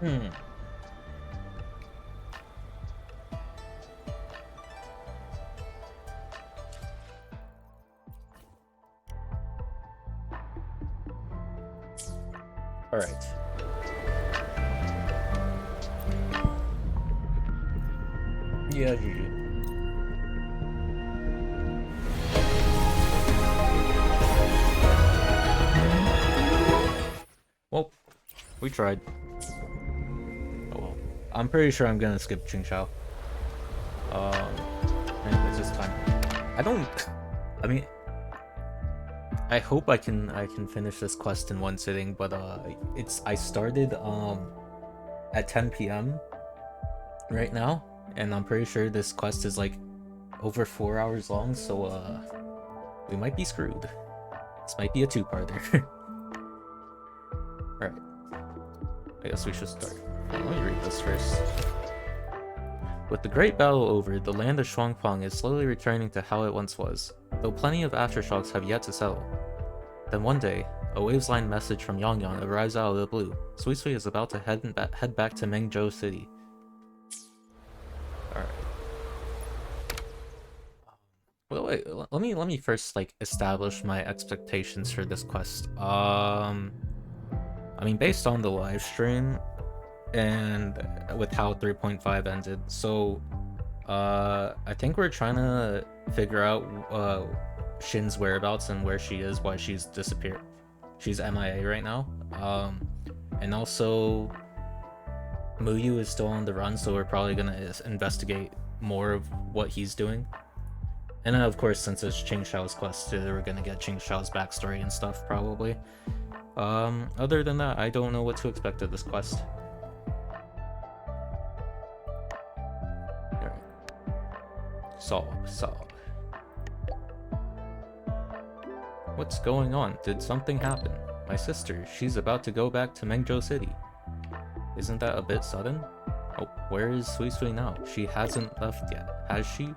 Hmm. All right. Yeah, GG. Well, we tried. Oh well. I'm pretty sure I'm gonna skip Qingxiao. It's just time. I don't. I mean, I hope I can finish this quest in one sitting, but I started at 10 p.m. right now, and I'm pretty sure this quest is like over 4 hours long, so we might be screwed. This might be a two-parter. Alright, I guess we should start. Let me read this first. With the Great Battle over, the land of Shuangfang is slowly returning to how it once was, though plenty of aftershocks have yet to settle. Then one day, a waves-line message from Yang Yang arrives out of the blue. Sui Sui is about to head back to Mengzhou City. Alright. Well, wait, let me first like establish my expectations for this quest. I mean, based on the live stream and with how 3.5 ended, so I think we're trying to figure out Shin's whereabouts and where she is, why she's disappeared. She's MIA right now. And also Muyu is still on the run, so we're probably gonna investigate more of what he's doing. And then, of course, since it's Qingxiao's quest, we're gonna get Qingxiao's backstory and stuff, probably. Other than that, I don't know what to expect of this quest. Alright. Solve. What's going on? Did something happen? My sister, she's about to go back to Mengzhou City. Isn't that a bit sudden? Oh, where is Sui Sui now? She hasn't left yet, has she?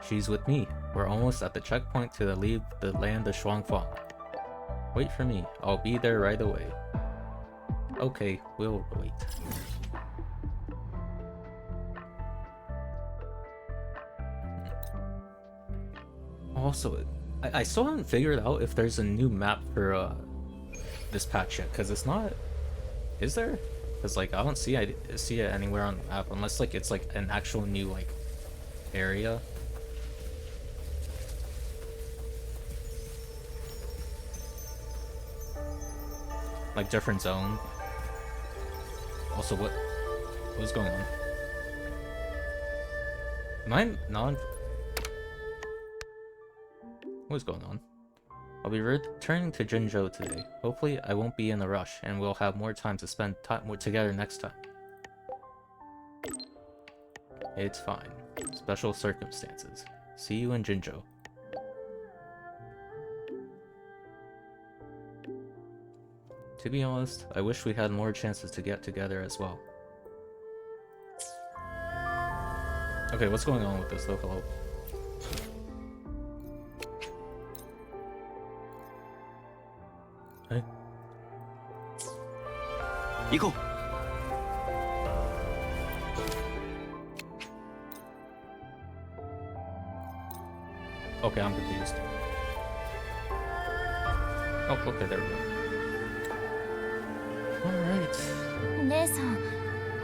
She's with me. We're almost at the checkpoint to leave the land of Shuangfang. Wait for me. I'll be there right away. Okay, we'll wait. Also, I still haven't figured out if there's a new map for this patch yet, because it's not... Is there? Because like I don't see it anywhere on the map, unless like it's like an actual new like area. Like different zone. Also, what's going on? Am I non? What's going on? I'll be returning to Jinzhou today. Hopefully, I won't be in a rush, and we'll have more time to spend more together next time. It's fine. Special circumstances. See you in Jinzhou. To be honest, I wish we had more chances to get together as well. Okay, what's going on with this though? Hello. Hey. Go. Okay, I'm confused. Oh, okay, there we go. Alright. 姉さん、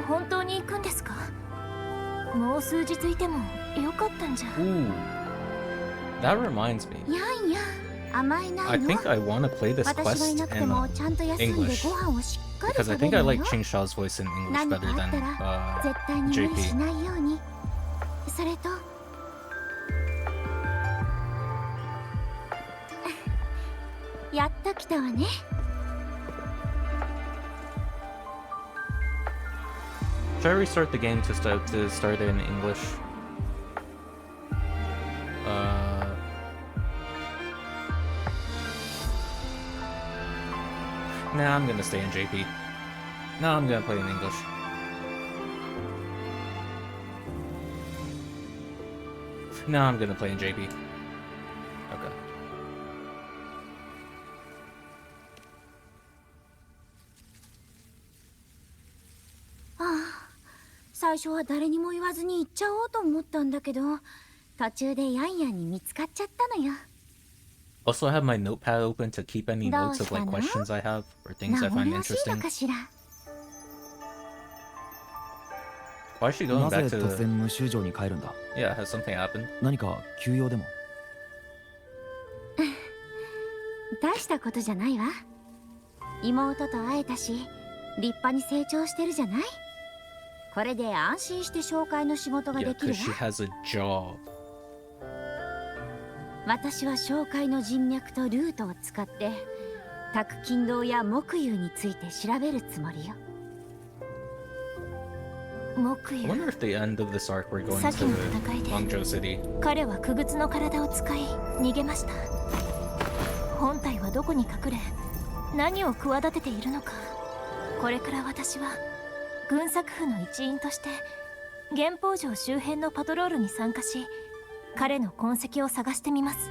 本当に行くんですか？もう数日いてもよかったんじゃ。Ooh. That reminds me. いやいや、甘えないの。 I think I want to play this 私がい quest なくて in もちゃんと休んで English. ご飯をしっかり Because I 食べ think る I のよ。 like Qingxiao's voice in English 何 better かあったら絶対に無理し JP. ないように。それとやっと来たわね。Should I restart the game to start it in English? Nah, I'm gonna stay in JP. No, I'm gonna play in English. No, I'm gonna play in JP. Okay. 最初は誰にも言わずに行っちゃおうと思ったんだけど、途中でヤンヤンに見つかっちゃったのよ。 Also, I have my notepad open to keep any どう notes し of た like の？ questions I have or things I 名 find 残惜しいの interesting. かしら。 Why is she going なぜ back 突 to? 然無臭城に帰るんだ？ Yeah, has something happened? 何か急用でも？大したことじゃないわ。妹と会えたし、立派に成長してるじゃない。これで安心して紹介の仕事が Yeah, できる because she わ。 has a job. 私は紹介の人脈とルートを使って宅金堂や木遊について調べるつもりよ。木 I 遊、 wonder if the end of this arc we're going さっき to の戦いで Guangzhou City. 彼は傀儡の体を使い逃げました。本体はどこに隠れ何を企てているのか。これから私は軍作府の一員として源宝城周辺のパトロールに参加し、彼の痕跡を探してみます。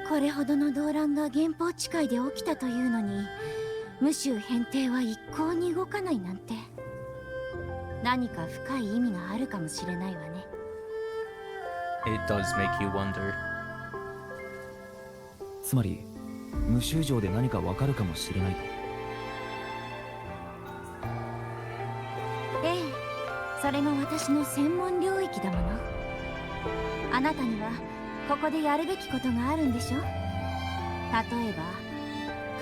これほどの動乱が源宝地界で起きたというのに、無臭変定は一向に動かないなんて、何か深い意味があるかもしれないわね。 It does make you wonder. つまり無臭城で何かわかるかもしれないと？ええ、それも私の専門領域だもの。あなたにはここでやるべきことがあるんでしょ。例えば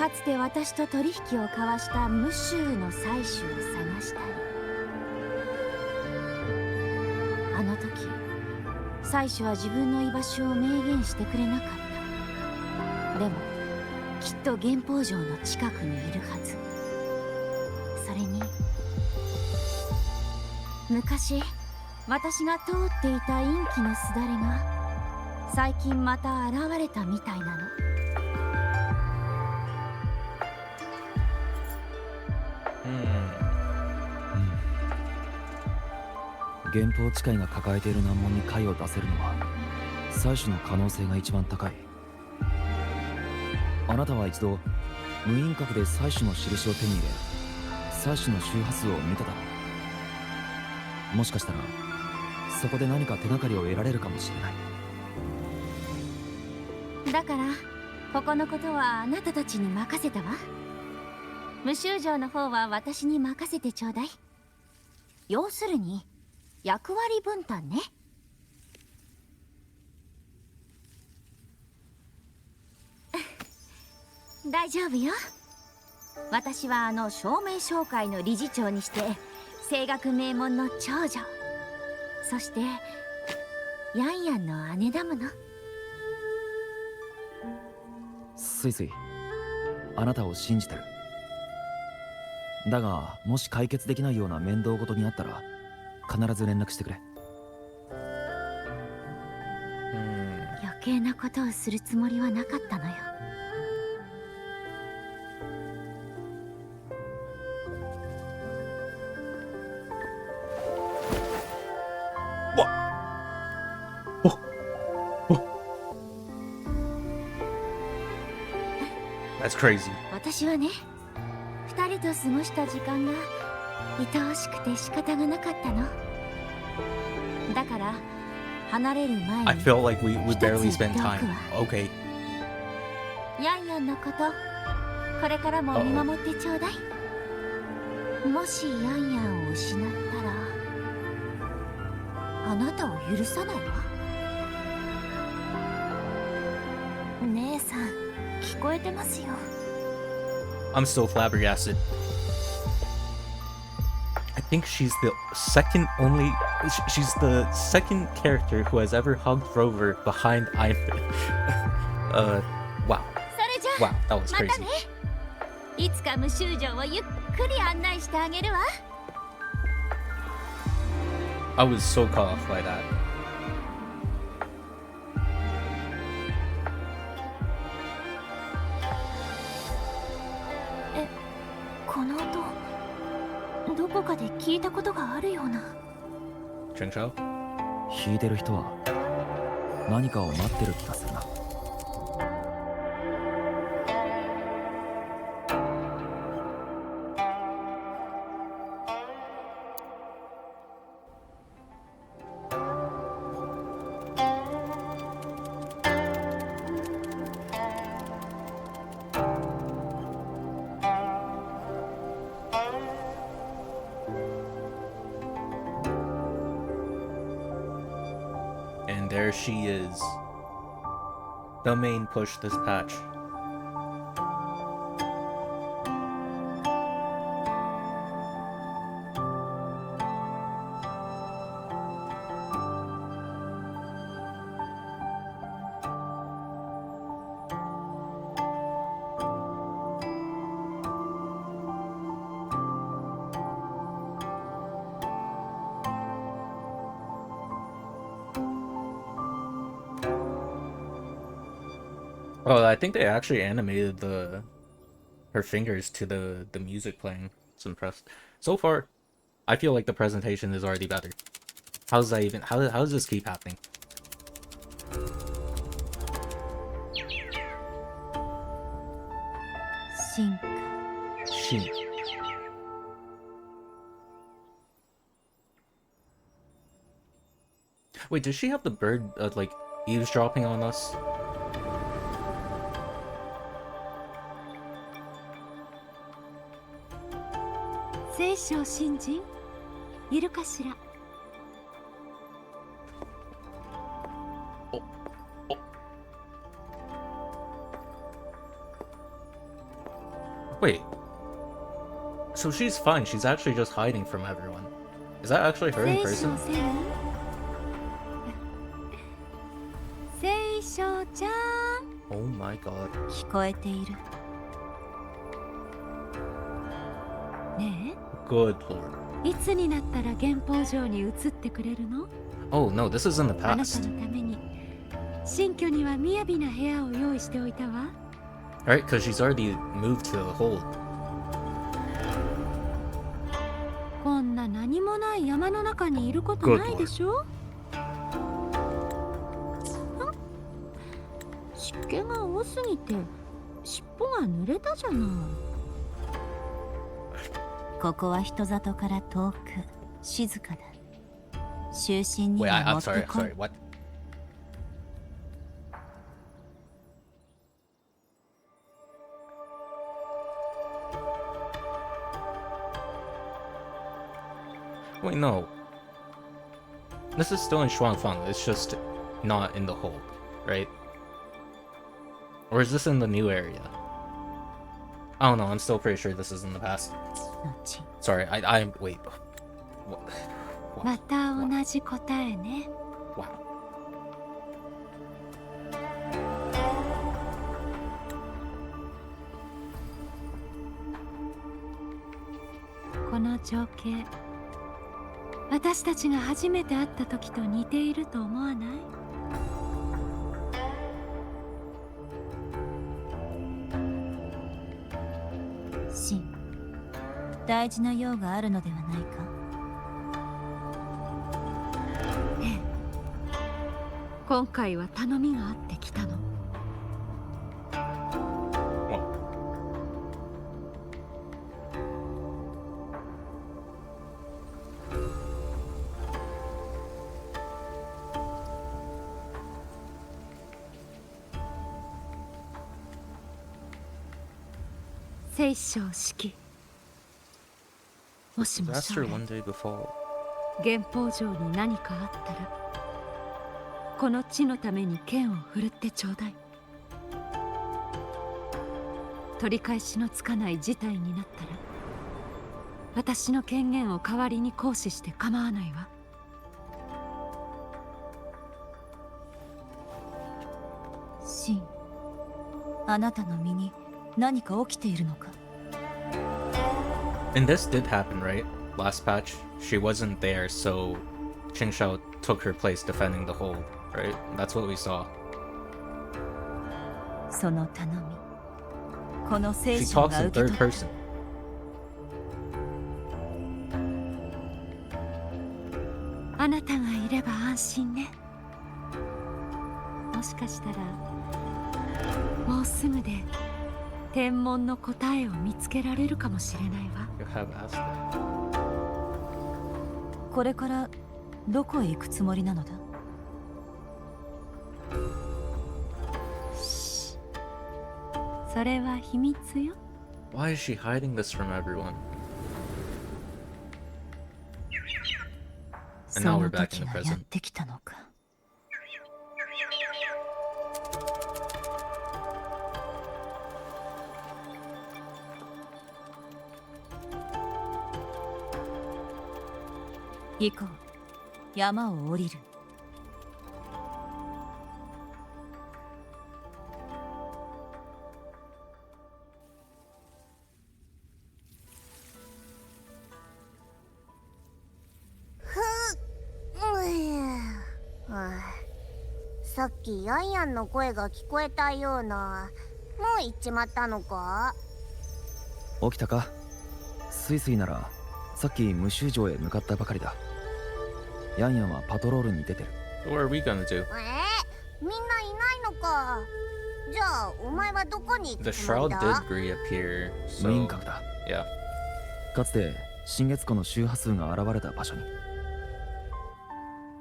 かつて私と取引を交わした無臭の採取を探したり、あの時採取は自分の居場所を明言してくれなかった。でもきっと源宝城の近くにいるはず。それに昔私が通っていた陰気のすだれが最近また現れたみたいなの。源宝地界が抱えている難問に解を出せるのは採取の可能性が一番高い。あなたは一度無輪郭で採取の印を手に入れ、採取の周波数を見ただろう。もしかしたらそこで何か手がかりを得られるかもしれない。だからここのことはあなたたちに任せたわ。無臭城の方は私に任せてちょうだい。要するに役割分担ね。大丈夫よ。私はあの証明商会の理事長にして声楽名門の長女、そしてヤンヤンの姉だもの。スイスイ、あなたを信じてる。だがもし解決できないような面倒事にあったら必ず連絡してくれ。余計なことをするつもりはなかったのよ。That's crazy. 私はね、二人と過ごした時間が愛おしくて仕方がなかったの。だから離れる前に I feel like we barely 一つ言 spent っておくわ。 time. Okay. ヤンヤンのことこれからも見守ってちょうだい。もしヤンヤンを失ったらあなたを許さないわ。姉さん聞こえてますよ。 I'm still flabbergasted. I think she's the second only. She's the second character who has ever hugged Rover behind Ivan. Wow. それじゃ Wow, that was また crazy. ね。いつか無臭城をゆっくり案内してあげるわ。 I was so caught off by that. この音どこかで聞いたことがあるような。 Qingxiao? 弾いてる人は何かを待ってる気がするな。And there she is. The main push this patch. Oh, I think they actually animated her fingers to the music playing. It's impressed. So far, I feel like the presentation is already better. How's that even? How does this keep happening? She. Wait, does she have the bird like eavesdropping on us? 聖書新人いるかしら。Wait. So she's fine. She's actually just hiding from everyone. Is that actually her in 聖書 person? 聖書ちゃん Oh my god. 聞こえているね Good lord. え、いつになったら原宝城に移ってくれるの？ Oh no, this is in the あなた past. のために新居には雅な部屋を用意しておいたわ。 Right, because she's already moved to the hold. こんな何もない山の中にいることないでしょ？湿気が多すぎて尻尾が濡れたじゃない。ここは人里から遠く静かだ。就寝に Wait, は I'm もって sorry, こい。 sorry, what? Wait, no. This is still in Shuangfang, it's just not in the hold, right? Or is this in the new area? I don't know, I'm still pretty sure this is in the past. Sorry, I'm wait. What? また同じ答えね。 Wow. この情景、私たちが初めて会った時と似ていると思わない？シン、大事な用があるのではないか？ええ、今回は頼みがあってきたの。 聖書式。もしも Asked 将 her 来 one day before. 原宝城に何かあったらこの地のために剣を振るってちょうだい。取り返しのつかない事態になったら私の権限を代わりに行使して構わないわ。シン、あなたの身に何か起きているのか？ And this did happen, right? Last patch, she wasn't there, so Qingxiao took her place defending the hold, right? That's what we saw. その頼み、この聖 She 書 talks が in 受け third 取っ person. あなたがいれば安心ね。もしかしたらもうすぐで天文の答えを見つけられるかもしれないわ。 You have asked that. これからどこへ行くつもりなのだ？それは秘密よ。 Why is she hiding this from everyone? And そ now の we're back in 時 the がやっ present. てきたのか。行こう。山を降りる。さっきヤンヤンの声が聞こえたような。もう行っちまったのか？起きたか？スイスイならさっき無臭城へ向かったばかりだ。ヤンヤンはパトロールに出てる。 What are we gonna do? みんないないのか。じゃあお前はどこに行 The くつも shroud り did だ？ reappear, 無輪 so 郭だ。 yeah. かつて新月湖の周波数が現れた場所に。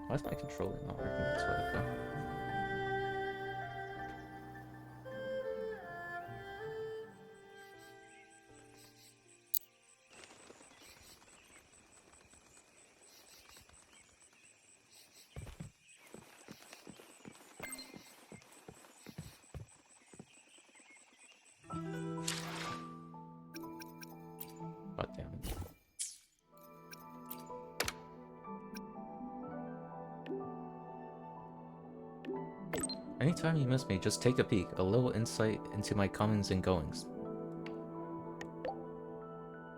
Why is my controller not working this way? Okay. God damn it. Anytime you miss me, just take a peek. A little insight into my comings and goings.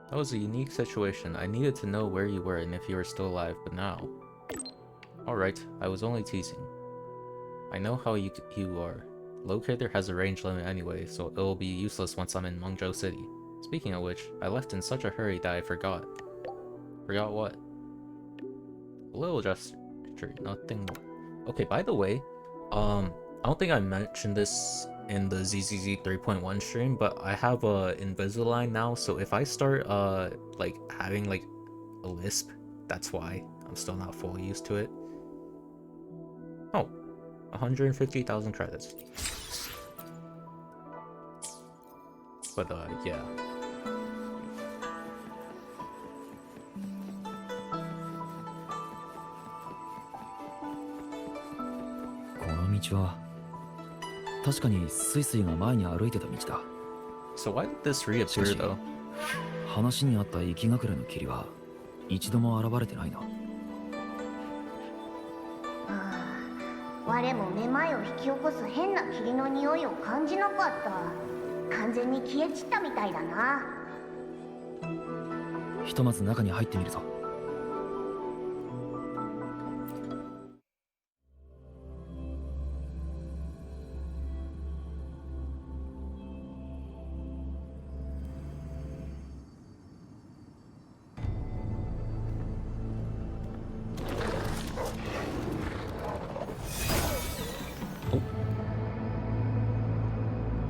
That was a unique situation. I needed to know where you were and if you were still alive, but now... Alright, I was only teasing. I know how you are. Locator has a range limit anyway, so it will be useless once I'm in Mengzhou City. Speaking of which, I left in such a hurry that I forgot. Forgot what? A little gesture, nothing more. Okay, by the way, I don't think I mentioned this in the ZZZ 3.1 stream, but I have a Invisalign now, so if I start like having like a lisp, that's why. I'm still not fully used to it. Oh, 150,000 credits. But yeah. この道は確かにスイスイが前に歩いてた道だ。 So why did this reappear though? 話にあった生き隠れの霧は一度も現れてないな。我もめまいを引き起こす変な霧の匂いを感じなかった。完全に消え散ったみたいだな。ひとまず中に入ってみるぞ。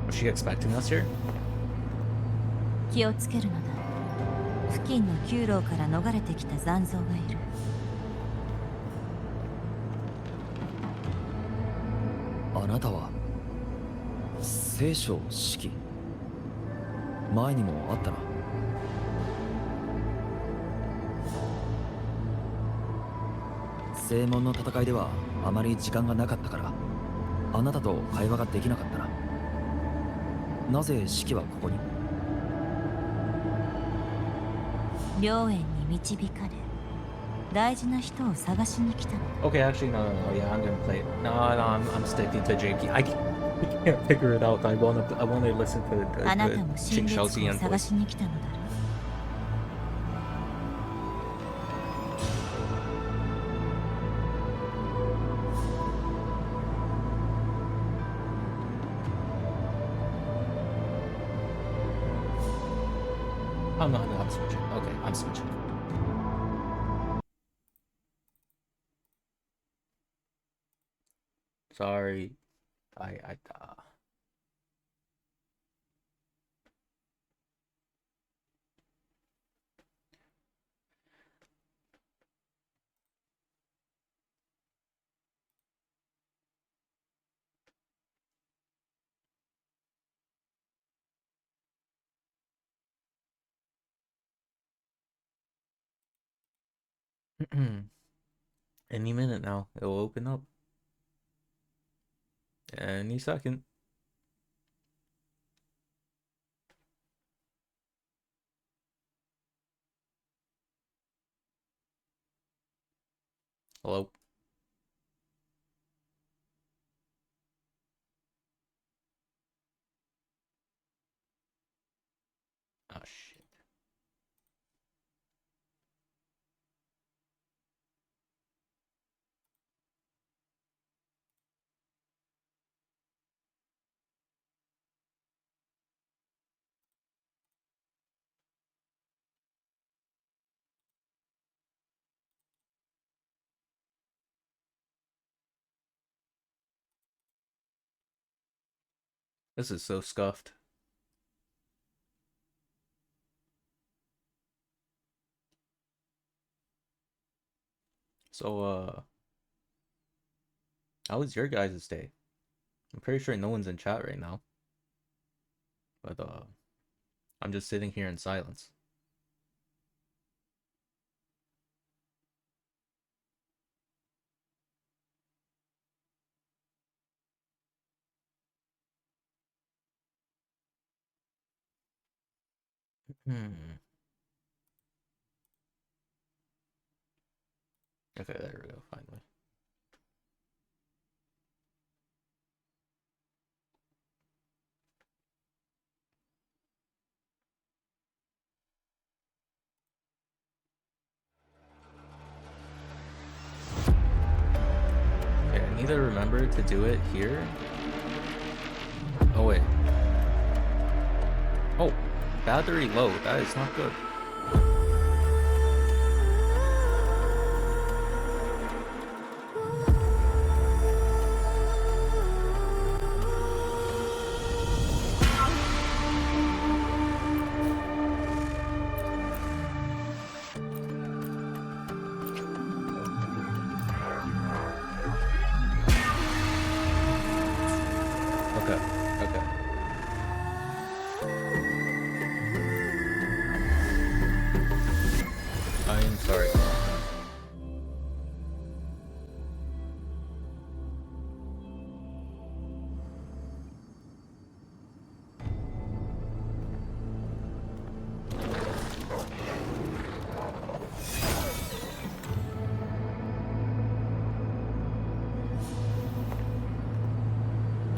Was she expecting us here? 気をつけるのだ。付近の旧楼から逃れてきた残像がいる。あなたは聖書四季。前にもあったな。正門の戦いではあまり時間がなかったからあなたと会話ができなかったな。なぜ四季はここに？良縁に導かれ大事な人を探しに来たの。 Okay, actually, no. Yeah, I'm gonna play it. No, I'm sticking to JP. I can't figure it out. I wanna listen to the あなたも新月 Qingxiao 湖を Zian 探 voice. しに来たのだろう。I'm switching. Okay, I'm switching. Sorry. I Any minute now, it'll open up. Any second. Hello? Oh shit. This is so scuffed. So, how was your guys' day? I'm pretty sure no one's in chat right now. But, I'm just sitting here in silence. Okay, there we go, finally. Okay, I need to remember to do it here. Oh, wait. Oh, battery low. That is not good.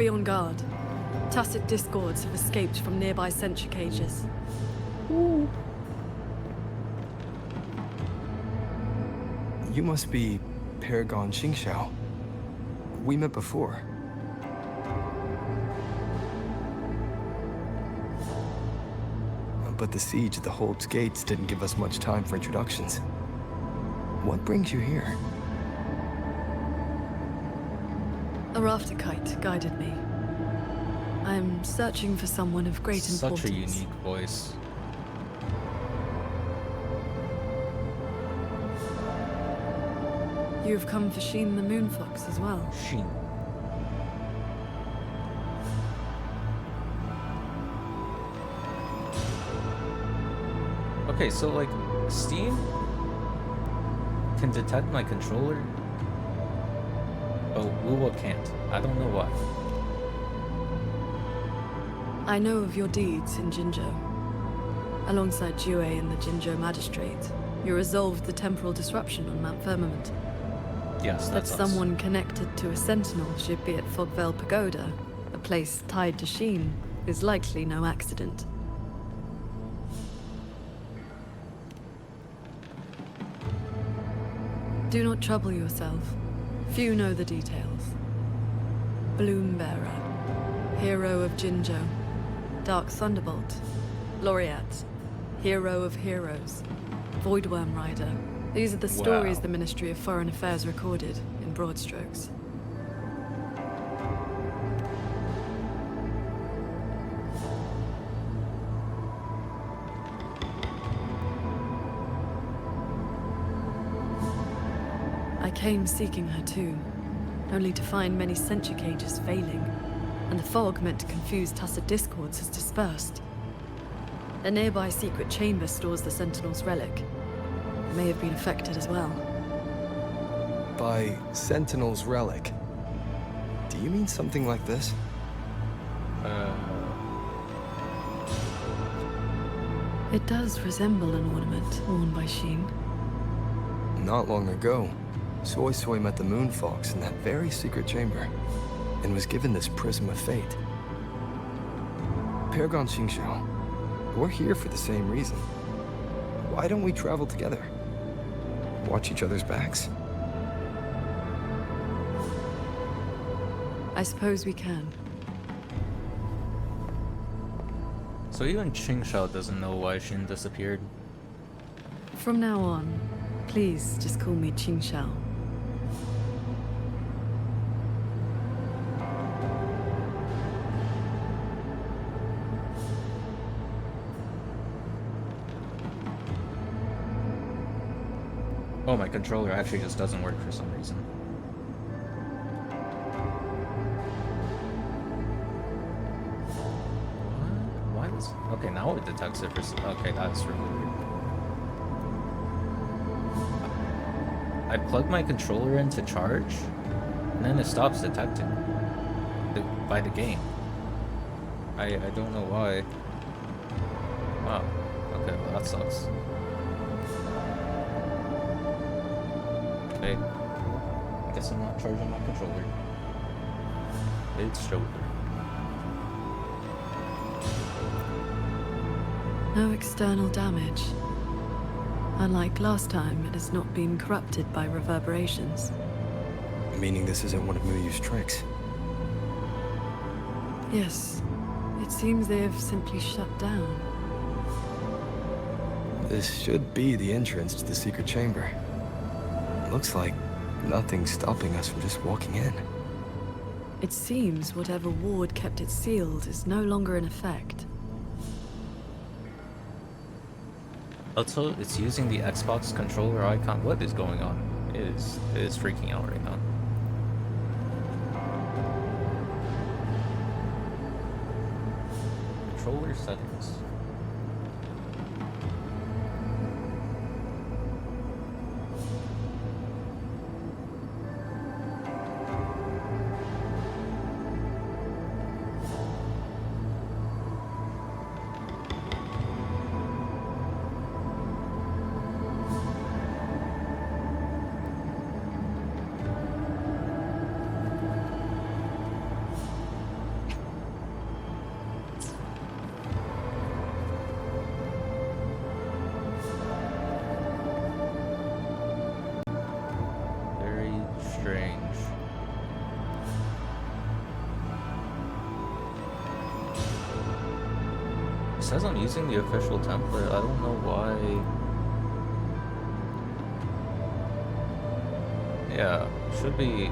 Be on guard. Tacit discords have escaped from nearby sentry cages. You must be Paragon Qingxiao. We met before. But the siege at the Hold's gates didn't give us much time for introductions. What brings you here? A rafter kite guided me. I am searching for someone of great importance. Such a unique voice. You have come for Sheen the Moonfox as well. Sheen. Okay, so like Steam can detect my controller, but Wuwa can't. I don't know why. I know of your deeds in Qingxiao. Alongside Jue and the Qingxiao magistrate, you resolved the temporal disruption on Mount Firmament. Yes, That that's us. someone connected to a sentinel should be at Fogvale Pagoda, a place tied to Sheen, is likely no accident. Do not trouble yourself. Few know the details. Bloombearer, hero of Qingxiao. Dark Thunderbolt, Laureate, hero of heroes. Voidworm Rider. These are the stories the Ministry of Foreign Affairs recorded, in broad strokes. I came seeking her too, only to find many sentry cages failing, and the fog meant to confuse tacit discords has dispersed. A nearby secret chamber stores the Sentinel's relic. It may have been affected as well. By Sentinel's relic, do you mean something like this? It does resemble an ornament worn by Sheen. Not long ago, Soy Soy met the Moon Fox in that very secret chamber, and was given this Prism of Fate. Paragon Qingxiao, we're here for the same reason. Why don't we travel together? Watch each other's backs? I suppose we can. So even Qingxiao doesn't know why Shin disappeared. From now on, please just call me Qingxiao. Oh, my controller actually just doesn't work for some reason. What? Why was... Okay, now it detects it for... Okay, that's really weird. I plug my controller in to charge, and then it stops detecting by the game. I don't know why. Wow. Okay, well that sucks. Okay. I guess I'm not charging my controller. It's shoulder. No external damage. Unlike last time, it has not been corrupted by reverberations. Meaning this isn't one of Muyu's tricks. Yes. It seems they have simply shut down. This should be the entrance to the secret chamber. Looks like nothing's stopping us from just walking in. It seems whatever ward kept it sealed is no longer in effect. Also, it's using the Xbox controller icon. What is going on? It is freaking out right now. Controller settings. Strange. It says I'm using the official template. I don't know why. Yeah, should be.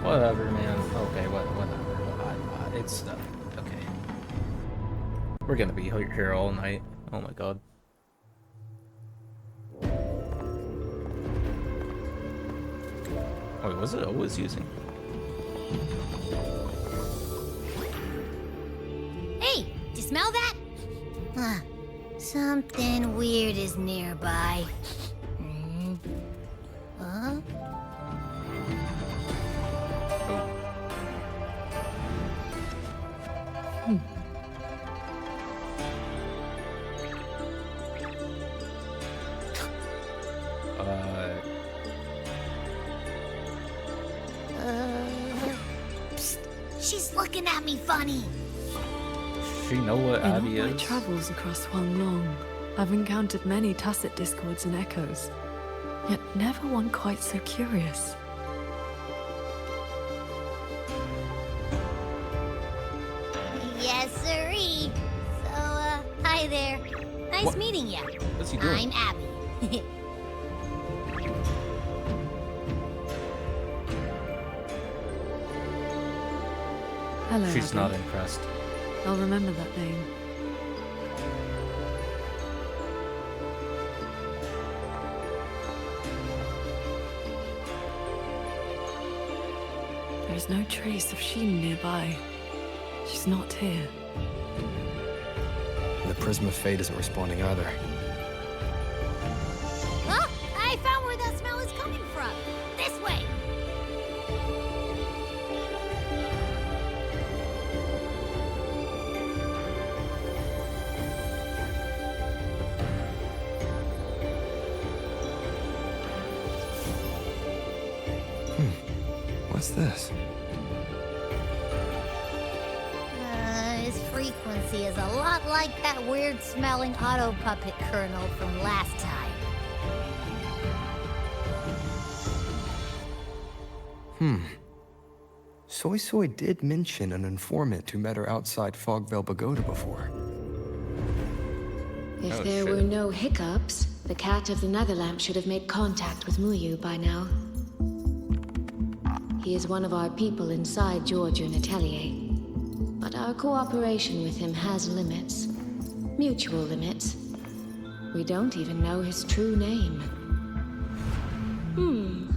Whatever, man. Okay, whatever. It's okay. We're gonna be here all night. Oh my god. Wait, was it always using? Hey, do you smell that? Huh. Something weird is nearby. Huh? Psst. She's looking at me funny. She know what In Abby all my is? travels across Huanglong, I've encountered many tacit discords and echoes, yet never one quite so curious. Yes, sirree. So, hi there. Nice What? meeting ya. What's he doing? I'm Abby. Hello, she's Abby. not impressed. I'll remember that name. There's no trace of Sheen nearby. She's not here. The Prism of Fate isn't responding either. Oh, I found where that smell is coming from. This way. What's this? His frequency is a lot like that weird-smelling auto puppet kernel from last time. Soy Soy did mention an informant who met her outside Fogvale Pagoda before. If Oh, there shit. were no hiccups, the Cat of the Netherlamp should have made contact with Muyu by now. He is one of our people inside Georgian Atelier. But our cooperation with him has limits. Mutual limits. We don't even know his true name.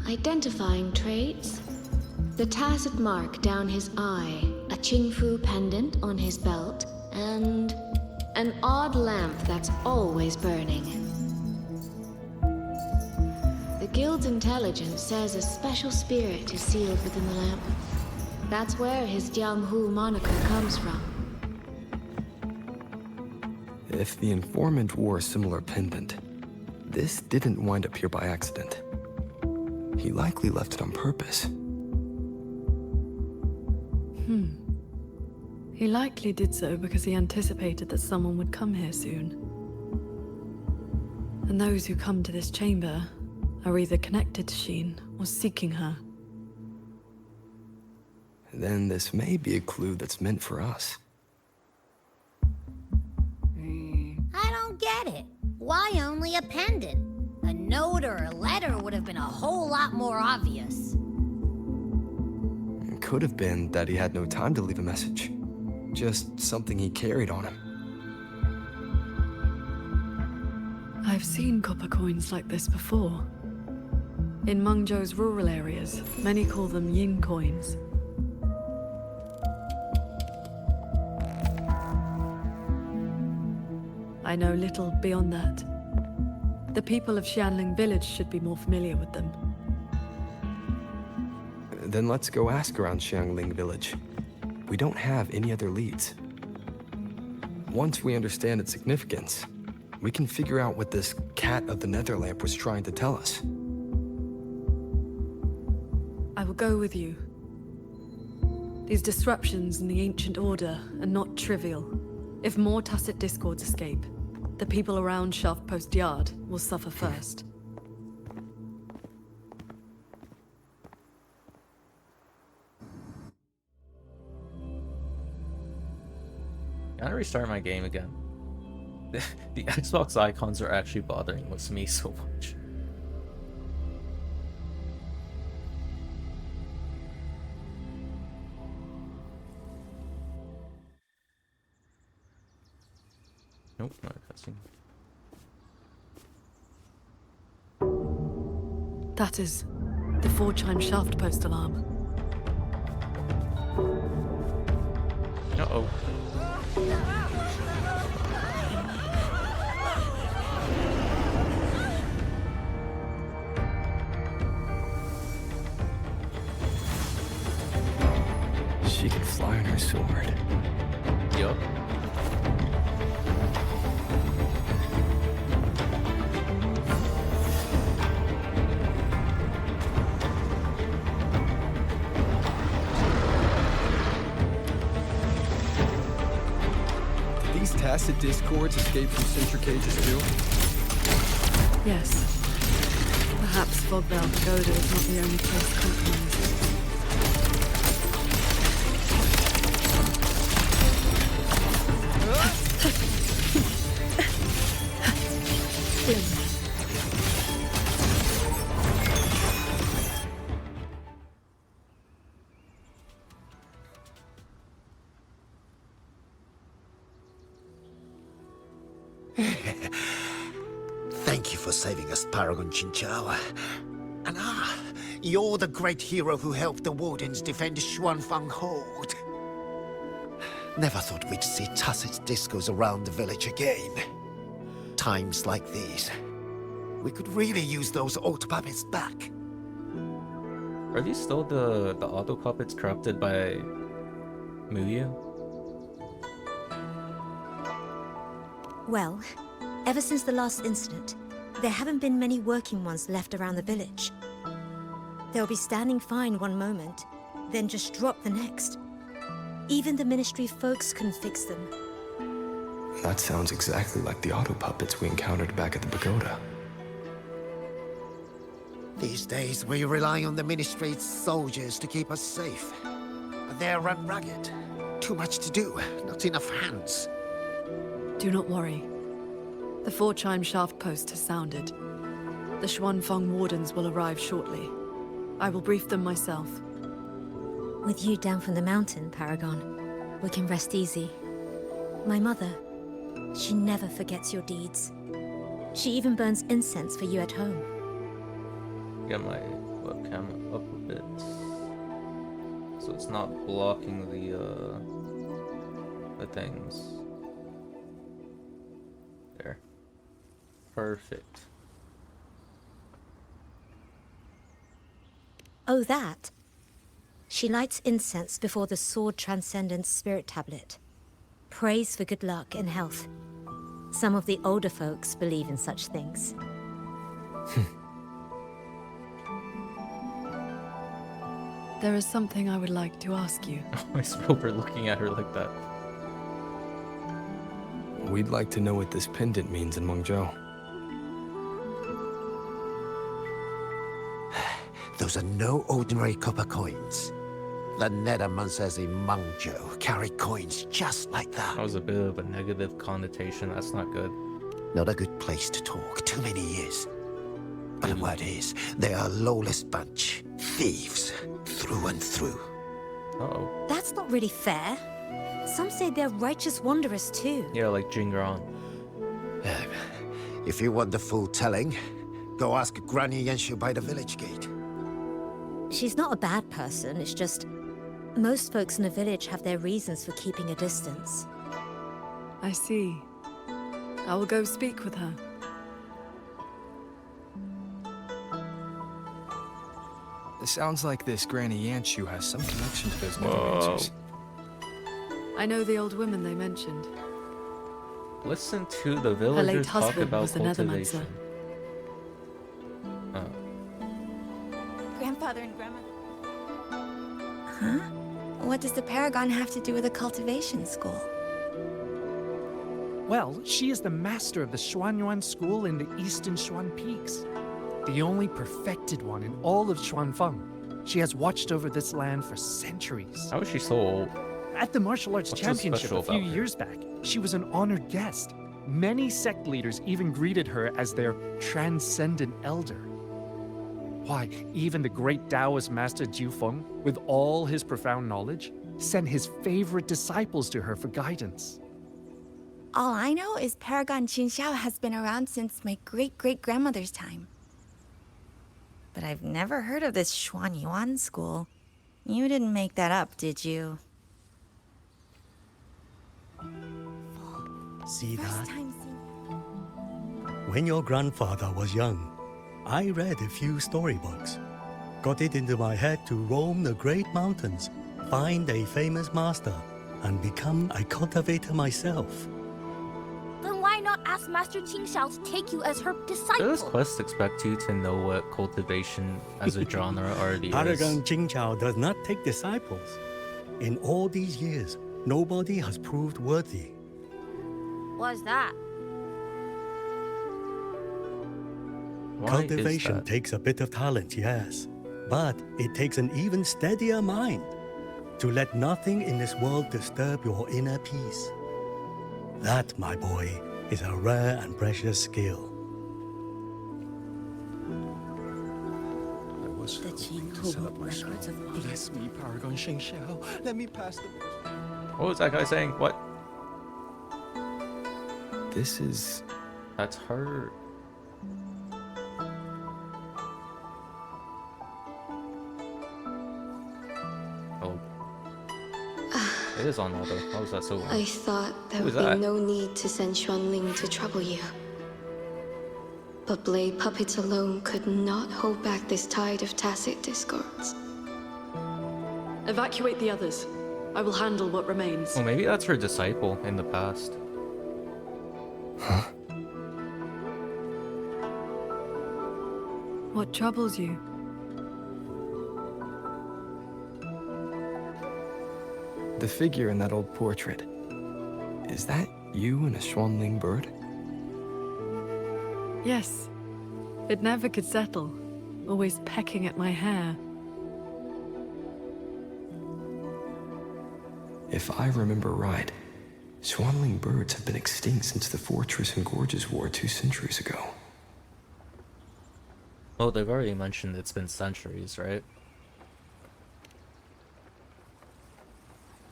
Identifying traits? The tacit mark down his eye, a Qingfu pendant on his belt, and an odd lamp that's always burning. The Guild's intelligence says a special spirit is sealed within the lamp. That's where his Jianghu moniker comes from. If the informant wore a similar pendant, this didn't wind up here by accident. He likely left it on purpose. He likely did so because he anticipated that someone would come here soon. And those who come to this chamber are either connected to Sheen or seeking her. Then this may be a clue that's meant for us. I don't get it. Why only a pendant? A note or a letter would have been a whole lot more obvious. It could have been that he had no time to leave a message. Just something he carried on him. I've seen copper coins like this before. In Mengzhou's rural areas, many call them yin coins. I know little beyond that. The people of Xianling village should be more familiar with them. Then let's go ask around Xiangling village. We don't have any other leads. Once we understand its significance, we can figure out what this Cat of the Netherlamp was trying to tell us. I will go with you. These disruptions in the ancient order are not trivial. If more tacit discords escape, the people around Shaft Post Yard will suffer first. I'm gonna restart my game again. The Xbox icons are actually bothering me so much. Nope, not a cutscene. That is the 4-chime shaft post alarm. Uh-oh. She can fly on her sword. Yup. These tacit discords escape from sentry cages too? Yes. Perhaps Fogvale Pagoda is not the only place compromised. Thank you for saving us, Paragon Qingxiao. And you're the great hero who helped the Wardens defend Xuanfang Hold. Never thought we'd see Tacit's discos around the village again. Times like these, we could really use those old puppets back. Are these still the auto puppets corrupted by Muyu? Well, ever since the last incident, there haven't been many working ones left around the village. They'll be standing fine one moment, then just drop the next. Even the ministry folks couldn't fix them. That sounds exactly like the auto puppets we encountered back at the pagoda. These days, we rely on the ministry's soldiers to keep us safe. But they're run ragged. Too much to do, not enough hands. Do not worry. The 4-chime shaft post has sounded. The Xuanfeng Wardens will arrive shortly. I will brief them myself. With you down from the mountain, Paragon, we can rest easy. My mother, she never forgets your deeds. She even burns incense for you at home. Get my webcam up a bit so it's not blocking the things. There. Perfect. Oh, that? She lights incense before the Sword Transcendence Spirit Tablet. Prays for good luck and health. Some of the older folks believe in such things. There is something I would like to ask you. I remember looking at her like that. We'd like to know what this pendant means in Mengzhou. Those are no ordinary copper coins. The Nethermancers in Mengzhou carry coins just like that. That was a bit of a negative connotation. That's not good. Not a good place to talk. Too many years. But the word is, they are a lawless bunch. Thieves. Through and through. Uh-oh. That's not really fair. Some say they're righteous wanderers too. Yeah, like Jingran. If you want the full telling, go ask Granny Yenshu by the village gate. She's not a bad person, it's just... most folks in the village have their reasons for keeping a distance. I see. I will go speak with her. It sounds like this Granny Yanshu has some connection to those Netherlancers. I know the old woman they mentioned. Listen to the Her late villagers talk husband about was the cultivation. Nethermancer. Grandfather and Grandma. Huh? What does the Paragon have to do with a cultivation school? Well, she is the master of the Xuanyuan school in the eastern Xuan Peaks. The only perfected one in all of Xuanfeng. She has watched over this land for centuries. How is she so old? At the martial arts What's so championship special a few about her? years back, she was an honored guest. Many sect leaders even greeted her as their transcendent elder. Why, even the great Taoist master Jiufeng, with all his profound knowledge, sent his favorite disciples to her for guidance. All I know is Paragon Qingxiao has been around since my great-great-grandmother's time. But I've never heard of this Xuanyuan school. You didn't make that up, did you? See First that? time seeing... When your grandfather was young, I read a few storybooks. Got it into my head to roam the great mountains, find a famous master, and become a cultivator myself. Then why not ask Master Qingxiao to take you as her disciple? Does this quest expect you to know what cultivation as a genre already Paragon is? Qingxiao does not take disciples. In all these years, nobody has proved worthy. What's that? Why Cultivation is that? takes a bit of talent, yes. But it takes an even steadier mind to let nothing in this world disturb your inner peace. That, my boy, is a rare and precious skill. I was hoping to set up my school. Bless me, Paragon Qingxiao. Let me pass the... What was that guy saying? What? This is... That's her. Oh. It is on though. How is that so long? I thought there Who would is that? be no need to send Xuanling to trouble you. But blade puppets alone could not hold back this tide of tacit discords. Evacuate the others. I will handle what remains. Well, maybe that's her disciple in the past. Huh? What troubles you? The figure in that old portrait. Is that you and a Xuanling bird? Yes. It never could settle. Always pecking at my hair. If I remember right, Xuanling birds have been extinct since the Fortress and Gorges War 2 centuries ago. Well, they've already mentioned it's been centuries, right?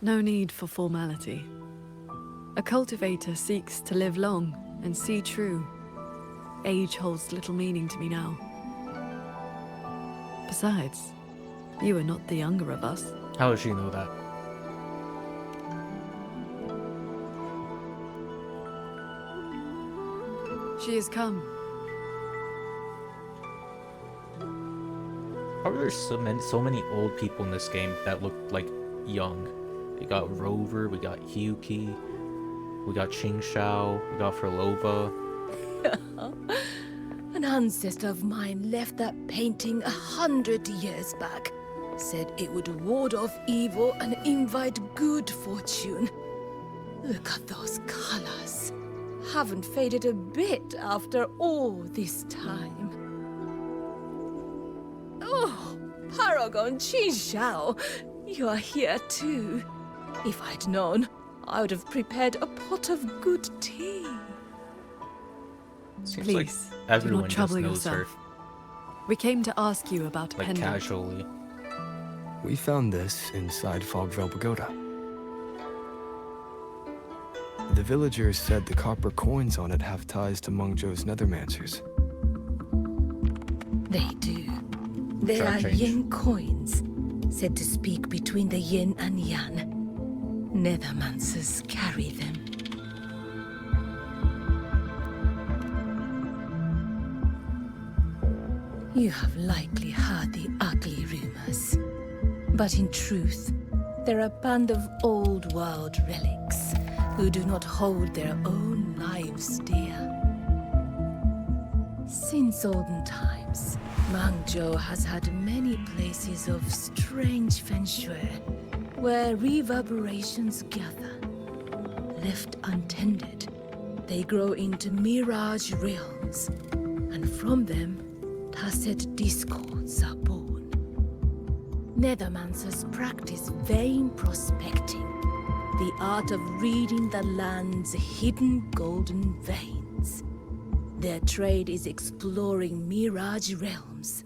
No need for formality. A cultivator seeks to live long and see true. Age holds little meaning to me now. Besides, you are not the younger of us. How does she know that? She has come. How are there so many old people in this game that look like young? We got Rover, we got Hyuki, we got Qingxiao, we got Frolova. An ancestor of mine left that painting 100 years back. Said it would ward off evil and invite good fortune. Look at those colors. Haven't faded a bit after all this time. Oh, Paragon Qingxiao, you are here too. If I'd known, I would have prepared a pot of good tea. Seems Please, like do everyone not just trouble knows her, yourself. We came to ask you about a like pendant. casually. We found this inside Fogville Pagoda. The villagers said the copper coins on it have ties to Mengzhou's nethermancers. They do. They are yin coins, said to speak between the yin and yang. Nethermancers carry them. You have likely heard the ugly rumors. But in truth, they're a band of old world relics who do not hold their own lives dear. Since olden times, Mengzhou has had many places of strange feng shui, where reverberations gather. Left untended, they grow into mirage realms, and from them, tacit discords are born. Nethermancers practice vain prospecting, the art of reading the land's hidden golden veins. Their trade is exploring mirage realms.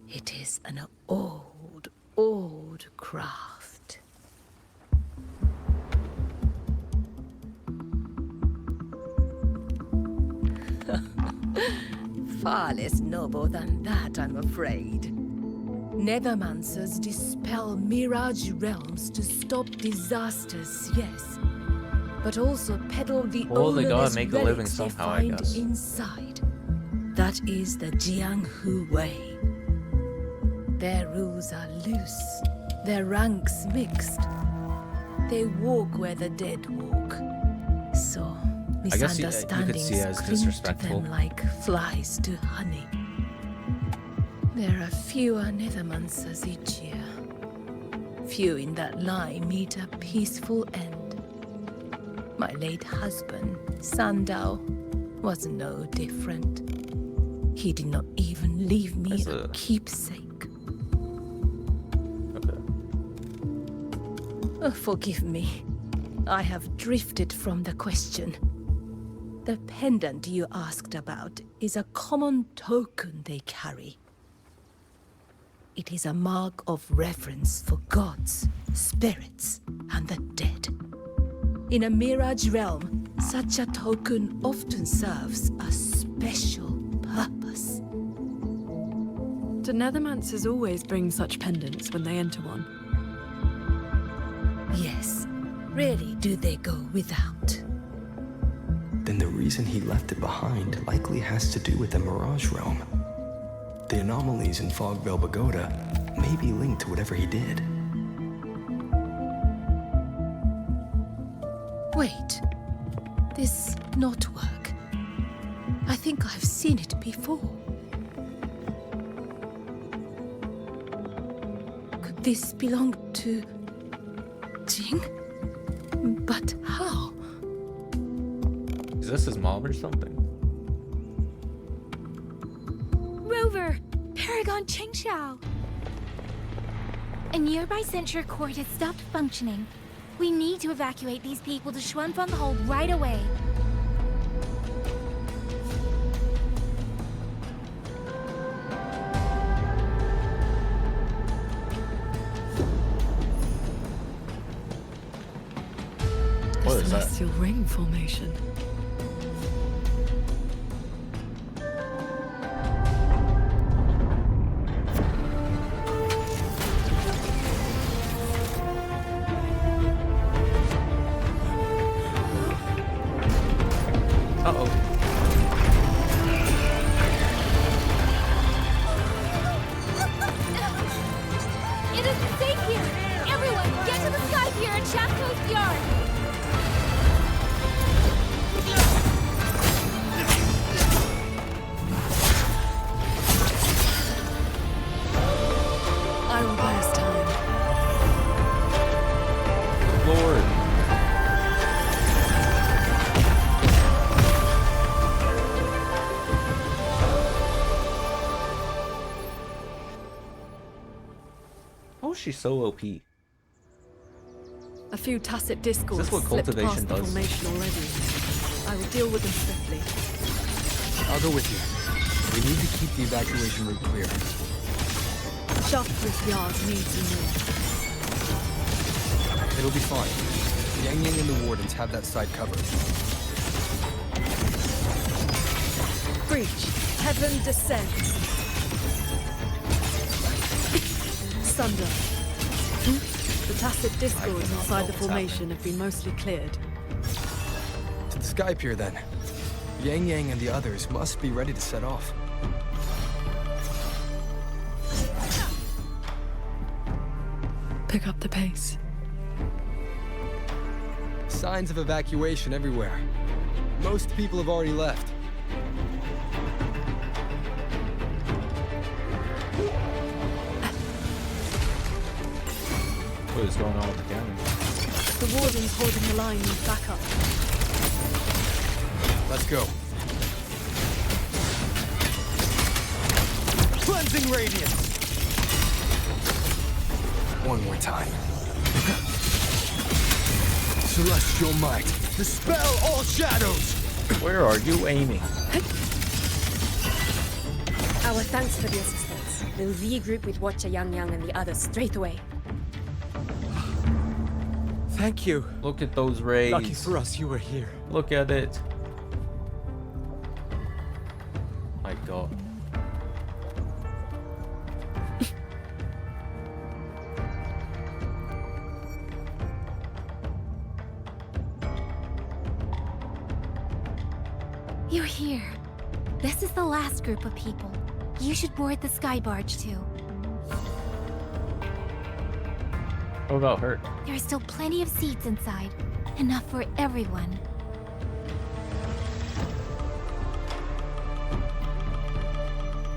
It is an old, old craft. Far less noble than that, I'm afraid. Nethermancers dispel mirage realms to stop disasters, yes, but also peddle the Well, they gotta odorless make a living relics they somehow, I find guess. inside. That is the Jianghu way. Their rules are loose, their ranks mixed. They walk where the dead walk. So I guess you could misunderstandings see it as cling to disrespectful. them like flies to honey. There are fewer Nethermancers each year. Few in that line meet a peaceful end. My late husband, Sandao, was no different. He did not even leave me That's a a- keepsake. Okay. Forgive me. I have drifted from the question. The pendant you asked about is a common token they carry. It is a mark of reverence for gods, spirits, and the dead. In a mirage realm, Such a token often serves a special purpose. Do Nethermancers always bring such pendants when they enter one? Yes. Rarely do they go without. Then the reason he left it behind likely has to do with the Mirage Realm. The anomalies in Fogvale Pagoda may be linked to whatever he did. Wait. This knotwork. I think I've seen it before. Could this belong to Jing? But how? Is this his mom or something? Rover! Paragon Qingxiao! A nearby censure court has stopped functioning. We need to evacuate these people to Xuanfeng Hold right away. What is that? Celestial ring formation. Uh-oh. It isn't safe here! Everyone, get to the sky pier at Shaft Coast Yard! I will buy us time. Lord. Oh, she's so OP. A few tacit discords Is this what slipped cultivation past the does? formation already. I will deal with them swiftly. I'll go with you. We need to keep the evacuation route clear. Shaftproof yards needs renewal. It'll be fine. Yang Yang and the Wardens have that side covered. Breach. Heaven descends. Sunder. The tacit discords inside the formation have been mostly cleared. To the sky pier then. Yang Yang and the others must be ready to set off. Pick up the pace. Signs of evacuation everywhere. Most people have already left. What is going on with the cannon? The Wardens holding the line need backup. Let's go. Cleansing radiance! One more time. Celestial might, dispel all shadows! Where are you aiming? Our thanks for the assistance. We'll regroup with Watcher Yang Yang and the others straight away. Thank you. Look at those rays. Lucky for us you were here. Look at it. My God. You're here. This is the last group of people. You should board the sky barge too. What about her? There are still plenty of seats inside. Enough for everyone.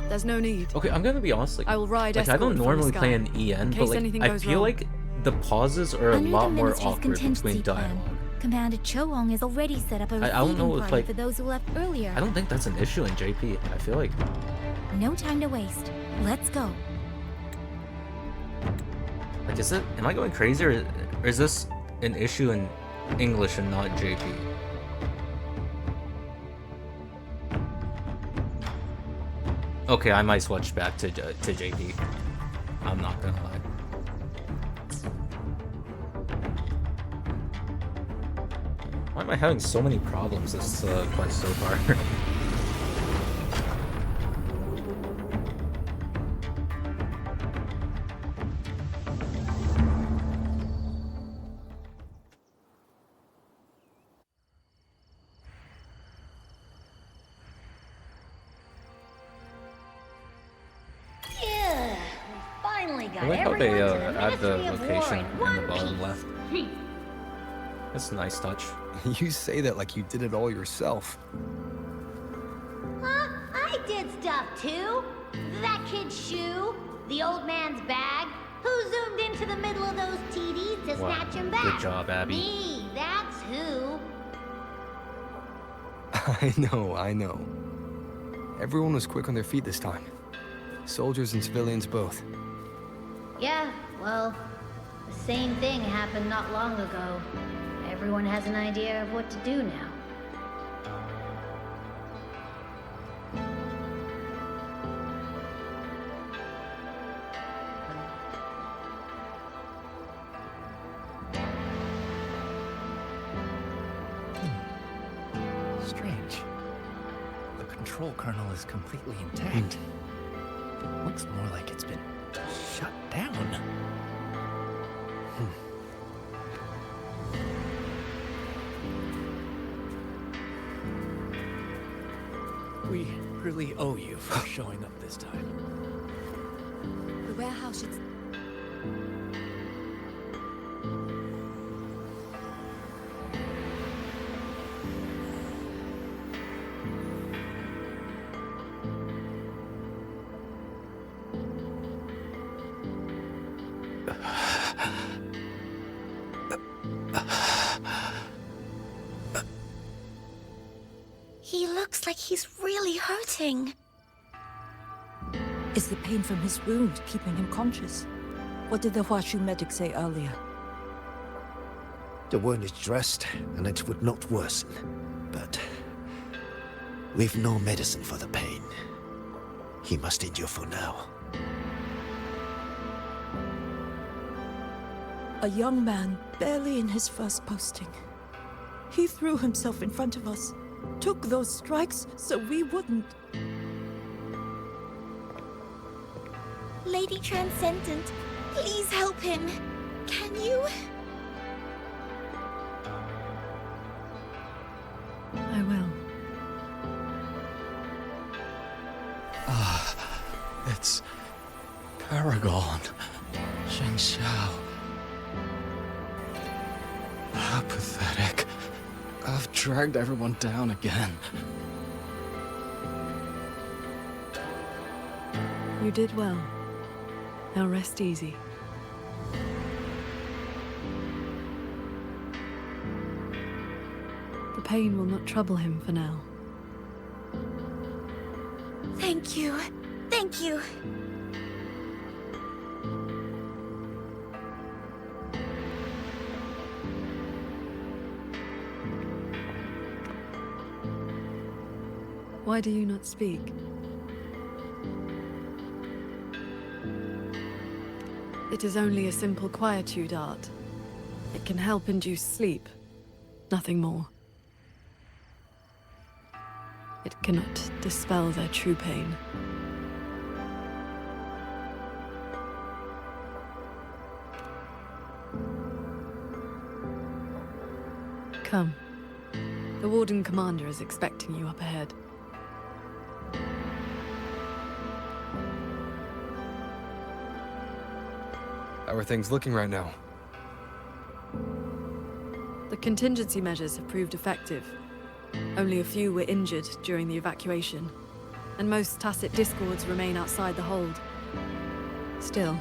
There's no need. Okay, I'm gonna be honest. Like, I will ride I escort don't from the normally sky, play an EN, in but case like anything I goes feel wrong. like the pauses are a Under lot the more Ministry's awkward contingency between plan, dialogue. Commander Choong has already set up a I don't know receiving if, party like- for those who left earlier. I don't think that's an issue in JP. I feel like No time to waste. Let's go. like is it? Am I going crazy or is this an issue in English and not JP? Okay, I might switch back to JP. I'm not gonna lie. Why am I having so many problems this quest so far? Yeah, we finally got I like how everyone they to the add the Ministry of War location in in one the bottom piece. left. That's a nice touch. You say that like you did it all yourself. Huh? I did stuff too. That kid's shoe, the old man's bag. Who zoomed into the middle of those TDs to Wow, snatch him back? good job, Abby. Me, that's who. I know. Everyone was quick on their feet this time. Soldiers and civilians both. Yeah, well, the same thing happened not long ago. Everyone has an idea of what to do now. Strange. The control kernel is completely intact. Looks more like it's been shut down. We really owe you for showing up this time. The warehouse should... He looks like he's really hurting. Is the pain from his wound keeping him conscious? What did the Huashu medic say earlier? The wound is dressed, and it would not worsen. But we've no medicine for the pain. He must endure for now. A young man, barely in his first posting. He threw himself in front of us, took those strikes so we wouldn't. Lady Transcendent, please help him. Can you? I will. It's Paragon. Qingxiao. How pathetic. I've dragged everyone down again. You did well. Now rest easy. The pain will not trouble him for now. Thank you. Thank you. Why do you not speak? It is only a simple quietude art. It can help induce sleep, nothing more. It cannot dispel their true pain. Come. The Warden Commander is expecting you up ahead. How are things looking right now? The contingency measures have proved effective. Only a few were injured during the evacuation, and most tacit discords remain outside the hold. Still,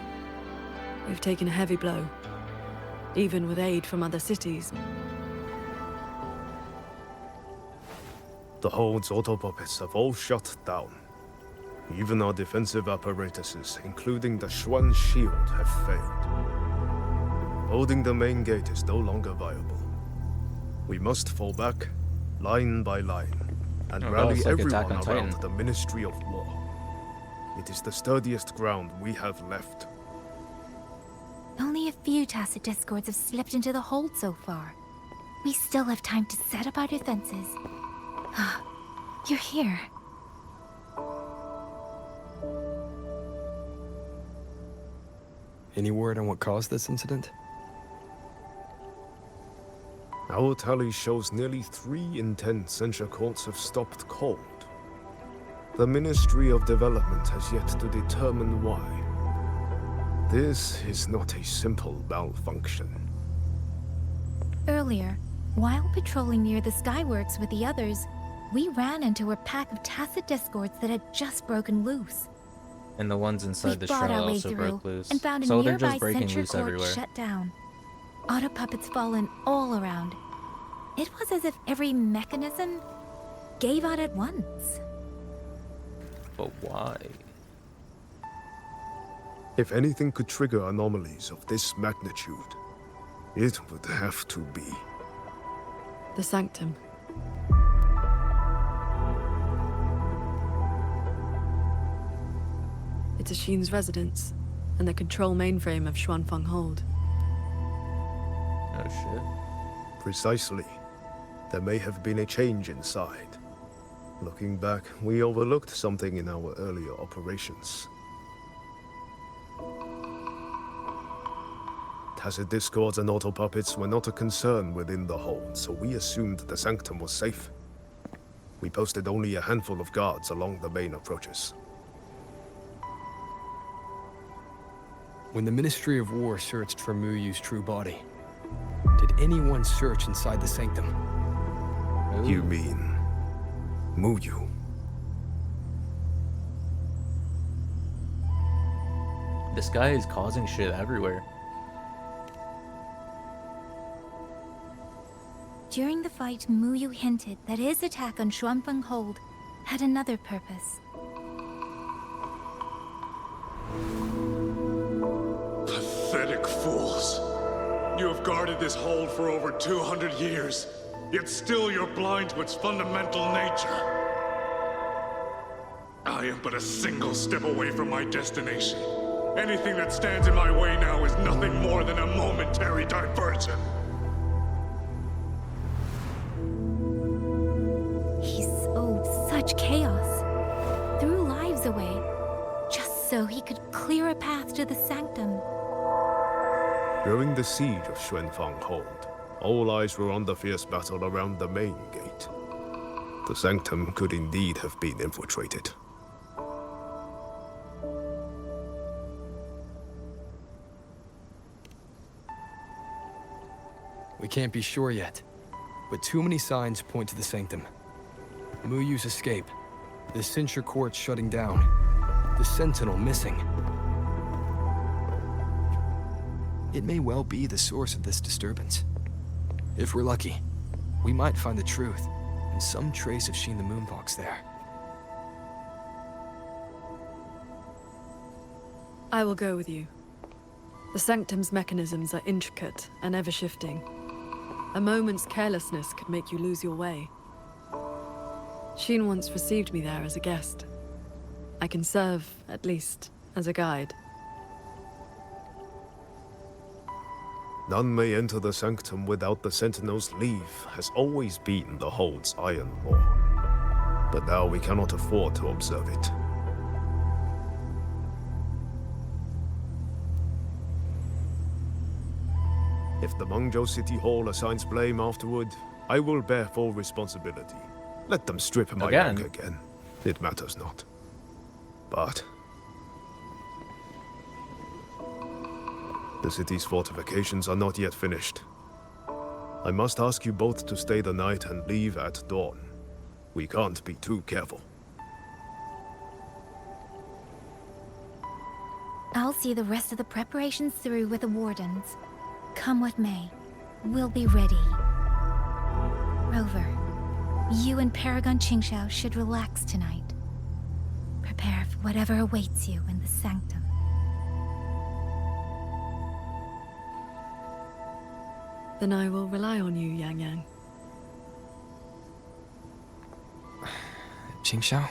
we've taken a heavy blow, even with aid from other cities. The hold's autopoppets have all shut down. Even our defensive apparatuses, including the Xuan shield, have failed. Holding the main gate is no longer viable. We must fall back, line by line, and rally it's like everyone Attack on around Titan. the Ministry of War. It is the sturdiest ground we have left. Only a few tacit discords have slipped into the hold so far. We still have time to set up our defenses. You're here. Any word on what caused this incident? Our tally shows nearly 3 in 10 censure courts have stopped cold. The Ministry of Development has yet to determine why. This is not a simple malfunction. Earlier, while patrolling near the Skyworks with the others, we ran into a pack of Tacet Discords that had just broken loose. And the ones inside the fought shell our way also through broke loose. and found a So they're nearby just breaking censure loose court everywhere. shut down. Auto puppets fallen all around. It was as if every mechanism gave out at once. But why? If anything could trigger anomalies of this magnitude, it would have to be The Sanctum. It's Ashin's residence, and the control mainframe of Xuanfeng Hold. Oh shit. Precisely. There may have been a change inside. Looking back, we overlooked something in our earlier operations. Tacet Discords and auto puppets were not a concern within the hold, so we assumed the Sanctum was safe. We posted only a handful of guards along the main approaches. When the Ministry of War searched for Muyu's true body, did anyone search inside the Sanctum? You mean Muyu? This guy is causing shit everywhere. During the fight, Muyu hinted that his attack on Xuanfeng Hold had another purpose. Pathetic fools. You have guarded this hold for over 200 years, yet still you're blind to its fundamental nature. I am but a single step away from my destination. Anything that stands in my way now is nothing more than a momentary diversion. He sowed such chaos, threw lives away, just so he could clear a path to the Sanctum. During the siege of Xuanfeng Hold, all eyes were on the fierce battle around the main gate. The Sanctum could indeed have been infiltrated. We can't be sure yet, but too many signs point to the Sanctum. Muyu's escape, the censure court shutting down, the Sentinel missing. It may well be the source of this disturbance. If we're lucky, we might find the truth and some trace of Sheen the Moonfox there. I will go with you. The Sanctum's mechanisms are intricate and ever-shifting. A moment's carelessness could make you lose your way. Sheen once received me there as a guest. I can serve, at least, as a guide. None may enter the Sanctum without the Sentinel's leave has always been the Hold's iron law. But now we cannot afford to observe it. If the Mengzhou City Hall assigns blame afterward, I will bear full responsibility. Let them strip my yoke again. It matters not. But the city's fortifications are not yet finished. I must ask you both to stay the night and leave at dawn. We can't be too careful. I'll see the rest of the preparations through with the wardens. Come what may, we'll be ready. Rover, you and Paragon Qingxiao should relax tonight. Prepare for whatever awaits you in the Sanctum. Then I will rely on you, Yang Yang. Qingxiao?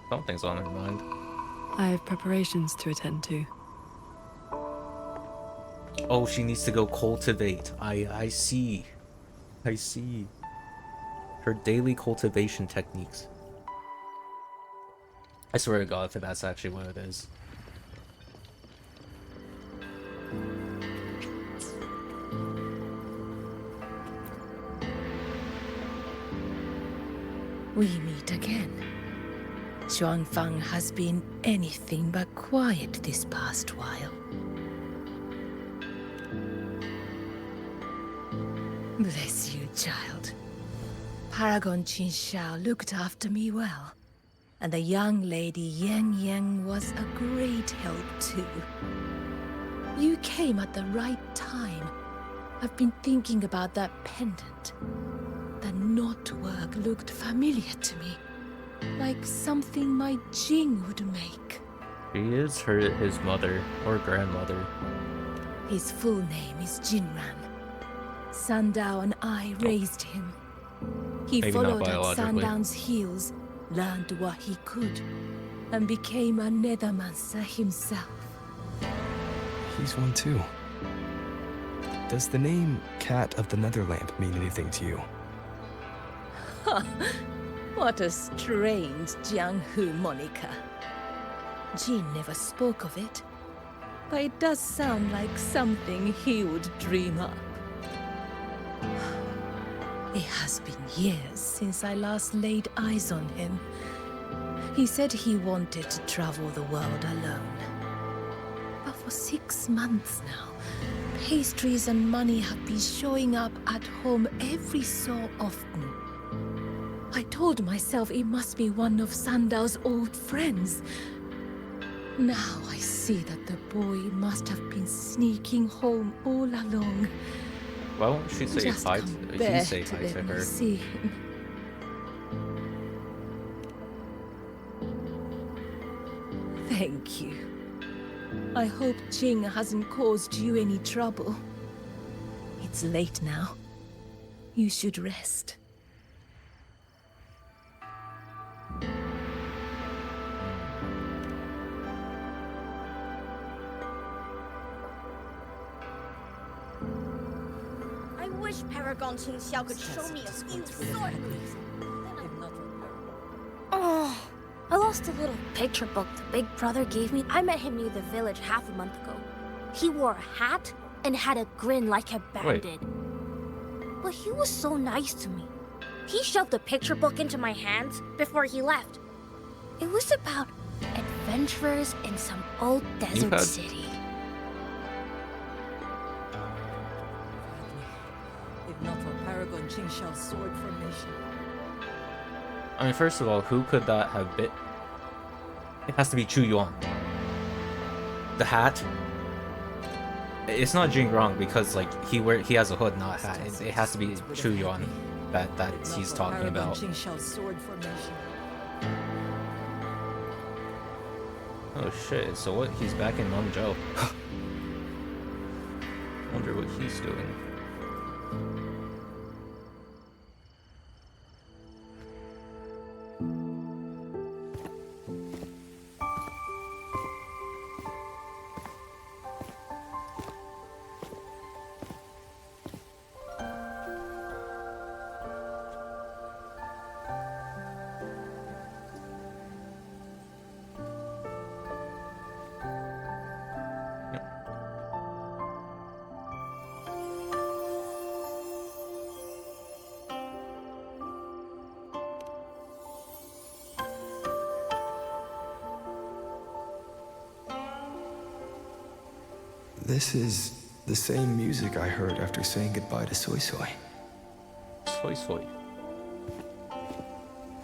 Something's on her mind. I have preparations to attend to. Oh, she needs to go cultivate. I see. I see. Her daily cultivation techniques. I swear to God if that's actually what it is. We meet again. Xuanfang has been anything but quiet this past while. Bless you, child. Paragon Qingxiao looked after me well, and the young lady Yang Yang was a great help too. You came at the right time. I've been thinking about that pendant. The knotwork looked familiar to me, like something my Jing would make. She is his mother or grandmother. His full name is Jinran. Sandao and I raised him. He Maybe not followed at biologically. Sandown's heels, learned what he could, and became a nethermancer himself. He's one too. Does the name Cat of the Netherlamp mean anything to you? What a strange Jianghu moniker. Jin never spoke of it, but it does sound like something he would dream up. It has been years since I last laid eyes on him. He said he wanted to travel the world alone. But for 6 months now, pastries and money have been showing up at home every so often. I told myself it must be one of Sandao's old friends. Now I see that the boy must have been sneaking home all along. Why won't she say Just hi? come He back say to hi let to me her. see him. Thank you. I hope Jing hasn't caused you any trouble. It's late now. You should rest. I wish Paragon Qingxiao could show me a few sword. Oh, I lost a little picture book the big brother gave me. I met him near the village half a month ago. He wore a hat and had a grin like a bear Wait. did. But he was so nice to me. He shoved the picture book into my hands before he left. It was about adventurers in some old desert had- city. If not for Paragon Qingxiao's sword formation. I mean, first of all, who could that have been? It has to be Chu Yuan. The hat. It's not Jing Rong because like he has a hood, not a hat. It has to be Chu Yuan that he's talking about. Qingxiao's sword formation. Oh shit! So what? He's back in Mengzhou. Wonder what he's doing. This is the same music I heard after saying goodbye to Soy Soy. Soy Soy.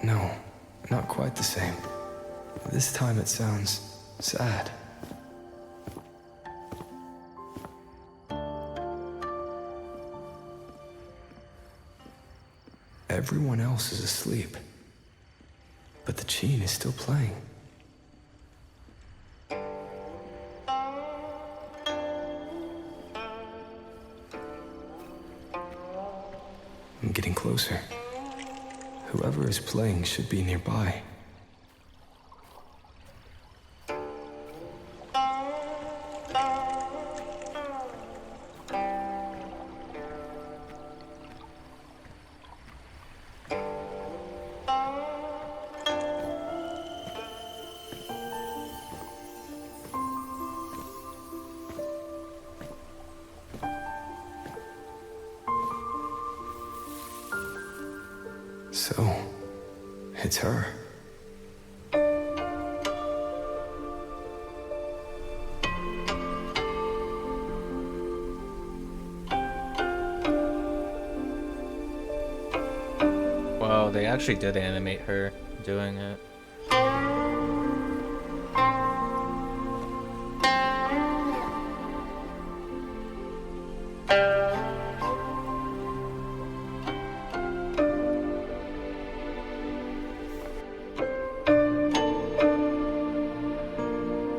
No, not quite the same. This time it sounds sad. Everyone else is asleep, but the Qin is still playing. I'm getting closer. Whoever is playing should be nearby. So, it's her. Wow, they actually did animate her doing it.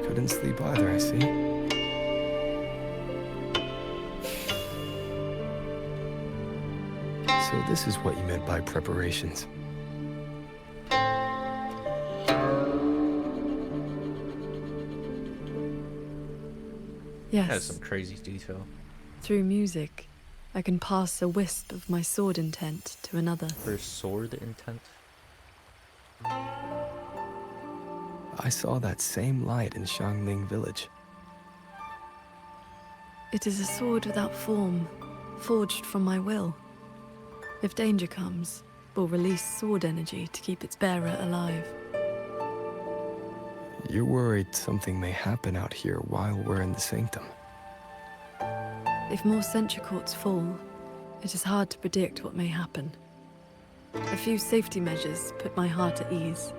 Couldn't sleep either, I see. So this is what you meant by preparations. Yes. Has some crazy detail. Through music, I can pass a wisp of my sword intent to another. Her sword intent? I saw that same light in Xiangling village. It is a sword without form, forged from my will. If danger comes, will release sword energy to keep its bearer alive. You're worried something may happen out here while we're in the sanctum. If more sentry courts fall, it is hard to predict what may happen. A few safety measures put my heart at ease.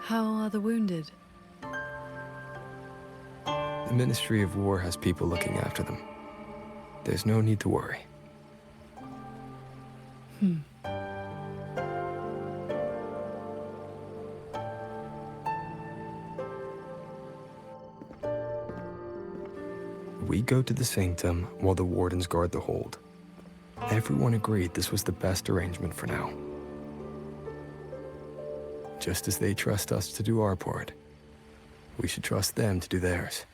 How are the wounded? The Ministry of War has people looking after them. There's no need to worry. We go to the sanctum while the wardens guard the hold. Everyone agreed this was the best arrangement for now. Just as they trust us to do our part, we should trust them to do theirs.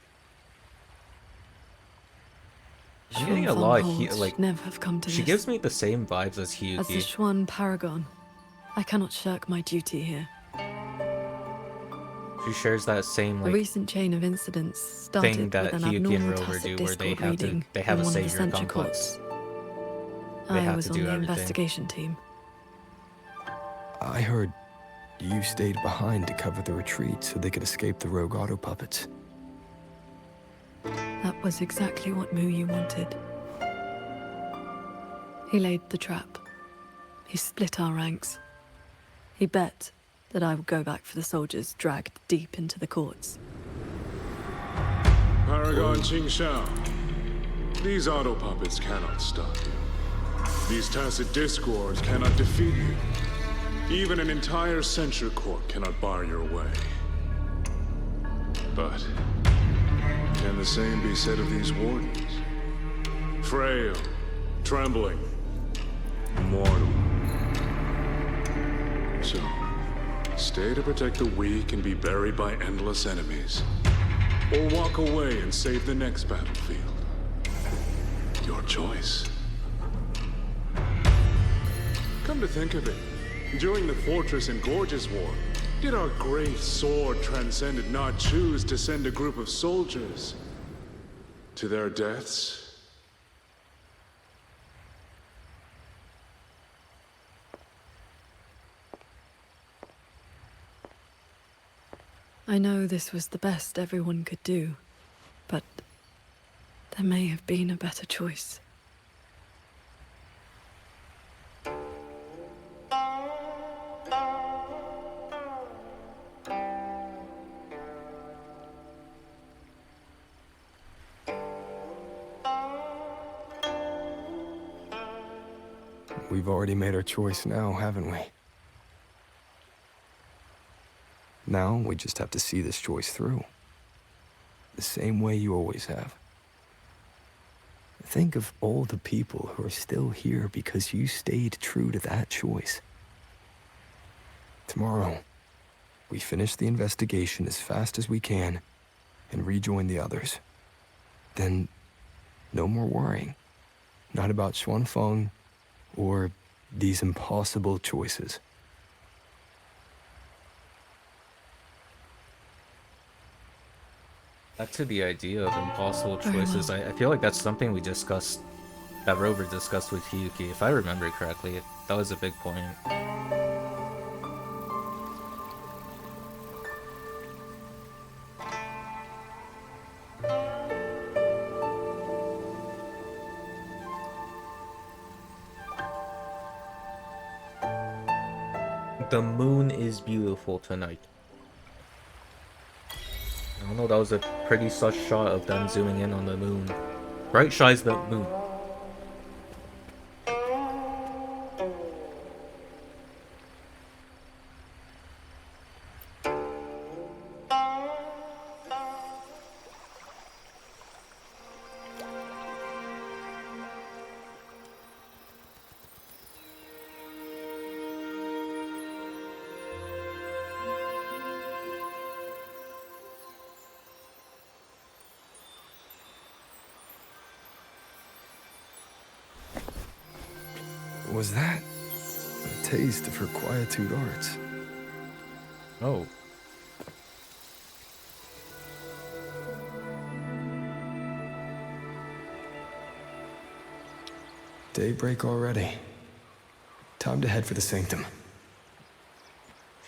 I'm getting a lot of like never have come to she this. gives me the same vibes as Hyuki. As the Xuan Paragon, I cannot shirk my duty here. She shares that same The like recent chain of incidents thing started that with an Hyuki and abnormal Rover tacit do, where they Discord have reading they have in a one of the savior sentry complex. courts. They I have was to on do the everything. investigation team. I heard you stayed behind to cover the retreat so they could escape the rogue auto puppets. That was exactly what Muyu wanted. He laid the trap. He split our ranks. He bet that I would go back for the soldiers dragged deep into the courts. Paragon Qingxiao, these auto puppets cannot stop you. These tacit discords cannot defeat you. Even an entire censure court cannot bar your way. But can the same be said of these wardens? Frail, trembling, mortal. So, stay to protect the weak and be buried by endless enemies. Or walk away and save the next battlefield. Your choice. Come to think of it, during the Fortress and Gorges War, did our great sword Transcendent not choose to send a group of soldiers to their deaths? I know this was the best everyone could do, but there may have been a better choice. We've already made our choice now, haven't we? Now, we just have to see this choice through. The same way you always have. Think of all the people who are still here because you stayed true to that choice. Tomorrow, we finish the investigation as fast as we can and rejoin the others. Then, no more worrying. Not about Xuanfeng or these impossible choices. Back to the idea of impossible Very choices. well. I feel like that's something we discussed that Rover discussed with Hiyuki, if I remember correctly. That was a big point. The moon is beautiful tonight. I don't know, that was a pretty sus shot of them zooming in on the moon. Bright shines the moon. Was that a taste of her quietude arts? Oh. Daybreak already. Time to head for the sanctum.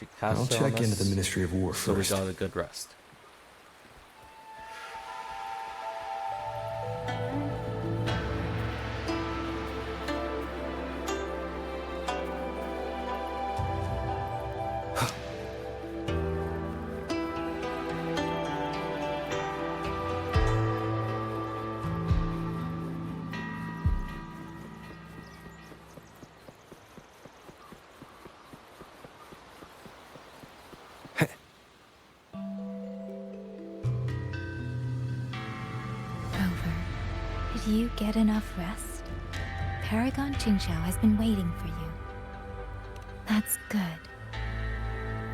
She cast I'll it check on into us, the Ministry of War so first. we got a good rest. Did you get enough rest? Paragon Qingxiao has been waiting for you. That's good.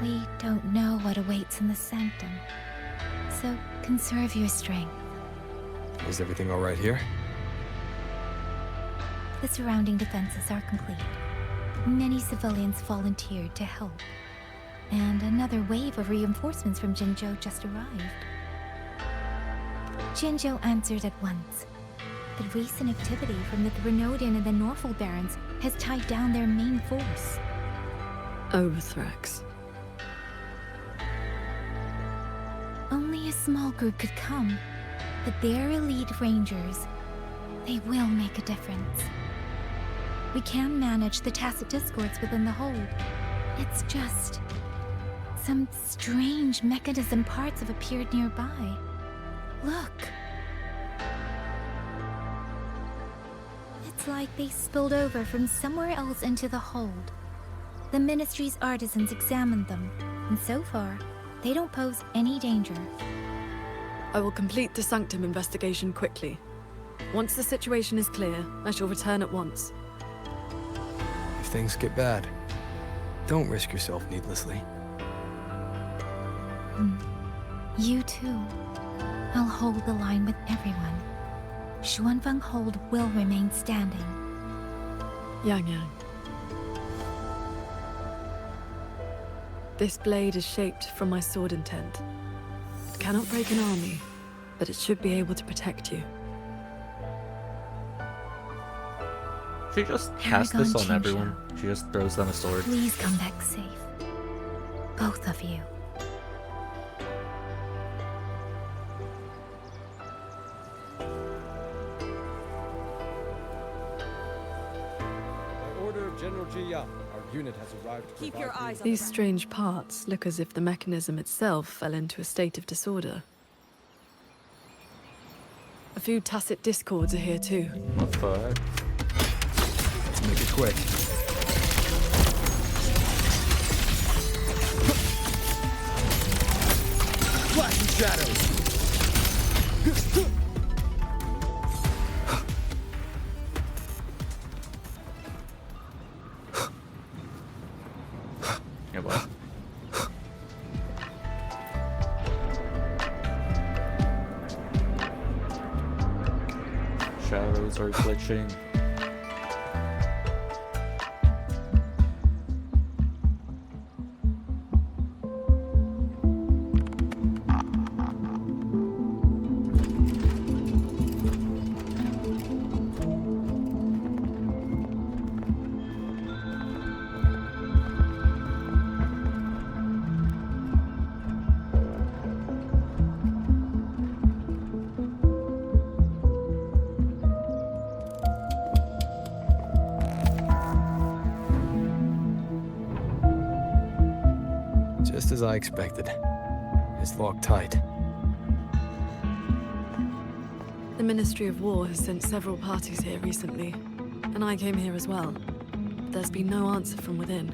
We don't know what awaits in the sanctum, so conserve your strength. Is everything all right here? The surrounding defenses are complete. Many civilians volunteered to help, and another wave of reinforcements from Qingzhou just arrived. Qingzhou answered at once. The recent activity from the Grenodian and the Norfolk barons has tied down their main force. Overthrax. Only a small group could come, but their elite rangers, they will make a difference. We can manage the tacit discords within the hold. It's just... some strange mechanism parts have appeared nearby. Look. It's like they spilled over from somewhere else into the hold. The Ministry's artisans examined them, and so far, they don't pose any danger. I will complete the sanctum investigation quickly. Once the situation is clear, I shall return at once. If things get bad, don't risk yourself needlessly. You too. I'll hold the line with everyone. Xuanfeng Hold will remain standing. Yang Yang. This blade is shaped from my sword intent. It cannot break an army, but it should be able to protect you. She just cast this on everyone. She just throws them a sword. Please come back safe. Both of you. General Jiya, our unit has arrived to Keep your eyes on these strange parts look as if the mechanism itself fell into a state of disorder. A few tacit discords are here too. What the fuck? Make it quick. Flashing shadows! Yeah, what? Shadows are glitching. Just as I expected. It's locked tight. The Ministry of War has sent several parties here recently, and I came here as well. But there's been no answer from within.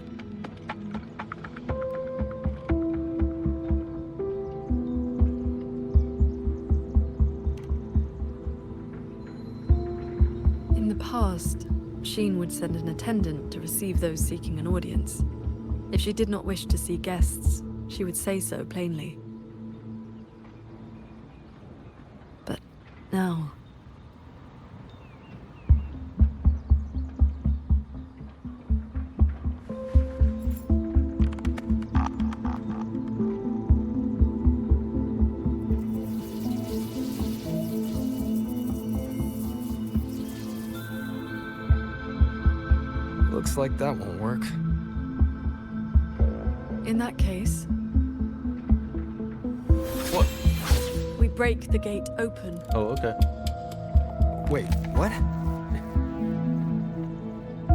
In the past, Sheen would send an attendant to receive those seeking an audience. If she did not wish to see guests, she would say so plainly. But now... Looks like that won't work. In that case... What? We break the gate open. Oh, okay. Wait, what?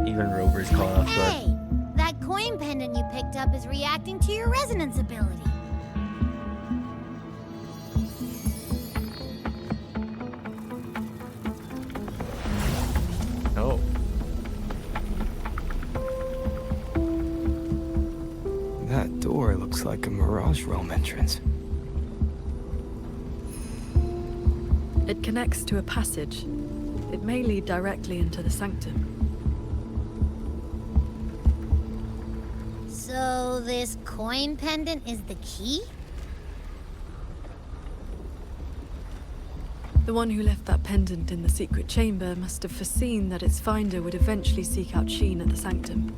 Even Rover's caught off guard. Hey! That coin pendant you picked up is reacting to your resonance ability. Oh. That door looks like a Mirage Realm entrance. It connects to a passage. It may lead directly into the sanctum. So this coin pendant is the key? The one who left that pendant in the secret chamber must have foreseen that its finder would eventually seek out Sheen at the sanctum.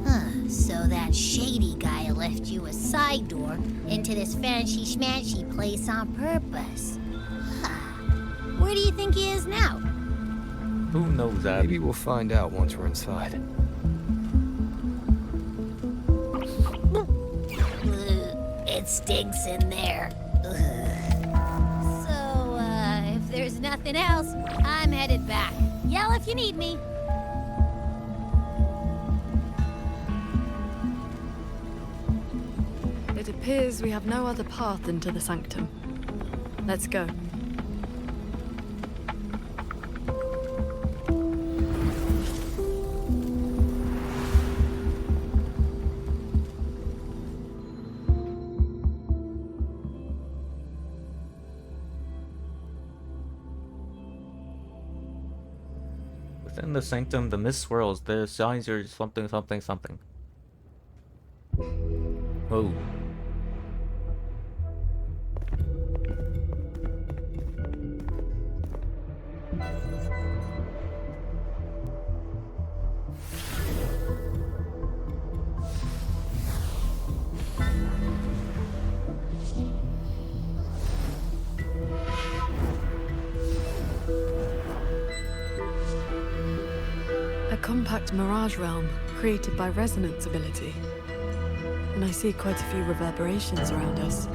Huh, so that shady guy left you a side door into this fancy-schmancy place on purpose. Where do you think he is now? Who knows that? Maybe we'll find out once we're inside. It stinks in there. So, if there's nothing else, I'm headed back. Yell if you need me. It appears we have no other path into the sanctum. Let's go. Within the sanctum, the mist swirls. The signs are something, something, something. Whoa. A compact mirage realm created by resonance ability. And I see quite a few reverberations around us.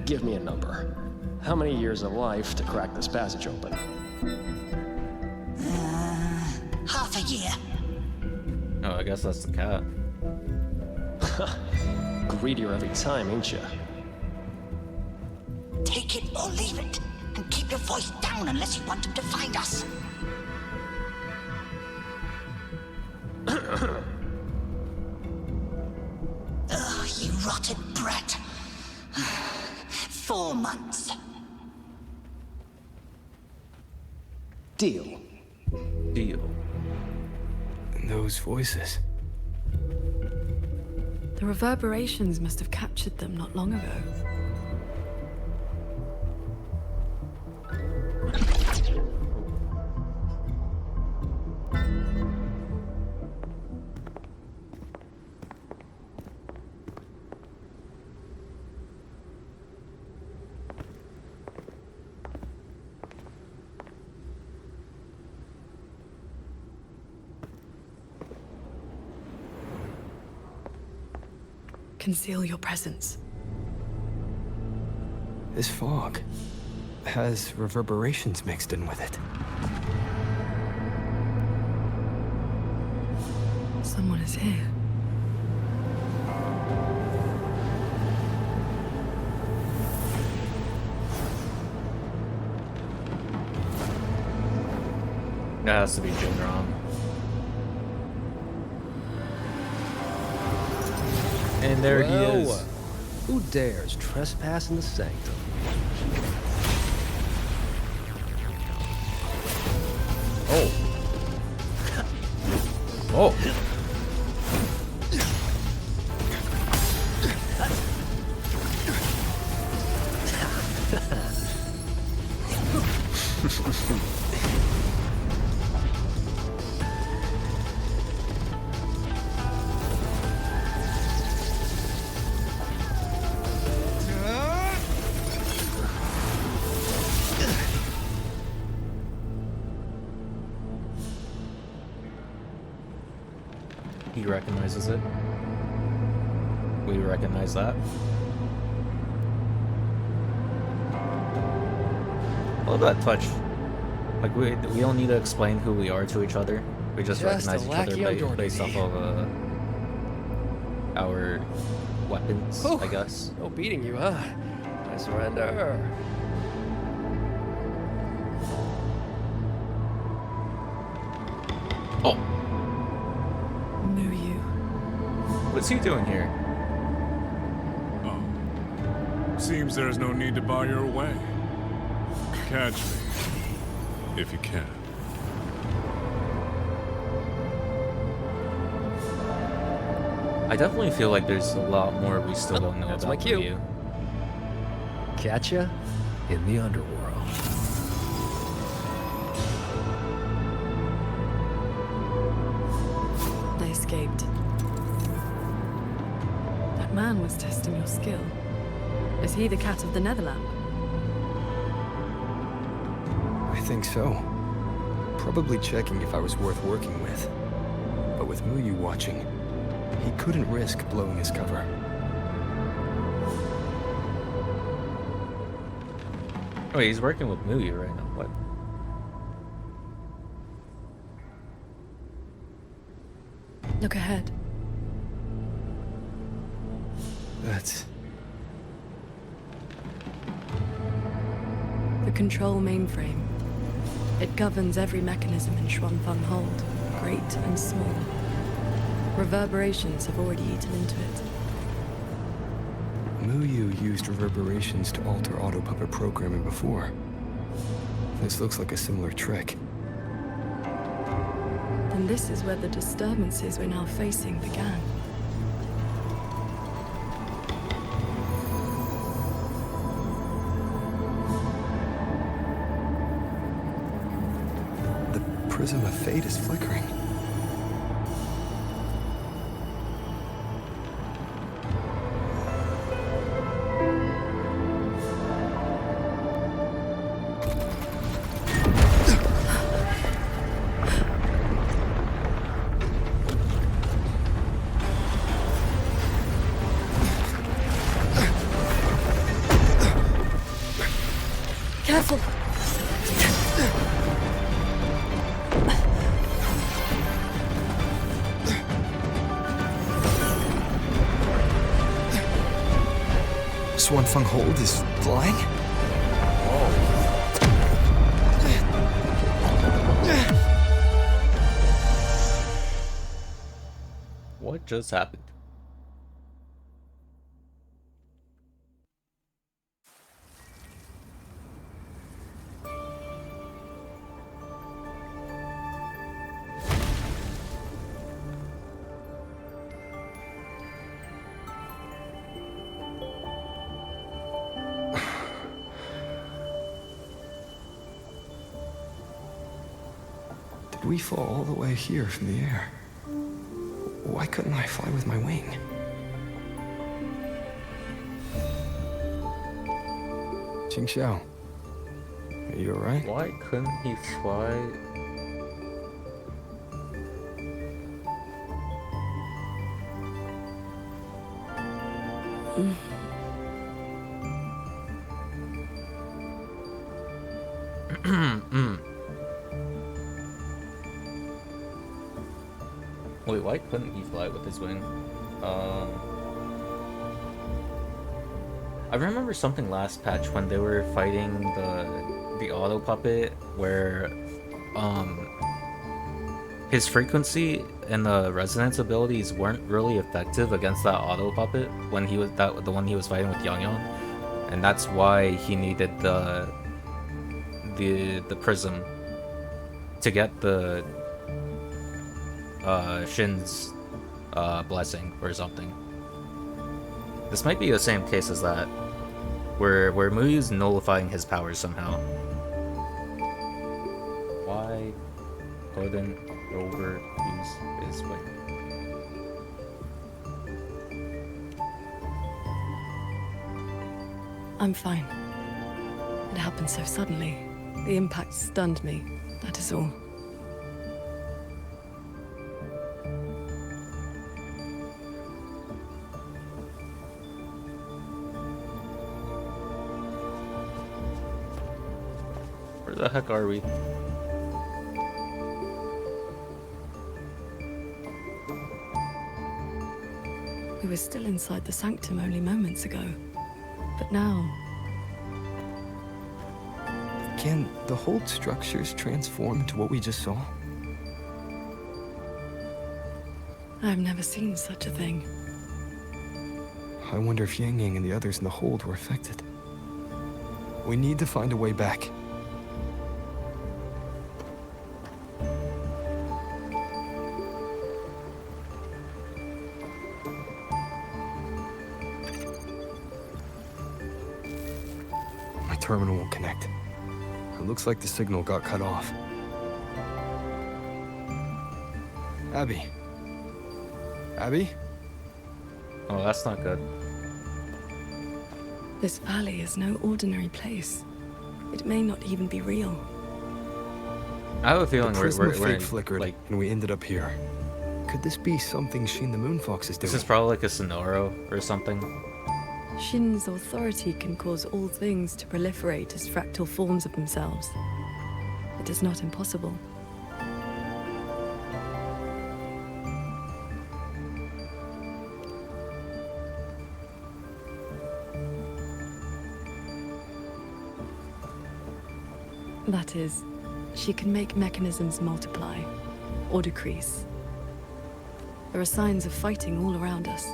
Give me a number. How many years of life to crack this passage open? Half a year. Oh, I guess that's the cat. Greedier every time, ain't ya? Take it or leave it. And keep your voice down unless you want them to find us. Ugh, you rotted brat. 4 months. Deal. Deal. And those voices. The reverberations must have captured them not long ago. Conceal your presence. This fog has reverberations mixed in with it. Someone is here. That has to be Jinram. And there he is. Who dares trespass in the sanctum? Oh. Oh. He recognizes it. We recognize that. I love that touch. Like we don't need to explain who we are to each other. We just recognize each other based off of our weapons, Whew. I guess. No beating you, huh? I surrender. Oh. Muyu. What's he doing here? Oh. Seems there's no need to bar your way. Catch me, if you can. I definitely feel like there's a lot more we still don't know That's about my cue. Muyu. Catch ya in the underworld. They escaped. That man was testing your skill. Is he the cat of the Netherland? I think so. Probably checking if I was worth working with. But with Muyu watching, he couldn't risk blowing his cover. Oh, he's working with Muyu right now. What? Look ahead. That's... The control mainframe. It governs every mechanism in Xuanfeng Hold, great and small. Reverberations have already eaten into it. Muyu used reverberations to alter auto-puppet programming before. This looks like a similar trick. And this is where the disturbances we're now facing began. The prism of fate is flickering. Careful! Xuanfeng Hold is flying? What just happened? Did we fall all the way here from the air? Why couldn't I fly with my wing? Qingxiao, are you alright? Why couldn't he fly? Wait, why couldn't he fly with his wing? I remember something last patch when they were fighting the auto puppet where his frequency and the resonance abilities weren't really effective against that auto puppet when he was the one he was fighting with Yang Yang, and that's why he needed the prism to get the Shin's blessing or something. This might be the same case as that, where Muyu's nullifying his powers somehow. Why couldn't Rover use his wing? I'm fine. It happened so suddenly. The impact stunned me, that is all. Where the heck are we? We were still inside the sanctum only moments ago. But now... Can the whole structures transform into what we just saw? I've never seen such a thing. I wonder if Yang Yang and the others in the hold were affected. We need to find a way back. My terminal won't connect. It looks like the signal got cut off. Abby? Abby? Oh, that's not good. This valley is no ordinary place. It may not even be real. I have a feeling the we're prism in, flickered, like, and we ended up here. Could this be something Shin the Moonfox is doing? this is probably like a Sonoro or something. Shin's authority can cause all things to proliferate as fractal forms of themselves. It is not impossible. That is, she can make mechanisms multiply, or decrease. There are signs of fighting all around us,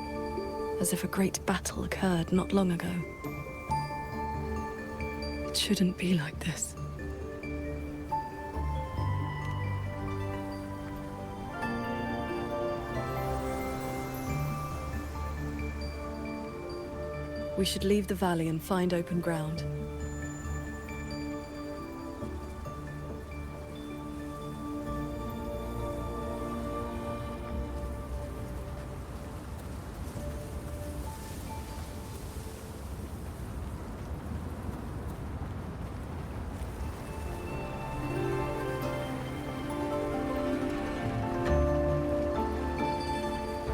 as if a great battle occurred not long ago. It shouldn't be like this. We should leave the valley and find open ground.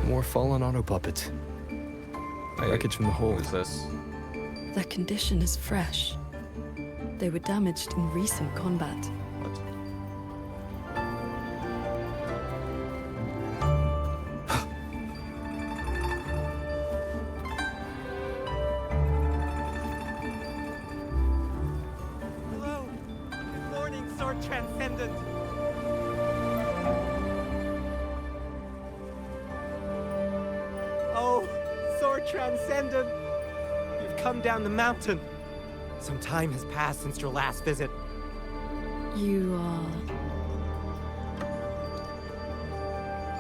More fallen auto puppets. Wreckage from the hold. What is this? Their condition is fresh. They were damaged in recent combat. Hello. Good morning, Sword Transcendent. Oh, Sword Transcendent. You've come down the mountain. Some time has passed since your last visit. You are...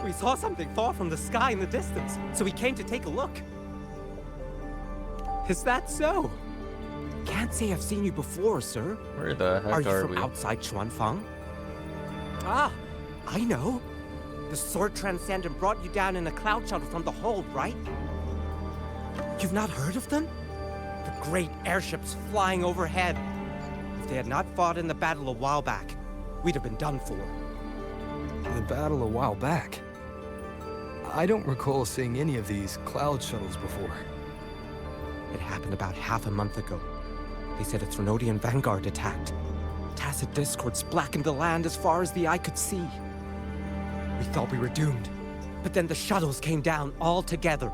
We saw something fall from the sky in the distance, so we came to take a look. Is that so? Can't say I've seen you before, sir. Where the heck are you from we? outside Chuanfang? Ah, I know. The Sword Transcendent brought you down in a cloud shuttle from the hold, right? You've not heard of them? The great airships flying overhead. If they had not fought in the battle a while back, we'd have been done for. The battle a while back? I don't recall seeing any of these cloud shuttles before. It happened about half a month ago. They said a Trinodian vanguard attacked. Tacit discords blackened the land as far as the eye could see. We thought we were doomed. But then the shuttles came down all together.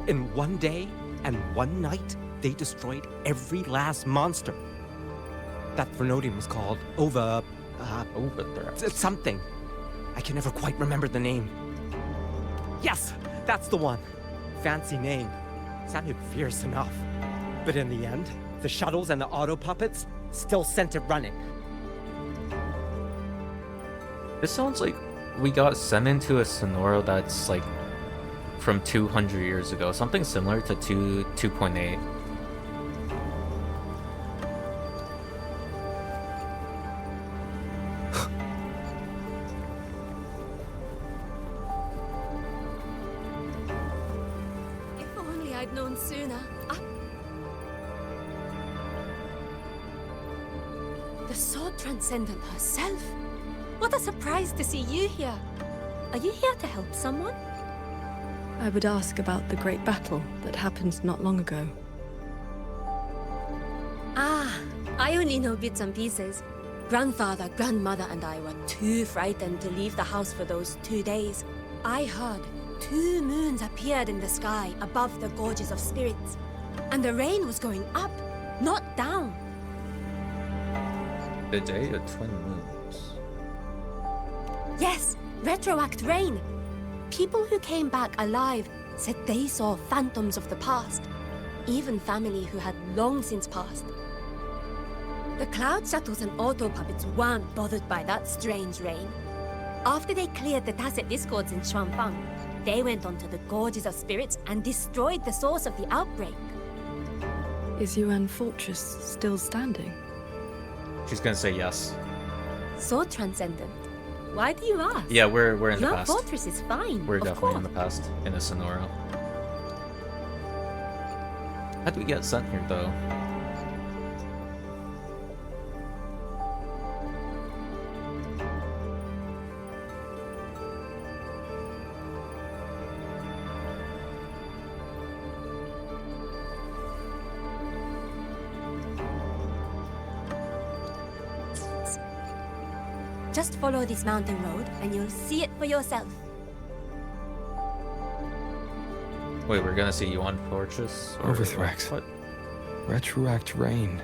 In one day and one night, they destroyed every last monster. That Vernodium was called something. I can never quite remember the name. Yes, that's the one. Fancy name. Sounded fierce enough. But in the end, the shuttles and the auto puppets still sent it running. This sounds like we got sent into a Sonora that's like from 200 years ago. Something similar to 2.8. If only I'd known sooner. The Sword Transcendent herself. What a surprise to see you here. Are you here to help someone? I would ask about the great battle that happened not long ago. I only know bits and pieces. Grandfather, grandmother, and I were too frightened to leave the house for those 2 days. I heard 2 moons appeared in the sky above the gorges of spirits. And the rain was going up, not down. The day of twin moons. Yes, retroact rain. People who came back alive said they saw phantoms of the past. Even family who had long since passed. The cloud shuttles and auto puppets weren't bothered by that strange rain. After they cleared the tacit discords in Xuanfang, they went onto the gorges of spirits and destroyed the source of the outbreak. Is Yuan Fortress still standing? She's gonna say yes. Sword Transcendent. Why do you ask? Yeah, we're in the Your past. fortress is fine. We're of definitely in course. the past, in the Sonora. How'd we get sent here, though? Just follow this mountain road and you'll see it for yourself. Wait, we're gonna see Yuan Fortress? Or Overthrax. What? Retroact rain.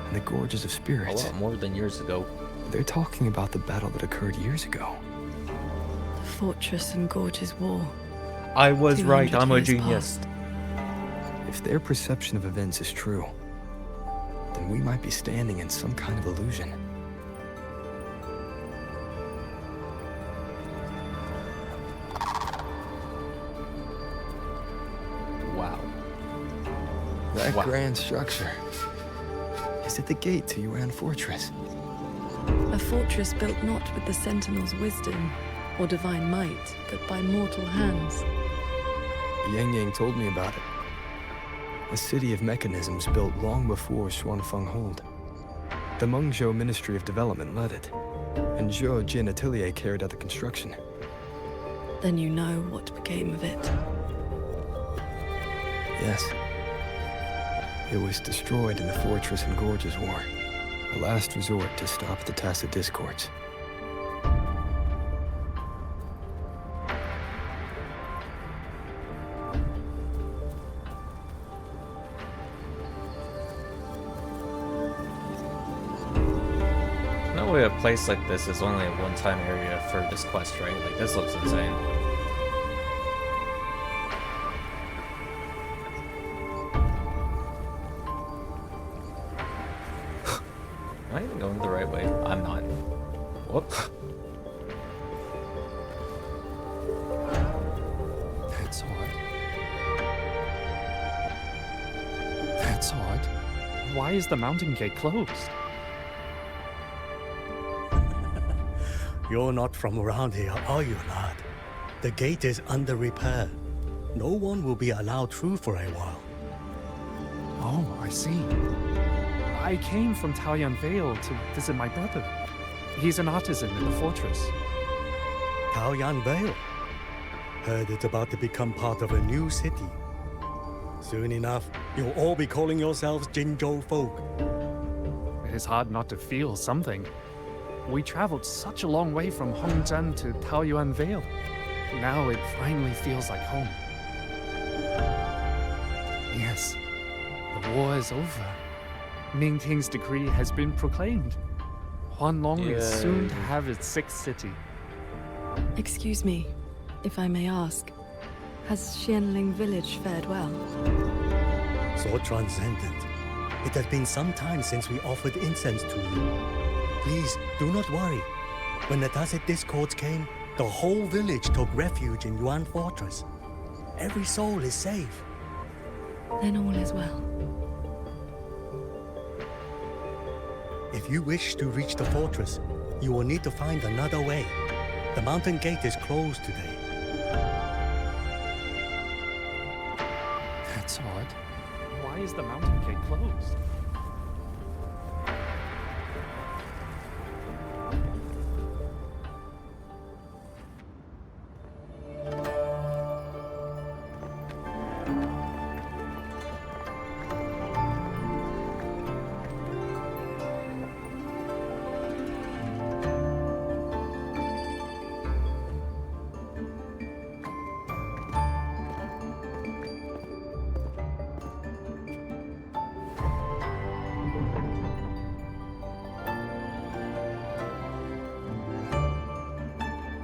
And the gorges of A spirits. lot more than years ago. They're talking about the battle that occurred years ago. The Fortress and Gorges War. I was right, 200 I'm a years genius. past. If their perception of events is true, then we might be standing in some kind of illusion. Wow. That Wow. grand structure. Is it the gate to Yuan Fortress? A fortress built not with the Sentinel's wisdom or divine might, but by mortal hands. Yang Yang told me about it. A city of mechanisms built long before Xuanfang Hold. The Mengzhou Ministry of Development led it, and Zhou Jin Atelier carried out the construction. Then you know what became of it. Yes. It was destroyed in the Fortress and Gorges War, a last resort to stop the tacit discords. No way a place like this is only a one-time area for this quest, right? Like, this looks insane. Am I even going the right way? I'm not. Whoops. That's odd. That's odd. Why is the mountain gate closed? You're not from around here, are you, lad? The gate is under repair. No one will be allowed through for a while. Oh, I see. I came from Taoyuan Vale to visit my brother. He's an artisan in the fortress. Taoyuan Vale. Heard it's about to become part of a new city. Soon enough, you'll all be calling yourselves Qingzhou folk. It is hard not to feel something. We traveled such a long way from Hongzhen to Taoyuan Vale. now it finally feels like home. Yes, the war is over. Ming King's decree has been proclaimed. Huanlong is soon to have its 6th city. Excuse me, if I may ask, has Xianling village fared well? So transcendent. It has been some time since we offered incense to you. Please, do not worry. When the Tacit Discords came, the whole village took refuge in Yuan Fortress. Every soul is safe. Then all is well. If you wish to reach the fortress, you will need to find another way. The mountain gate is closed today. That's odd. Why is the mountain gate closed?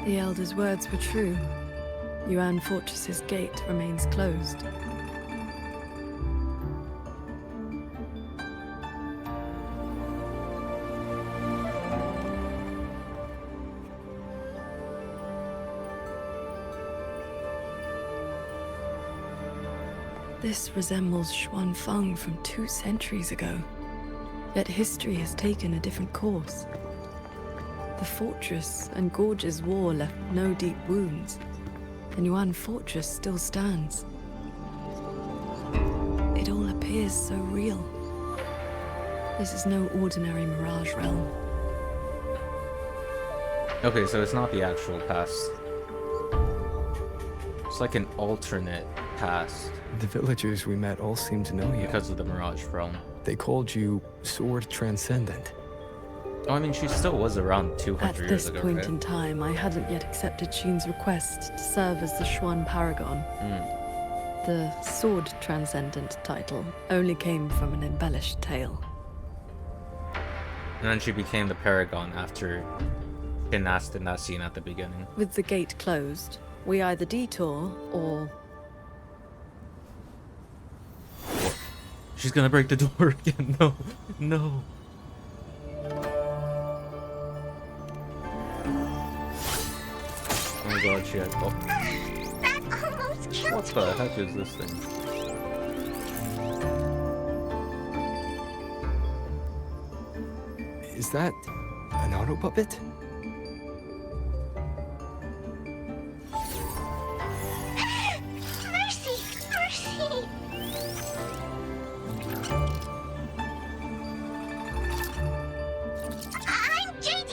The Elder's words were true. Yuan Fortress's gate remains closed. This resembles Xuanfeng from 2 centuries ago. Yet history has taken a different course. The fortress and Gorge's war left no deep wounds, and Yuan Fortress still stands. It all appears so real. This is no ordinary Mirage realm. Okay, so it's not the actual past. It's like an alternate past. The villagers we met all seem to know you. Because of the Mirage realm. They called you Sword Transcendent. Oh, I mean, she still was around 200 At years this ago, point right? in time, I hadn't yet accepted Xun's request to serve as the Xuan Paragon. The Sword Transcendent title only came from an embellished tale. And then she became the Paragon after Qin asked in that scene at the beginning. With the gate closed, we either detour or... She's gonna break the door again. No, no. Oh my god, she had... Oh. That almost killed What the heck is this thing? Is that an auto puppet? Mercy! Mercy! I'm JD.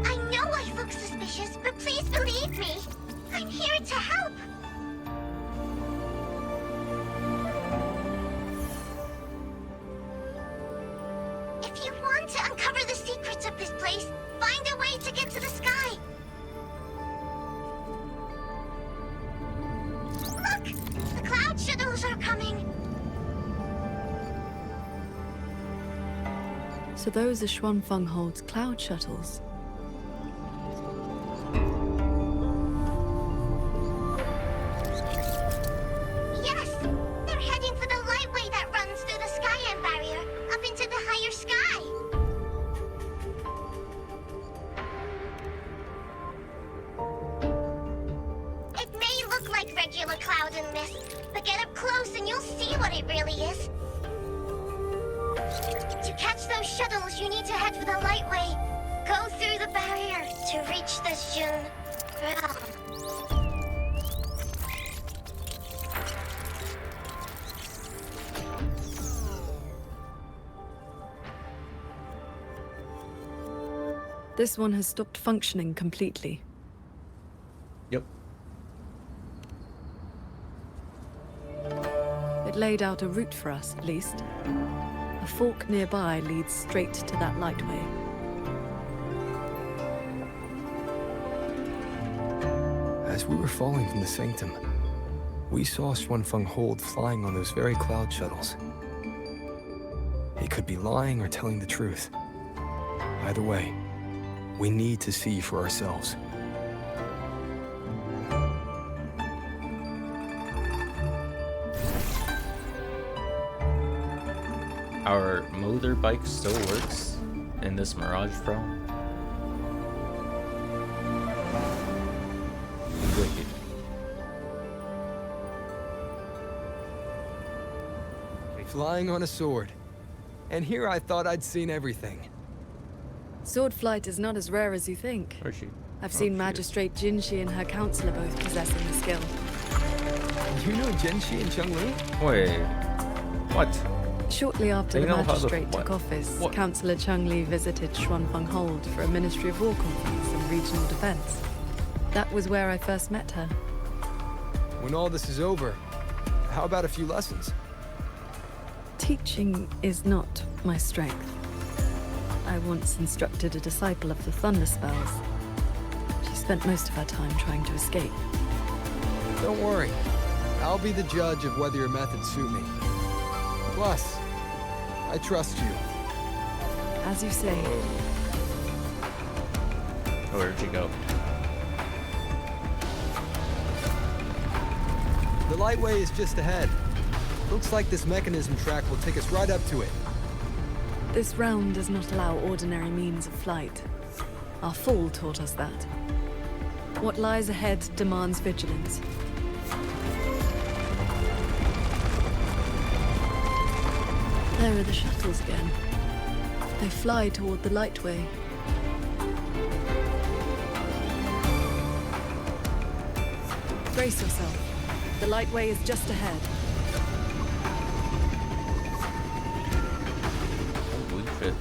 I know I look suspicious, but please believe me. I'm here to help. If you want to uncover the secrets of this place, find a way to get to the sky. Look! The cloud shadows are coming. So those are Xuanfeng holds cloud shuttles. Yes! They're heading for the lightway that runs through the Skyend barrier, up into the higher sky. It may look like regular cloud and mist, but get up close and you'll see what it really is. To catch those shuttles, you need to head for the lightway. Go through the barrier to reach the Jun realm. This one has stopped functioning completely. Yep. It laid out a route for us, at least. A fork nearby leads straight to that lightway. As we were falling from the sanctum, we saw Xuanfeng Hold flying on those very cloud shuttles. He could be lying or telling the truth. Either way, we need to see for ourselves. Our motorbike still works in this Mirage Pro. Wicked. Flying on a sword. And here I thought I'd seen everything. Sword flight is not as rare as you think. Where's she? I've seen she is. Magistrate Jinshi and her counselor both possessing the skill. You know Jinshi and Chengli? Wait. What? Shortly after They the know how the- magistrate what? took office, What? Councillor Chengli visited Xuanfeng Hold for a Ministry of War conference on regional defense. That was where I first met her. When all this is over, how about a few lessons? Teaching is not my strength. I once instructed a disciple of the Thunder Spells. She spent most of her time trying to escape. Don't worry. I'll be the judge of whether your methods suit me. Plus, I trust you. As you say. Where'd you go? The lightway is just ahead. Looks like this mechanism track will take us right up to it. This realm does not allow ordinary means of flight. Our fall taught us that. What lies ahead demands vigilance. There are the shuttles again. They fly toward the lightway. Brace yourself. The lightway is just ahead. Holy shit.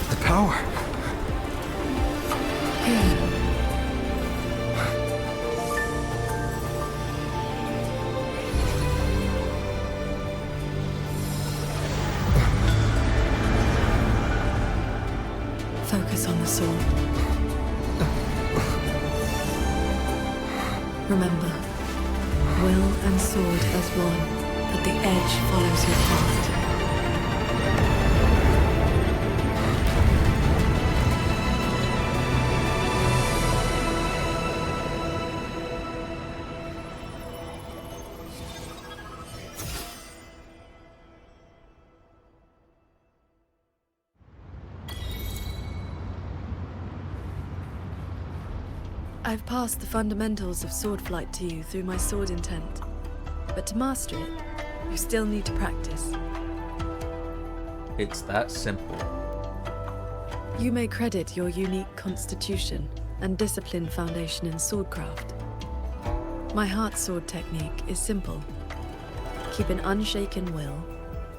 The power. Focus on the sword. Remember, will and sword as one, but the edge follows your heart. I've passed the fundamentals of sword flight to you through my sword intent. But to master it, you still need to practice. It's that simple. You may credit your unique constitution and disciplined foundation in swordcraft. My heart sword technique is simple. Keep an unshaken will,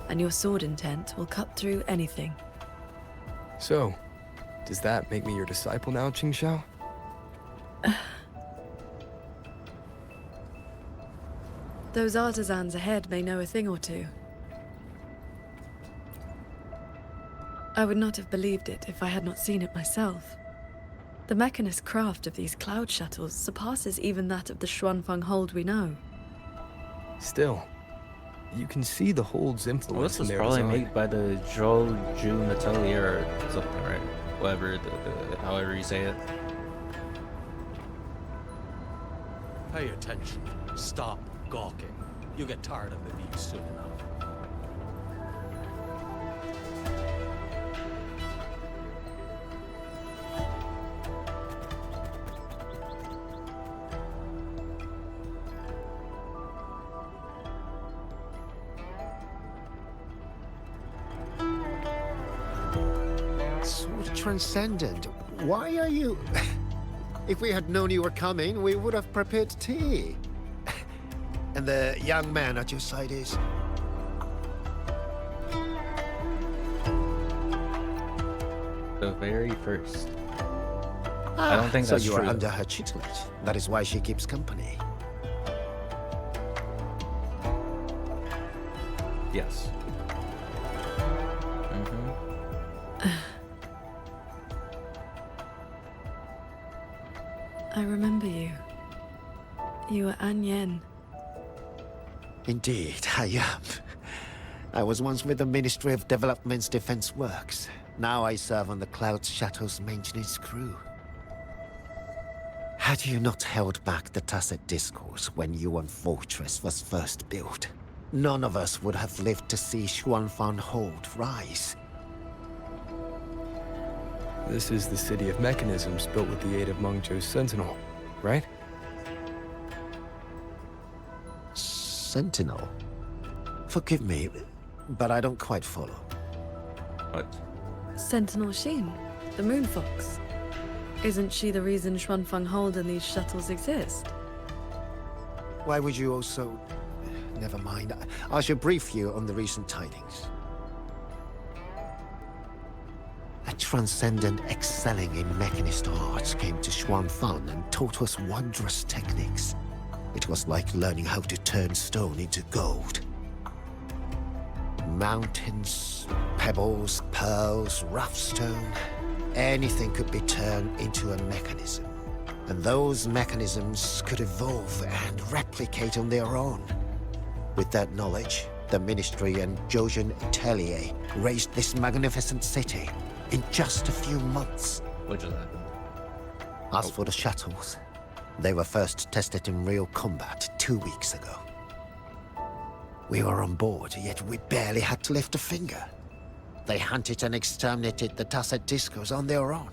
and your sword intent will cut through anything. So, does that make me your disciple now, Qingxiao? Those artisans ahead may know a thing or two. I would not have believed it if I had not seen it myself. The mechanist craft of these cloud shuttles surpasses even that of the Xuanfeng Hold we know. Still, you can see the Hold's Well, influence this in was their probably design. made by the Zhou Atelier or something, right? Whatever, however you say it. Pay attention. Stop gawking. You'll get tired of the view soon enough. Sword Transcendent, why are you... If we had known you were coming, we would have prepared tea. And the young man at your side is... The very first. I don't think so that's you true. are under her tutelage. That is why she keeps company. Yes. I remember you. You were An Yen. Indeed, I am. I was once with the Ministry of Development's Defense Works. Now I serve on the Cloud Shuttle's maintenance crew. Had you not held back the Tacet Discourse when Yuan Fortress was first built, none of us would have lived to see Xuanfang Hold rise. This is the city of mechanisms built with the aid of Mengzhou's Sentinel, right? Sentinel? Forgive me, but I don't quite follow. What? Sentinel Shin, the Moon Fox. Isn't she the reason Xuanfang Hold and these shuttles exist? Why would you also... Never mind. I shall brief you on the recent tidings. A transcendent excelling in mechanist arts came to Xuanfang and taught us wondrous techniques. It was like learning how to turn stone into gold. Mountains, pebbles, pearls, rough stone. Anything could be turned into a mechanism. And those mechanisms could evolve and replicate on their own. With that knowledge, the Ministry and Zhouzhen Atelier raised this magnificent city in just a few months. What just happened? As for the shuttles, they were first tested in real combat 2 weeks ago. We were on board, yet we barely had to lift a finger. They hunted and exterminated the Tacet Discos on their own.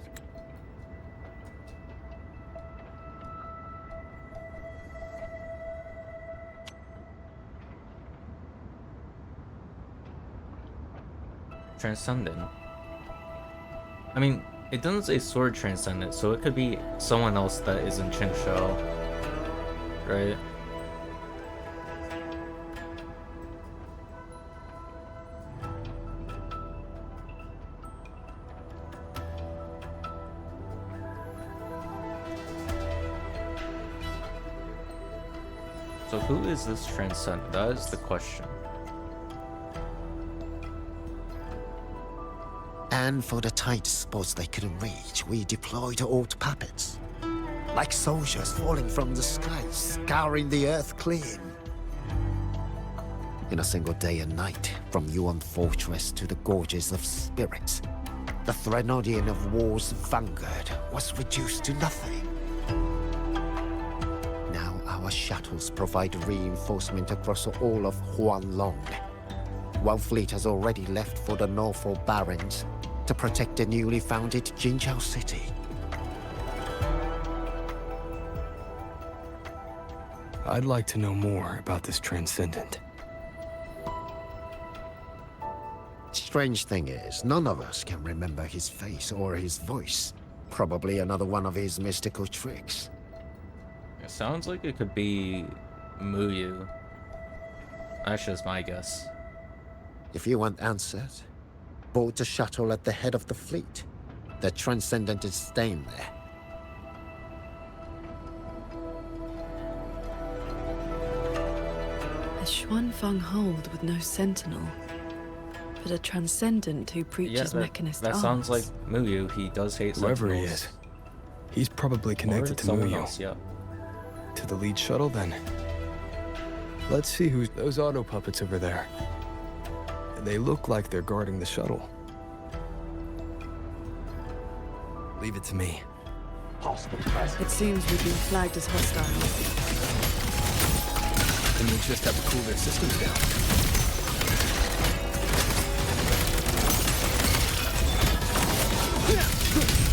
Transcendent. I mean, it doesn't say sword transcendent, so it could be someone else that is in Qingxiao, right? So who is this transcendent? That is the question. And for the tight spots they couldn't reach, we deployed old puppets. Like soldiers falling from the sky, scouring the earth clean. In a single day and night, from Yuan Fortress to the Gorges of Spirits, the Threnodian of War's vanguard was reduced to nothing. Now our shuttles provide reinforcement across all of Huanglong. One fleet has already left for the Norfolk Barrens to protect the newly founded Qingxiao city. I'd like to know more about this Transcendent. Strange thing is, none of us can remember his face or his voice. Probably another one of his mystical tricks. It sounds like it could be Muyu. That's just my guess. If you want answers, board the shuttle at the head of the fleet. The Transcendent is staying there. A Xuanfang Hold with no sentinel, but a Transcendent who preaches mechanist that arts. sounds like Muyu. He does hate Whoever he sentinels. is, he's probably connected to someone Muyu. else, yeah. To the lead shuttle, then. Let's see who's those auto puppets over there. They look like they're guarding the shuttle. Leave it to me. It seems we've been flagged as hostile. Then we just have to cool their systems down.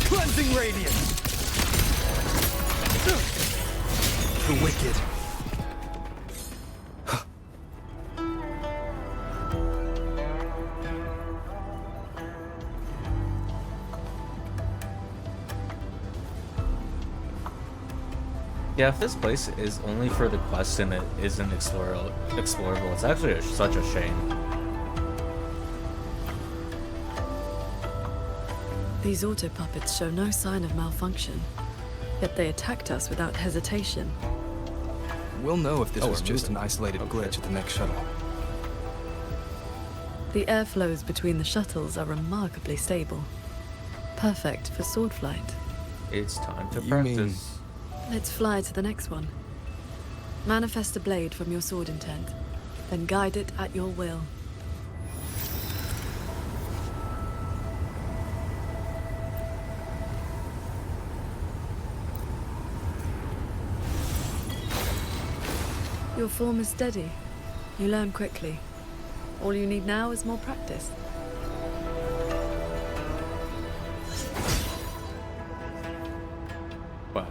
Cleansing radiance! The wicked. Yeah, if this place is only for the quest and it isn't explorable, it's actually such a shame. These auto puppets show no sign of malfunction, yet they attacked us without hesitation. We'll know if this was just an isolated glitch at the next shuttle. The airflows between the shuttles are remarkably stable. Perfect for sword flight. It's time to You mean- practice. Let's fly to the next one. Manifest a blade from your sword intent, then guide it at your will. Your form is steady. You learn quickly. All you need now is more practice. Wow.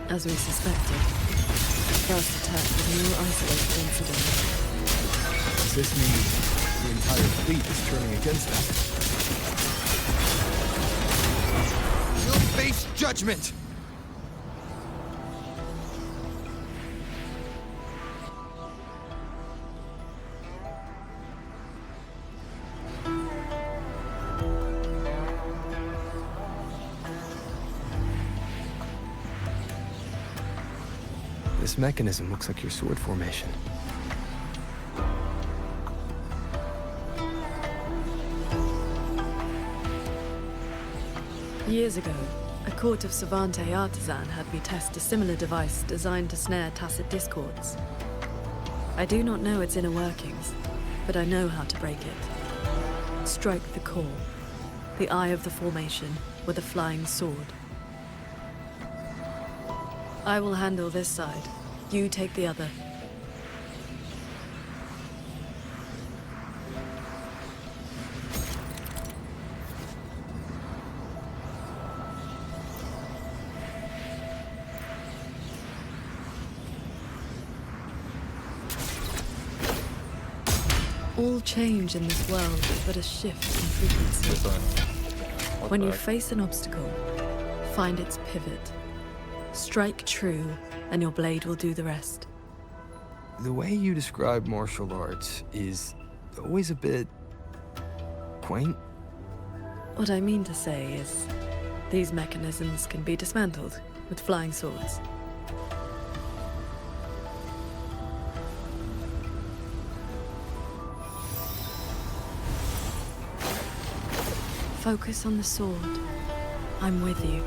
As we suspected, the first attack was a new isolated incident. Does this mean the entire fleet is turning against us? You'll face judgment! This mechanism looks like your sword formation. Years ago, a court of Savante artisan had me test a similar device designed to snare tacit discords. I do not know its inner workings, but I know how to break it. Strike the core, the eye of the formation, with a flying sword. I will handle this side. You take the other. All change in this world is but a shift in frequency. When you face an obstacle, find its pivot. Strike true, and your blade will do the rest. The way you describe martial arts is always a bit quaint. What I mean to say is, these mechanisms can be dismantled with flying swords. Focus on the sword. I'm with you.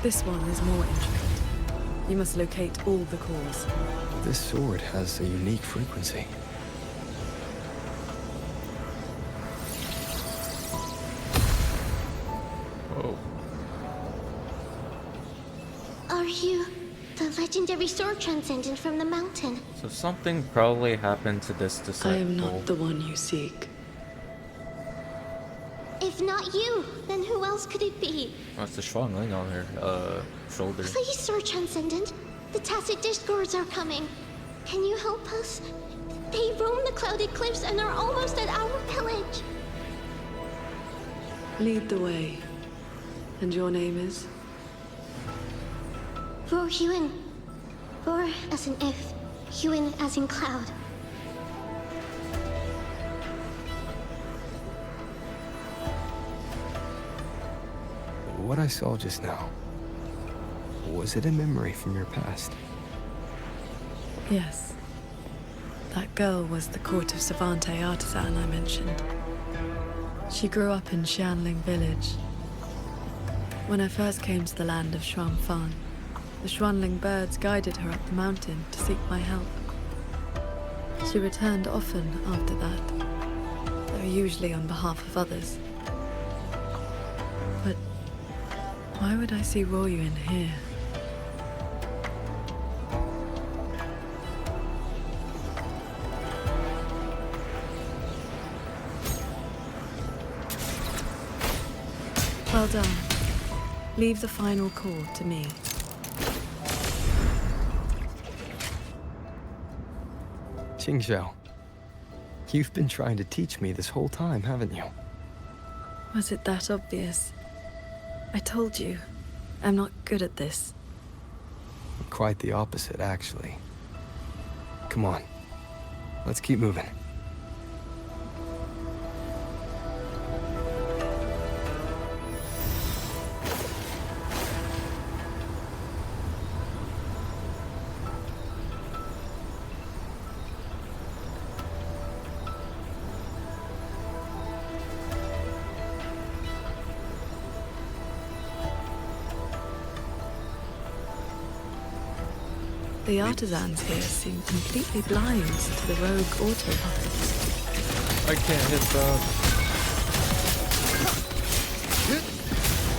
This one is more intricate. You must locate all the cores. This sword has a unique frequency. Whoa. Are you the legendary sword transcendent from the mountain? So something probably happened to this disciple. I am not the one you seek. If not you, then who else could it be? That's the Shuangling on her shoulder. Please, Sword Transcendent. The Tacit Discords are coming. Can you help us? They roam the clouded cliffs and are almost at our village. Lead the way. And your name is? Roar Huan. Roar as in if, Huan as in cloud. What I saw just now, was it a memory from your past? Yes. That girl was the court of Savante artisan I mentioned. She grew up in Xianling village. When I first came to the land of Xuanfang, the Xuanling birds guided her up the mountain to seek my help. She returned often after that, though usually on behalf of others. But why would I see Royuan here? Well done. Leave the final call to me. Qingxiao, you've been trying to teach me this whole time, haven't you? Was it that obvious? I told you, I'm not good at this. Quite the opposite, actually. Come on, let's keep moving. The artisans here seem completely blind to the rogue auto puppets. I can't hit that.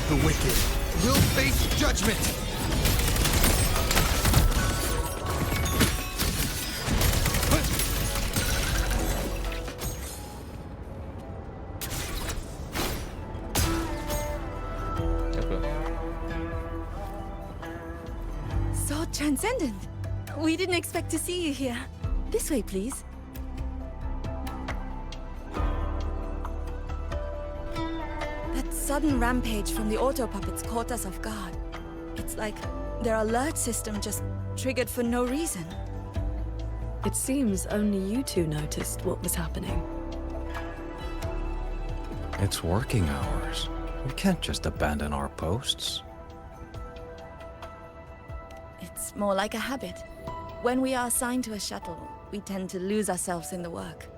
The wicked will face judgment! So transcendent. We didn't expect to see you here. This way, please. That sudden rampage from the auto puppets caught us off guard. It's like their alert system just triggered for no reason. It seems only you two noticed what was happening. It's working hours. We can't just abandon our posts. It's more like a habit. When we are assigned to a shuttle, we tend to lose ourselves in the work.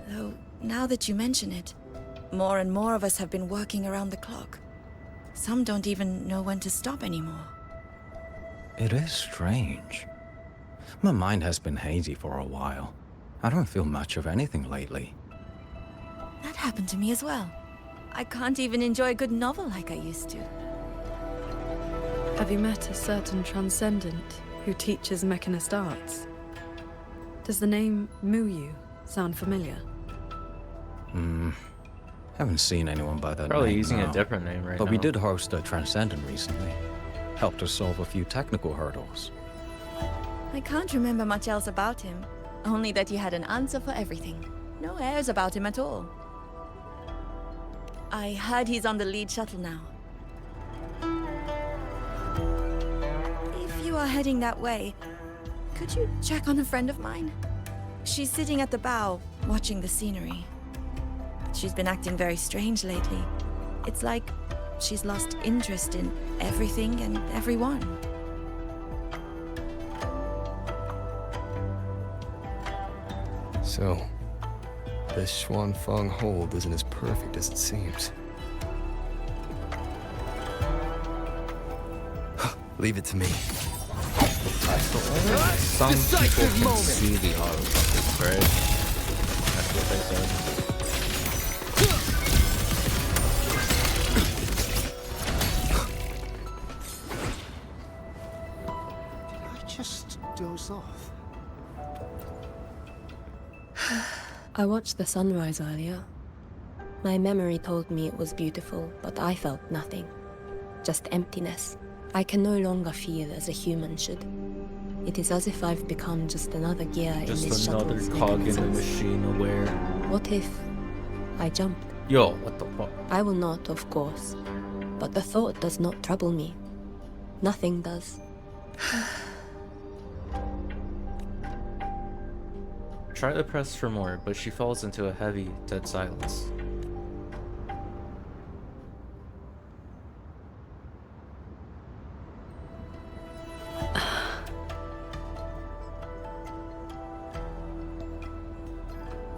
Though, now that you mention it, more and more of us have been working around the clock. Some don't even know when to stop anymore. It is strange. My mind has been hazy for a while. I don't feel much of anything lately. That happened to me as well. I can't even enjoy a good novel like I used to. Have you met a certain transcendent who teaches mechanist arts? Does the name Muyu sound familiar? Haven't seen anyone by that Probably name. using a no. different name right But now. we did host a Transcendent recently. Helped us solve a few technical hurdles. I can't remember much else about him. Only that he had an answer for everything. No airs about him at all. I heard he's on the lead shuttle now. If you are heading that way, could you check on a friend of mine? She's sitting at the bow, watching the scenery. She's been acting very strange lately. It's like she's lost interest in everything and everyone. So, this Xuanfeng hold isn't as perfect as it seems. Leave it to me. Some people can see the auto puppets, right? That's what they said. Just doze off. I watched the sunrise earlier. My memory told me it was beautiful, but I felt nothing. Just emptiness. I can no longer feel as a human should. It is as if I've become just another gear in this Just another shuttle's cog in the mechanisms. machine aware. What if I jumped? Yo, what the fuck? I will not, of course. But the thought does not trouble me. Nothing does. Try to press for more, but she falls into a heavy, dead silence.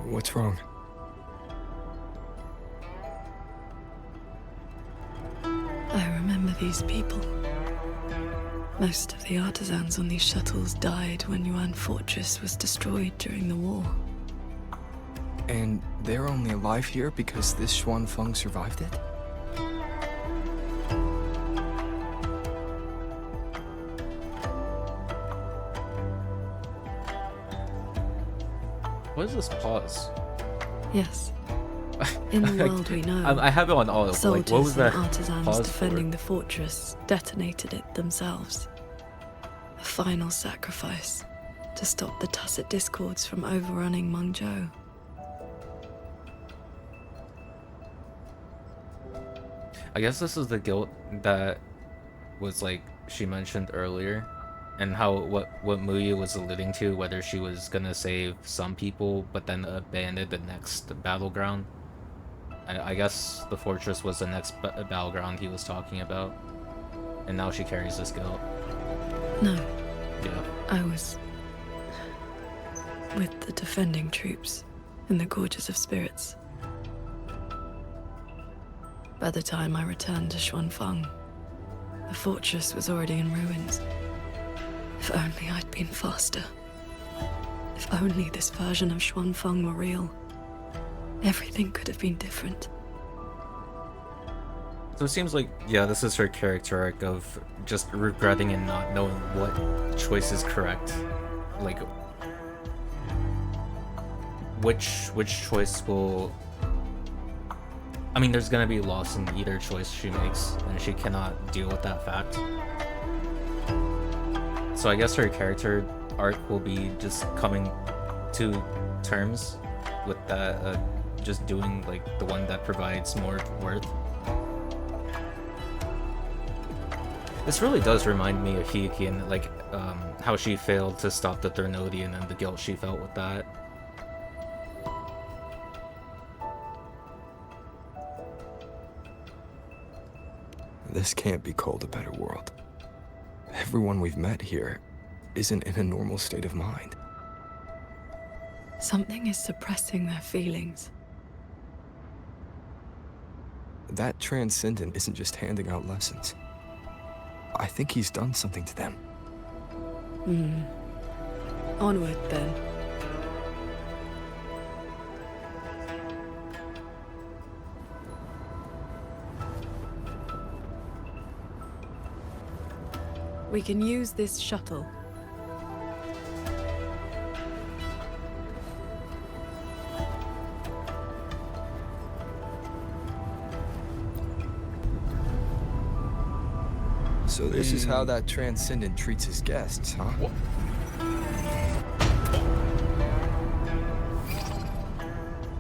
What's wrong? I remember these people. Most of the artisans on these shuttles died when Yuan Fortress was destroyed during the war. And they're only alive here because this Xuanfeng survived it? What is this pause? Yes. In the world we know, I have it on auto. soldiers Like, what was that and artisans pause defending for? the fortress detonated it themselves. A final sacrifice. to stop the Tacit Discords from overrunning Mengzhou. I guess this is the guilt that was like she mentioned earlier, and how what Muya was alluding to, whether she was gonna save some people but then abandon the next battleground. I guess the fortress was the next battleground he was talking about, and now she carries this guilt. No. Yeah. I was with the defending troops in the Gorges of Spirits. By the time I returned to Xuanfang, the fortress was already in ruins. If only I'd been faster. If only this version of Xuanfang were real. Everything could have been different. So it seems like, yeah, this is her character arc of just regretting and not knowing what choice is correct. Like, which choice will... I mean, there's gonna be loss in either choice she makes, and she cannot deal with that fact. So I guess her character arc will be just coming to terms with that, just doing like the one that provides more worth. This really does remind me of Hiki and like how she failed to stop the Thernodian and the guilt she felt with that. This can't be called a better world. Everyone we've met here isn't in a normal state of mind. Something is suppressing their feelings. That Transcendent isn't just handing out lessons. I think he's done something to them. Onward, then. We can use this shuttle. So this is how that Transcendent treats his guests, huh?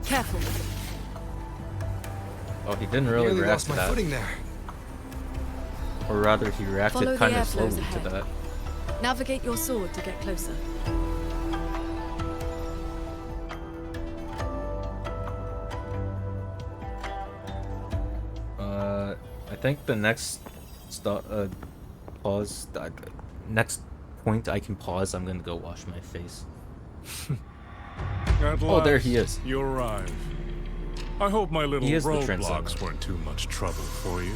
Careful. Oh, he didn't really Nearly react lost to my that. footing there. Or rather, he reacted Follow the kind of airflows slowly to ahead. that. Navigate your sword to get closer. I think the next pause, next point I can pause, I'm gonna go wash my face. Oh, there he is. You arrive. I hope my little He is the roadblocks Transcendent. weren't too much trouble for you.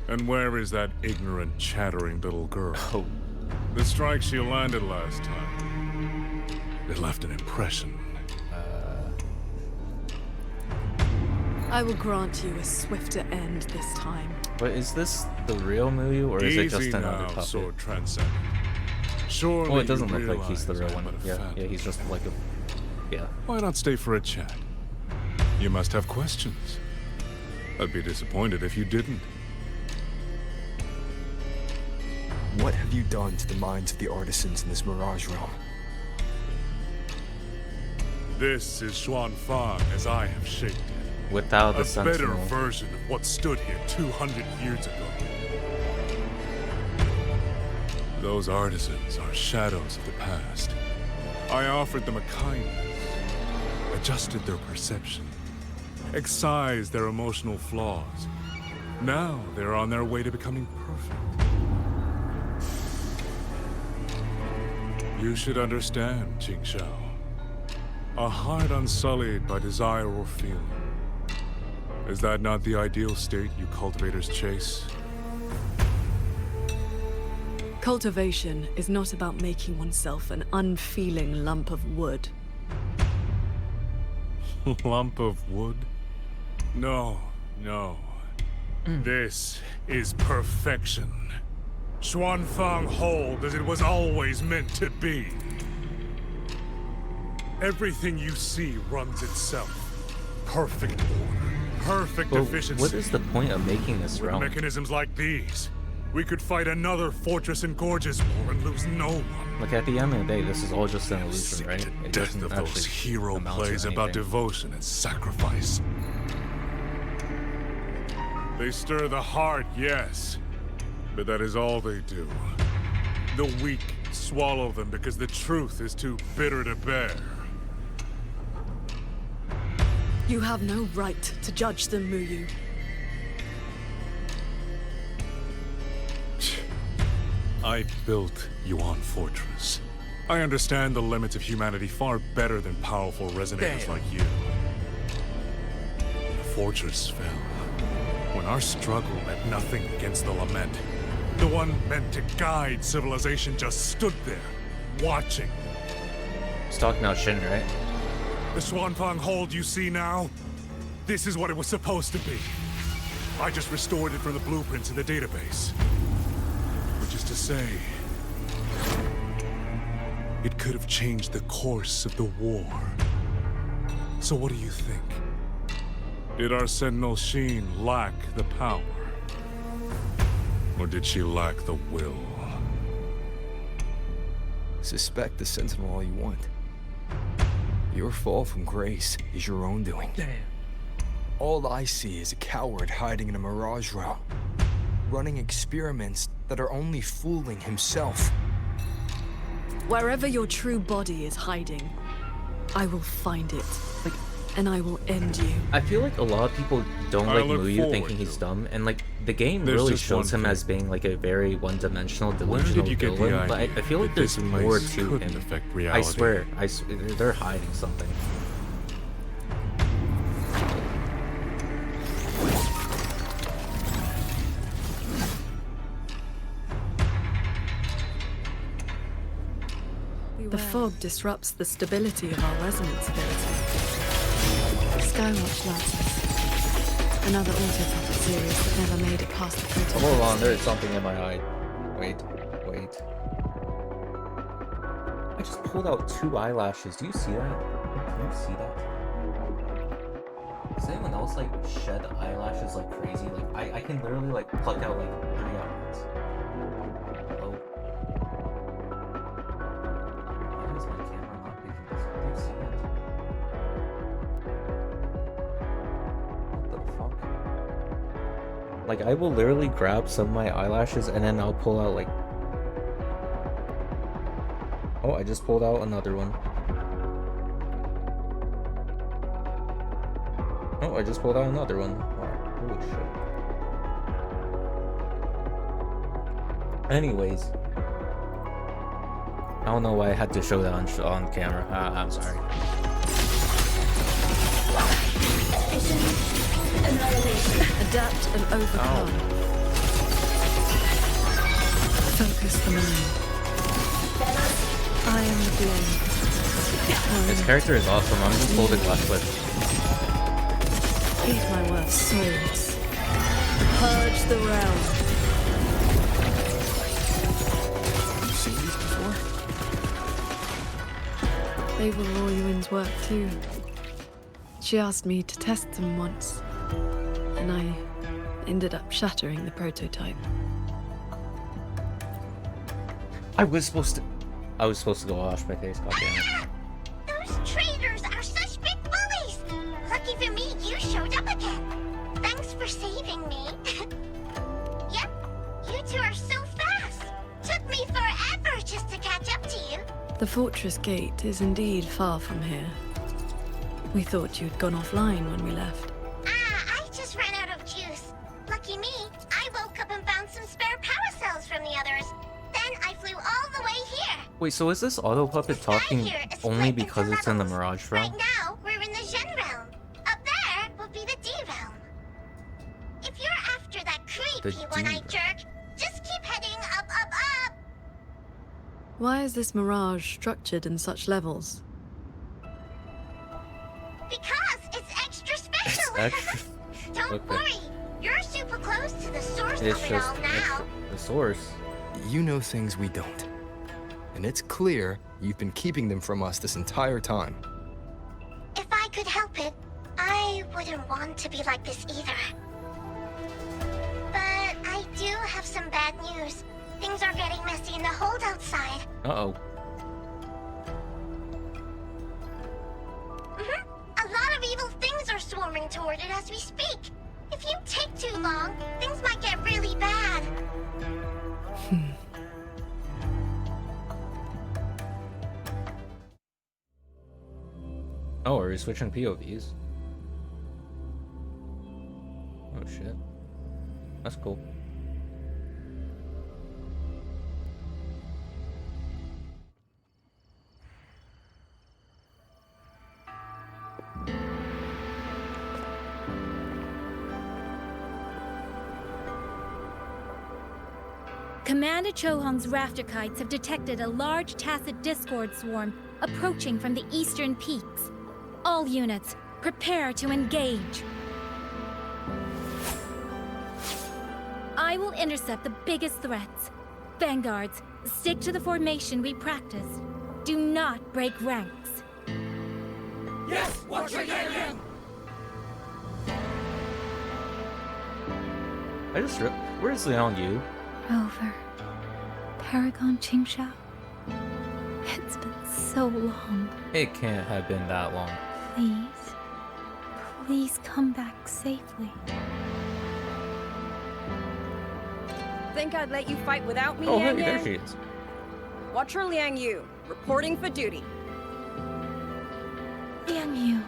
And where is that ignorant, chattering little girl? Oh. The strike she landed last time. It left an impression. I will grant you a swifter end this time. But is this the real Muyu, or is it just Easy another now, puppet? Sword Transcendent. Surely Well, it doesn't you look like he's the real realize one. I'm but a Yeah, phantom. yeah, he's just like a... Yeah. Why not stay for a chat? You must have questions. I'd be disappointed if you didn't. What have you done to the minds of the artisans in this Mirage realm? This is Xuanfang as I have shaped it. Without the A better Sentinel. version of what stood here 200 years ago. Those artisans are shadows of the past. I offered them a kindness, adjusted their perception, excised their emotional flaws. Now they're on their way to becoming perfect. You should understand, Qingxiao. A heart unsullied by desire or feeling. Is that not the ideal state you cultivators chase? Cultivation is not about making oneself an unfeeling lump of wood. Lump of wood? No, no. This is perfection. Xuanfang hold as it was always meant to be. Everything you see runs itself. Perfect order, perfect But efficiency. what is the point of making this With realm? mechanisms like these, We could fight another Fortress and Gorges war and lose no one. Look, at the end of the day, this is all just an illusion, Sick right? to It death doesn't of actually those hero amount to plays about anything. devotion and sacrifice. They stir the heart, yes, but that is all they do. The weak swallow them because the truth is too bitter to bear. You have no right to judge them, Muyu. I built Yuan Fortress. I understand the limits of humanity far better than powerful resonators like you. The fortress fell when our struggle meant nothing against the lament. The one meant to guide civilization just stood there, watching. He's talking about Shin, right? The Xuanfang hold you see now? This is what it was supposed to be. I just restored it from the blueprints in the database. Which is to say, it could have changed the course of the war. So what do you think? Did our Sentinel Sheen lack the power? Or did she lack the will? Suspect the Sentinel all you want. Your fall from grace is your own doing. All I see is a coward hiding in a mirage realm, running experiments that are only fooling himself. Wherever your true body is hiding, I will find it. And I will end you. I feel like a lot of people don't I like look Muyu forward thinking he's dumb, and like the game There's really just shows one him thing. as being like a very one-dimensional, Where delusional did you get the villain. But I idea feel like that there's this more place to couldn't him. affect I reality? swear, they're hiding something. The fog disrupts the stability of our resonance field. Skywatch Lances. Another auto-puppet series that never made it past the prototype. Hold on, there's something in my eye. Wait. I just pulled out 2 eyelashes. Do you see that? Can you see that? Does anyone else like shed eyelashes like crazy? Like I can literally like pluck out like 3 eyelids. Hello? Why is my camera not picking this up? Do you see that? What the fuck? Like I will literally grab some of my eyelashes and then I'll pull out like... Oh, I just pulled out another one. Oh, I just pulled out another one. Wow, holy shit. Anyways. I don't know why I had to show that on camera. I'm sorry. Adapt and overcome. Focus the mind. I am the blade. This character is awesome. I'm just holding left click. Heed my words, swords. Purge the realm. You seen these before? They were Royuin's work too. She asked me to test them once, and I ended up shattering the prototype. I was supposed to go wash my face, goddammit. Those traitors are such big bullies! Lucky for me, you showed up again. Thanks for saving me. Yep, you two are so fast. Took me forever just to catch up to you. The fortress gate is indeed far from here. We thought you'd gone offline when we left. I just ran out of juice. Lucky me, I woke up and found some spare power cells from the others. Then I flew all the way here. Wait, so is this auto puppet talking only because it's in the Mirage realm? Right now, we're in the Zhen realm. Up there will be the D realm. If you're after that creepy one-eyed jerk, just keep heading up, up, up. Why is this mirage structured in such levels? Because it's extra special. Extra. Don't Okay. worry, you're super close to the source It's of it just all now. the source. You know things we don't. And it's clear you've been keeping them from us this entire time. If I could help it, I wouldn't want to be like this either. But I do have some bad messy in the hold outside. Uh-oh. A lot of evil things are swarming toward it as we speak. If you take too long, things might get really bad. Oh, are we switching POVs? Oh shit. That's cool. Commander Chohong's rafter kites have detected a large tacet discord swarm approaching from the eastern peaks. All units, prepare to engage. I will intercept the biggest threats. Vanguards, stick to the formation we practiced. Do not break ranks. Yes, Watcher Yang! I just where's Liang Yu? Rover. Paragon Qingxiao. It's been so long. It can't have been that long. Please. Please come back safely. Think I'd let you fight without me, Oh, Yang hey, there Yang? she is. Watcher Liang Yu, reporting for duty. Liang Yu.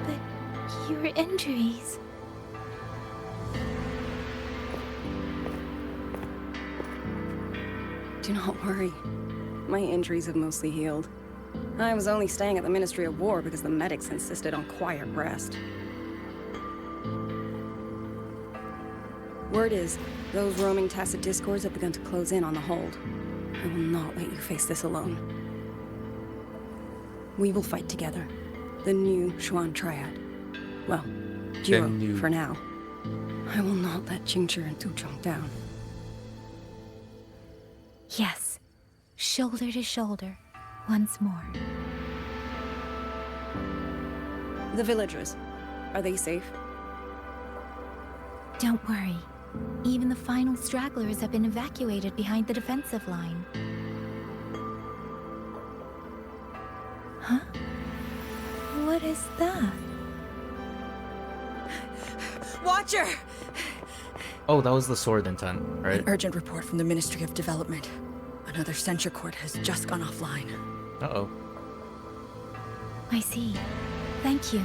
But your injuries. Do not worry. My injuries have mostly healed. I was only staying at the Ministry of War because the medics insisted on quiet rest. Word is, those roaming tacit discords have begun to close in on the hold. I will not let you face this alone. We will fight together. The new Xuan Triad. Well, duo for now. I will not let Qingzhi and Tuchong down. Yes. Shoulder to shoulder. Once more. The villagers. Are they safe? Don't worry. Even the final stragglers have been evacuated behind the defensive line. Huh? What is that? Watcher! Oh, that was the sword intent, right? An urgent report from the Ministry of Development. Another censure court has just gone offline. Uh-oh. I see. Thank you.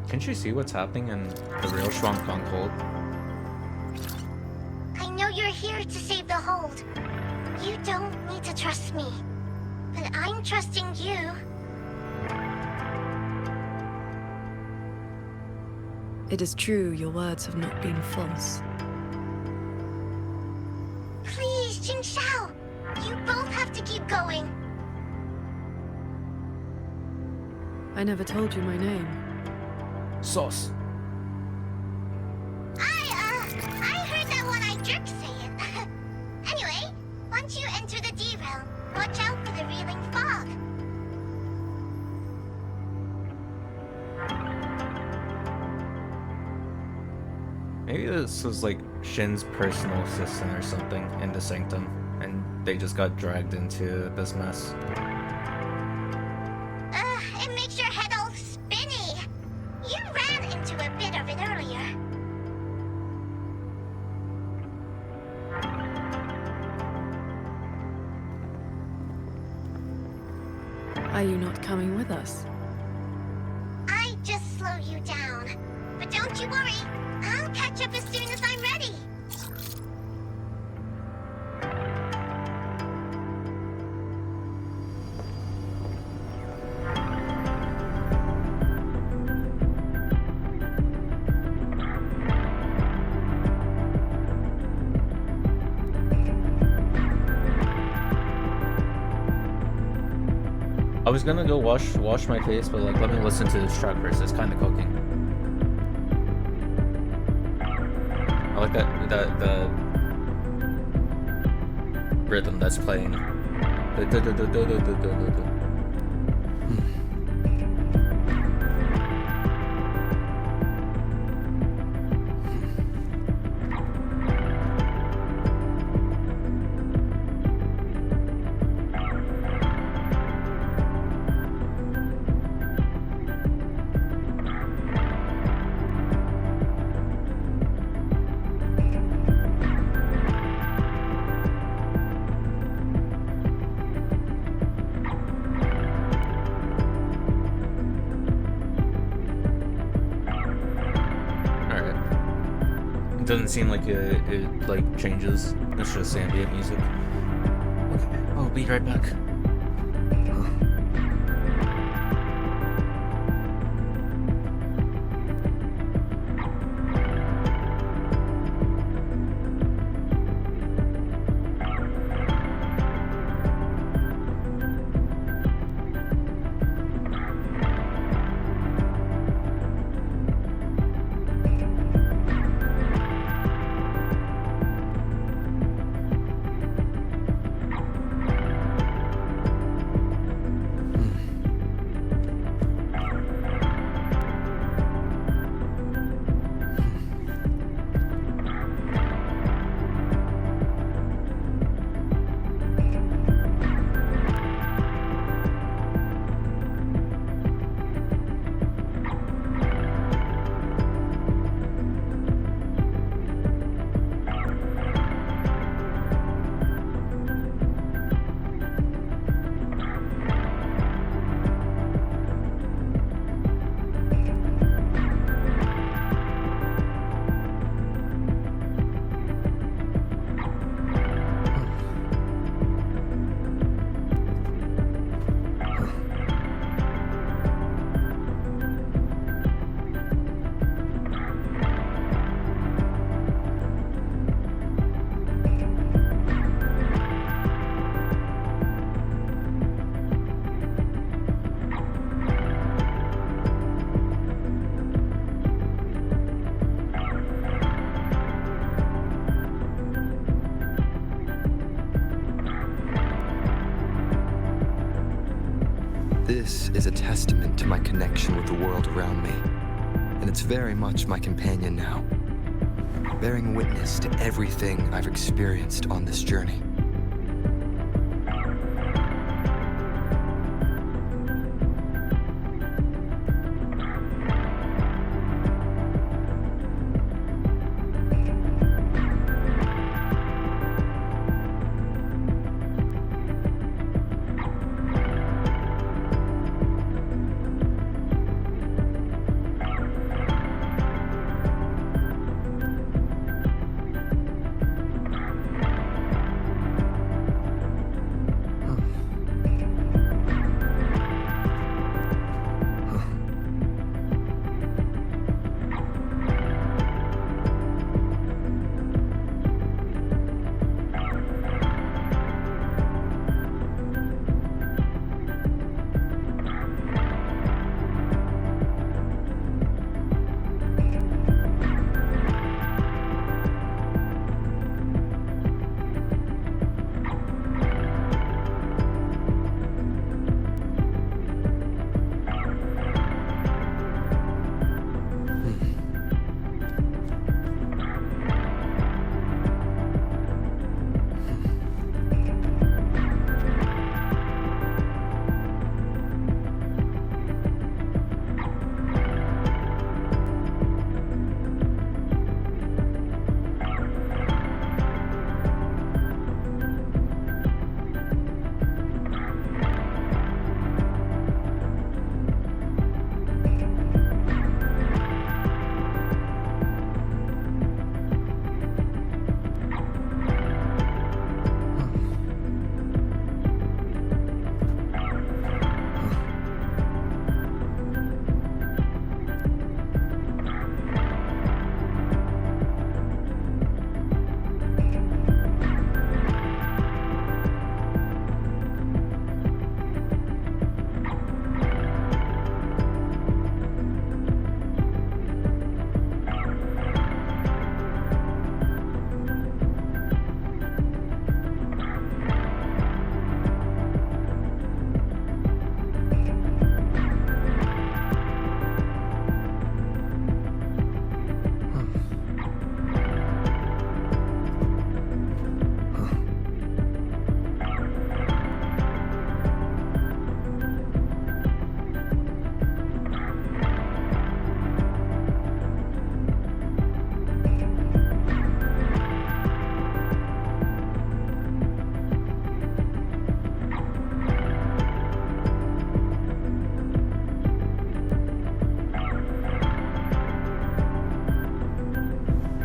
Can she see what's happening in the real Shuangfang hold? I know you're here to save the hold. You don't need to trust me. But I'm trusting you. It is true your words have not been false. Please, Qingxiao. You both have to keep going. I never told you my name. Sauce. I heard that one-eyed jerk say it. Anyway, once you enter the D-realm, watch out for the reeling fog. Maybe this was like Shin's personal assistant or something in the sanctum, and they just got dragged into this mess. It makes your head all spinny. You ran into a bit of it earlier. Are you not coming with us? I just slow you down. But don't you worry. I'll catch up as soon as I'm ready. was gonna go wash my face, but like, let me listen to this track first. It's kind of cooking. I like the rhythm that's playing. It doesn't seem like it like changes. It's just ambient music. Okay, I'll be right back. This is a testament to my connection with the world around me, and it's very much my companion now, bearing witness to everything I've experienced on this journey.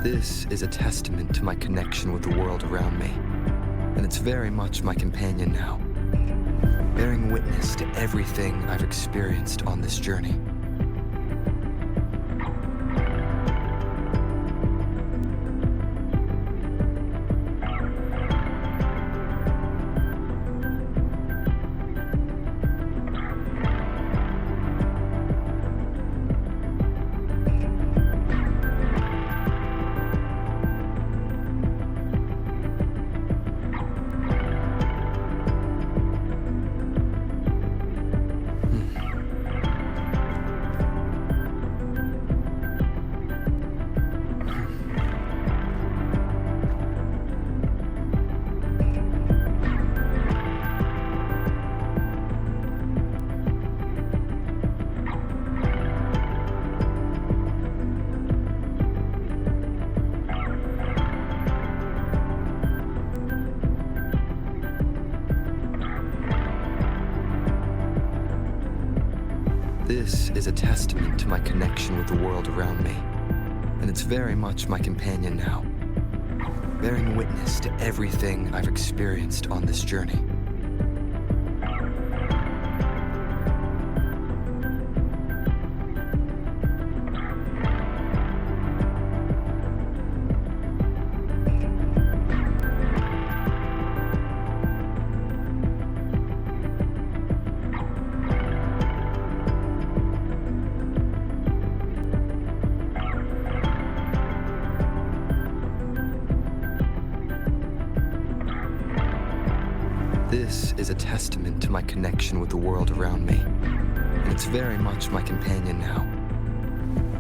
This is a testament to my connection with the world around me, and it's very much my companion now, bearing witness to everything I've experienced on this journey. This is a testament to my connection with the world around me, and it's very much my companion now, bearing witness to everything I've experienced on this journey. This is a testament to my connection with the world around me, and it's very much my companion now,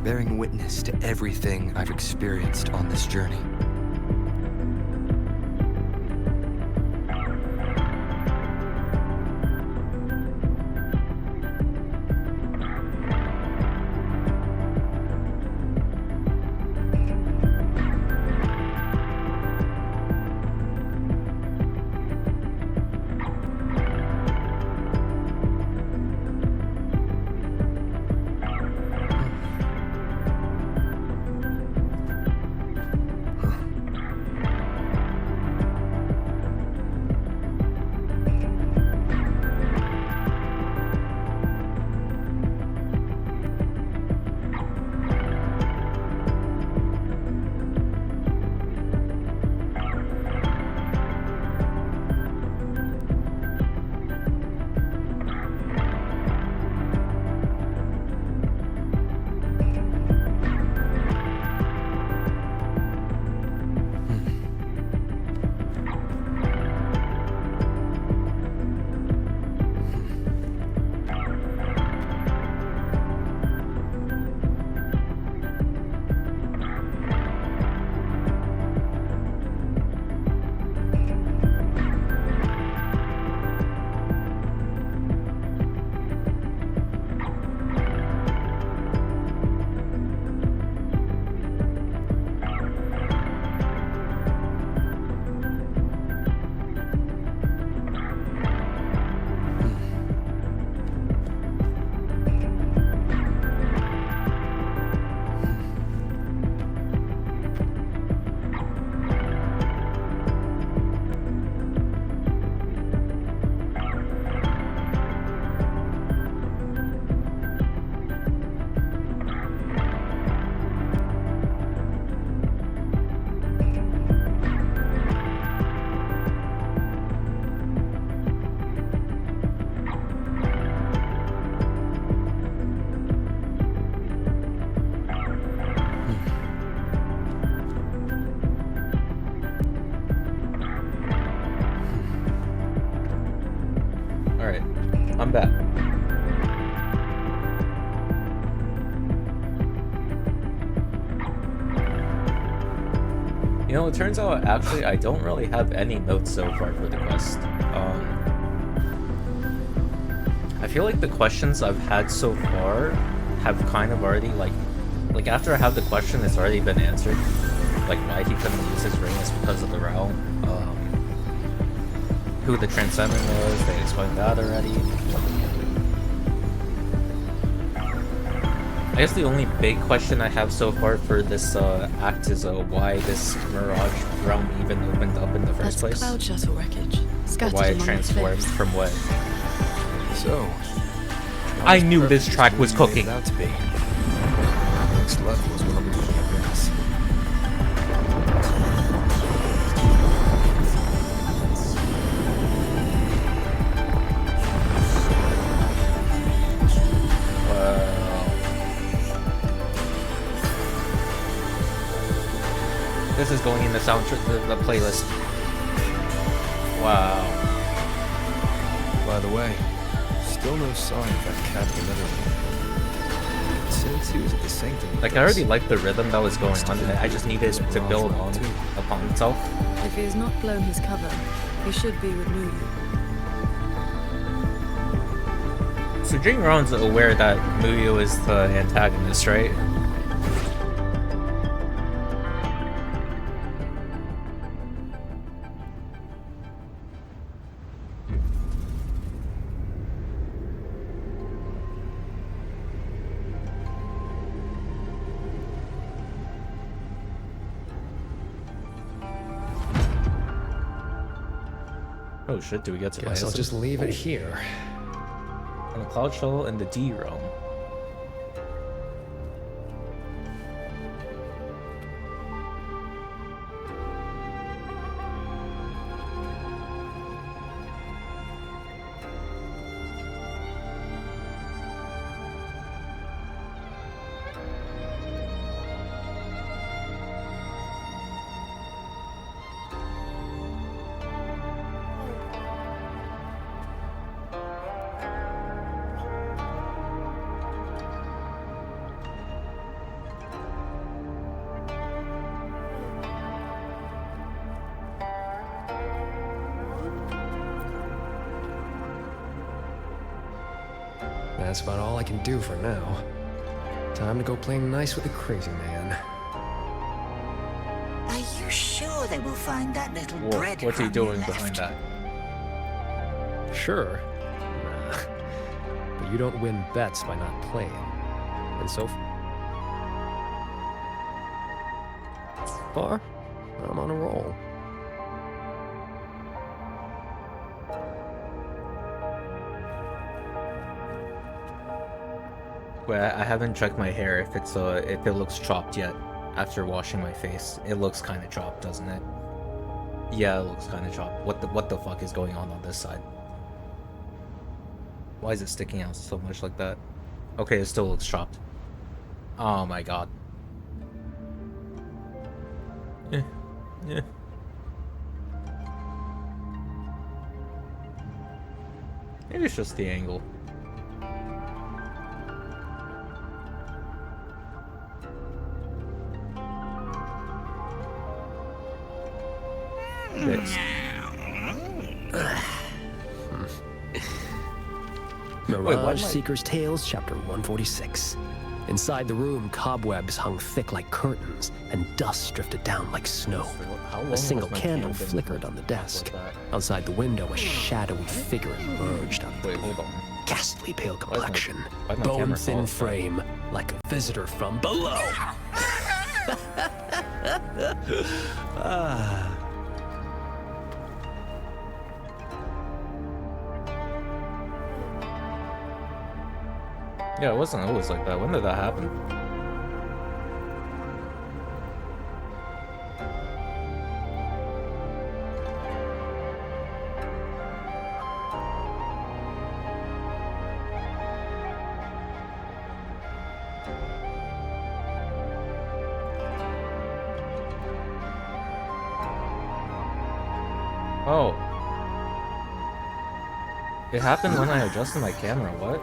bearing witness to everything I've experienced on this journey. I'm back. You know, it turns out actually I don't really have any notes so far for the quest. I feel like the questions I've had so far have kind of already like after I have the question, it's already been answered. Like why he couldn't use his ring is because of the realm. Who the Transcendent was, they explained that already. I guess the only big question I have so far for this act is why this mirage realm even opened up in the first place. Cloud shuttle wreckage. Or why it transformed from what? So, I knew this track was cooking. Next level is what I'm gonna guess. This is going in the soundtrack, the playlist. Wow. By the way, still no sign of that cat in the Netherlands. Since he was at the sanctum. Like, I already liked the rhythm that was going on. I just needed it to build on upon itself. If he has not blown his cover, he should be with Muyu. So Jingron's aware that Muyu is the antagonist, right? Oh shit, do we get to Guess I'll just leave it here. On the Cloud Shuttle and the D realm. That's about all I can do for now. Time to go play nice with the crazy man. Are you sure they will find that little bread? What's he doing behind that? Sure. Nah. But you don't win bets by not playing. And so far, I'm on a roll. Wait, I haven't checked my hair if it looks chopped yet. After washing my face, it looks kind of chopped, doesn't it? Yeah, it looks kind of chopped. What the fuck is going on this side? Why is it sticking out so much like that? Okay, it still looks chopped. Oh my god. Yeah. Maybe it's just the angle. Mirage Seeker's Tales, Chapter 146. Inside the room, cobwebs hung thick like curtains, and dust drifted down like snow. A single candle flickered on the desk. Outside the window, a shadowy figure emerged out of the gloom. Ghastly pale complexion, bone-thin frame, like a visitor from below. Yeah, it wasn't always like that. When did that happen? Oh. It happened when I adjusted my camera, what?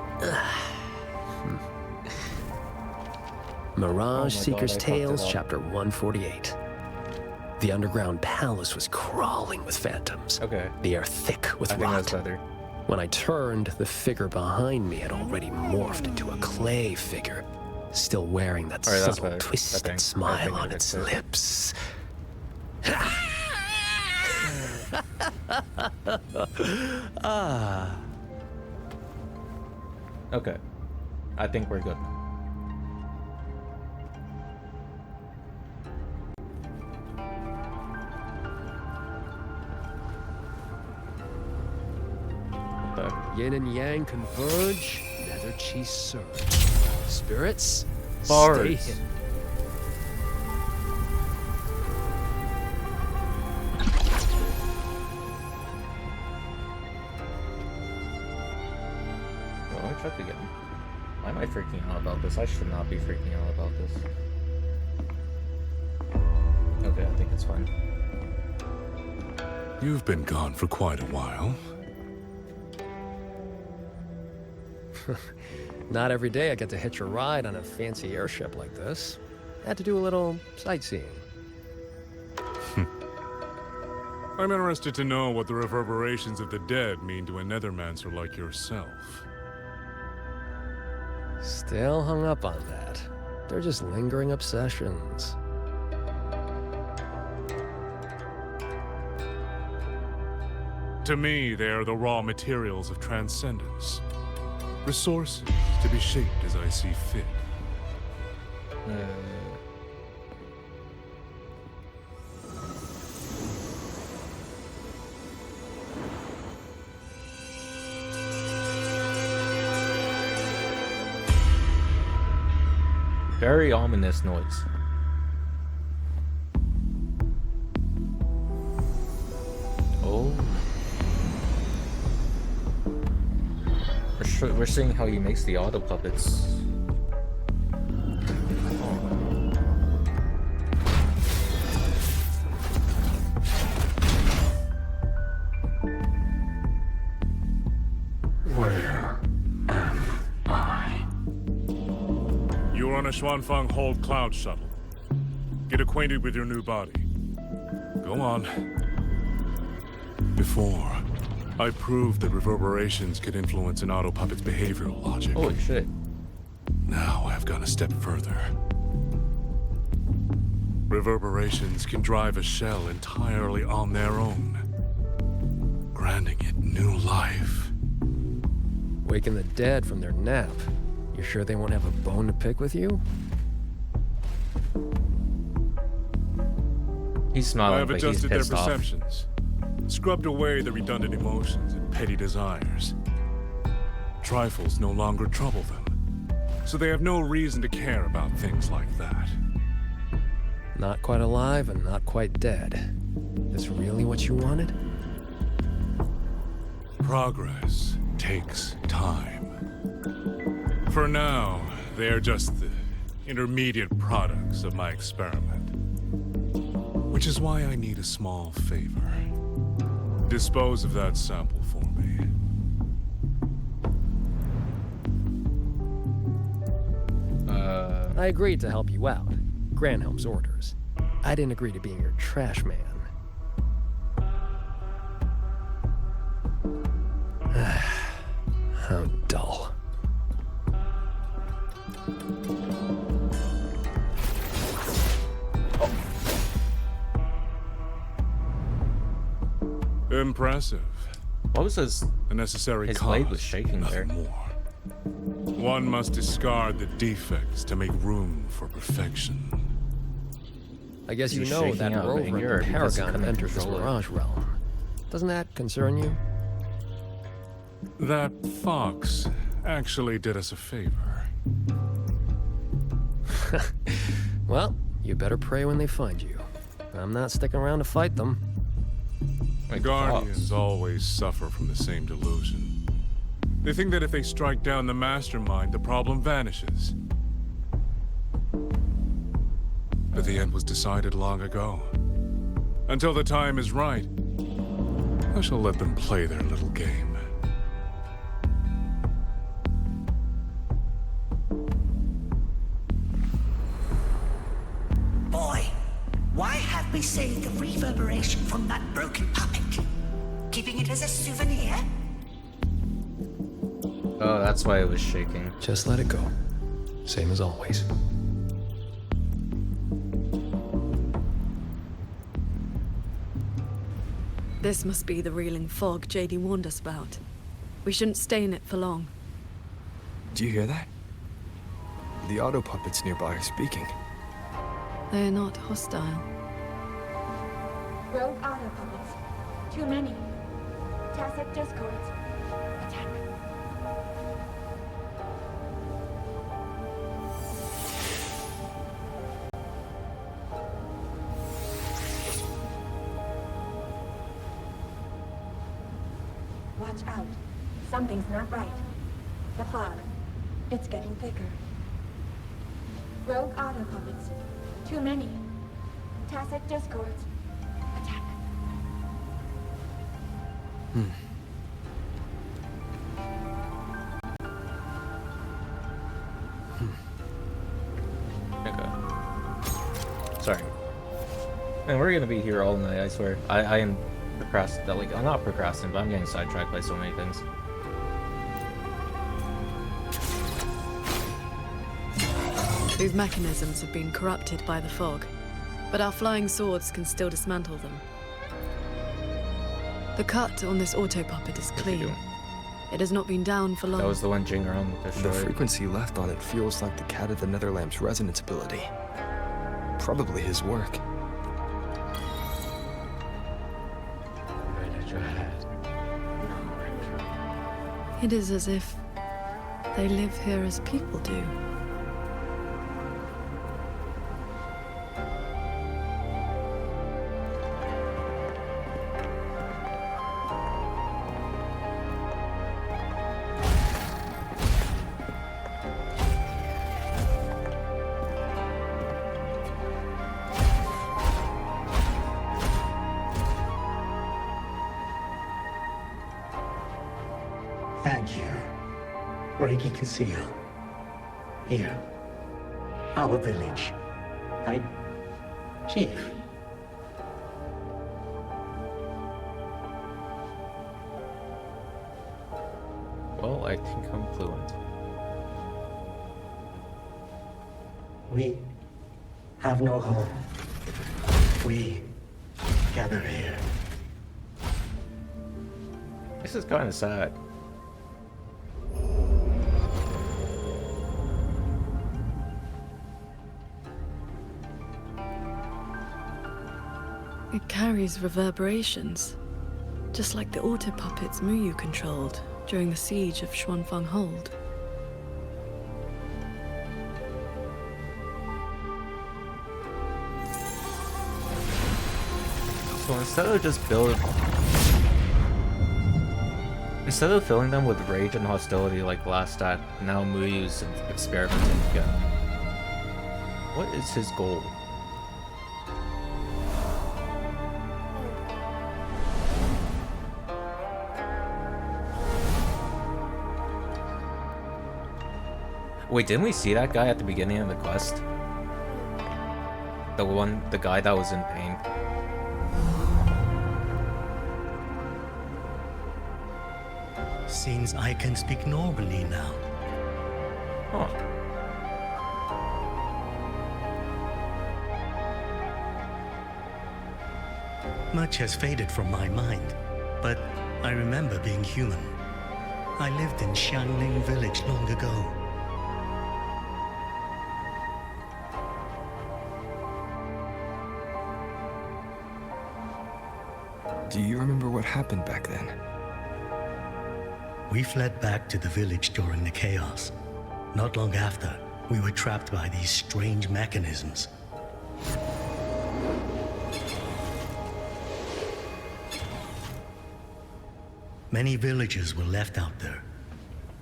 Mirage Seeker's Tales, Chapter 148. The underground palace was crawling with phantoms. Okay. The air thick with rot. I think that's better. When I turned, the figure behind me had already morphed into a clay figure, still wearing that subtle, twisted smile on its lips. Okay. I think we're good. Yin and yang converge, nether chi surge. Spirits, Bars. stay hidden. Well, let me check again. Why am I freaking out about this? I should not be freaking out about this. Okay, I think it's fine. You've been gone for quite a while. Not every day I get to hitch a ride on a fancy airship like this. Had to do a little sightseeing. I'm interested to know what the reverberations of the dead mean to a nethermancer like yourself. Still hung up on that. They're just lingering obsessions. To me, they are the raw materials of transcendence. Resources to be shaped as I see fit. Very ominous noise. Oh. We're seeing how he makes the auto puppets. Where am I? You're on a Xuanfang Hold cloud shuttle. Get acquainted with your new body. Go on. Before, I proved that reverberations could influence an auto puppet's behavioral logic. Holy shit. Now I've gone a step further. Reverberations can drive a shell entirely on their own, granting it new life. Waking the dead from their nap. You sure they won't have a bone to pick with you? He's smiling, I've but he's adjusted their pissed off. perceptions, scrubbed away the redundant emotions and petty desires. Trifles no longer trouble them, so they have no reason to care about things like that. Not quite alive and not quite dead. This really what you wanted? Progress takes time. For now, they are just the intermediate products of my experiment. Which is why I need a small favor. Dispose of that sample for me. I agreed to help you out. Granhelm's orders. I didn't agree to being your trash man. How dull. Impressive. What was his? The necessary His cost, blade was shaking there. nothing more. One must discard the defects to make room for perfection. I guess you He's know shaking that out of rover anger in the because he Paragon couldn't enters this control it. Mirage realm. Doesn't that concern you? That fox actually did us a favor. Well, you better pray when they find you. I'm not sticking around to fight them. Guardians always suffer from the same delusion. They think that if they strike down the mastermind, the problem vanishes. But the end was decided long ago. Until the time is right, I shall let them play their little game. Boy, why have we saved the reverberation from that broken puppet? Keeping it as a souvenir? Oh, that's why it was shaking. Just let it go. Same as always. This must be the reeling fog JD warned us about. We shouldn't stay in it for long. Do you hear that? The auto puppets nearby are speaking. They are not hostile. Rogue auto puppets. Too many. Tacit discords. Attack. Watch out. Something's not right. The fog. It's getting thicker. Rogue auto puppets. Too many. Tacit discords. Attack. Okay. Sorry. Man, we're gonna be here all night, I swear. I am procrastinating. Like, I'm not procrastinating, but I'm getting sidetracked by so many things. These mechanisms have been corrupted by the fog, but our flying swords can still dismantle them. The cut on this auto-puppet is clean. It has not been down for long. That was the one Jingaron destroyed. The frequency left on it feels like the Cat of the Netherlamp's resonance ability. Probably his work. It is as if they live here as people do. Thank you. Breaking conceal. Here. Our village. Right? Chief. Well, I think I'm fluent. We have no home. We gather here. This is kind of sad. It carries reverberations, just like the auto-puppets Muyu controlled during the siege of Xuanfang Hold. So instead of filling them with rage and hostility like last act, now Muyu's experimenting again. What is his goal? Wait, didn't we see that guy at the beginning of the quest? The guy that was in pain. Seems I can speak normally now. Huh. Much has faded from my mind, but I remember being human. I lived in Xiangling village long ago. Do you remember what happened back then? We fled back to the village during the chaos. Not long after, we were trapped by these strange mechanisms. Many villagers were left out there.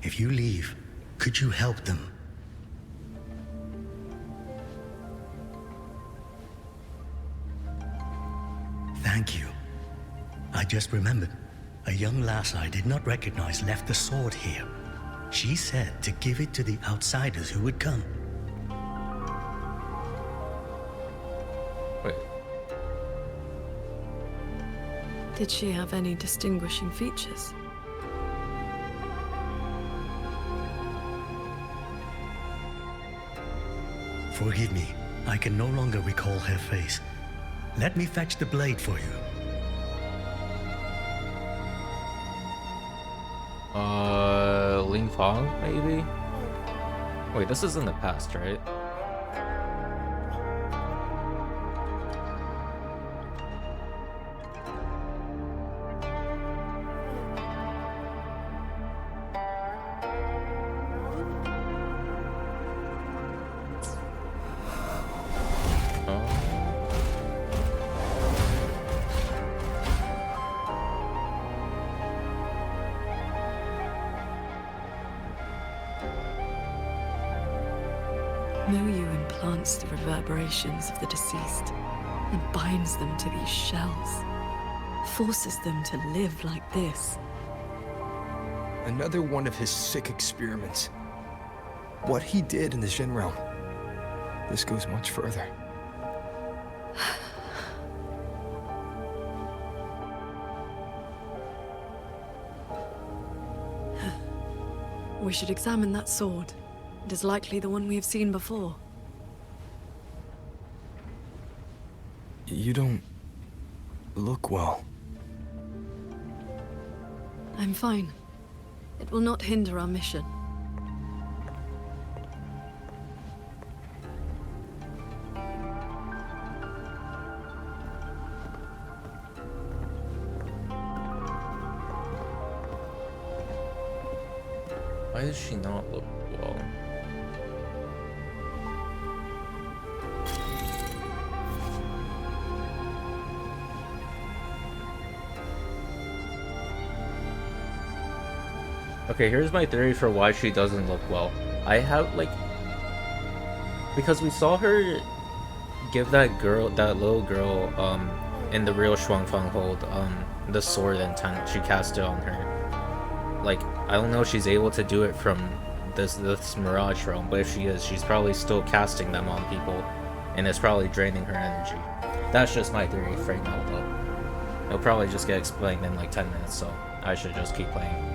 If you leave, could you help them? Thank you. I just remembered. A young lass I did not recognize left the sword here. She said to give it to the outsiders who would come. Wait. Did she have any distinguishing features? Forgive me. I can no longer recall her face. Let me fetch the blade for you. Ling Fong, maybe? Wait, this is in the past, right? counts the reverberations of the deceased and binds them to these shells. Forces them to live like this. Another one of his sick experiments. What he did in the Shin realm. This goes much further. We should examine that sword. It is likely the one we have seen before. You don't look well. I'm fine. It will not hinder our mission. Why does she not look well? Okay, here's my theory for why she doesn't look well. I have, like... Because we saw her give that little girl, in the real Shuangfang hold, the sword intent. She cast it on her. Like, I don't know if she's able to do it from this Mirage realm, but if she is, she's probably still casting them on people, and it's probably draining her energy. That's just my theory right now, though. It'll probably just get explained in like 10 minutes, so I should just keep playing.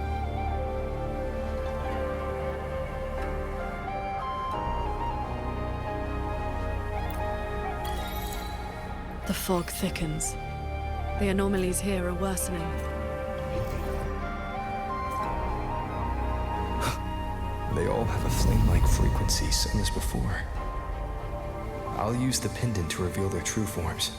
The fog thickens. The anomalies here are worsening. They all have a flame-like frequency, same as before. I'll use the pendant to reveal their true forms.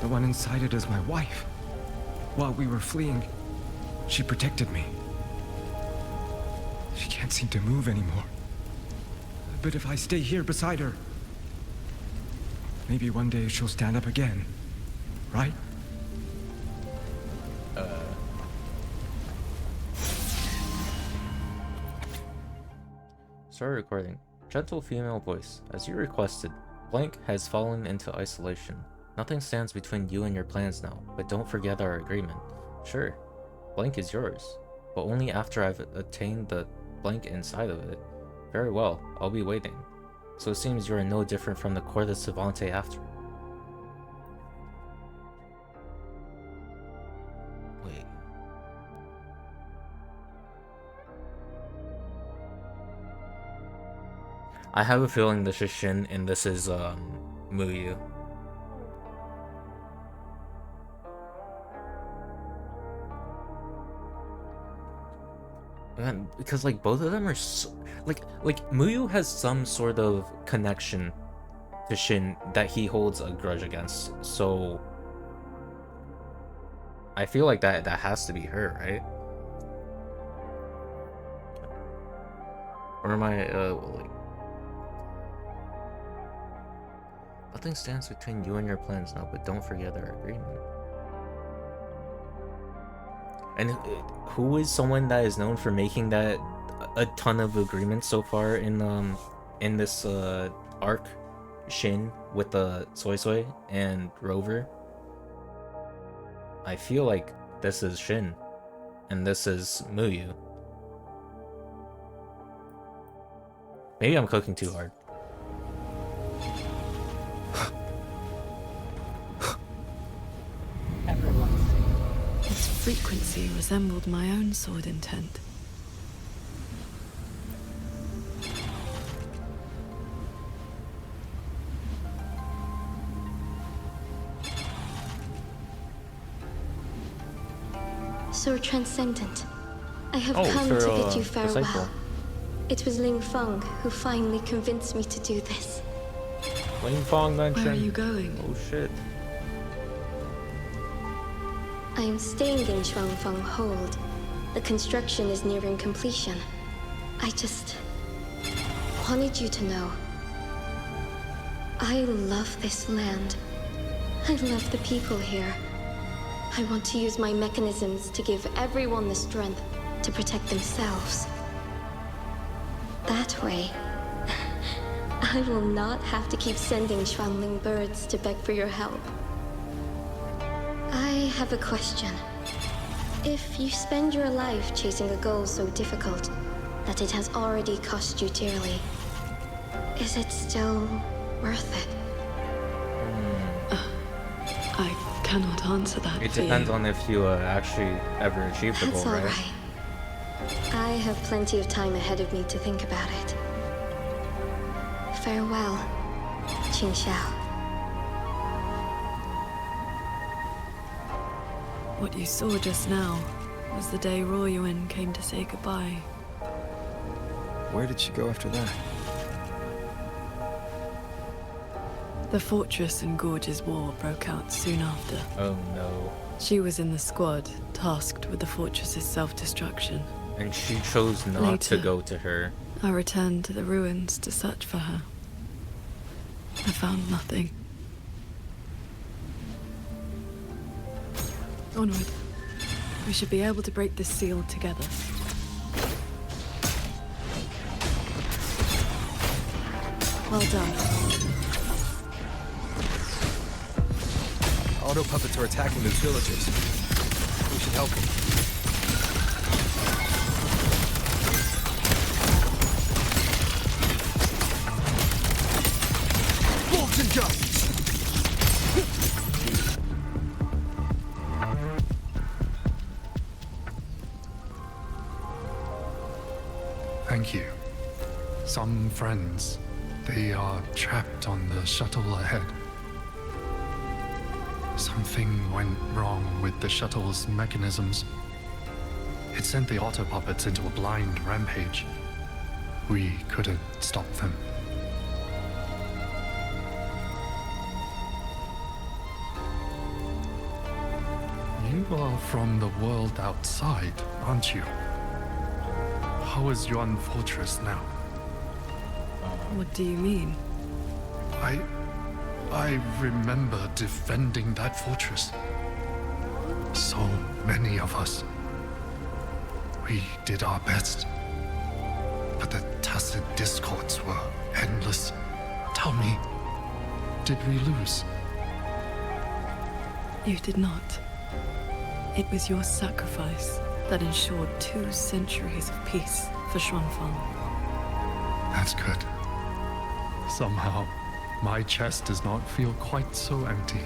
The one inside it is my wife. While we were fleeing, she protected me. She can't seem to move anymore. But if I stay here beside her, maybe one day she'll stand up again, right? Start recording. Gentle female voice. As you requested, Blank has fallen into isolation. Nothing stands between you and your plans now, but don't forget our agreement. Sure, Blank is yours, but only after I've attained the Blank inside of it. Very well, I'll be waiting. So it seems you are no different from the Corte Savante after. Wait. I have a feeling this is Shin and this is Muyu. Man, because like both of them are so, like Muyu has some sort of connection to Shin that he holds a grudge against, so I feel like that has to be her, right? Or am I like, nothing stands between you and your plans now, but don't forget our agreement. And who is someone that is known for making that a ton of agreements so far in this arc? Shin with the Soy Soy and Rover. I feel like this is Shin, and this is Muyu. Maybe I'm cooking too hard. Its frequency resembled my own sword intent. So transcendent. I have Oh, come for, to bid you farewell. disciple. It was Ling Feng who finally convinced me to do this. Ling Feng mentioned. Where are you going? Oh shit. I am staying in Shuangfang Hold. The construction is nearing completion. I just wanted you to know. I love this land. I love the people here. I want to use my mechanisms to give everyone the strength to protect themselves. That way, I will not have to keep sending Xuanling birds to beg for your help. I have a question. If you spend your life chasing a goal so difficult that it has already cost you dearly, is it still worth it? I cannot answer that. It depends on if you actually ever achieve the That's goal, all right? right. I have plenty of time ahead of me to think about it. Farewell, Qingxiao. What you saw just now was the day Royuin came to say goodbye. Where did she go after that? The fortress in Gorge's war broke out soon after. Oh no. She was in the squad tasked with the fortress's self-destruction. And she chose not Later, to go to her. I returned to the ruins to search for her. I found nothing. Onward. We should be able to break this seal together. Well done. Auto puppets are attacking those villagers. We should help them. Bolts and jumps! Thank you. Some friends, they are trapped on the shuttle ahead. Something went wrong with the shuttle's mechanisms. It sent the auto puppets into a blind rampage. We couldn't stop them. You are from the world outside, aren't you? How is Yuan Fortress now? What do you mean? I remember defending that fortress. So many of us. We did our best. But the tacit discords were endless. Tell me, did we lose? You did not. It was your sacrifice that ensured 2 centuries of peace for Xuanfang. That's good. Somehow, my chest does not feel quite so empty.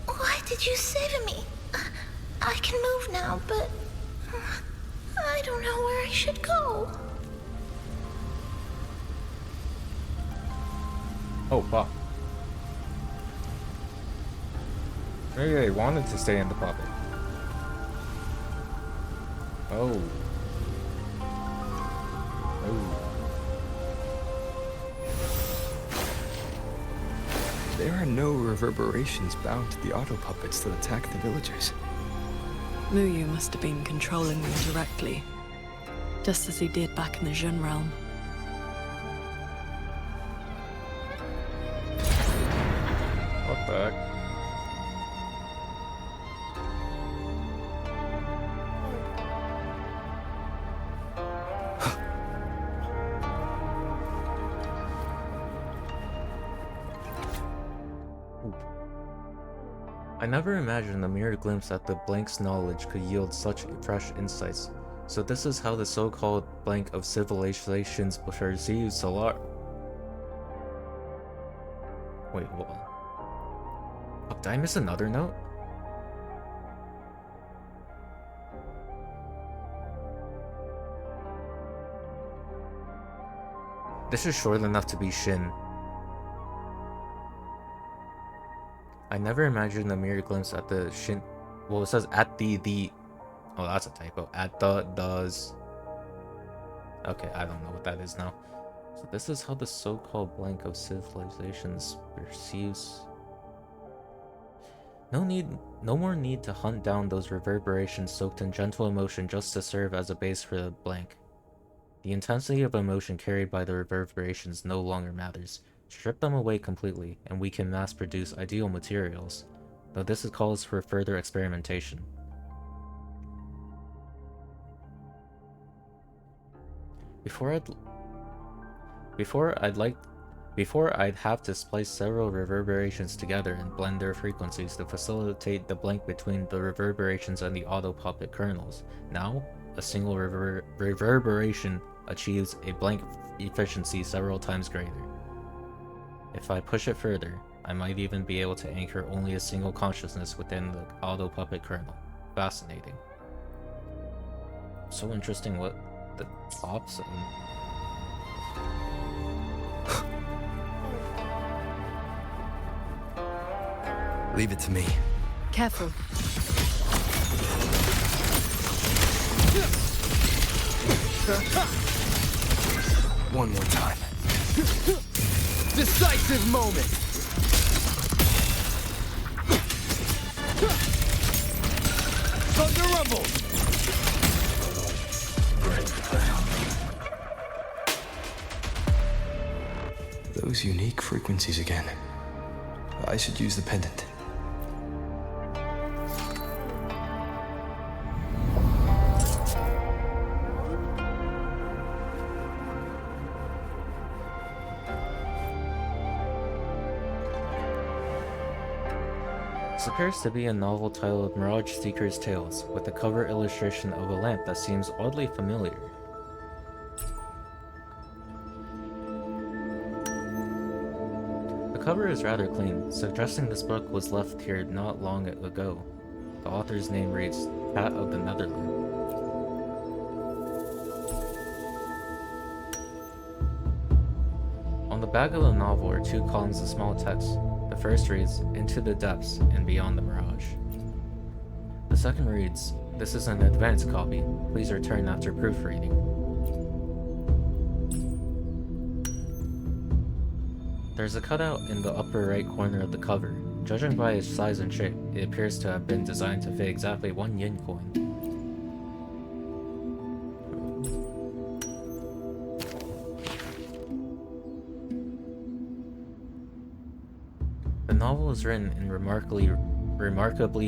Why did you save me? I can move now, but I don't know where I should go. Oh, fuck. Maybe they wanted to stay in the puppet. Oh. Oh. There are no reverberations bound to the auto puppets that attack the villagers. Muyu must have been controlling them directly, just as he did back in the Jun realm. What the heck? I never imagined a mere glimpse at the blank's knowledge could yield such fresh insights. So this is how the so-called blank of civilizations perceives a lot. Wait, hold on. Oh, did I miss another note? This is short enough to be Shin. I never imagined a mere glimpse at the Shin. Well, it says at the. Oh, that's a typo. At the does. Okay, I don't know what that is now. So this is how the so-called blank of civilizations perceives. No more need to hunt down those reverberations soaked in gentle emotion just to serve as a base for the blank. The intensity of emotion carried by the reverberations no longer matters. Strip them away completely, and we can mass-produce ideal materials, though this calls for further experimentation. Before I'd have to splice several reverberations together and blend their frequencies to facilitate the blank between the reverberations and the auto-puppet kernels. Now, a single reverberation achieves a blank efficiency several times greater. If I push it further, I might even be able to anchor only a single consciousness within the auto-puppet kernel. Fascinating. So interesting what the tops and... Leave it to me. Careful. One more time. Decisive moment! Thunder rumble! Those unique frequencies again. I should use the pendant. This appears to be a novel titled Mirage Seeker's Tales, with a cover illustration of a lamp that seems oddly familiar. The cover is rather clean, suggesting this book was left here not long ago. The author's name reads Cat of the Netherland. On the back of the novel are two columns of small text. The first reads, Into the Depths and Beyond the Mirage. The second reads, This is an advanced copy. Please return after proofreading. There's a cutout in the upper right corner of the cover. Judging by its size and shape, it appears to have been designed to fit exactly 1 yen coin. The novel is written in remarkably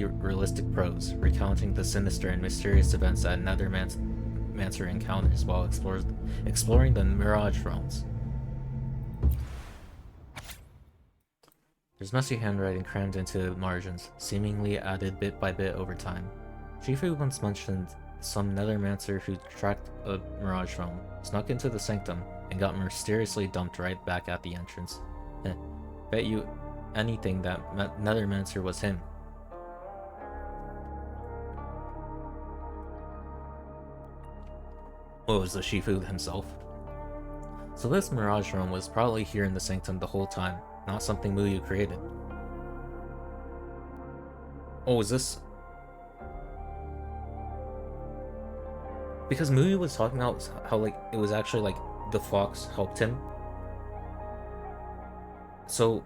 realistic prose, recounting the sinister and mysterious events that Nethermancer encounters while exploring the Mirage realms. There's messy handwriting crammed into the margins, seemingly added bit by bit over time. Shifu once mentioned some Nethermancer who tracked a Mirage realm, snuck into the sanctum, and got mysteriously dumped right back at the entrance. Bet you anything that Nethermancer was him. What was the Shifu himself? So this Mirage realm was probably here in the sanctum the whole time, not something Muyu created. Oh, is this... Because Muyu was talking about how, like, it was actually, like, the fox helped him. So,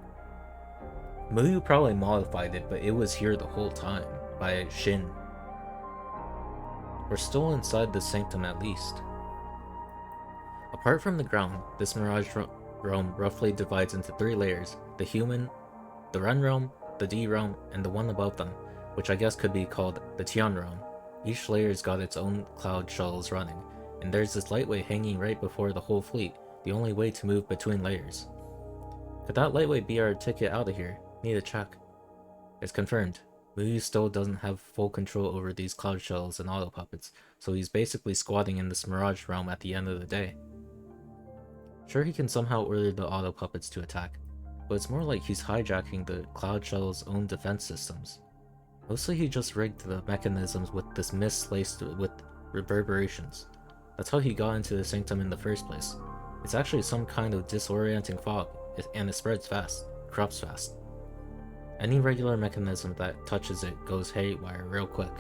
Muyu probably modified it, but it was here the whole time, by Shin. We're still inside the sanctum at least. Apart from the ground, this Mirage realm roughly divides into 3 layers: the human, the Ren realm, the D realm, and the one above them, which I guess could be called the Tian realm. Each layer's got its own cloud shuttles running, and there's this lightweight hanging right before the whole fleet, the only way to move between layers. Could that lightweight be our ticket out of here? Need to check. It's confirmed. Muyu still doesn't have full control over these cloud shuttles and auto puppets, so he's basically squatting in this Mirage realm at the end of the day. Sure, he can somehow order the auto puppets to attack, but it's more like he's hijacking the cloud shuttle's own defense systems. Mostly he just rigged the mechanisms with this mist laced with reverberations. That's how he got into the sanctum in the first place. It's actually some kind of disorienting fog, and it spreads fast, corrupts fast. Any regular mechanism that touches it goes haywire real quick.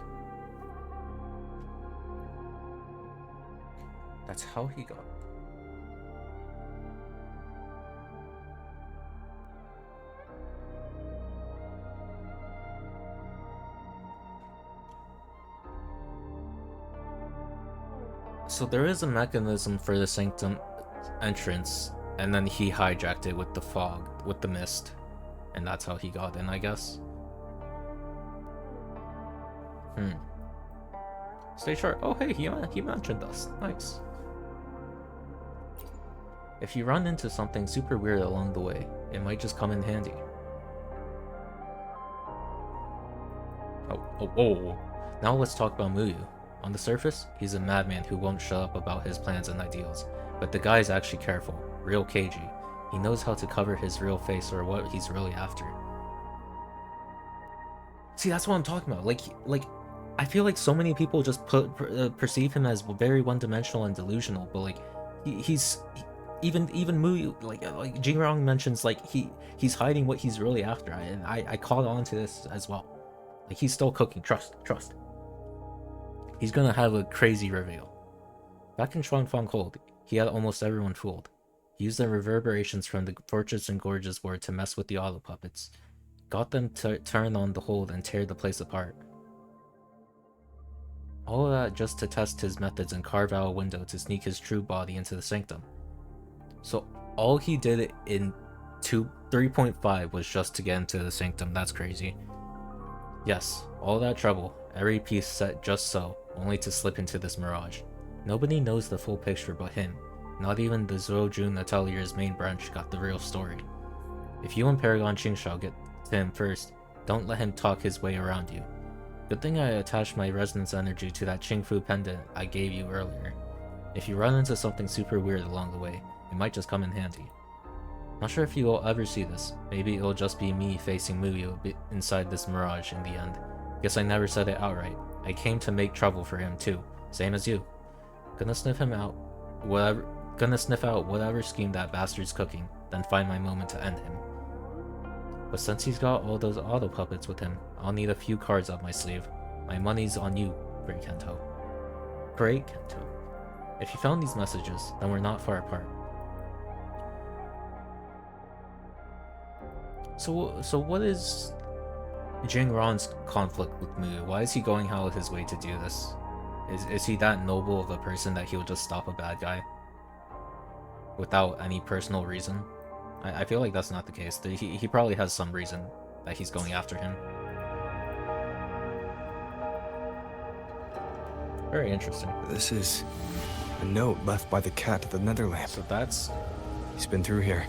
That's how he got. So there is a mechanism for the sanctum entrance, and then he hijacked it with the fog, with the mist, and that's how he got in, I guess. Stay sharp. Oh hey, he mentioned us. Nice. If you run into something super weird along the way, it might just come in handy. Oh. Now let's talk about Muyu. On the surface, he's a madman who won't shut up about his plans and ideals, but the guy's actually careful, real cagey. He knows how to cover his real face or what he's really after. See, that's what I'm talking about. Like, I feel like so many people just perceive him as very one-dimensional and delusional, but like, even Muyu, like Jingrong mentions, like he's hiding what he's really after, and I caught on to this as well. Like, he's still cooking. Trust. He's gonna have a crazy reveal. Back in Xuanfang Hold, he had almost everyone fooled. He used the reverberations from the Fortress and Gorges War to mess with the auto puppets. Got them to turn on the hold and tear the place apart. All of that just to test his methods and carve out a window to sneak his true body into the sanctum. So all he did in 3.5 was just to get into the sanctum. That's crazy. Yes, all that trouble, every piece set just so, only to slip into this mirage. Nobody knows the full picture but him. Not even the Zhuojun Atelier's main branch got the real story. If you and Paragon Qingxiao get to him first, don't let him talk his way around you. Good thing I attached my resonance energy to that Qingfu pendant I gave you earlier. If you run into something super weird along the way, it might just come in handy. Not sure if you will ever see this. Maybe it'll just be me facing Muyu inside this mirage in the end. Guess I never said it outright. I came to make trouble for him too, same as you. Gonna sniff out whatever scheme that bastard's cooking, then find my moment to end him. But since he's got all those auto puppets with him, I'll need a few cards up my sleeve. My money's on you, Great Kento. Great Kento. If you found these messages, then we're not far apart. So what is Jingron's conflict with Muyu? Why is he going out of his way to do this? Is he that noble of a person that he'll just stop a bad guy without any personal reason? I feel like that's not the case. He probably has some reason that he's going after him. Very interesting. This is a note left by the cat at the Netherlands. So that's... He's been through here.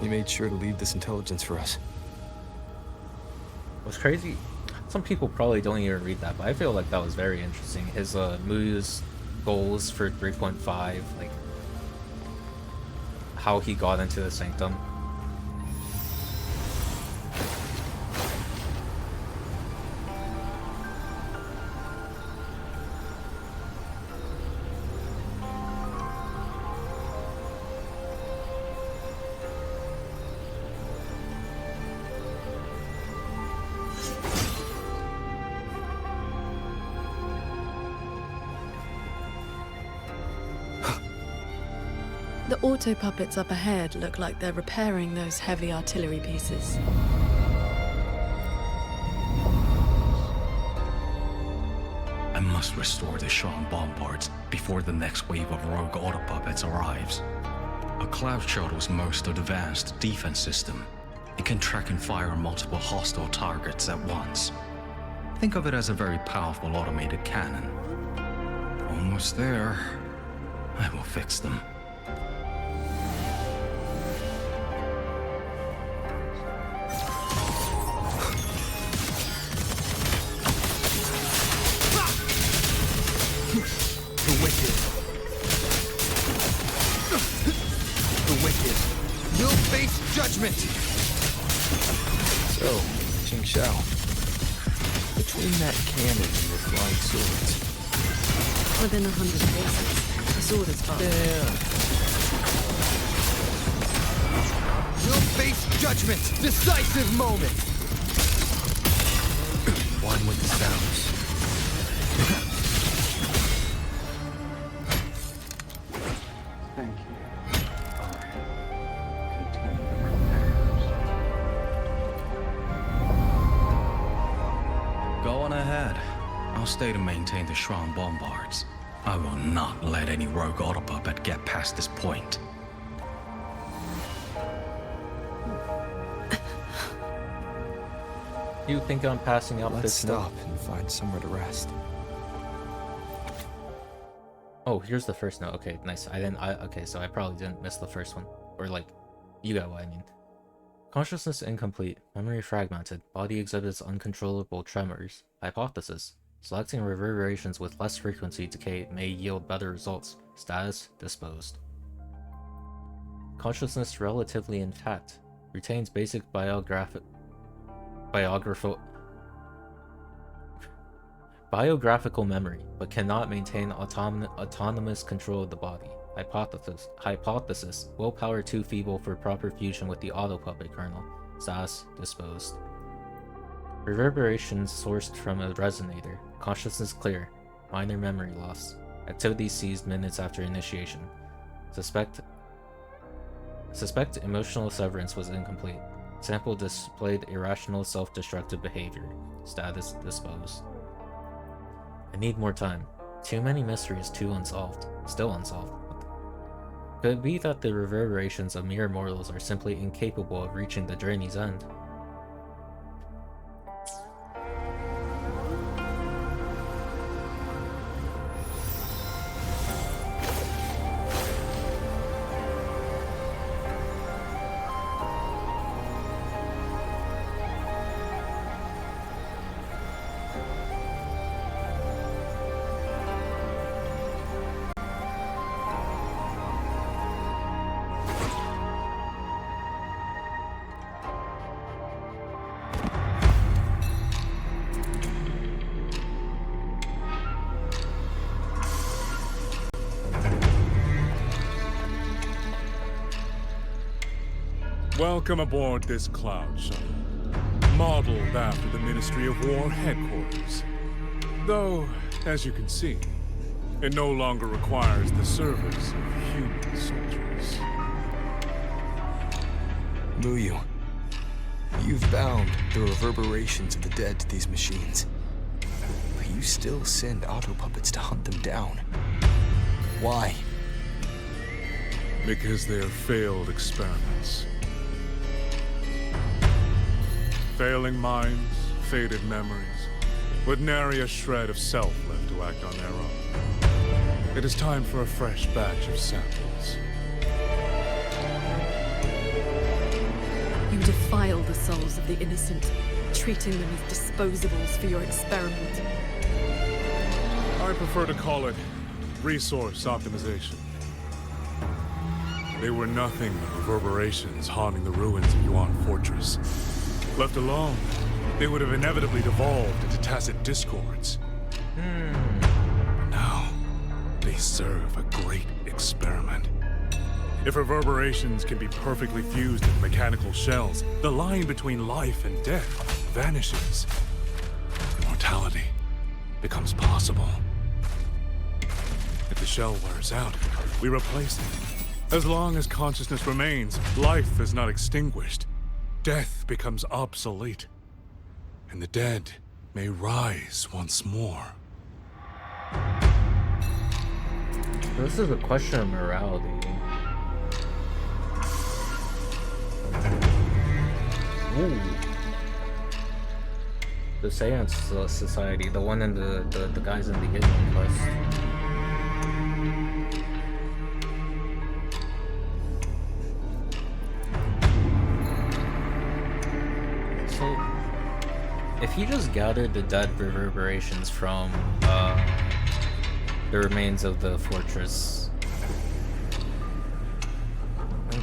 He made sure to leave this intelligence for us. What's crazy, some people probably don't even read that, but I feel like that was very interesting. His Muyu's goals for 3.5, like how he got into the sanctum. The auto puppets up ahead look like they're repairing those heavy artillery pieces. I must restore the Shuan bombards before the next wave of rogue auto puppets arrives. A cloud shuttle's most advanced defense system. It can track and fire multiple hostile targets at once. Think of it as a very powerful automated cannon. Almost there. I will fix them. So, Qingxiao, between that cannon and your flying swords... Within 100 paces, the sword is far. Damn. You'll face judgment! Decisive moment! One with the sounds. Thank you. Go on ahead. I'll stay to maintain the Shuan bombards. I will not let any rogue auto puppet get past this point. You think I'm passing out Let's this stop note? and find somewhere to rest. Oh, here's the first note. Okay, nice. Okay, so I probably didn't miss the first one. Or like, you got what I mean. Consciousness incomplete. Memory fragmented. Body exhibits uncontrollable tremors. Hypothesis. Selecting reverberations with less frequency decay may yield better results. Status disposed. Consciousness relatively intact. Retains basic biographical memory, but cannot maintain autonomous control of the body. Hypothesis. Willpower too feeble for proper fusion with the auto-puppet kernel. SAS disposed. Reverberations sourced from a resonator. Consciousness clear. Minor memory loss. Activity seized minutes after initiation. Suspect emotional severance was incomplete. Sample displayed irrational self-destructive behavior. Status disposed. I need more time. Too many mysteries, still unsolved. Could it be that the reverberations of mere mortals are simply incapable of reaching the journey's end? Welcome aboard this cloud shuttle, modeled after the Ministry of War headquarters. Though, as you can see, it no longer requires the service of human soldiers. Muyu, you've bound the reverberations of the dead to these machines. But you still send auto-puppets to hunt them down. Why? Because they're failed experiments. Failing minds, faded memories, with nary a shred of self left to act on their own. It is time for a fresh batch of samples. You defile the souls of the innocent, treating them as disposables for your experiment. I prefer to call it resource optimization. They were nothing but reverberations haunting the ruins of Yuan Fortress. Left alone, they would have inevitably devolved into tacit discords. Now, they serve a great experiment. If reverberations can be perfectly fused into mechanical shells, the line between life and death vanishes. Immortality becomes possible. If the shell wears out, we replace it. As long as consciousness remains, life is not extinguished. Death becomes obsolete, and the dead may rise once more. This is a question of morality. Ooh. The Seance Society, the one in the guys in the beginning quest. If you just gathered the dead reverberations from the remains of the fortress,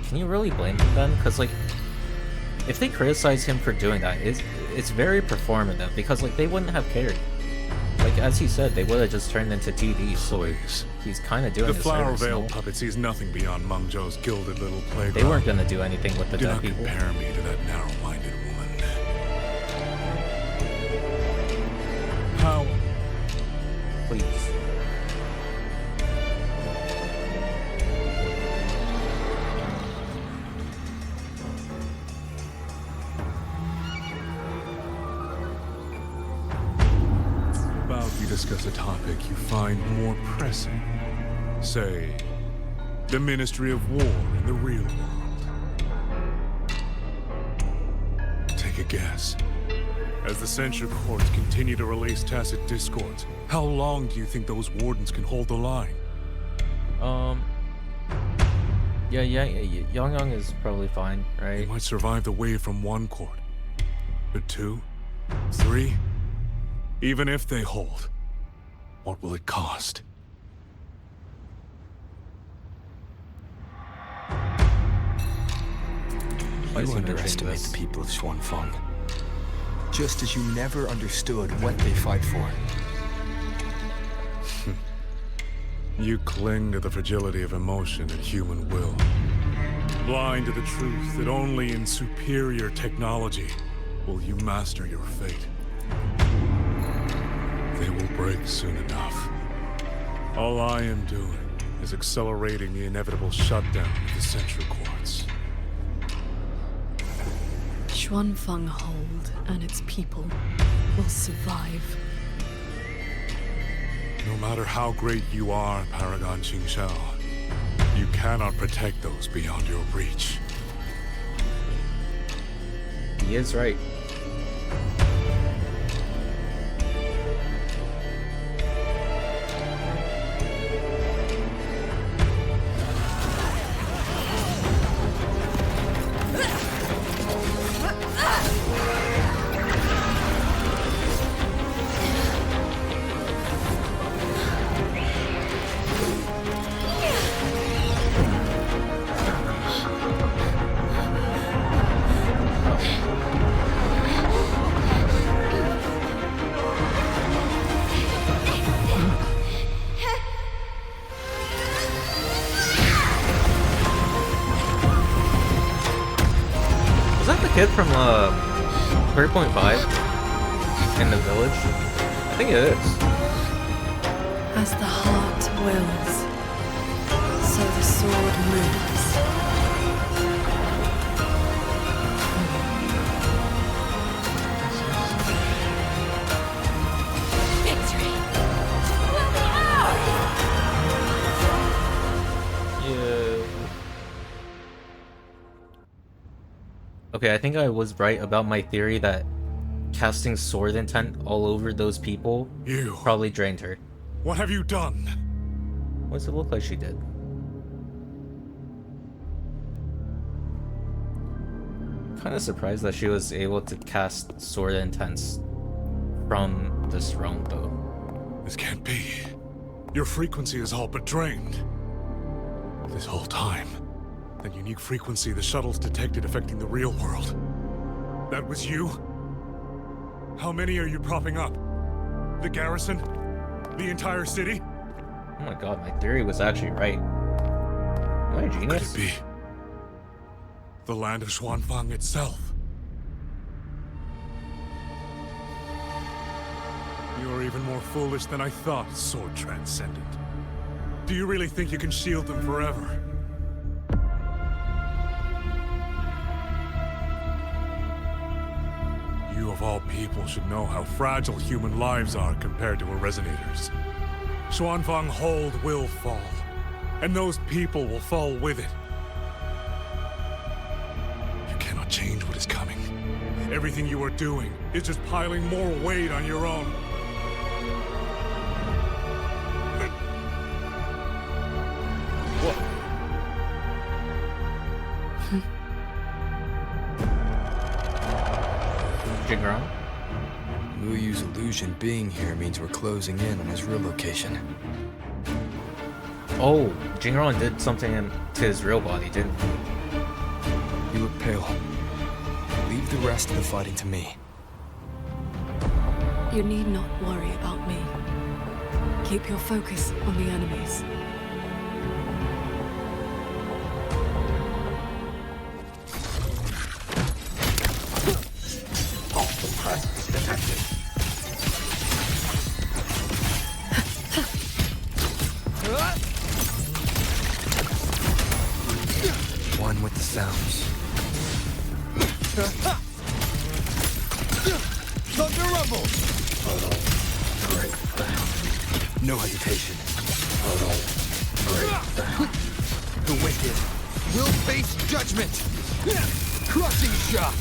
can you really blame him then? Because like, if they criticize him for doing that, it's very performative, because like they wouldn't have cared. Like as he said, they would have just turned into TVs. So he's kind of doing the Flower Veil puppet sees nothing beyond Meng Zhou's gilded little playground. They weren't gonna do anything with the dead people. Do not compare me to that narrow-minded woman. How? Please. About about you discuss a topic you find more pressing? Say, the Ministry of War in the real world. Take a guess. As the Censure Courts continue to release tacit discords, how long do you think those wardens can hold the line? Yeah, Yang is probably fine, right? They might survive the wave from one court. But 2? 3? Even if they hold, what will it cost? You underestimate the people of Xuanfeng. Just as you never understood what they fight for. You cling to the fragility of emotion and human will. Blind to the truth that only in superior technology will you master your fate. They will break soon enough. All I am doing is accelerating the inevitable shutdown of the Central Courts. Xuanfeng Hold and its people will survive. No matter how great you are, Paragon Qingxiao, you cannot protect those beyond your reach. He is right. Kid from 3.5 in the village? I think it is. As the heart wills, so the sword moves. Victory! Okay, I think I was right about my theory that casting sword intent all over those people probably drained her. What have you done? What does it look like she did? Kind of surprised that she was able to cast sword intents from this realm, though. This can't be. Your frequency is all but drained. This whole time. That unique frequency the shuttles detected affecting the real world. That was you? How many are you propping up? The garrison? The entire city? Oh my god, my theory was actually right. Am I a genius? Could it be? The land of Xuanfeng itself? You're even more foolish than I thought, Sword Transcendent. Do you really think you can shield them forever? You of all people should know how fragile human lives are compared to a Resonator's. Xuanfeng Hold will fall, and those people will fall with it. You cannot change what is coming. Everything you are doing is just piling more weight on your own. What? Jingron? Muyu's illusion being here means we're closing in on his real location. Oh, Jingron did something to his real body, didn't he? You look pale. Leave the rest of the fighting to me. You need not worry about me. Keep your focus on the enemies. One with the sounds. Thunder rumble! No hesitation. The wicked will face judgment. Crushing shot.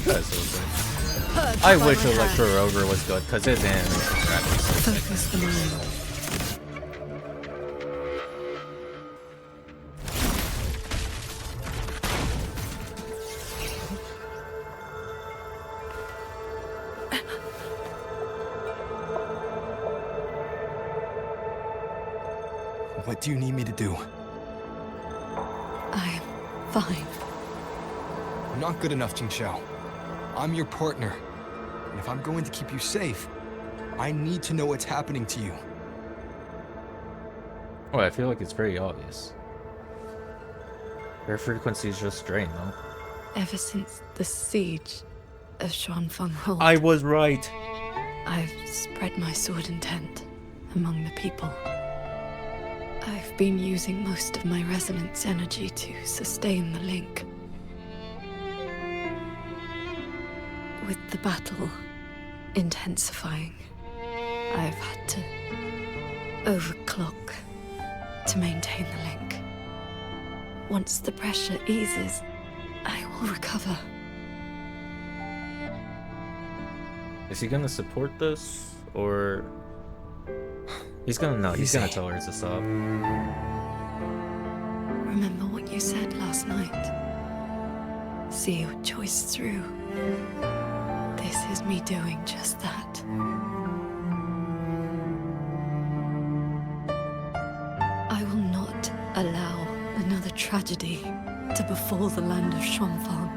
That's so good. I wish Electro Rover was good because his animations are actually so sick. Focus the mind. What do you need me to do? I'm fine. Not good enough, Qingxiao. I'm your partner. And if I'm going to keep you safe, I need to know what's happening to you. Oh, I feel like it's very obvious. Their frequency is just drained, though. Ever since the siege of Xuanfeng Hold, I was right. I've spread my sword intent among the people. I've been using most of my resonance energy to sustain the link. With the battle intensifying, I've had to overclock to maintain the link. Once the pressure eases, I will recover. Is he gonna support this, or he's gonna no? He's gonna tell her to stop. Remember what you said last night. See your choice through. This is me doing just that. I will not allow another tragedy to befall the land of Xuanfang.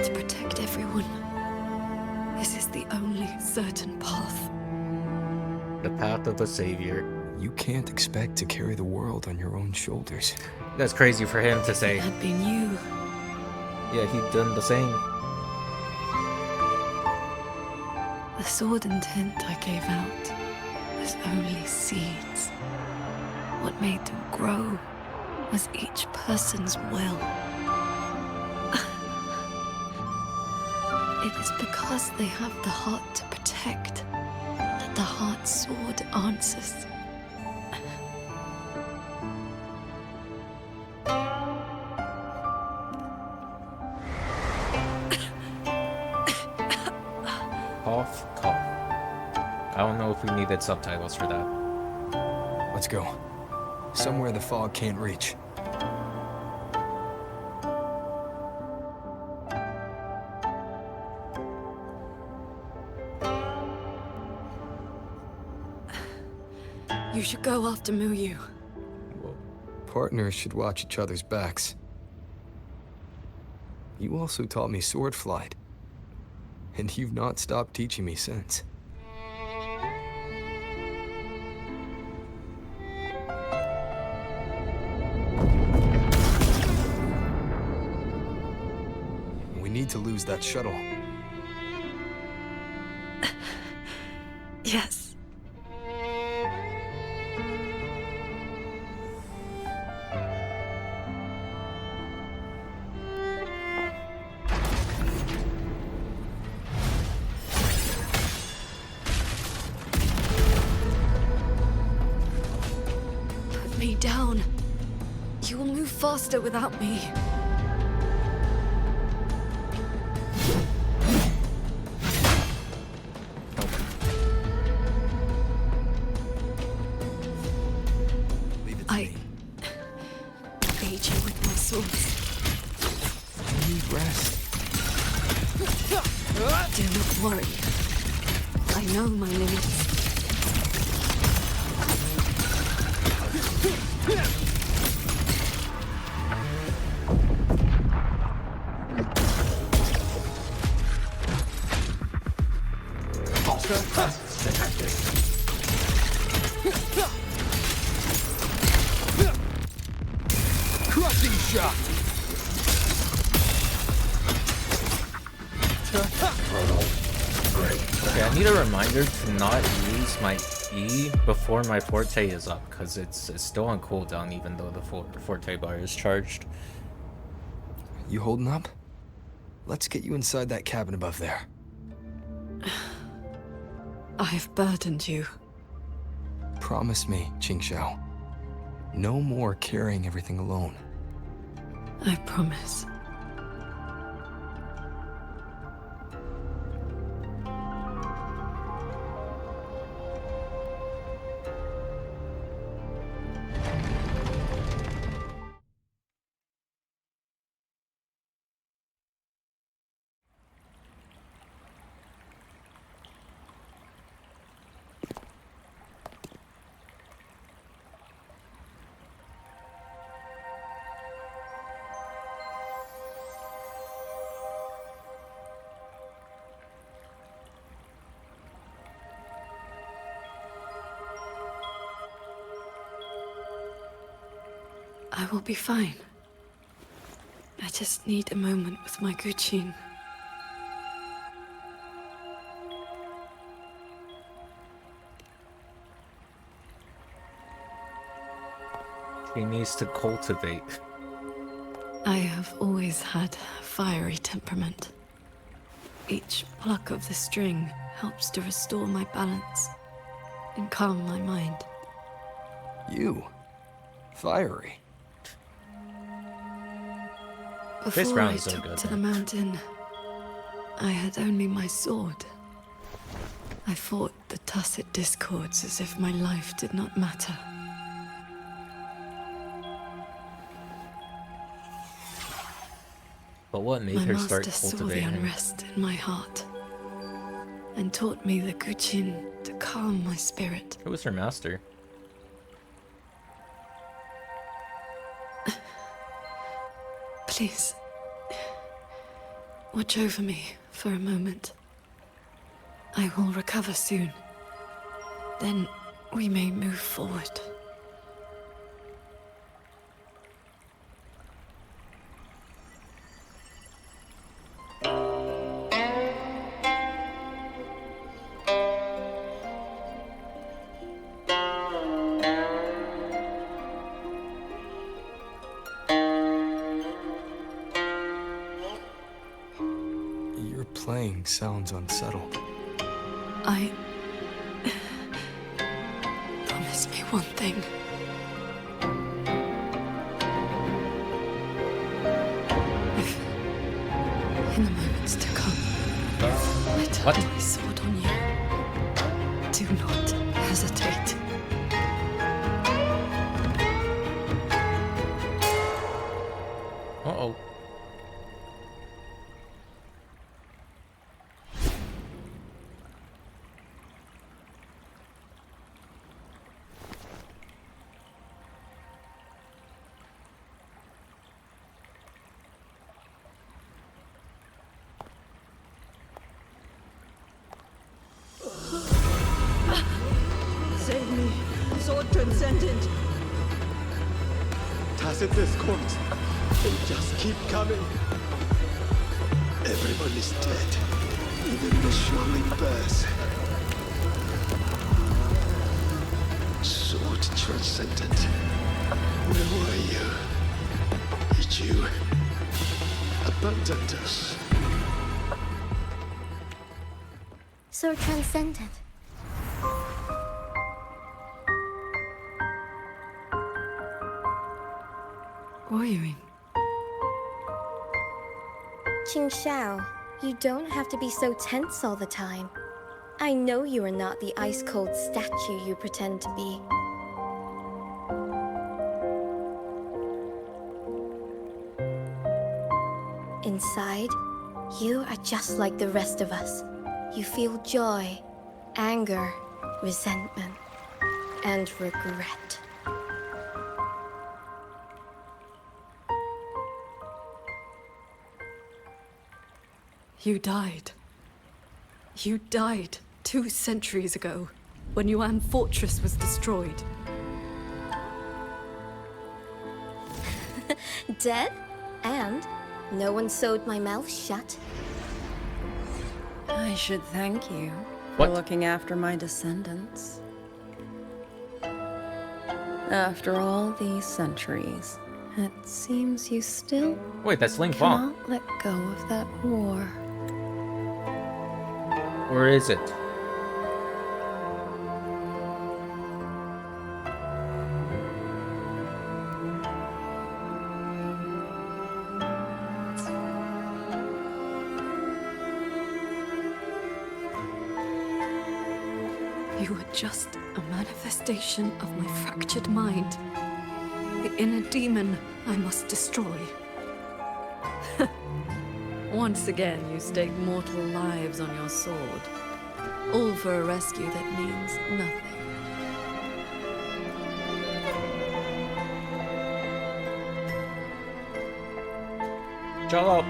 To protect everyone, this is the only certain path. The path of the savior. You can't expect to carry the world on your own shoulders. That's crazy for him to say. If it had been you. Yeah, he'd done the same. The sword intent I gave out was only seeds. What made them grow was each person's will. It is because they have the heart to protect that the heart sword answers. Cough, cough. I don't know if we needed subtitles for that. Let's go. Somewhere the fog can't reach. You should go after Muyu. Partners should watch each other's backs. You also taught me sword flight. And you've not stopped teaching me since. We need to lose that shuttle. Yes. Put me down. You will move faster without me. I aid you with my swords. I need rest. Do not worry. I know my limits. Crushing shot. Okay, I need a reminder to not use my E before my Forte is up, because it's still on cooldown even though the Forte bar is charged. You holding up? Let's get you inside that cabin above there. I've burdened you. Promise me, Qingxiao. No more carrying everything alone. I promise. I will be fine. I just need a moment with my Guqin. She needs to cultivate. I have always had a fiery temperament. Each pluck of the string helps to restore my balance and calm my mind. You? Fiery? Before I took to the mountain, I had only my sword. I fought the tacit discords as if my life did not matter. But what made her start My master cultivating? saw the unrest in my heart and taught me the Guqin to calm my spirit. Who was her master? Please, watch over me for a moment. I will recover soon. Then we may move forward. Your playing sounds unsettled. Promise me one thing. If, in the moments to come, I turn my sword on you, do not hesitate. Uh-oh. Save me, Sword Transcendent. Tacit discords. They just keep coming. Everyone is dead. Even the Shuangling bears. Sword Transcendent. Where were you? Did you abandon us? So transcendent. Warring. Qingxiao, you don't have to be so tense all the time. I know you are not the ice-cold statue you pretend to be. Inside, you are just like the rest of us. You feel joy, anger, resentment, and regret. You died. You died 2 centuries ago, when Yuan Fortress was destroyed. Dead? And no one sewed my mouth shut. I should thank you for looking after my descendants. After all these centuries, it seems you still Wait, that's Ling Fong. cannot let go of that war. Or is it? You were just a manifestation of my fractured mind. The inner demon I must destroy. Once again, you stake mortal lives on your sword. All for a rescue that means nothing. Shut up.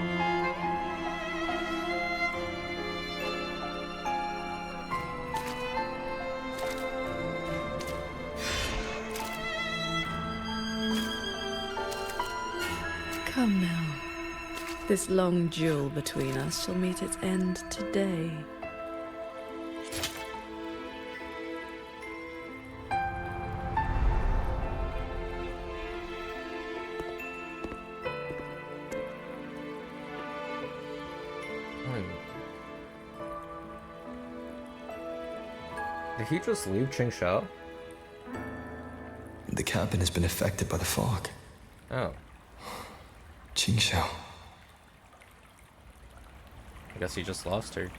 Come now. This long duel between us shall meet its end today. Did he just leave Qingxiao? The cabin has been affected by the fog. Oh. Qingxiao. I guess he just lost her.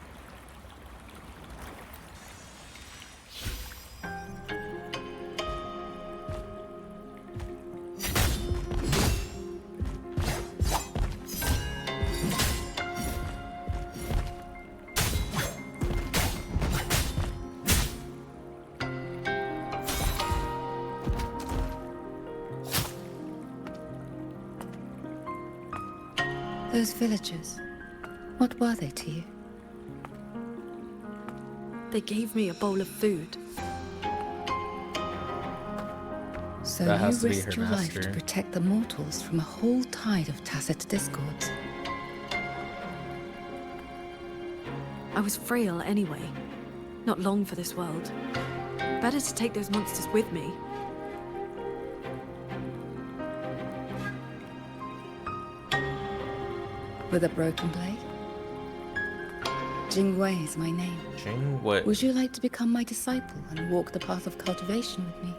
Those villagers, what were they to you? They gave me a bowl of food. So That you has to be risked her your life master. to protect the mortals from a whole tide of tacit discords. I was frail anyway. Not long for this world. Better to take those monsters with me. With a broken blade? Jingwei is my name. Jingwei. Would you like to become my disciple and walk the path of cultivation with me?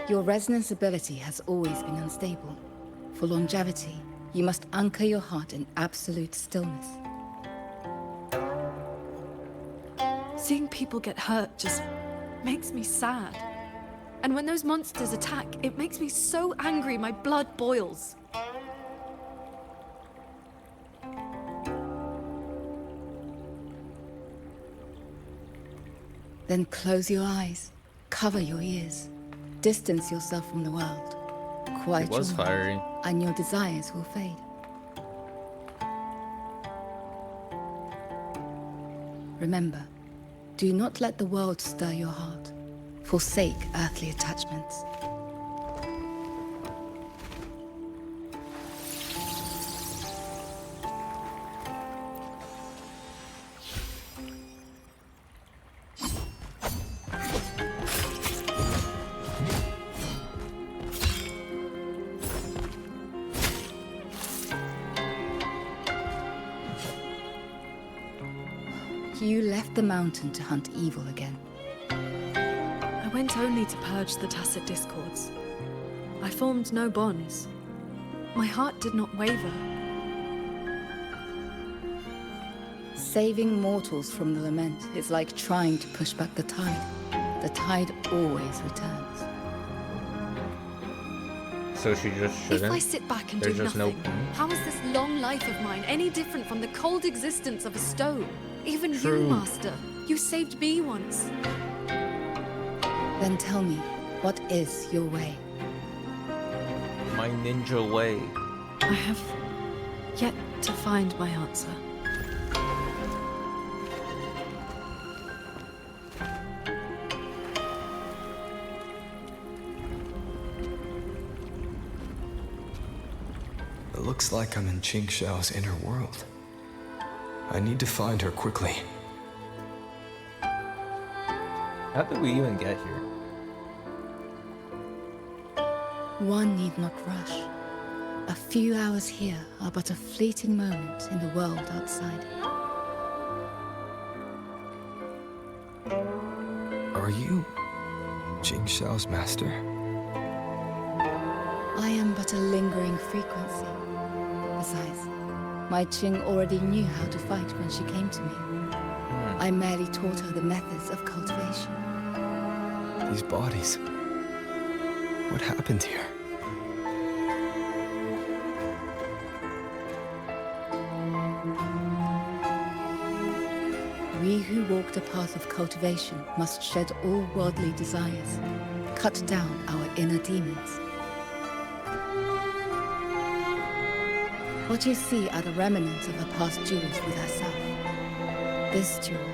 Your resonance ability has always been unstable. For longevity, you must anchor your heart in absolute stillness. Seeing people get hurt just makes me sad. And when those monsters attack, it makes me so angry my blood boils. Then close your eyes, cover your ears, distance yourself from the world. Quiet It was your mind, fiery. and your desires will fade. Remember, do not let the world stir your heart. Forsake earthly attachments. You left the mountain to hunt evil again. I went only to purge the tacit discords. I formed no bonds. My heart did not waver. Saving mortals from the lament is like trying to push back the tide. The tide always returns. So she just shouldn't? If I sit back and There's do just nothing, no point? how is this long life of mine any different from the cold existence of a stone? Even True. you, Master. You saved me once. Then tell me, what is your way? My ninja way. I have yet to find my answer. It looks like I'm in Qingxiao's inner world. I need to find her quickly. How did we even get here? One need not rush. A few hours here are but a fleeting moment in the world outside. Are you Qingxiao's master? I am but a lingering frequency. Besides, my Qing already knew how to fight when she came to me. I merely taught her the methods of cultivation. These bodies. What happened here? We who walk the path of cultivation must shed all worldly desires, cut down our inner demons. What you see are the remnants of her past duels with herself. This duel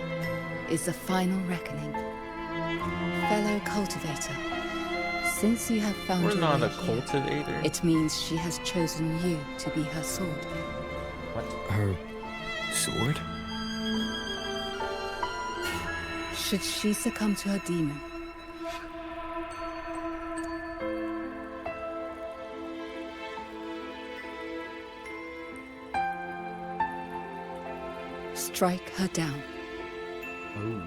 is the final reckoning. Fellow cultivator, since you have found We're your not way a cultivator. here, it means she has chosen you to be her sword. What? Her sword? Should she succumb to her demon, strike her down. Ooh.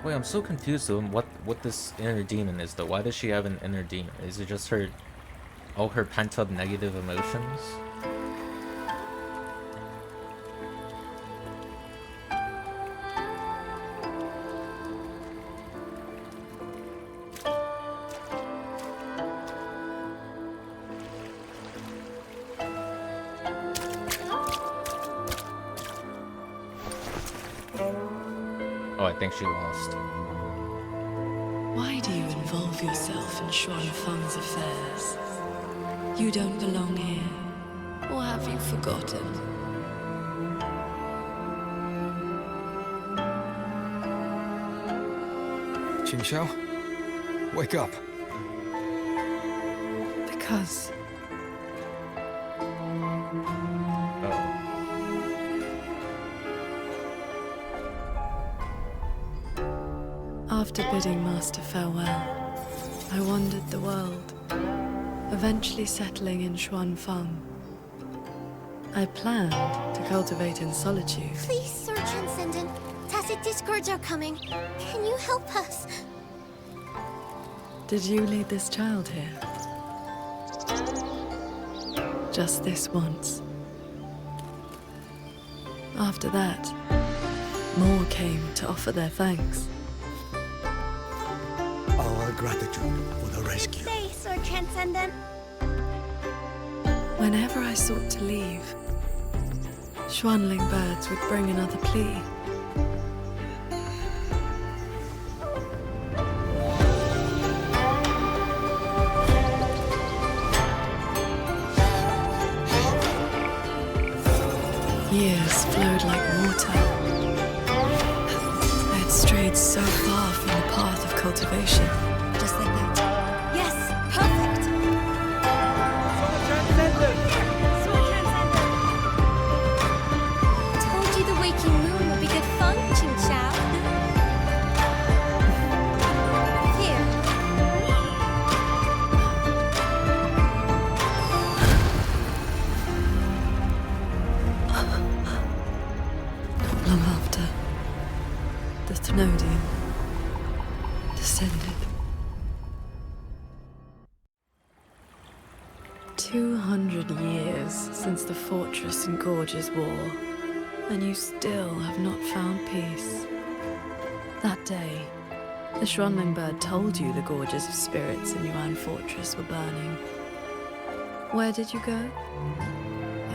Wait, I'm so confused on what this inner demon is though. Why does she have an inner demon? Is it just her all her pent up negative emotions? Oh, I think she lost. Why do you involve yourself in Xuan Feng's affairs? You don't belong here. Or have you forgotten? Qingxiao, wake up. Because after bidding Master farewell, I wandered the world, eventually settling in Xuan Feng. I planned to cultivate in solitude. Please, Sir Transcendent. Tacit discords are coming. Can you help us? Did you lead this child here? Just this once. After that, more came to offer their thanks. Our gratitude for the rescue. Stay, Sir Transcendent. Whenever I sought to leave, Xuanling birds would bring another plea. Years flowed like water. I had strayed so far from the path of cultivation. Just like that. Yes, perfect. Told you the waking moon would be good fun, Qingxiao. Here. Long after, the Thenodian descended. 200 years since the Fortress and Gorges War, and you still have not found peace. That day, the Xuanling bird told you the Gorges of Spirits in Yuan Fortress were burning. Where did you go?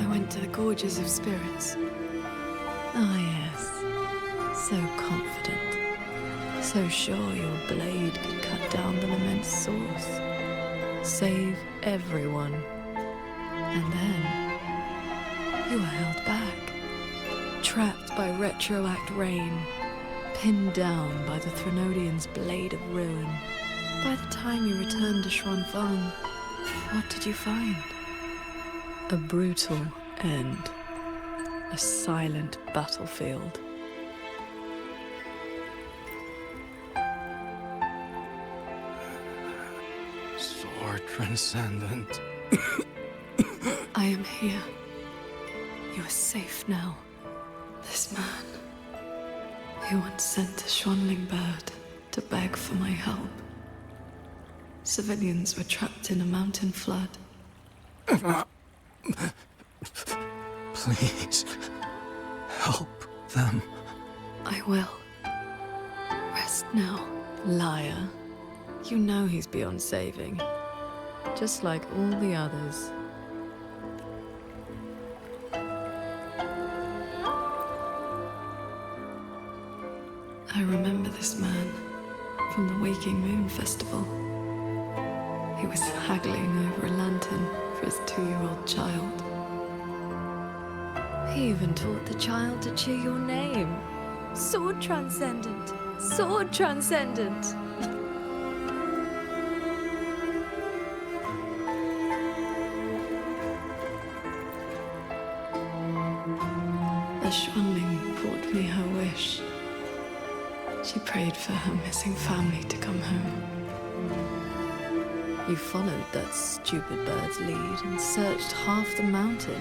I went to the Gorges of Spirits. Ah, yes. So confident. So sure your blade could cut down the lament's source. Save everyone. And then you were held back. Trapped by retroact rain. Pinned down by the Thenodian's blade of ruin. By the time you returned to Xuan Feng, what did you find? A brutal end. A silent battlefield. Sword Transcendent. I am here. You are safe now. This man, he once sent a Xuanling bird to beg for my help. Civilians were trapped in a mountain flood. Please, help them. I will. Rest now. Liar. You know he's beyond saving. Just like all the others. I remember this man from the Waking Moon Festival. He was haggling over a lantern for his 2-year-old child. He even taught the child to cheer your name. Sword Transcendent! Sword Transcendent! A Xuanling brought me her wish. She prayed for her missing family to come home. You followed that stupid bird's lead and searched half the mountain.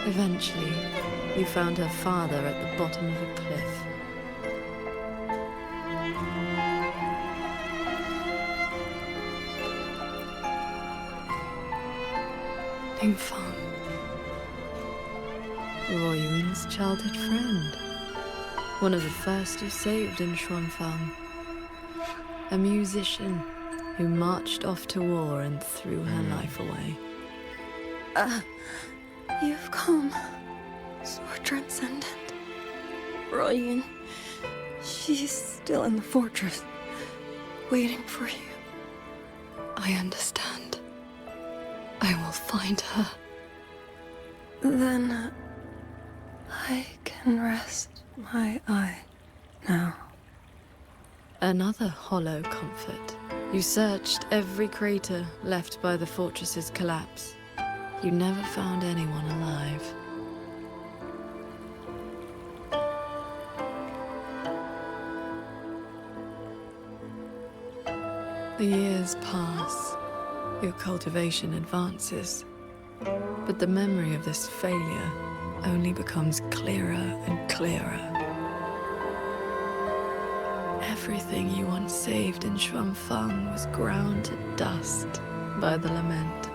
Eventually, you found her father at the bottom of a cliff. Ningfang. Royuin's childhood friend. One of the first you saved in Xuanfang. A musician who marched off to war and threw her life away. You've come. Sword Transcendent. Royun. She's still in the fortress, waiting for you. I understand. I will find her. Then I can rest my eye now. Another hollow comfort. You searched every crater left by the fortress's collapse. You never found anyone alive. The years pass. Your cultivation advances. But the memory of this failure only becomes clearer and clearer. Everything you once saved in Xuanfang was ground to dust by the lament.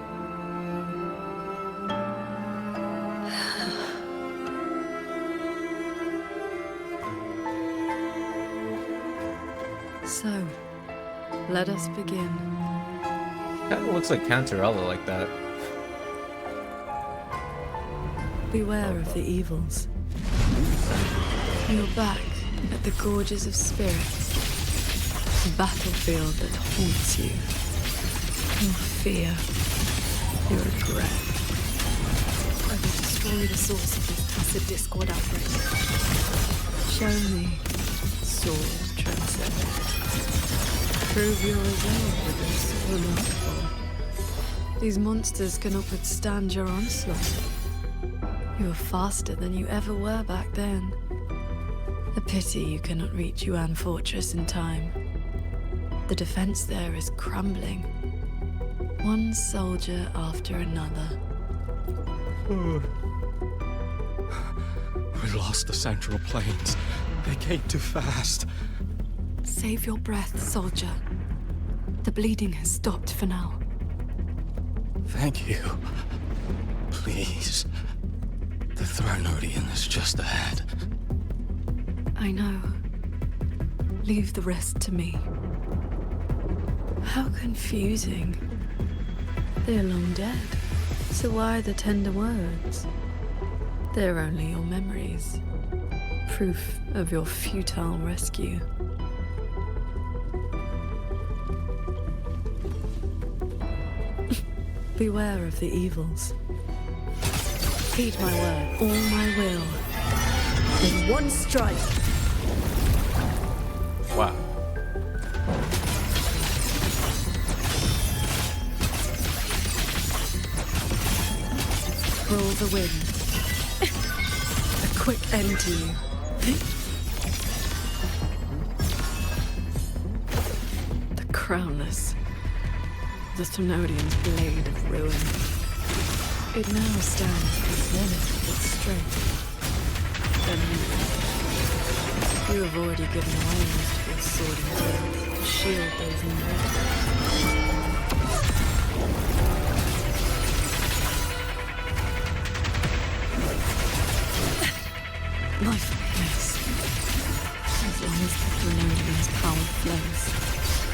So, let us begin. Kind of looks like Cantarella like that. Beware of the evils. You're back at the Gorges of Spirits. A battlefield that haunts you. Your fear. Your regret. I will destroy the source of this tacit discord outbreak. Show me Sword Transcendent. Prove your resolve with this remarkable. These monsters cannot withstand your onslaught. You are faster than you ever were back then. A pity you cannot reach Yuan Fortress in time. The defense there is crumbling. One soldier after another. We lost the Central Plains. They came too fast. Save your breath, soldier. The bleeding has stopped for now. Thank you. Please. The Thranodian is just ahead. I know. Leave the rest to me. How confusing. They're long dead. So why the tender words? They're only your memories. Proof of your futile rescue. Beware of the evils. Heed my word, all my will. In one strike. Wow. Roll the wind. A quick end to you. The crownless. the Thenodian's blade of ruin. It now stands at the zenith of its strength. Then you have already given away most of your sword and blade to shield those in need. Life appears. As long as the Thenodian's power flows,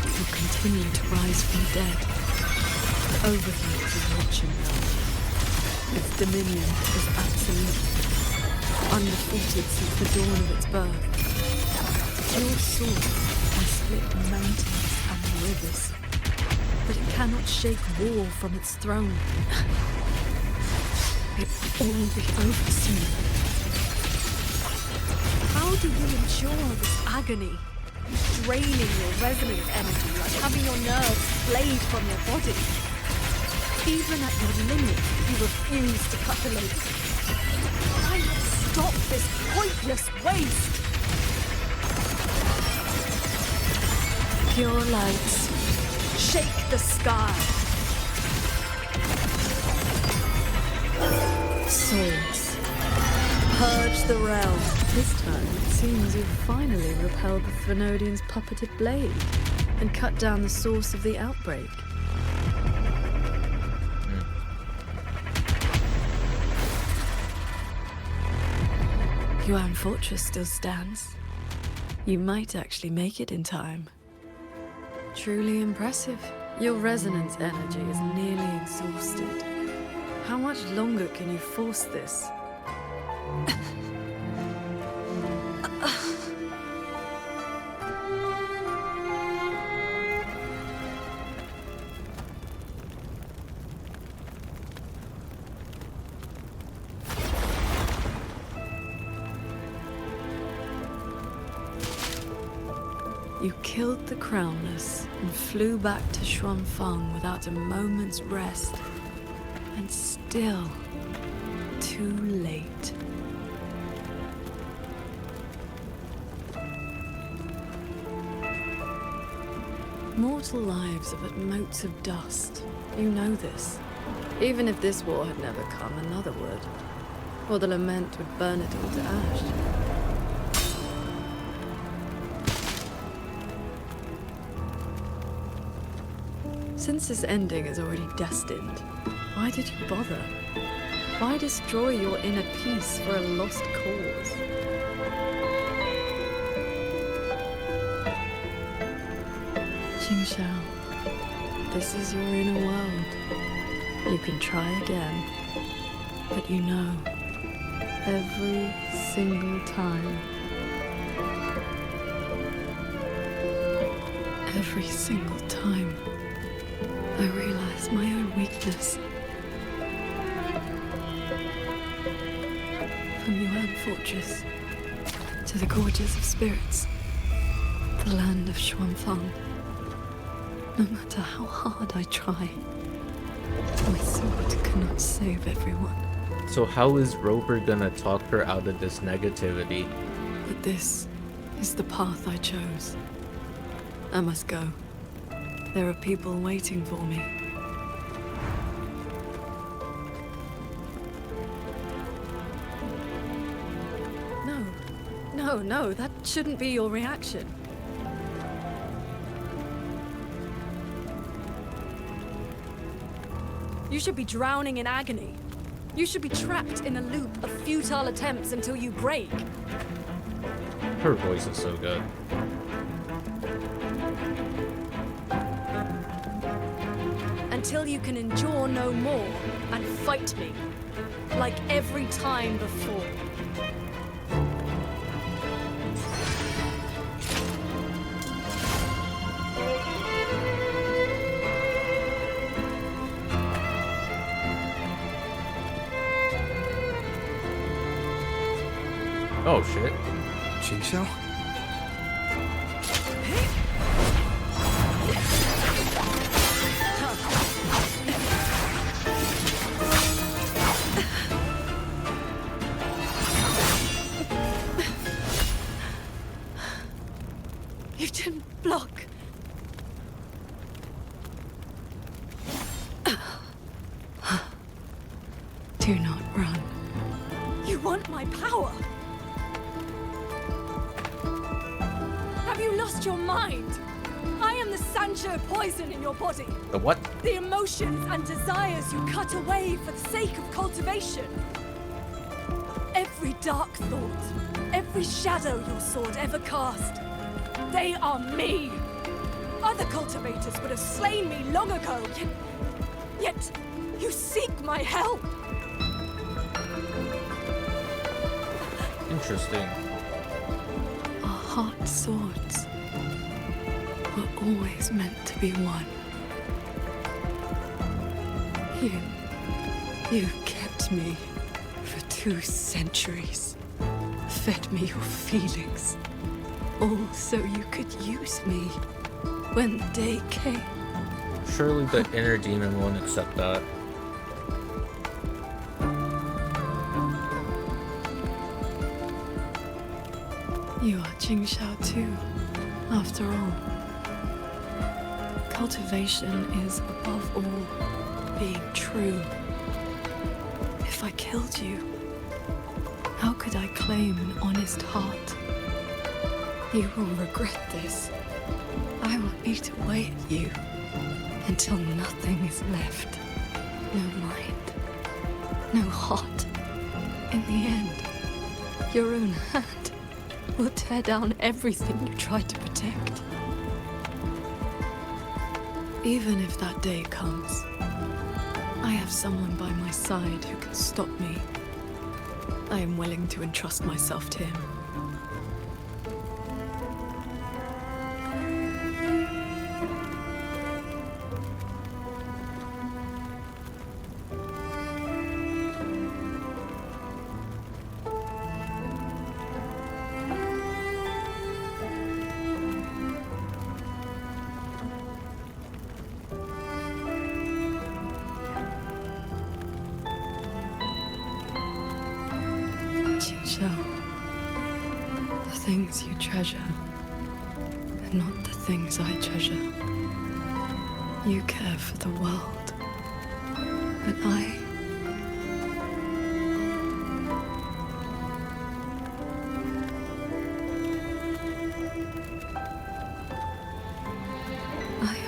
it will continue to rise from the dead. The Overthrow is watching now. Its dominion is absolute, undefeated since the dawn of its birth. Your sword can split mountains and rivers, but it cannot shake war from its throne. It will all be over soon. How do you endure this agony? Draining your resonance energy like having your nerves flayed from your body. Even at your limit, you refuse to cut the loop. Why not stop this pointless waste? Pure lights, shake the sky. Swords, purge the realm. This time, it seems you've finally repelled the Thenodian's puppeted blade and cut down the source of the outbreak. Yuan Fortress still stands. You might actually make it in time. Truly impressive. Your resonance energy is nearly exhausted. How much longer can you force this? You killed the Crownless and flew back to Xuanfang without a moment's rest. And still, too late. Mortal lives are but motes of dust. You know this. Even if this war had never come, another would. Or the lament would burn it all to ash. Since this ending is already destined, why did you bother? Why destroy your inner peace for a lost cause? Qingxiao, this is your inner world. You can try again, but you know, every single time, every single time, I realize my own weakness. From Yuan Fortress to the Gorges of Spirits, the land of Xuanfang. No matter how hard I try, my sword cannot save everyone. So how is Roper gonna talk her out of this negativity? But this is the path I chose. I must go. There are people waiting for me. No, that shouldn't be your reaction. You should be drowning in agony. You should be trapped in a loop of futile attempts until you break. Her voice is so good. Until you can endure no more and fight me, like every time before. Oh shit. Qingxiao? You didn't block. Do not run. You want my power? Have you lost your mind? I am the Sancho poison in your body. The what? The emotions and desires you cut away for the sake of cultivation. Every dark thought, every shadow your sword ever cast, they are me. Other cultivators would have slain me long ago, yet you seek my help. Interesting. Our hot swords were always meant to be one. You kept me for 2 centuries. Fed me your feelings. All so you could use me when the day came. Surely the inner demon won't accept that. You are Qingxiao too, after all. Cultivation is, above all, being true. If I killed you, how could I claim an honest heart? You will regret this. I will eat away at you until nothing is left. No mind, no heart. In the end, your own hand will tear down everything you tried to protect. Even if that day comes, I have someone by my side who can stop me. I am willing to entrust myself to him. The things you treasure are not the things I treasure. You care for the world, but I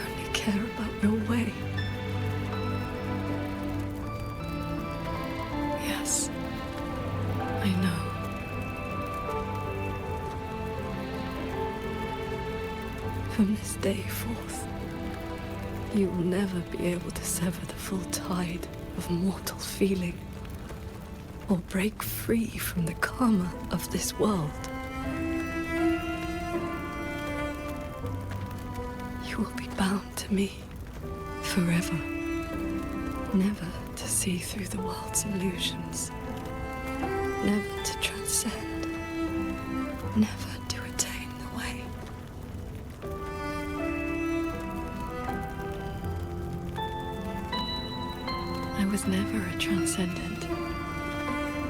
only care about your way. Yes, I know. From this day forth, you will never be able to sever the full tide of mortal feeling, or break free from the karma of this world. You will be bound to me forever, never to see through the world's illusions, never to transcend, never to attain the way. I was never a transcendent.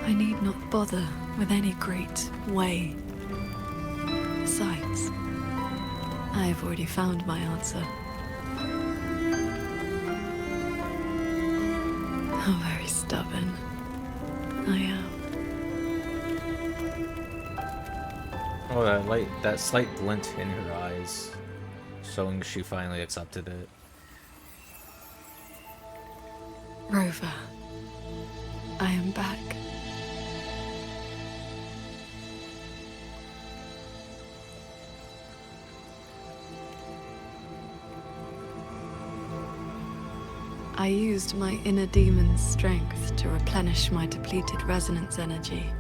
I need not bother with any great way. Besides, I have already found my answer. How very stubborn I am. Oh, that slight glint in her eyes, showing she finally accepted it. Rover, I am back. I used my inner demon's strength to replenish my depleted resonance energy.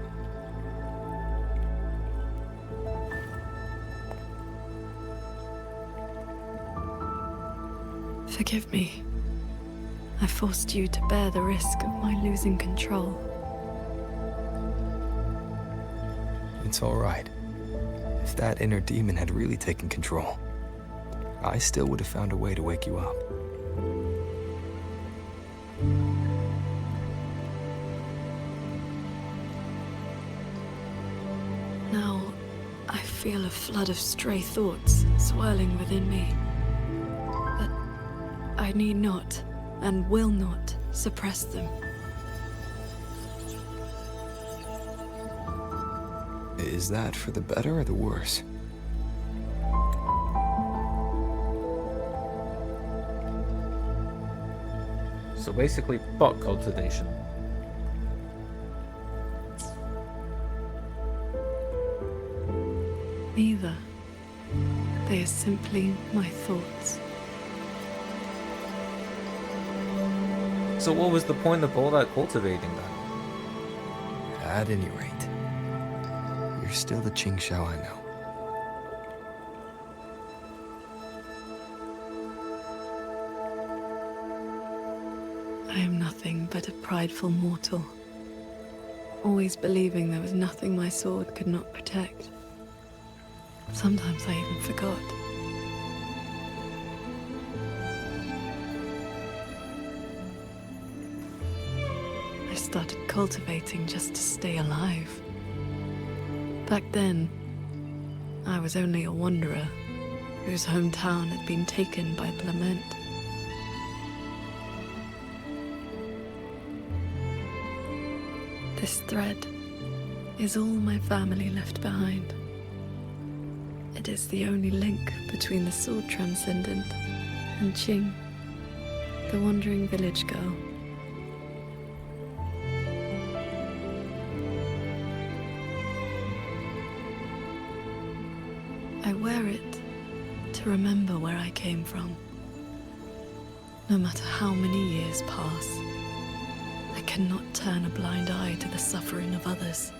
Forgive me. I forced you to bear the risk of my losing control. It's all right. If that inner demon had really taken control, I still would have found a way to wake you up. Now, I feel a flood of stray thoughts swirling within me. But I need not and will not suppress them. Is that for the better or the worse? So basically, fuck cultivation. Neither. They are simply my thoughts. So what was the point of all that cultivating then? At any rate, you're still the Qingxiao I know. I am nothing but a prideful mortal, always believing there was nothing my sword could not protect. Sometimes I even forgot. I started cultivating just to stay alive. Back then, I was only a wanderer whose hometown had been taken by Clement. This thread is all my family left behind. It is the only link between the sword transcendent and Qing, the wandering village girl. I wear it to remember where I came from. No matter how many years pass, I cannot turn a blind eye to the suffering of others.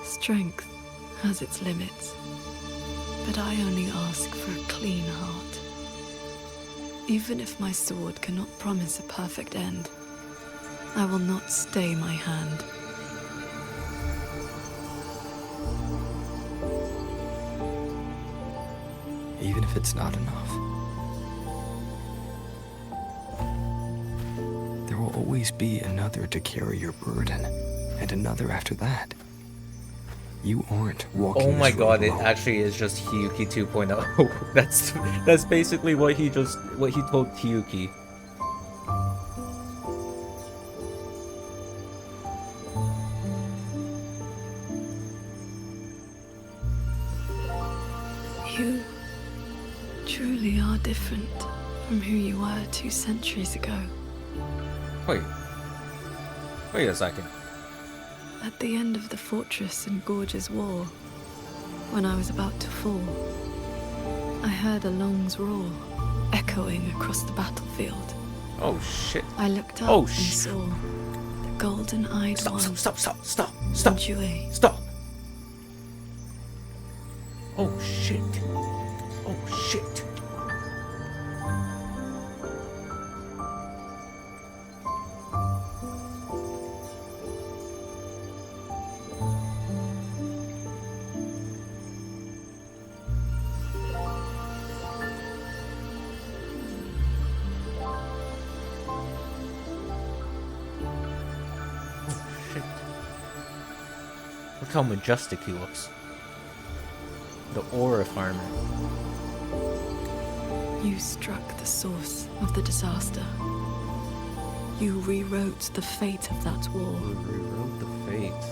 Strength has its limits, but I only ask for a clean heart. Even if my sword cannot promise a perfect end, I will not stay my hand. Even if it's not enough. There will always be another to carry your burden, and another after that. You aren't walking. Oh my this god, road it alone. actually is just Hiyuki 2.0. That's basically what he told Hiyuki. You truly are different from who you were 2 centuries ago. Wait a second. At the end of the Fortress and Gorge's War, when I was about to fall, I heard Along's roar echoing across the battlefield. Oh shit. I looked up and saw the golden-eyed one. Stop. Jue. Stop. Oh shit. Oh shit. Look how majestic he looks. The aura farmer. You struck the source of the disaster. You rewrote the fate of that war. Rewrote the fate.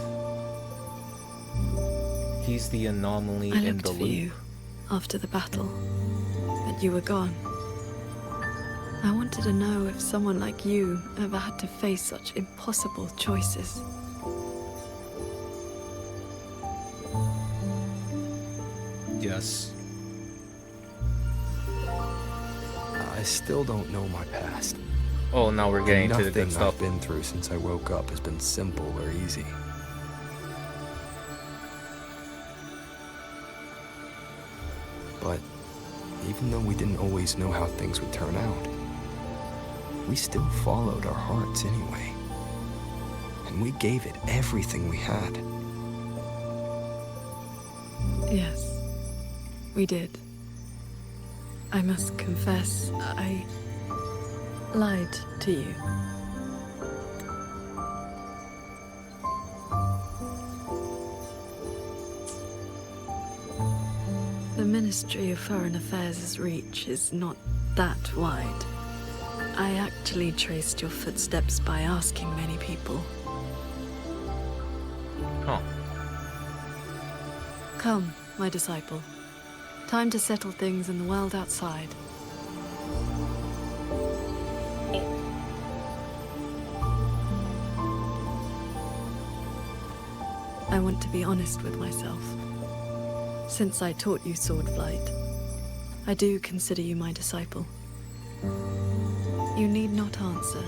He's the anomaly I in looked the for loop. you after the battle, but you were gone. I wanted to know if someone like you ever had to face such impossible choices. Yes. I still don't know my past. Oh, now we're getting to the Nothing good stuff. I've been through since I woke up has been simple or easy. But even though we didn't always know how things would turn out, we still followed our hearts anyway. And we gave it everything we had. Yes, we did. I must confess, I lied to you. The Ministry of Foreign Affairs' reach is not that wide. I actually traced your footsteps by asking many people. Oh. Come, my disciple. Time to settle things in the world outside. I want to be honest with myself. Since I taught you sword flight, I do consider you my disciple. You need not answer,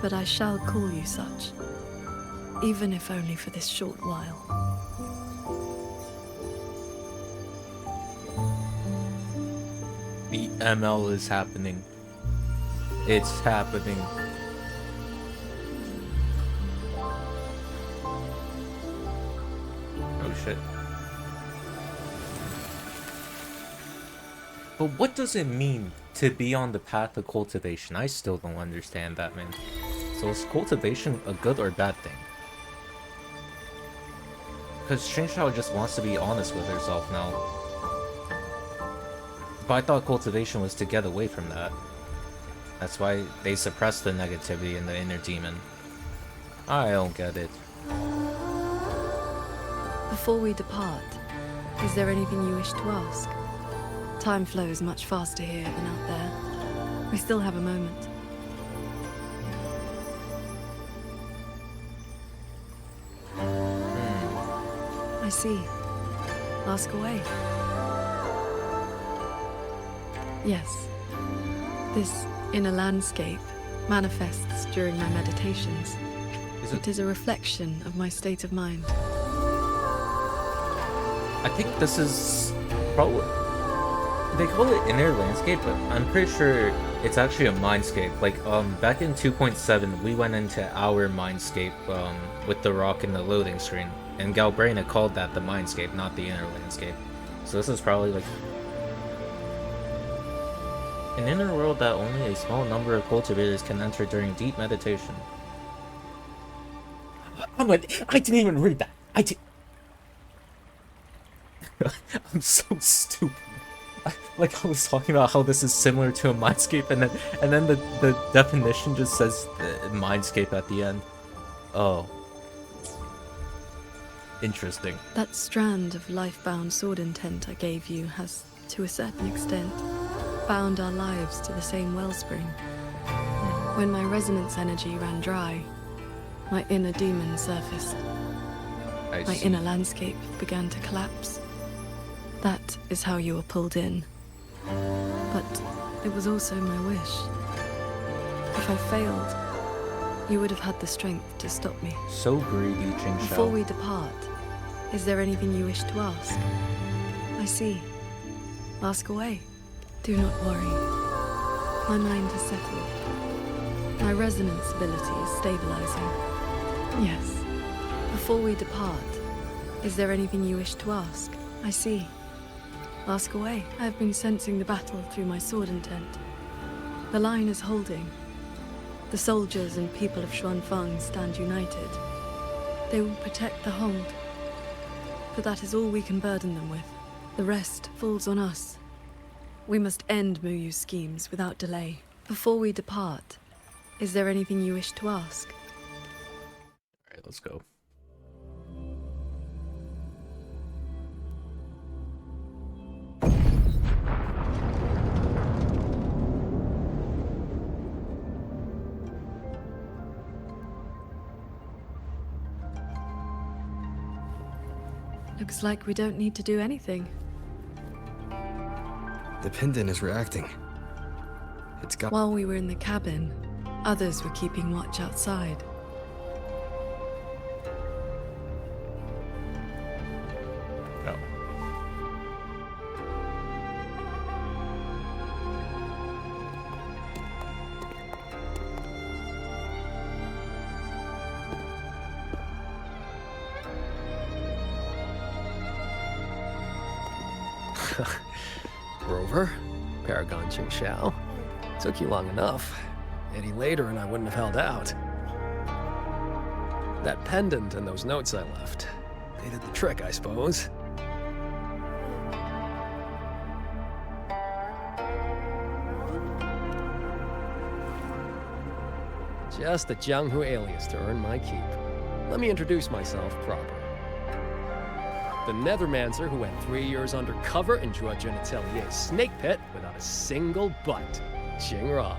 but I shall call you such, even if only for this short while. The ML is happening. It's happening. Oh shit. But what does it mean to be on the path of cultivation? I still don't understand that, man. So is cultivation a good or bad thing? Because Qingxiao just wants to be honest with herself now. But I thought cultivation was to get away from that. That's why they suppress the negativity and the inner demon. I don't get it. Before we depart, is there anything you wish to ask? Time flows much faster here than out there. We still have a moment. I see. Ask away. Yes. This inner landscape manifests during my meditations. It is a reflection of my state of mind. I think this is probably... They call it inner landscape, but I'm pretty sure it's actually a mindscape. Like, back in 2.7, we went into our mindscape, with the rock and the loading screen. And Galbraina called that the mindscape, not the inner landscape. So this is probably like... an inner world that only a small number of cultivators can enter during deep meditation. I didn't even read that. I'm so stupid. I was talking about how this is similar to a mindscape, and then the definition just says mindscape at the end. Oh. Interesting. That strand of life-bound sword intent I gave you has, to a certain extent, bound our lives to the same wellspring. When my resonance energy ran dry, my inner demon surfaced. My inner landscape began to collapse. That is how you were pulled in. But it was also my wish. If I failed, you would have had the strength to stop me. So greedy, Qingxiao. Before we depart, is there anything you wish to ask? I see. Ask away. Do not worry. My mind is settled. My resonance ability is stabilizing. Yes. Before we depart, is there anything you wish to ask? I see. Ask away. I have been sensing the battle through my sword intent. The line is holding. The soldiers and people of Xuanfang stand united. They will protect the hold. But that is all we can burden them with. The rest falls on us. We must end Muyu's schemes without delay. Before we depart, is there anything you wish to ask? Alright, let's go. Looks like we don't need to do anything. The pendant is reacting. It's got... While we were in the cabin, others were keeping watch outside. No. Rover, Paragon Qingxiao. Took you long enough. Any later and I wouldn't have held out. That pendant and those notes I left. They did the trick, I suppose. Just a Jianghu alias to earn my keep. Let me introduce myself proper. The Nethermancer who went 3 years undercover in Zhuozhen Atelier's snake pit without a single butt. Xingran.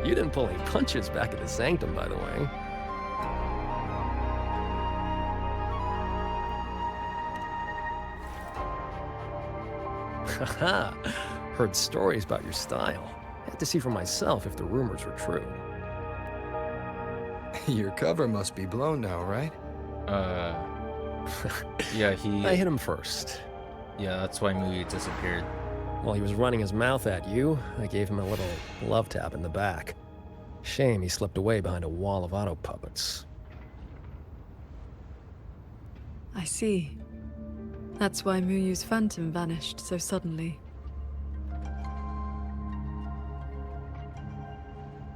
You didn't pull any punches back at the Sanctum, by the way. Haha. Heard stories about your style. Had to see for myself if the rumors were true. Your cover must be blown now, right? Yeah, I hit him first. Yeah, that's why Muyu disappeared. While he was running his mouth at you, I gave him a little love tap in the back. Shame he slipped away behind a wall of auto puppets. I see. That's why Muyu's phantom vanished so suddenly.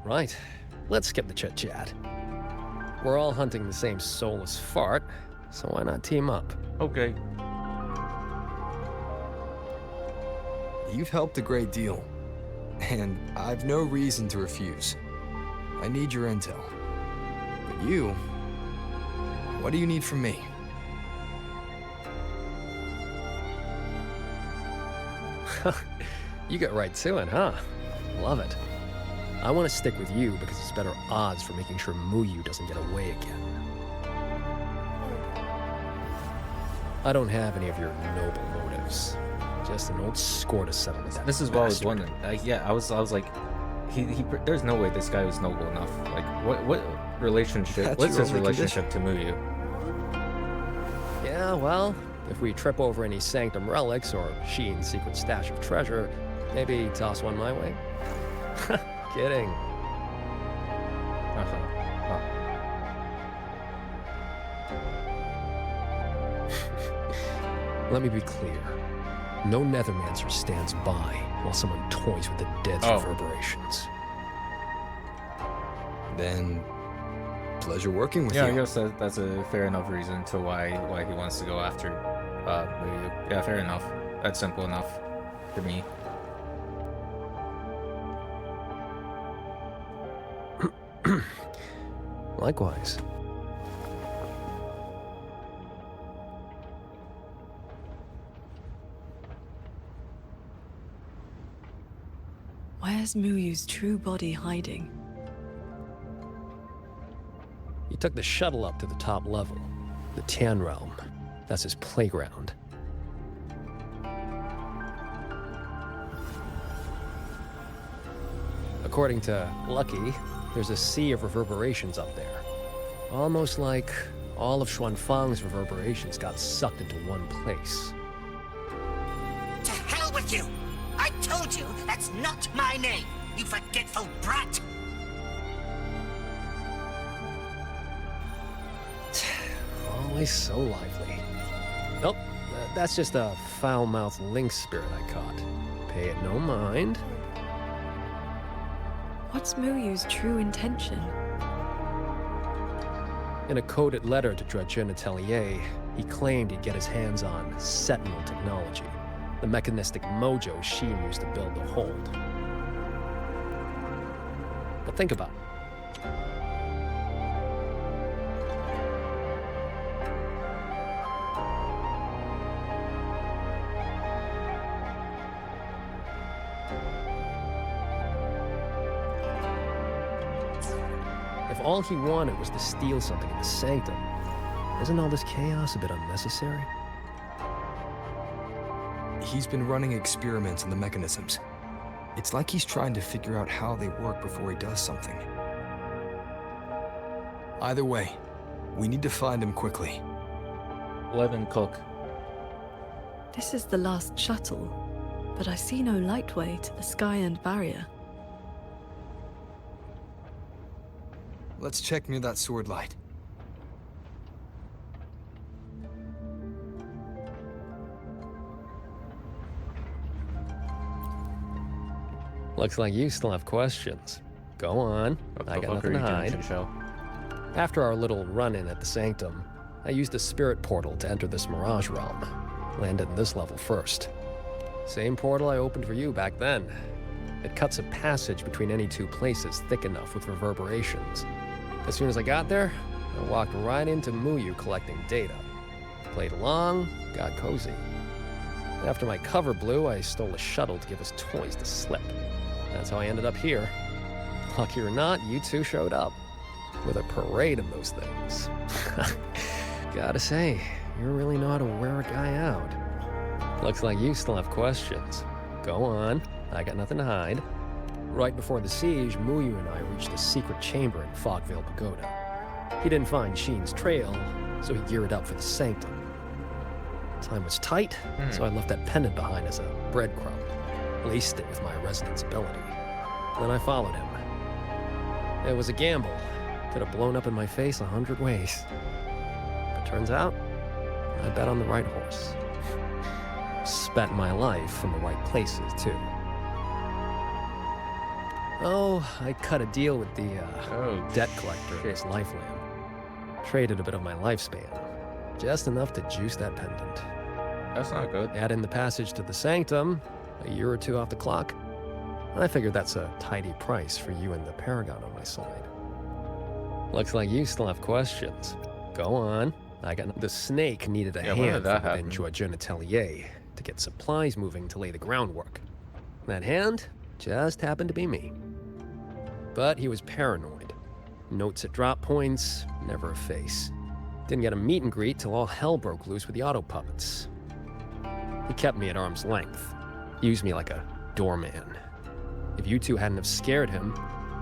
Right. Let's skip the chit-chat. We're all hunting the same soulless fart, so why not team up? Okay. You've helped a great deal, and I've no reason to refuse. I need your intel. But you, what do you need from me? You get right to it, huh? Love it. I want to stick with you because it's better odds for making sure Muyu doesn't get away again. I don't have any of your noble motives. Just an old score to settle with that. This is what I was wondering. Yeah, I was like, there's no way this guy was noble enough. Like, what relationship? What's his relationship to Muyu? Yeah, well, if we trip over any Sanctum relics or Sheen's secret stash of treasure, maybe toss one my way. Kidding. Let me be clear. No Nethermancer stands by while someone toys with the dead's reverberations. Then, pleasure working with you. Yeah, I guess that's a fair enough reason to why he wants to go after Muyu. Yeah, fair enough. That's simple enough for me. Likewise. Where's Muyu's true body hiding? He took the shuttle up to the top level. The Tian Realm. That's his playground. According to Lucky, there's a sea of reverberations up there. Almost like all of Xuanfang's reverberations got sucked into one place. To hell with you! I told you that's not my name, you forgetful brat! Always so lively. Nope, that's just a foul-mouthed lynx spirit I caught. Pay it no mind. What's Muyu's true intention? In a coded letter to Zhuozhen Atelier, he claimed he'd get his hands on Sentinel technology, the mechanistic mojo Sheen used to build the hold. But think about it. If all he wanted was to steal something in the Sanctum, isn't all this chaos a bit unnecessary? He's been running experiments on the mechanisms. It's like he's trying to figure out how they work before he does something. Either way, we need to find him quickly. Levin Cook. This is the last shuttle, but I see no lightway to the Sky-End barrier. Let's check near that sword light. Looks like you still have questions. Go on. I got nothing to hide. After our little run-in at the Sanctum, I used a spirit portal to enter this Mirage realm. Landed in this level first. Same portal I opened for you back then. It cuts a passage between any two places thick enough with reverberations. As soon as I got there, I walked right into Muyu collecting data. Played along, got cozy. After my cover blew, I stole a shuttle to give us toys to slip. That's how I ended up here. Lucky or not, you two showed up. With a parade of those things. Gotta say, you really know how to wear a guy out. Looks like you still have questions. Go on, I got nothing to hide. Right before the siege, Muyu and I reached a secret chamber in Fogvale Pagoda. He didn't find Sheen's trail, so he geared up for the Sanctum. Time was tight, so I left that pendant behind as a breadcrumb. Laced it with my resonance ability. Then I followed him. It was a gamble. Could have blown up in my face 100 ways. But turns out, I bet on the right horse. Spent my life in the right places, too. Oh, I cut a deal with the debt collector in his lifeline. Traded a bit of my lifespan. Just enough to juice that pendant. That's not good. Add in the passage to the Sanctum, a year or two off the clock. I figured that's a tidy price for you and the Paragon on my side. Looks like you still have questions. Go on. The snake needed a hand from Jeune Atelier to get supplies moving to lay the groundwork. That hand just happened to be me. But he was paranoid. Notes at drop points, never a face. Didn't get a meet and greet till all hell broke loose with the auto puppets. He kept me at arm's length. Used me like a doorman. If you two hadn't have scared him,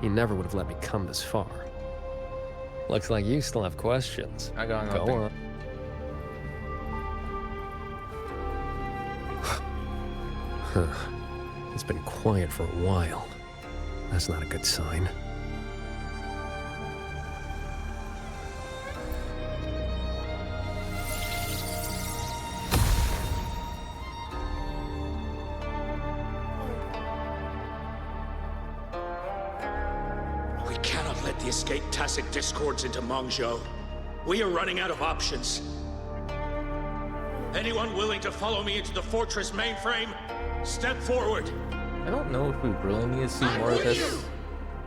he never would have let me come this far. Looks like you still have questions. I got nothing. Go on. It's been quiet for a while. That's not a good sign. We cannot let the escaped Tacit discords into Mongzhou. We are running out of options. Anyone willing to follow me into the fortress mainframe? Step forward. I don't know if we really need to see more of this.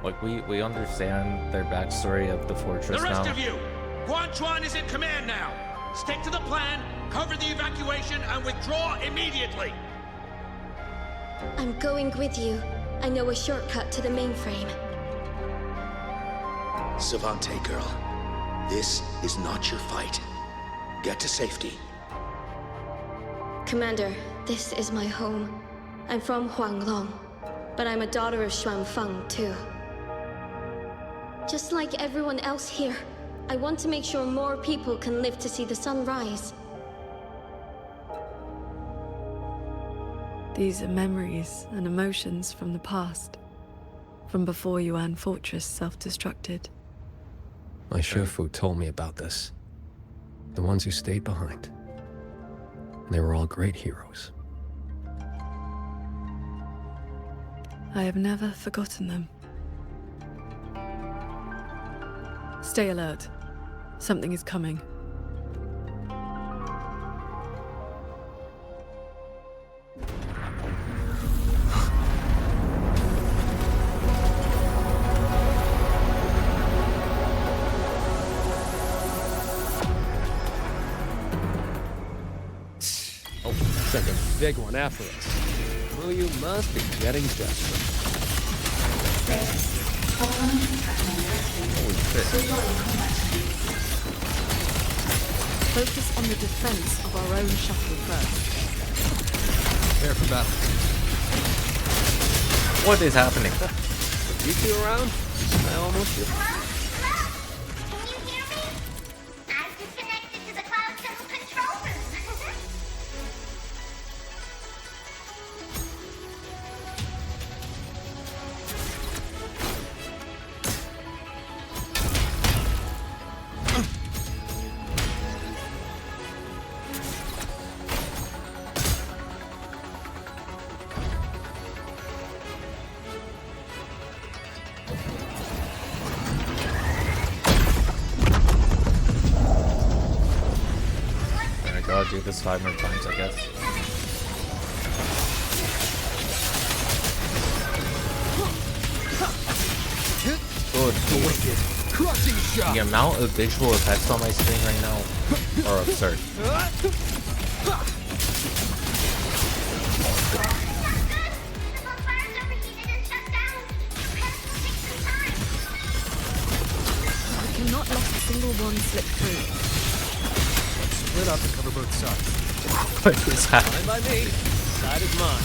Like, we understand their backstory of the fortress now. The rest of you! Guan Chuan is in command now! Stick to the plan, cover the evacuation, and withdraw immediately! I'm going with you. I know a shortcut to the mainframe. Savante girl, this is not your fight. Get to safety. Commander, this is my home. I'm from Huanglong, but I'm a daughter of Xuanfeng, too. Just like everyone else here, I want to make sure more people can live to see the sun rise. These are memories and emotions from the past. From before Yuan Fortress self-destructed. My Shifu told me about this. The ones who stayed behind. They were all great heroes. I have never forgotten them. Stay alert. Something is coming. Oh, sent a big one after us. Well, you must be getting desperate. Holy shit. Focus on the defense of our own shuttle first. Prepare for battle. What is happening? With you two around, I almost did. Can you hear me? I've disconnected to the Cloud Tunnel control room. do this 5 more times, I guess. Good. The amount of visual effects on my screen right now are absurd. I cannot let a single one slip through. Split up and cover both sides. What is happening? Fine by me. Side is mine.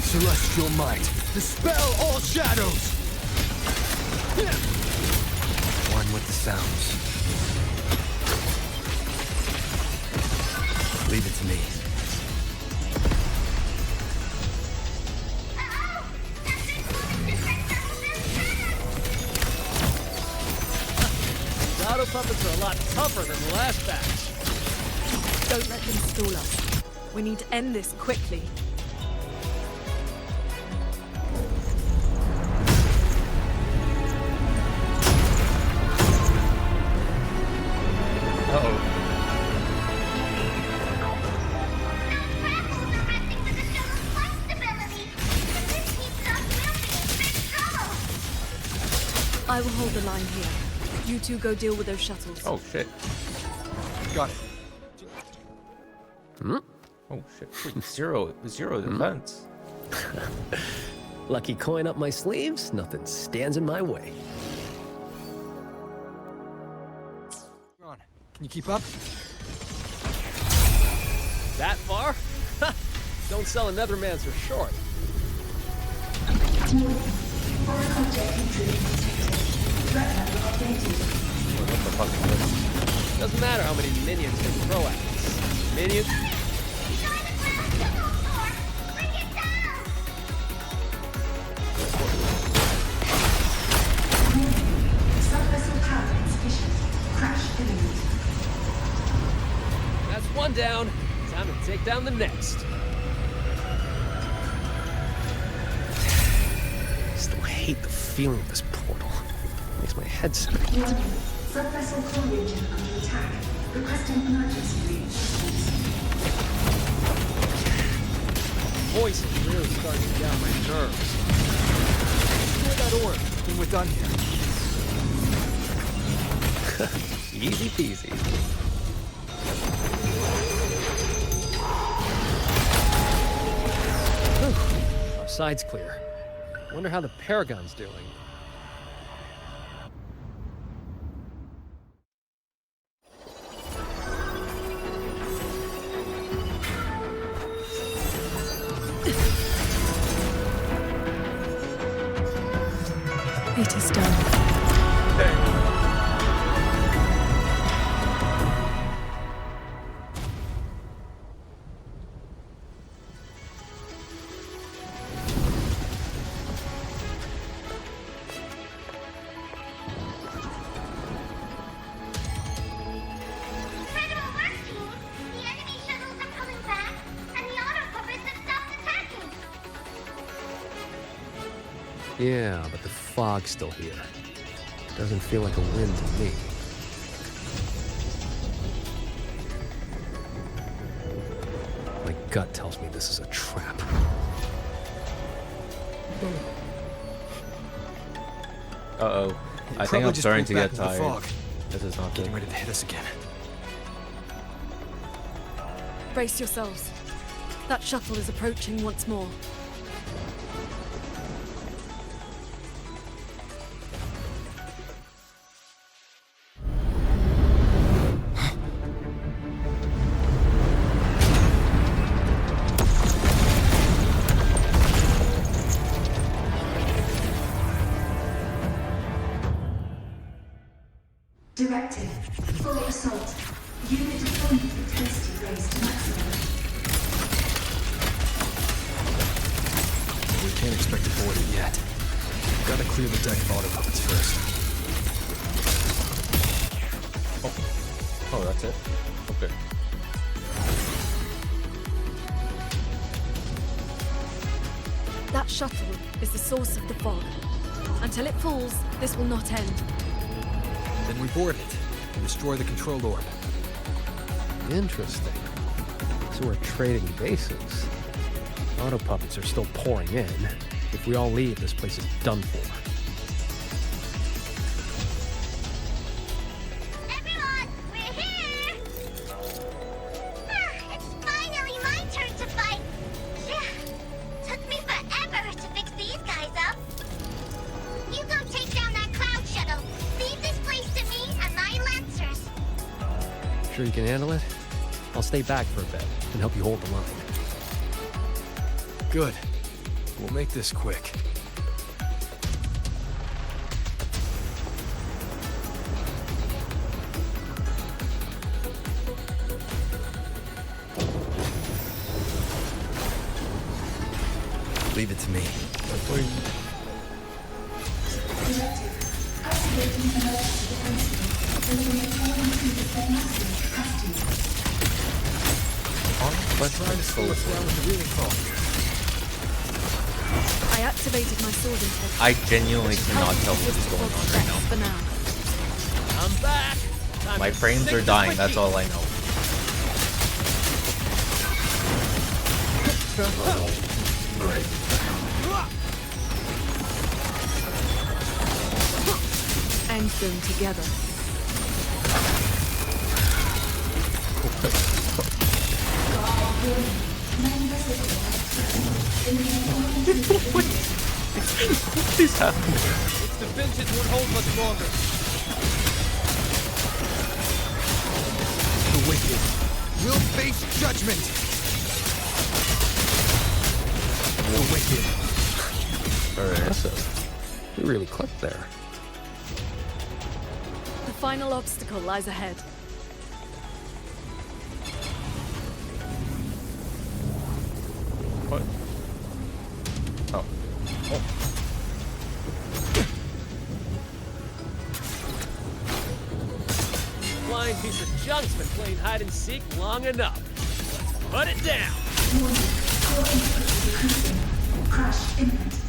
Celestial might, dispel all shadows! One with the sounds. Leave it to me. Shadow puppets are a lot tougher than the last batch. Don't let them stall us. We need to end this quickly. I will hold the line here. You two go deal with those shuttles. Oh shit. Got it. Hmm? Oh shit. Wait, zero defense. Lucky coin up my sleeves, nothing stands in my way. On. Can you keep up? That far? Don't sell a Netherman for short. What the fuck is this? Doesn't matter how many minions they throw at us. Minions. That's one down. Time to take down the next. I still hate the feeling of this portal. Makes my head spin. Subvessel core region under attack. Requesting emergency reach. Voice is really starting to get down my nerves. Clear that orb, then we're done here. Easy peasy. Whew. Our side's clear. Wonder how the Paragon's doing. It is done. Incredible work, team! The enemy shuttles are pulling back, and the auto puppets have stopped attacking! Yeah, but the fog's still here. Doesn't feel like a win to me. My gut tells me this is a trap. Uh-oh. I think I'm starting to get tired. This is not good. Getting ready to hit us again. Brace yourselves. That shuttle is approaching once more. Directive. Full assault. Unit deployment intensity raised to maximum. We can't expect to board it yet. Gotta clear the deck of autopuppets first. Oh, that's it? Okay. That shuttle is the source of the fog. Until it falls, this will not end. Then we board it and destroy the control orb. Interesting. So we're trading bases. Auto puppets are still pouring in. If we all leave, this place is done for. Everyone, we're here! It's finally my turn to fight. Took me forever to fix these guys up. You go take down that cloud shuttle. Leave this place to me and my lancers. Sure you can handle it? I'll stay back for a bit and help you hold the line. Good. We'll make this quick. Leave it to me. Let's try to slow us down with the wheeling call. I activated my sword integrity. I genuinely cannot tell what's going on right now. For now. I'm back. My frames are dying, that's all I know. Great. End them together. What is happening? Its defenses won't hold much longer. The wicked will face judgment. The wicked. Impressive. You really clicked there. The final obstacle lies ahead. What? Oh. Oh. Flying piece of junk's been playing hide and seek long enough. Let's put it down. Crash imminent.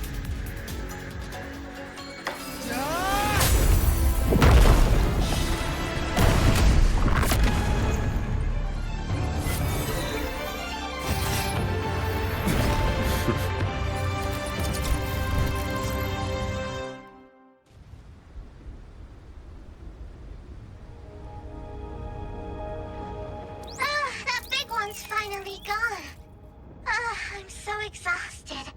That big one's finally gone. I'm so exhausted.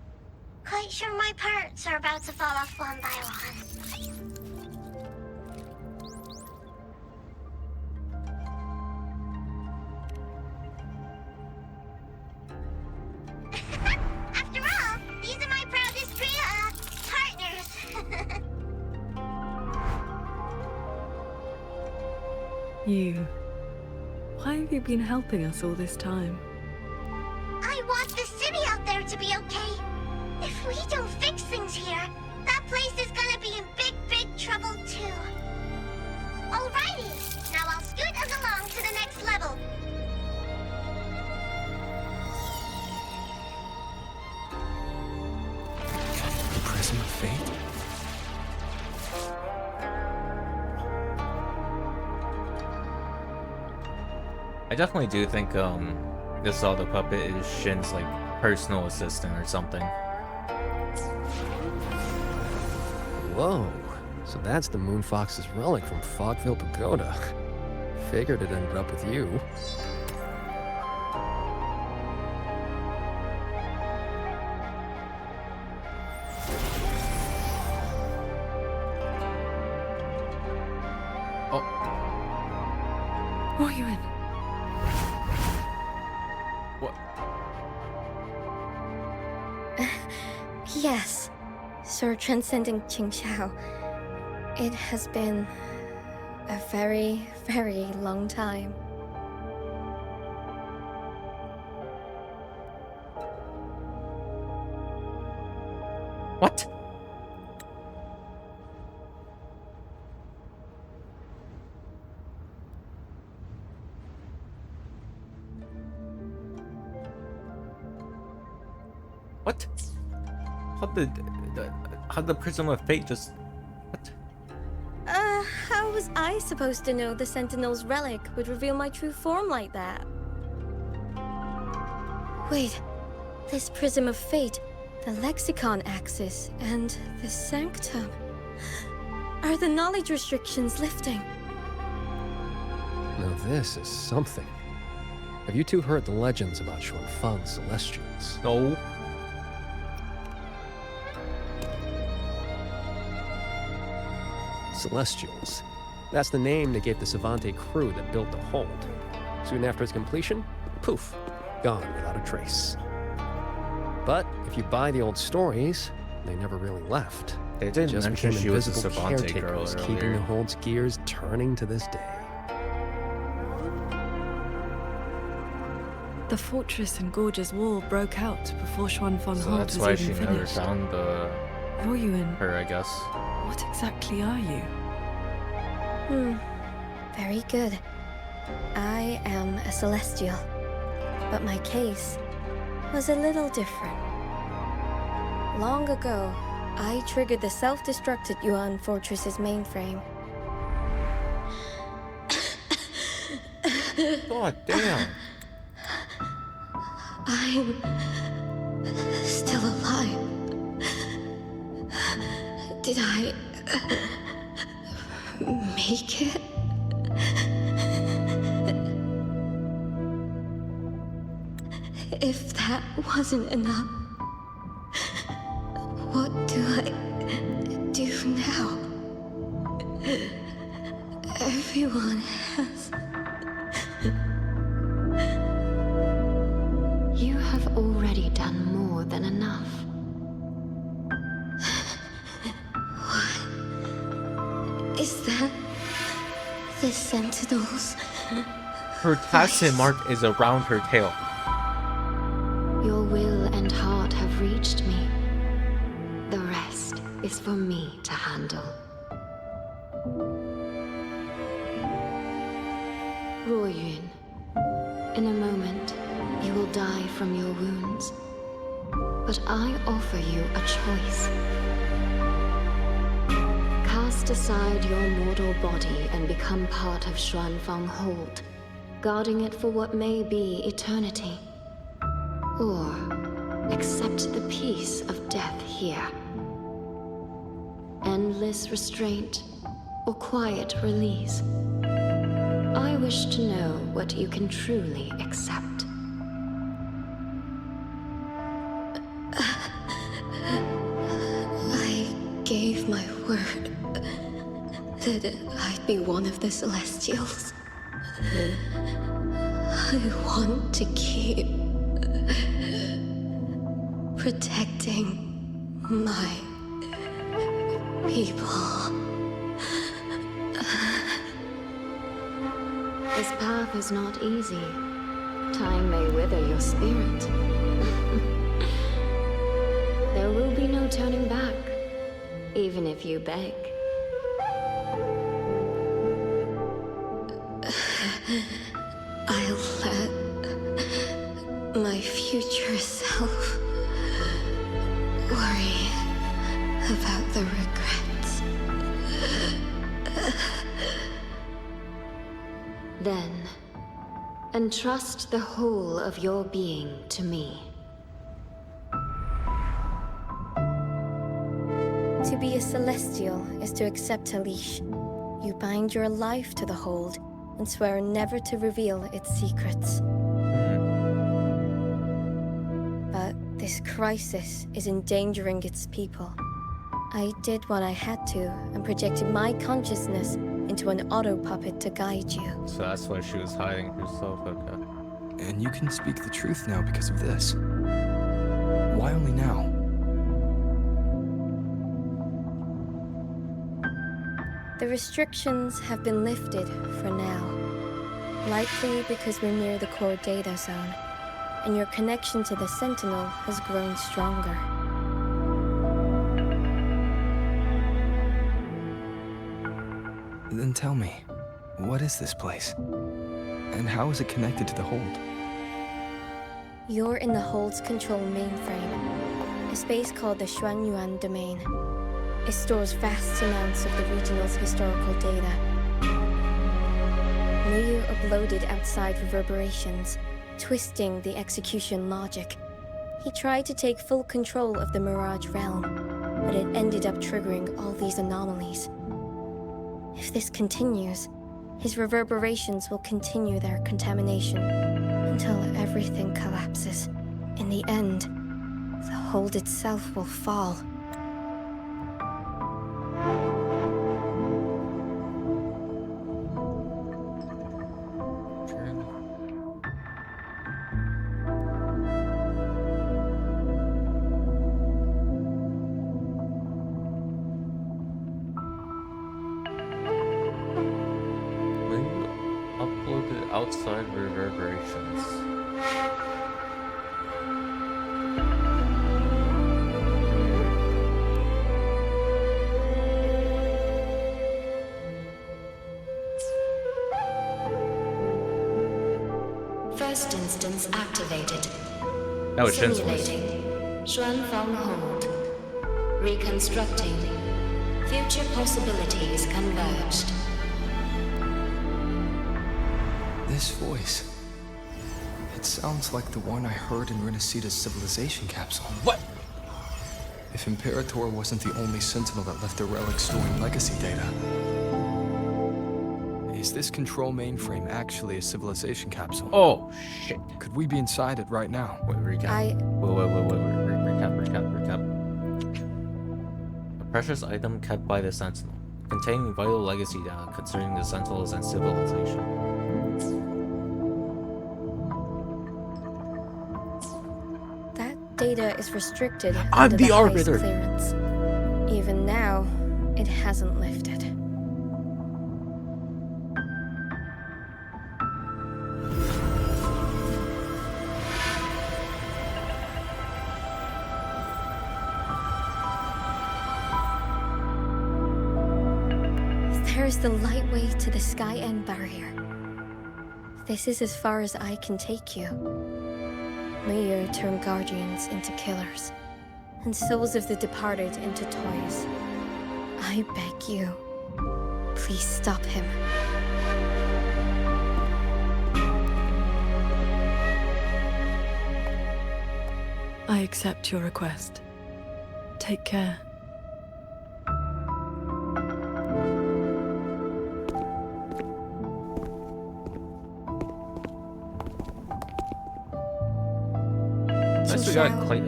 Quite sure my parts are about to fall off one by one. After all, these are my proudest partners. You. Why have you been helping us all this time? I want the city out there to be okay. If we don't fix things here, that place is gonna be in big, big trouble too. Alrighty, now I'll scoot us along to the next level. The prism of fate? I definitely do think this Auto Puppet is Shin's like personal assistant or something. Whoa. So that's the Moon Fox's relic from Fogville Pagoda. Figured it ended up with you. Who are you in? What? Yes, Sir Transcending Qingxiao. It has been a very, very long time. What? What? How'd the Prism of Fate just... What? How was I supposed to know the Sentinel's relic would reveal my true form like that? Wait, this Prism of Fate, the Lexicon Axis, and the Sanctum. Are the knowledge restrictions lifting? Now this is something. Have you two heard the legends about Xuanfang's Celestials? No. Celestials. That's the name they gave the Savante crew that built the hold. Soon after its completion, poof, gone without a trace. But if you buy the old stories, they never really left. They did just mention became she was a invisible Savante girl caretakers, keeping earlier. the hold's gears turning to this day. The fortress and gorge's wall broke out before Xuanfang So Hold that's was why even she never finished. found Ruoyuan, her, I guess. what exactly are you? Very good. I am a Celestial. But my case was a little different. Long ago, I triggered the self-destructed Yuan Fortress's mainframe. God damn. I'm still alive. Did I make it? If that wasn't enough, what do I do now? Everyone has... You have already done more than enough. What is that? The Sentinels? Her tacit mark is around her tail. Your will and heart have reached me. The rest is for me to handle. Ruoyuan, in a moment, you will die from your wounds. But I offer you a choice. Cast aside your mortal body and become part of Xuanfang Hold, guarding it for what may be eternity. Or accept the peace of death here. Endless restraint or quiet release. I wish to know what you can truly accept. I gave my word that I'd be one of the Celestials. I want to keep protecting my people. This path is not easy. Time may wither your spirit. There will be no turning back, even if you beg. I'll let my future self worry about the regrets. Then, entrust the whole of your being to me. To be a Celestial is to accept a leash. You bind your life to the hold and swear never to reveal its secrets. But this crisis is endangering its people. I did what I had to and projected my consciousness into an auto-puppet to guide you. So that's why she was hiding herself, okay. And you can speak the truth now because of this. Why only now? The restrictions have been lifted for now. Likely because we're near the core data zone, and your connection to the Sentinel has grown stronger. Then tell me, what is this place? And how is it connected to the hold? You're in the Hold's control mainframe, a space called the Xuanyuan domain. It stores vast amounts of the regional's historical data. Liu uploaded outside reverberations, twisting the execution logic. He tried to take full control of the Mirage realm, but it ended up triggering all these anomalies. If this continues, his reverberations will continue their contamination until everything collapses. In the end, the Hold itself will fall. Uploaded outside reverberations. First instance activated. Oh, it's Shin's voice. Simulating. Xuanfang Hold. Reconstructing. Future possibilities converged. This voice. It sounds like the one I heard in Renacita's civilization capsule. What? If Imperator wasn't the only Sentinel that left a relic storing legacy data. Is this control mainframe actually a civilization capsule? Oh, shit. Could we be inside it right now? Wait, recap. Recap. A precious item kept by the Sentinel, containing vital legacy data concerning the Sentinels and civilization. Data is restricted I'm under the highest arbiter. clearance. Even now, it hasn't lifted. There's the lightway to the Sky End barrier. This is as far as I can take you. Liu turned guardians into killers, and souls of the departed into toys. I beg you, please stop him. I accept your request. Take care. Nice we got quite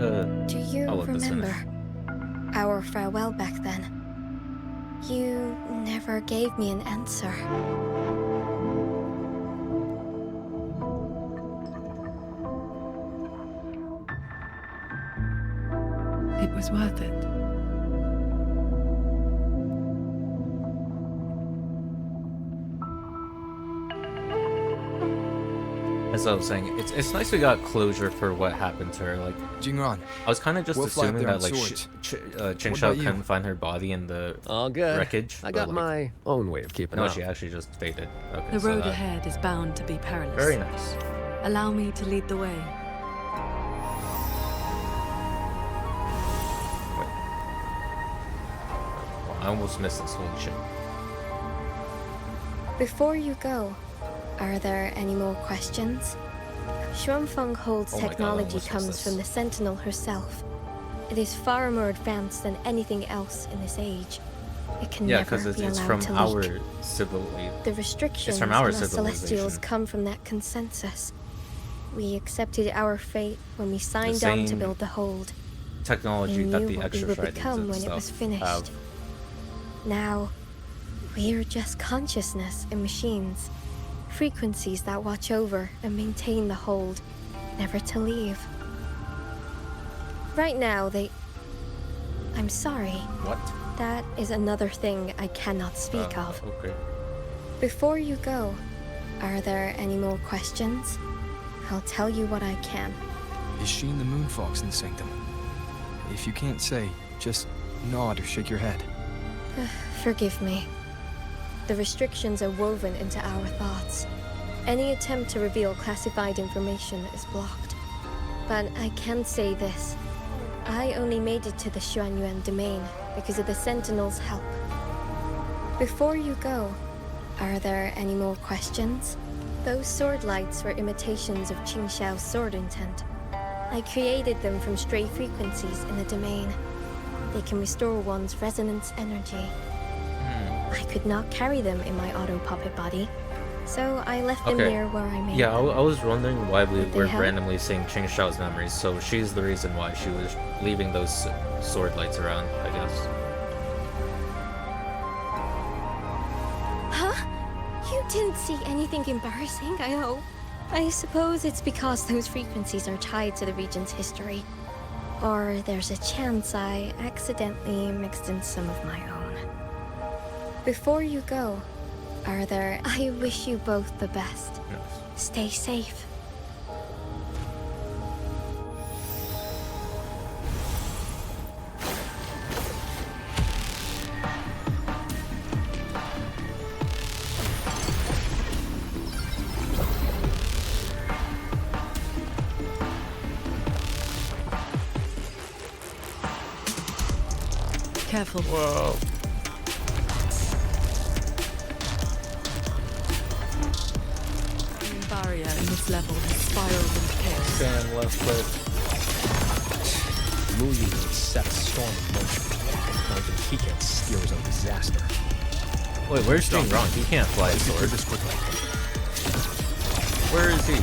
Do you I love this remember finish. our farewell back then? You never gave me an answer. It was worth it. As I was saying, it's nice we got closure for what happened to her. Like, Jingran, I was kind of just we'll fly assuming there that like on swords. Qingxiao couldn't find her body in the All good. wreckage. I but, got like, my own way of keeping no, up. she actually just faded. Okay, The so road that- ahead is bound to be perilous. Very nice. Allow me to lead the way. I almost missed this. Holy shit. Before you go, are there any more questions? Xuanfeng Hold's Oh my God, I technology almost missed comes this. from the Sentinel herself. It is far more advanced than anything else in this age. It can Yeah, never because be it's allowed from to our leak. It's The restrictions from our on us Celestials civilization. come from that consensus. We accepted our fate when we signed on to same build the Hold. Technology We that knew the what we extra would Fridays become and when it was stuff finished. have. Now, we're just consciousness in machines. Frequencies that watch over and maintain the Hold, never to leave. Right now, I'm sorry. What? That is another thing I cannot speak of. Okay. Before you go, are there any more questions? I'll tell you what I can. Is she in the Moonfox in the Sanctum? If you can't say, just nod or shake your head. Forgive me. The restrictions are woven into our thoughts. Any attempt to reveal classified information is blocked. But I can say this. I only made it to the Xuanyuan domain because of the Sentinel's help. Before you go, are there any more questions? Those sword lights were imitations of Qingxiao's sword intent. I created them from stray frequencies in the domain. They can restore one's resonance energy. I could not carry them in my auto-puppet body, so I left them near where I made them. I was wondering why we were randomly seeing Qingxiao's memories, so she's the reason why she was leaving those sword lights around, I guess. Huh? You didn't see anything embarrassing, I hope. I suppose it's because those frequencies are tied to the region's history. Or there's a chance I accidentally mixed in some of my own. Before you go, are there... I wish you both the best. Yes. Stay safe. Careful. Whoa. The barrier in this level has spiraled into chaos. Stand left click. Muyu will set a storm in motion. Not even he can steer his own disaster. Wait, where's Jing Rong? He can't fly a sword. This quickly. Where is he?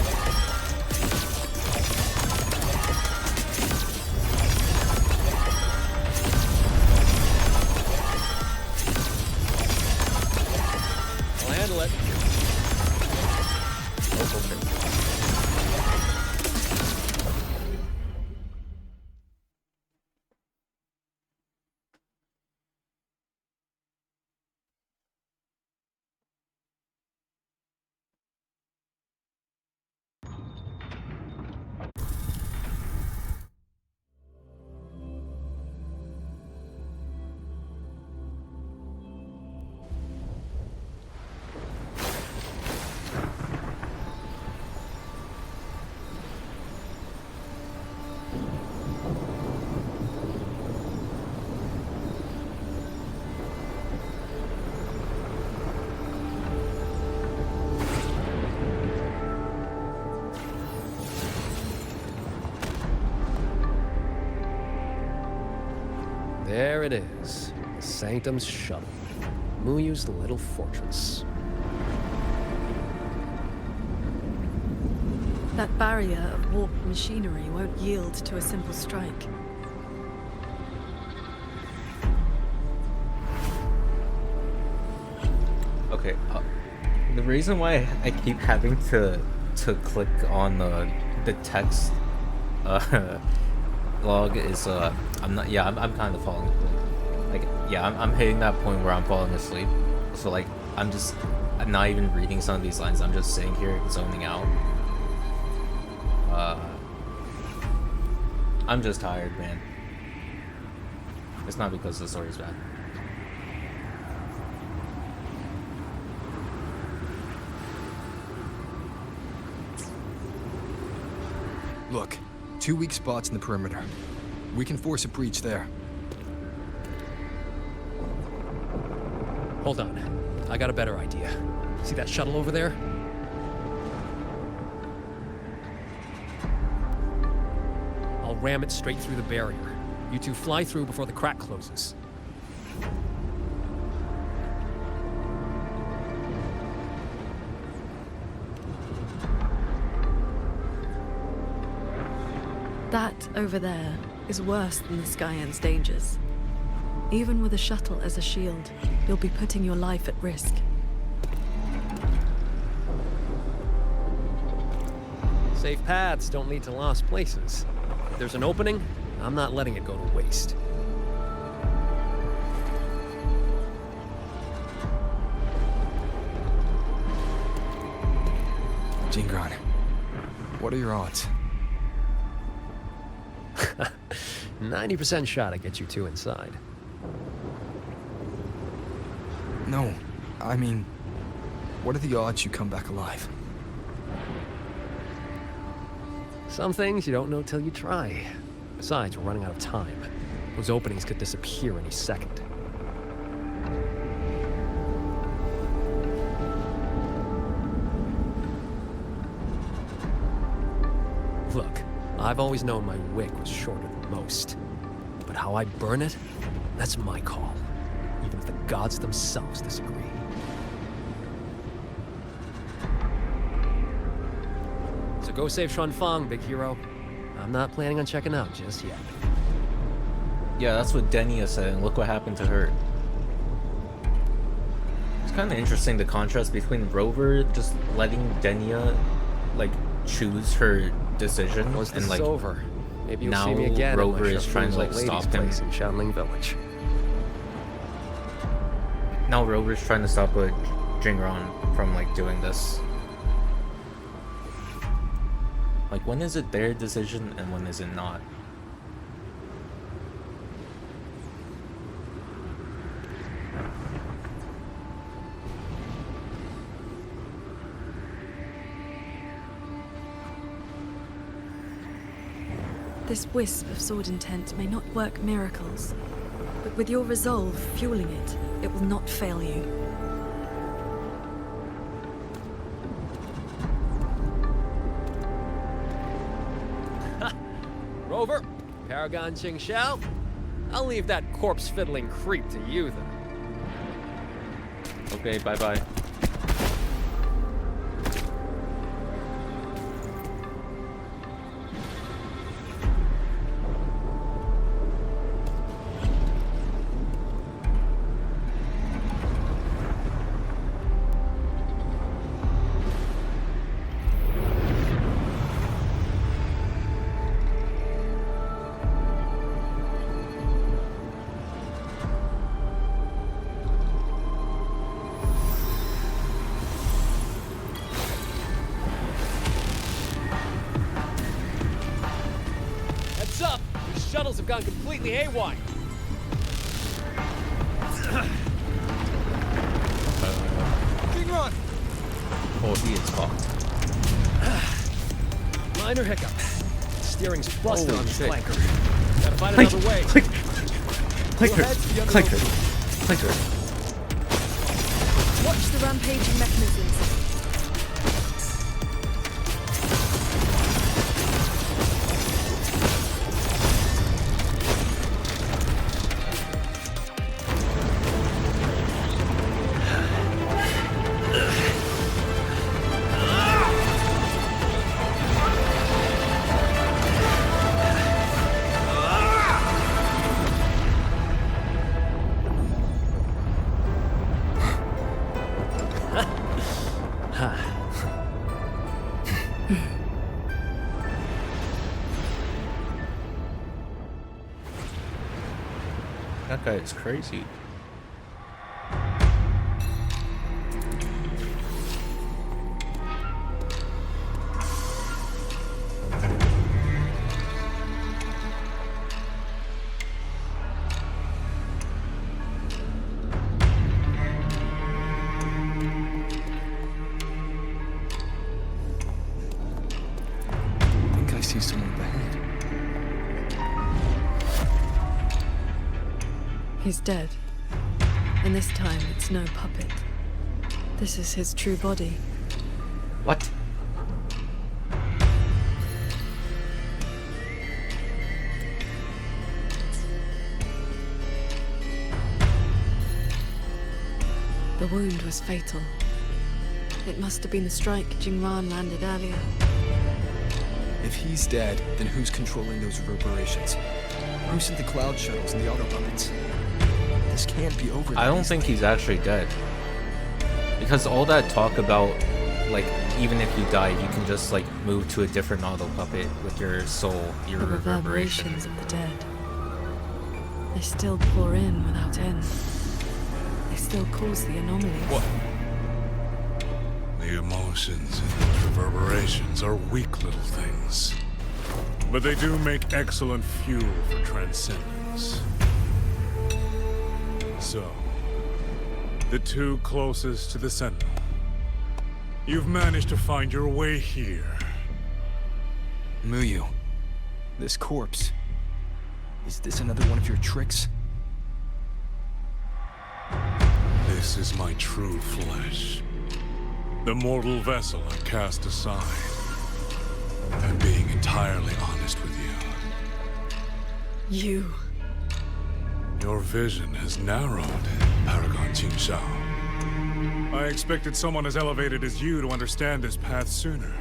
I'll handle it. Oh, okay. There it is. The Sanctum's shuttle. Muyu's little fortress. That barrier of warped machinery won't yield to a simple strike. Okay, the reason why I keep having to click on the text log is I'm kind of falling I'm hitting that point where I'm falling asleep, so like I'm not even reading some of these lines. I'm just sitting here zoning out. I'm just tired, man. It's not because the story's bad. Look, 2 weak spots in the perimeter. We can force a breach there. Hold on. I got a better idea. See that shuttle over there? I'll ram it straight through the barrier. You two fly through before the crack closes. That over there is worse than the Skyend's dangers. Even with a shuttle as a shield, you'll be putting your life at risk. Safe paths don't lead to lost places. If there's an opening, I'm not letting it go to waste. Jingran, what are your odds? 90% shot to get you two inside. No, I mean, what are the odds you come back alive? Some things you don't know till you try. Besides, we're running out of time. Those openings could disappear any second. Look, I've always known my wick was shorter than most. But how I burn it, that's my call. Even if the gods themselves disagree. So go save Xuanfang, big hero. I'm not planning on checking out just yet. Yeah, that's what Denia said, and look what happened to her. It's kind of interesting the contrast between Rover just letting Denia, like, choose her decision, Once this and like is over, maybe you'll now see me again Rover is trying to like stop him. Place in Xianling Village. Now Rover's trying to stop Jingran from like doing this. Like, when is it their decision and when is it not? This wisp of sword intent may not work miracles, but with your resolve fueling it, it will not fail you. Rover, Paragon Qingxiao, I'll leave that corpse-fiddling creep to you then. Okay, bye-bye. Shuttles have gone completely haywire. Jingran! Oh, he is fucked. Minor hiccup. Steering's busted on this clanker. Gotta find another way. Clanker! Watch the rampaging mechanisms. That guy is crazy. I think I see someone behind. He's dead. And this time, it's no puppet. This is his true body. What? The wound was fatal. It must have been the strike Jingran landed earlier. If he's dead, then who's controlling those reverberations? Who sent the cloud shuttles and the auto puppets? This can't be over. I don't think he's actually dead. Because all that talk about, like, even if you die, you can just, like, move to a different auto puppet with your soul, your The reverberation. reverberations of the dead. They still pour in without end. They still cause the anomaly. What? The emotions and reverberations are weak little things. But they do make excellent fuel for transcendence. So, the two closest to the Sentinel. You've managed to find your way here. Muyu, this corpse. Is this another one of your tricks? This is my true flesh. The mortal vessel I cast aside. I'm being entirely honest with you. Your vision has narrowed, Paragon Qingxiao. I expected someone as elevated as you to understand this path sooner.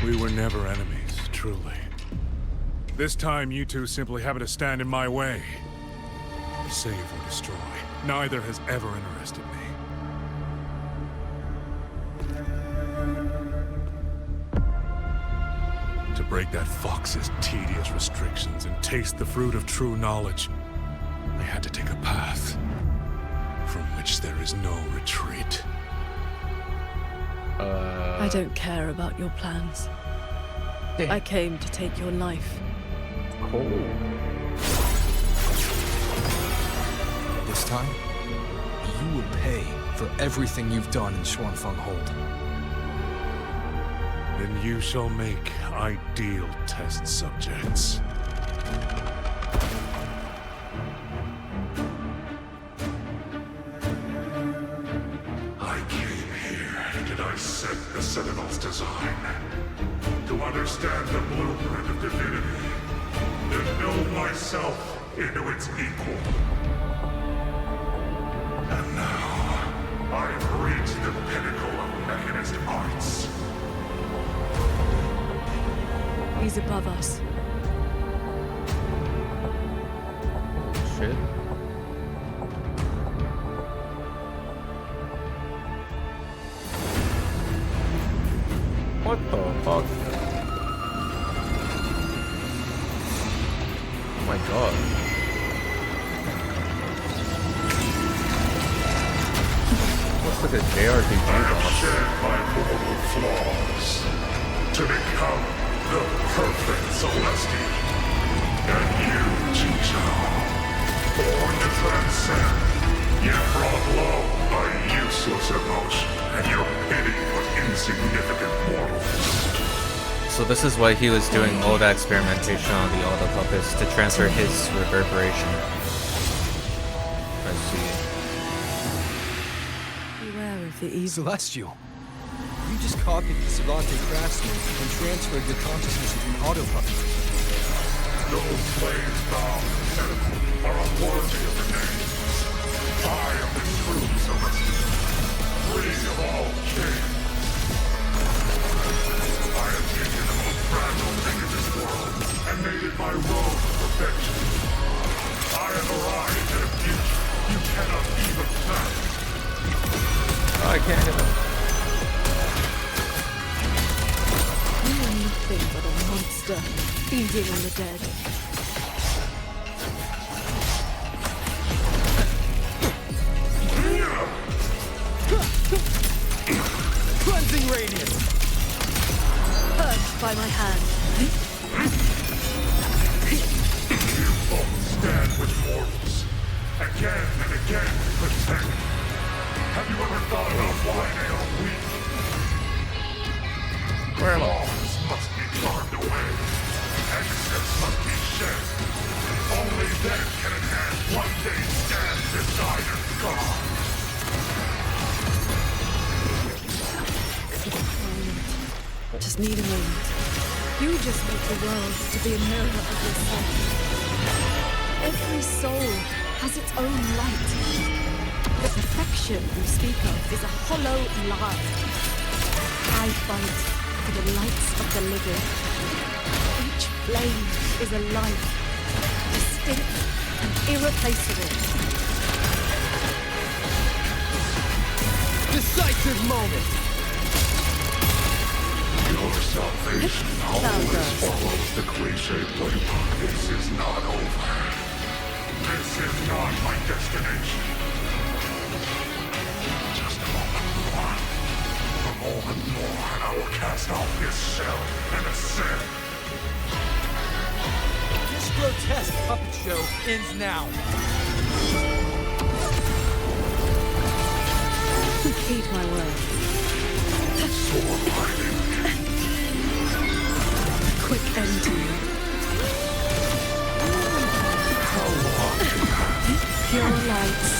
We were never enemies, truly. This time, you two simply happen to stand in my way. Save or destroy. Neither has ever interested me. To break that fox's tedious restrictions and taste the fruit of true knowledge, I had to take a path from which there is no retreat. I don't care about your plans. I came to take your life. Cool. This time, you will pay for everything you've done in Xuanfeng Hold. Then you shall make ideal test subjects. I came here to dissect the Sentinel's design, to understand the blueprint of divinity, then build myself into its equal. And now, I have reached the pinnacle of mechanist arts. He's above us. Shit. What the fuck? Oh my god. Looks like a JRPG boss. My mortal flaws to become the perfect Celestial. And you, Qingxiao, born to transcend, yet brought low by useless emotion and your pity for insignificant mortals. So this is why he was doing all that experimentation on the auto puppets to transfer his reverberation. I see. Beware of the evil. Celestial, you just copied the Savante craftsman and transferred your consciousness into an auto puppet. Those slaves bound to Sentinel are unworthy of the name. I am the true Celestial, free of all chains. I have taken the most fragile thing in this world and made it my road to perfection. I have arrived at a future you cannot even fathom. I can't hit him. You are nothing but a monster, feeding on the dead. Cleansing radiance! Purged by my hand. You both stand with mortals, again and again to protect. Have you ever thought about why they are weak? Where am I? Flaws must be carved away. Excess must be shed. Only then can an ant one day stand beside a god. Just need a moment. You just make the world to be a mirror of yourself. Every soul has its own light. The perfection you speak of is a hollow lie. I fight for the lights of the living. Each flame is a life, distinct and irreplaceable. Decisive moment! Your salvation always follows the cliche playbook. This is not over. This is not my destination. Just a moment more. A moment more, and I will cast off this shell and ascend. This grotesque puppet show ends now. Heed my words. Quick end to you. Pure lights.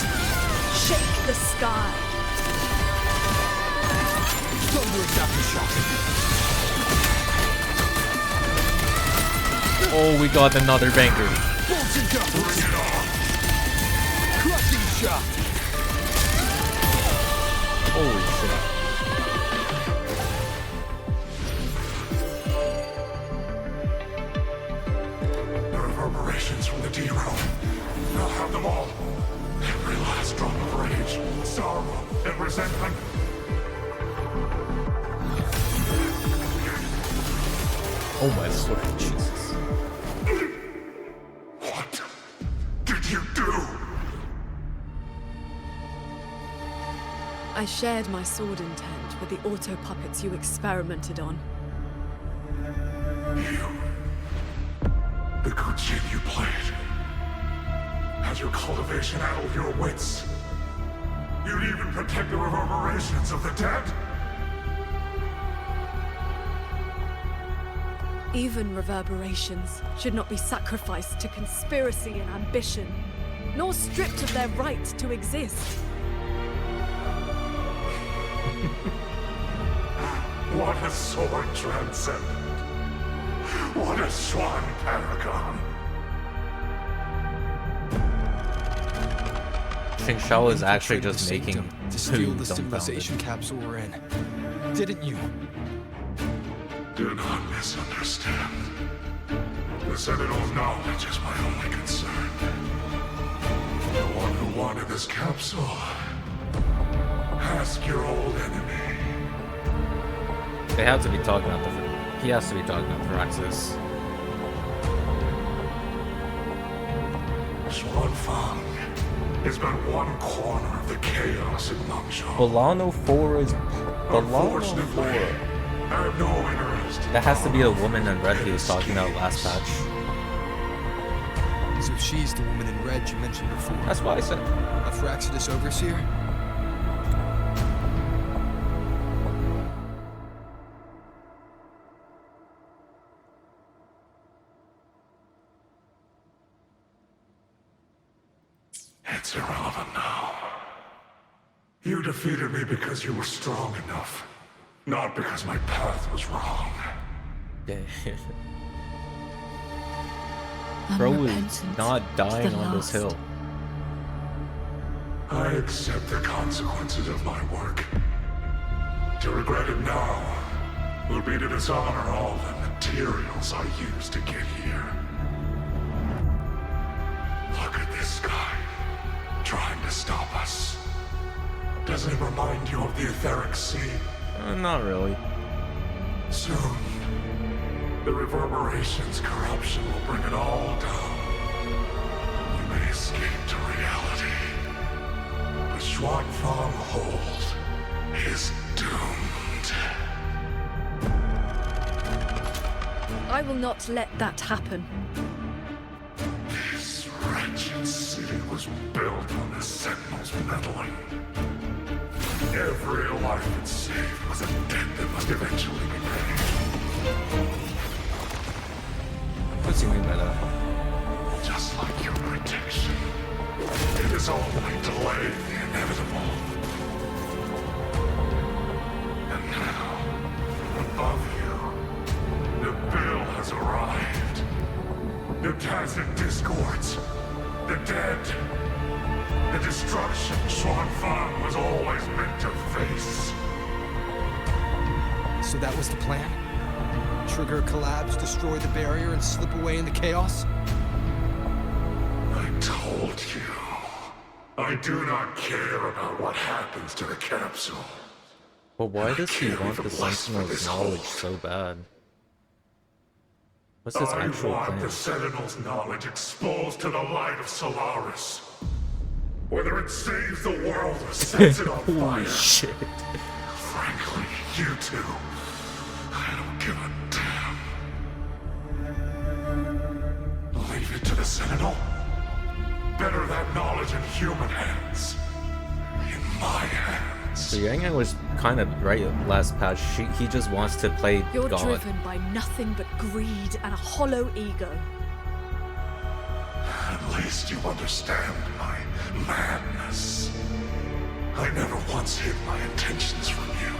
Shake the sky. Thunderous aftershock. Oh, we got another banger. Bolting jumpers. Crushing shot. Holy shit. The reverberations from the D-Realm. I'll have them all. Every last drop of rage, sorrow, and resentment. Oh my lord, Jesus. What did you do? I shared my sword intent with the auto-puppets you experimented on. The good shit you played. Had your cultivation addle your wits. You'd even protect the reverberations of the dead. Even reverberations should not be sacrificed to conspiracy and ambition, nor stripped of their right to exist. What a sword transcendent. What a swan paragon. Qingxiao is actually just making to steal the dumbfounded. civilization capsule we're in. Didn't you? Do not misunderstand. The Sentinel's knowledge is my only concern. The one who wanted this capsule. Ask your old enemy. They have to be talking about he has to be talking about Firaxis. Xuanfang is but one corner of the chaos in Mengzhou. Bolano 4 is Bolano 4. I have no interest. That has to be the woman in red he was talking about last patch. So she's the woman in red you mentioned before. That's what I said. A Firaxis overseer? It's irrelevant now. You defeated me because you were strong enough. Not because my path was wrong. Bro is not dying on this hill. I accept the consequences of my work. To regret it now will be to dishonor all the materials I used to get here. Look at this guy, trying to stop us. Doesn't it remind you of the etheric sea? Not really. Soon, the reverberation's corruption will bring it all down. You may escape to reality, but Xuanfang Hold is doomed. I will not let that happen. This wretched city was built on the Sentinel's meddling. Every life it saved was a debt that must eventually be paid. What's he mean by that? Just like your protection, it is only delaying the inevitable. And now, above you, the bill has arrived. The tacit discords, the dead, the destruction Xuanfang was always meant to face. So that was the plan? Trigger a collapse, destroy the barrier, and slip away in the chaos? I told you. I do not care about what happens to the capsule. But why does he want the Sentinel's knowledge so bad? What's his actual I want plan? the Sentinel's knowledge exposed to the light of Solaris. Whether it saves the world or sets it on fire. Holy shit. Frankly, you two, I don't give a damn. Leave it to the Sentinel. Better that knowledge in human hands. In my hands. So Yang Yang was kind of right last patch. He just wants to play You're God. driven by nothing but greed and a hollow ego. At least you understand my madness. I never once hid my intentions from you.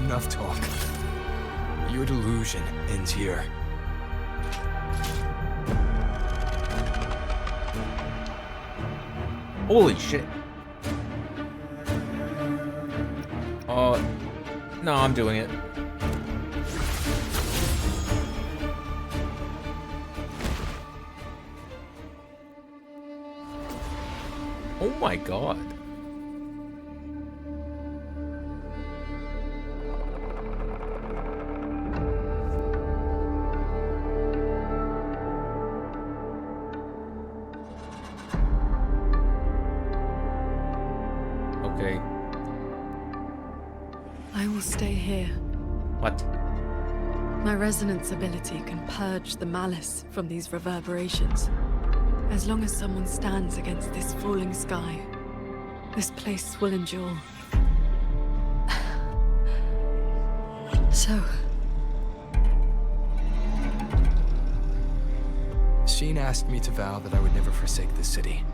Enough talk. Your delusion ends here. Holy shit. No, I'm doing it. Oh my god. Okay. I will stay here. What? My resonance ability can purge the malice from these reverberations. As long as someone stands against this falling sky, this place will endure. So... Sheen asked me to vow that I would never forsake this city.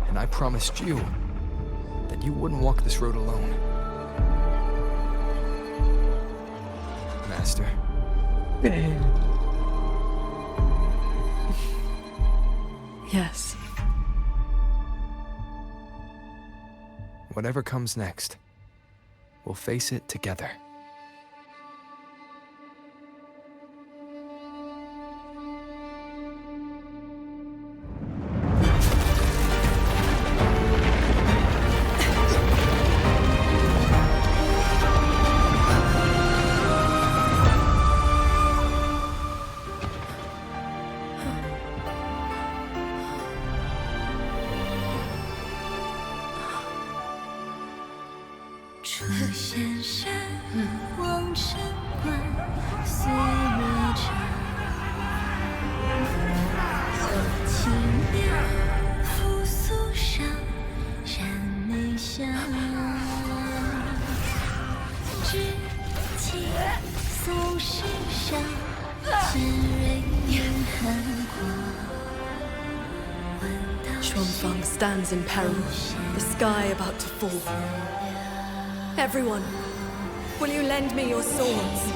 And I promised you that you wouldn't walk this road alone. Master. Yes. Whatever comes next, we'll face it together. Xuanfang stands in peril, the sky about to fall. Everyone, will you lend me your swords?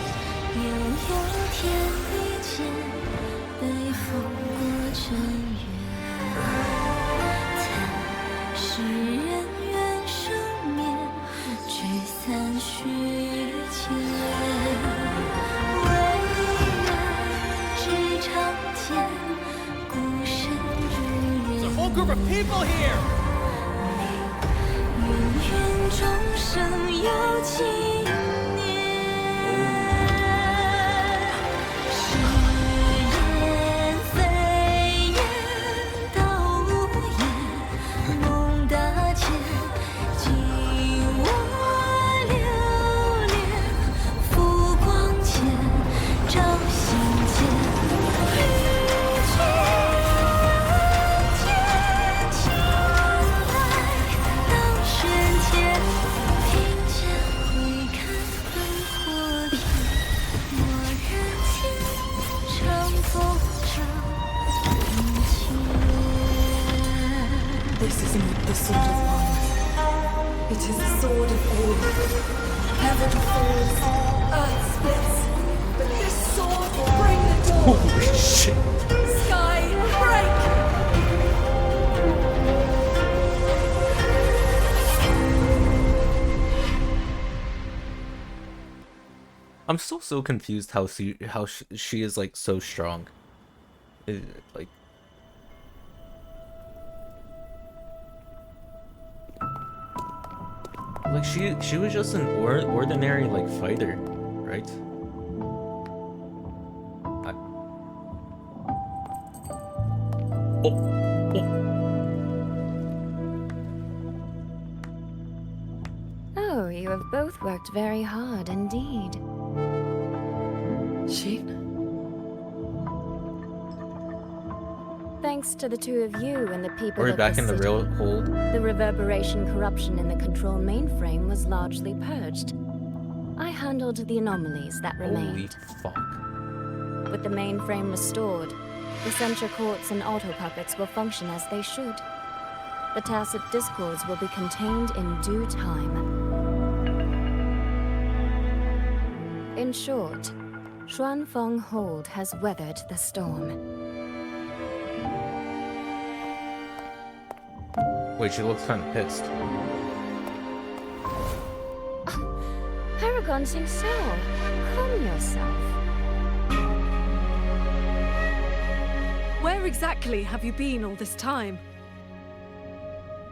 There's a whole group of people here! This is not the sword of one. It is the sword of all. Heaven falls, earth splits, but this sword will bring the dawn. Holy shit. Sky, break! I'm still so confused how she is like so strong. Like Like she was just an ordinary like fighter, right? Oh, you have both worked very hard indeed. Thanks to the two of you and the people We're of back the in the city, real hold. the reverberation corruption in the control mainframe was largely purged. I handled the anomalies that remained. Holy fuck. With the mainframe restored, the censure courts and auto-puppets will function as they should. The tacit discords will be contained in due time. In short, Xuanfeng Hold has weathered the storm. Wait, she looks kind of pissed. Paragon Qingxiao, calm yourself. Where exactly have you been all this time?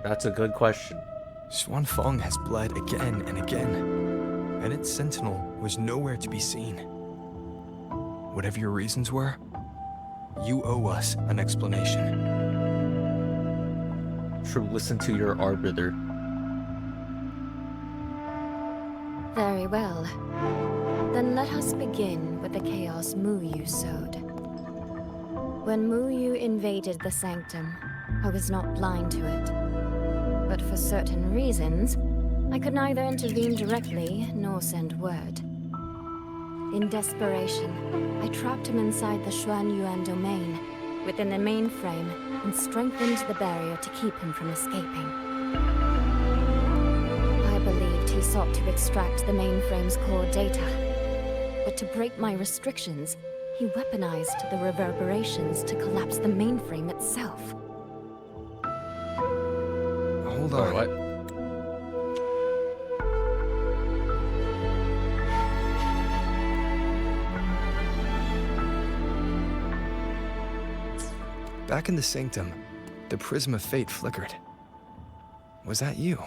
That's a good question. Xuanfeng has bled again and again, and its sentinel was nowhere to be seen. Whatever your reasons were, you owe us an explanation. True, listen to your arbiter. Very well. Then let us begin with the chaos Muyu sowed. When Muyu invaded the sanctum, I was not blind to it. But for certain reasons, I could neither intervene directly nor send word. In desperation, I trapped him inside the Xuanyuan domain, within the mainframe, and strengthened the barrier to keep him from escaping. I believed he sought to extract the mainframe's core data. But to break my restrictions, he weaponized the reverberations to collapse the mainframe itself. Hold on. What? Back in the sanctum, the prism of fate flickered. Was that you?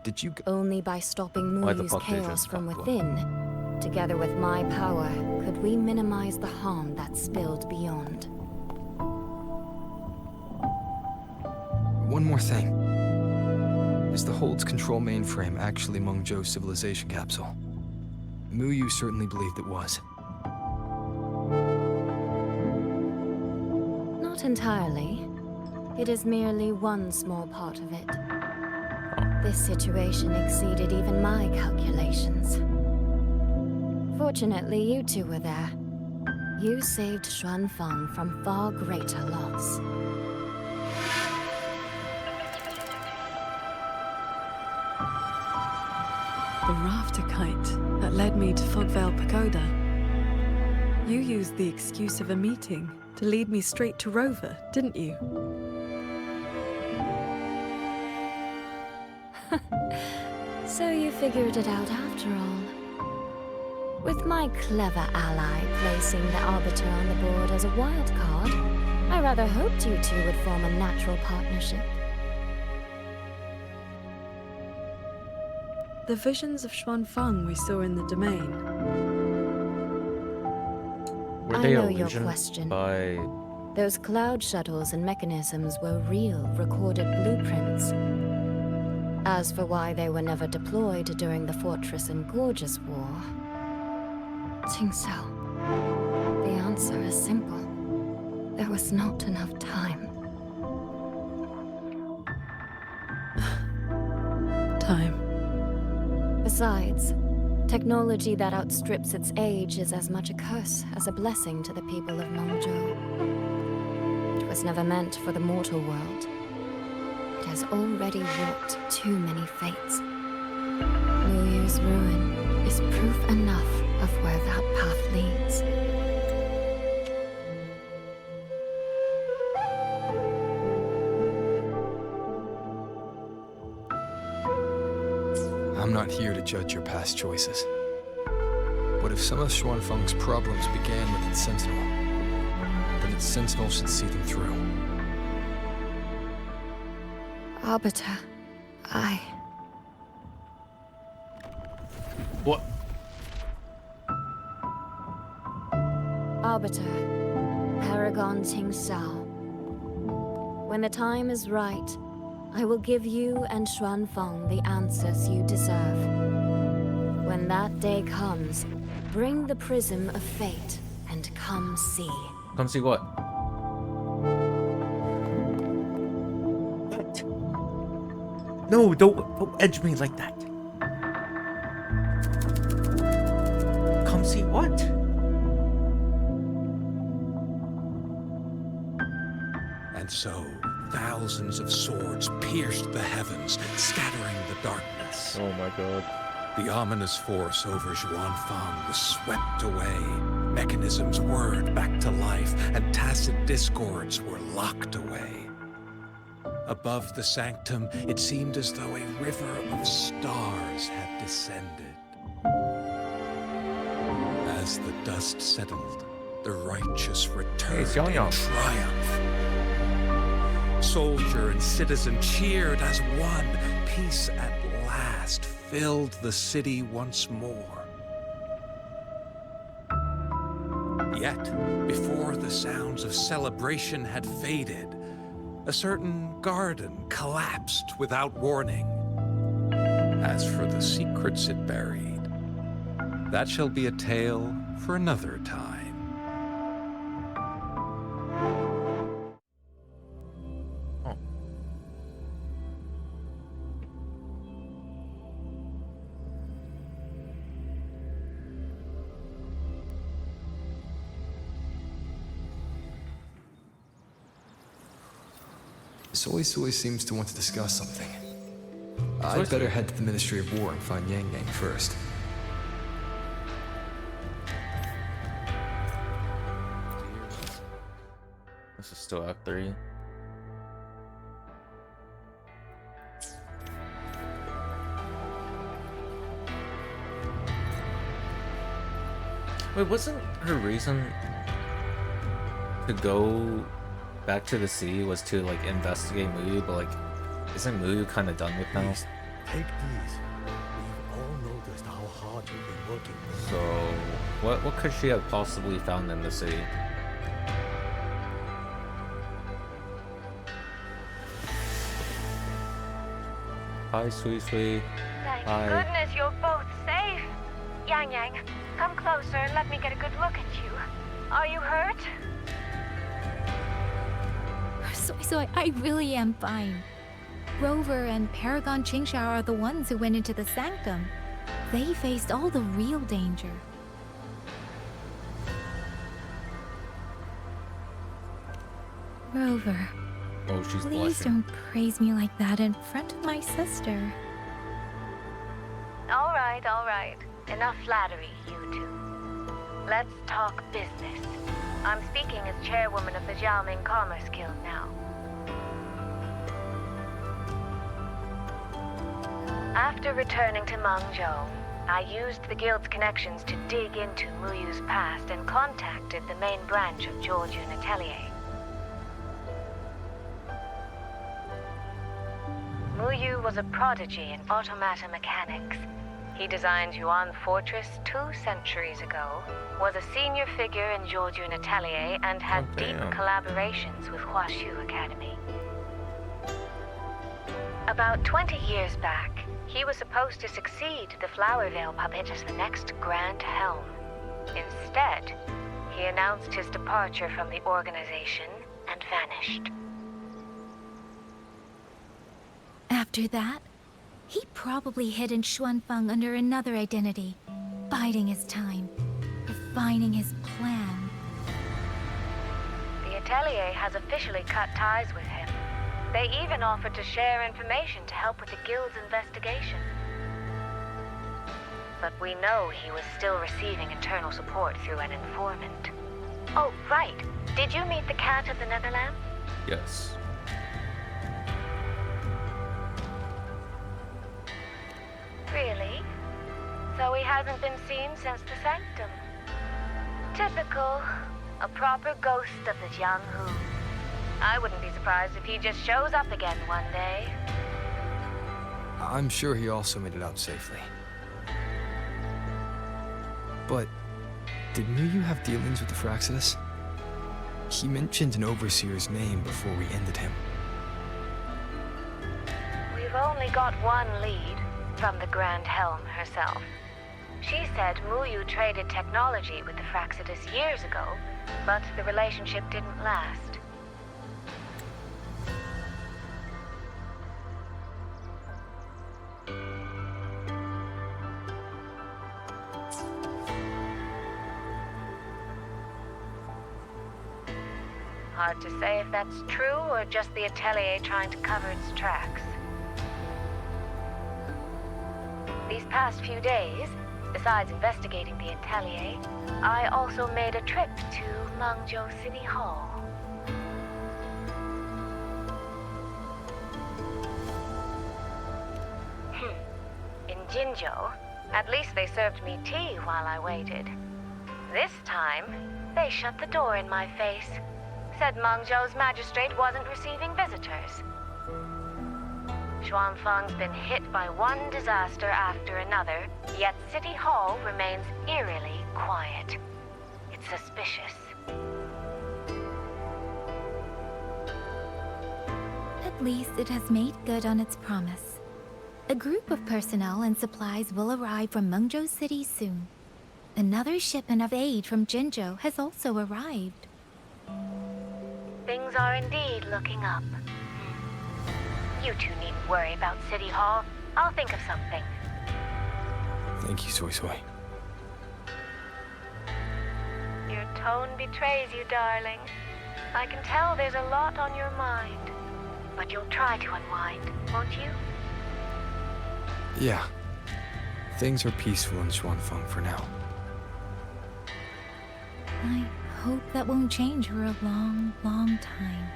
Did you... Only by stopping Muyu's chaos from within, together with my power, could we minimize the harm that spilled beyond. One more thing. Is the Hold's control mainframe actually Meng Zhou's civilization capsule? Muyu certainly believed it was. Not entirely. It is merely one small part of it. This situation exceeded even my calculations. Fortunately, you two were there. You saved Xuanfeng from far greater loss. The rafter kite that led me to Fogvale Pagoda. You used the excuse of a meeting to lead me straight to Rover, didn't you? So you figured it out after all. With my clever ally placing the Arbiter on the board as a wild card, I rather hoped you two would form a natural partnership. The visions of Xuanfeng we saw in the domain. Were I they know your illusioned question. by... Those cloud shuttles and mechanisms were real, recorded blueprints. As for why they were never deployed during the Fortress and Gorges War... Qingxiao, the answer is simple. There was not enough time. Time. Besides, technology that outstrips its age is as much a curse as a blessing to the people of Mengzhou. It was never meant for the mortal world. It has already wrought too many fates. Muyu's ruin is proof enough of where that path leads. I'm not here to judge your past choices. But if some of Xuanfeng's problems began with its sentinel, then its sentinel should see them through. Arbiter, What? Arbiter, Paragon Qingxiao. When the time is right, I will give you and Xuanfeng the answers you deserve. When that day comes, bring the prism of fate and come see. Come see what? What? No, don't edge me like that. Come see what? And so, thousands of swords pierced the heavens, scattering the darkness. Oh my god. The ominous force over Xuanfang was swept away. Mechanisms whirred back to life, and tacit discords were locked away. Above the sanctum, it seemed as though a river of stars had descended. As the dust settled, the righteous returned in triumph. Soldier and citizen cheered as one. Peace at last filled the city once more. Yet, before the sounds of celebration had faded, a certain garden collapsed without warning. As for the secrets it buried, that shall be a tale for another time. Soy seems to want to discuss something. I'd better head to the Ministry of War and find Yang Yang first. This is still Act 3. Wait, wasn't her reason to go back to the sea was to like investigate Muyu, but like isn't Muyu kind of done with now? Please, take these. We've all noticed how hard you've been working. So what could she have possibly found in the sea? Hi, sweet. Thank Hi. goodness you're both safe. Yang Yang, come closer and let me get a good look at you. Are you hurt? So I really am fine. Rover and Paragon Qingxiao are the ones who went into the sanctum. They faced all the real danger. Rover, Oh, she's please blushing. don't praise me like that in front of my sister. All right. Enough flattery, you two. Let's talk business. I'm speaking as chairwoman of the Jiaoming Commerce Guild now. After returning to Mangzhou, I used the Guild's connections to dig into Muyu's past and contacted the main branch of Georgian Atelier. Muyu was a prodigy in automata mechanics. He designed Yuan Fortress 2 centuries ago, was a senior figure in Georgian Atelier, and had deep collaborations with Huaxu Academy. About 20 years back, he was supposed to succeed the Flower Veil puppet as the next Grand Helm. Instead, he announced his departure from the organization and vanished. After that, he probably hid in Xuanfeng under another identity, biding his time, refining his plan. The Atelier has officially cut ties with him. They even offered to share information to help with the Guild's investigation. But we know he was still receiving internal support through an informant. Oh, right. Did you meet the cat of the Netherlands? Yes. Really? So he hasn't been seen since the sanctum. Typical. A proper ghost of the Jianghu. I wouldn't be surprised if he just shows up again one day. I'm sure he also made it out safely. But did Muyu have dealings with the Fraxidus? He mentioned an overseer's name before we ended him. We've only got one lead from the Grand Helm herself. She said Muyu traded technology with the Fraxidus years ago, but the relationship didn't last. Hard to say if that's true or just the Atelier trying to cover its tracks. These past few days, besides investigating the Atelier, I also made a trip to Mengzhou City Hall. In Qingxiao, at least they served me tea while I waited. This time, they shut the door in my face. Said Mengzhou's magistrate wasn't receiving visitors. Xuanfang's been hit by one disaster after another, yet City Hall remains eerily quiet. It's suspicious. At least it has made good on its promise. A group of personnel and supplies will arrive from Mengzhou City soon. Another shipment of aid from Qingxiao has also arrived. Things are indeed looking up. You two needn't worry about City Hall. I'll think of something. Thank you, Soy Soy. Your tone betrays you, darling. I can tell there's a lot on your mind. But you'll try to unwind, won't you? Yeah. Things are peaceful in Xuanfang for now. I hope that won't change for a long, long time.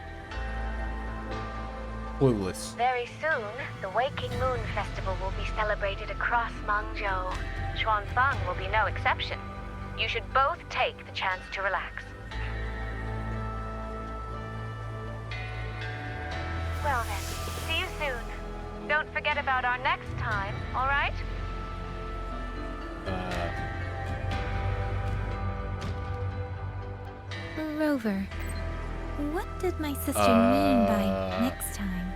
Clueless. Very soon, the Waking Moon Festival will be celebrated across Mengzhou. Xuanfang will be no exception. You should both take the chance to relax. Well then, see you soon. Don't forget about our next time, all right? Rover, what did my sister mean by next time?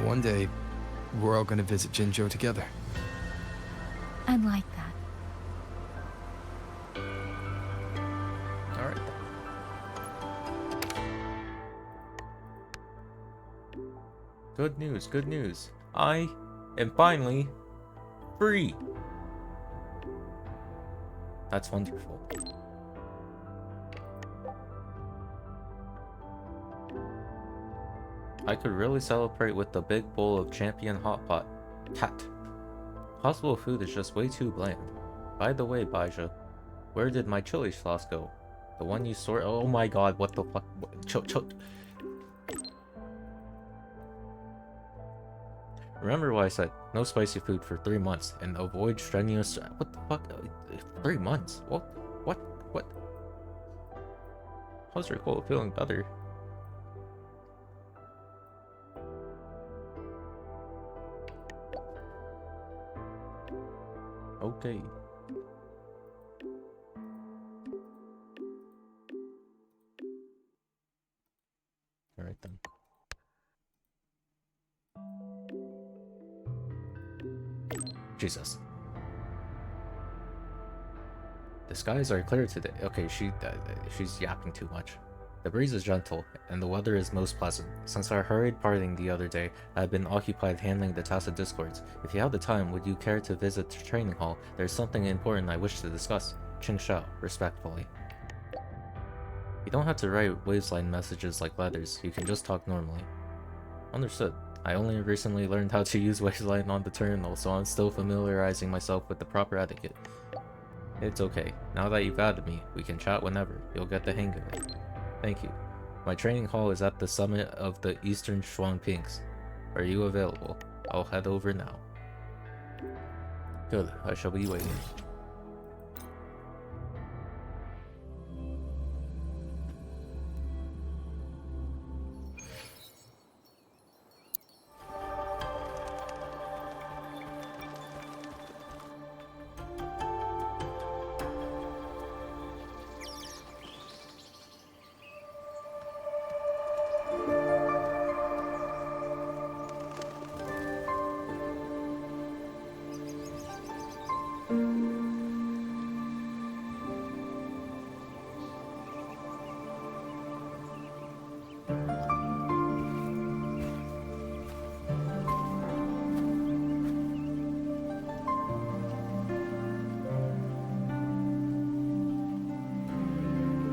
One day, we're all gonna visit Qingxiao together. I'd like that. Alright. Good news, good news. I am finally free. That's wonderful. I could really celebrate with the big bowl of champion hot pot. Tat. Hospital food is just way too bland. By the way, Baija, where did my chili sauce go? The one you sort— oh my god, what the fuck? Remember what I said, no spicy food for 3 months, and avoid strenuous— what the fuck? 3 months? What? How's your cold feeling better? Okay. Alright then. Jesus. The skies are clear today. Okay, she's yapping too much. The breeze is gentle, and the weather is most pleasant. Since our hurried parting the other day, I have been occupied handling the tacit discords. If you have the time, would you care to visit the training hall? There's something important I wish to discuss. Qingxiao, respectfully. You don't have to write waveline messages like letters, you can just talk normally. Understood. I only recently learned how to use waveline on the terminal, so I'm still familiarizing myself with the proper etiquette. It's okay. Now that you've added me, we can chat whenever. You'll get the hang of it. Thank you. My training hall is at the summit of the Eastern Shuang Peaks. Are you available? I'll head over now. Good, I shall be waiting.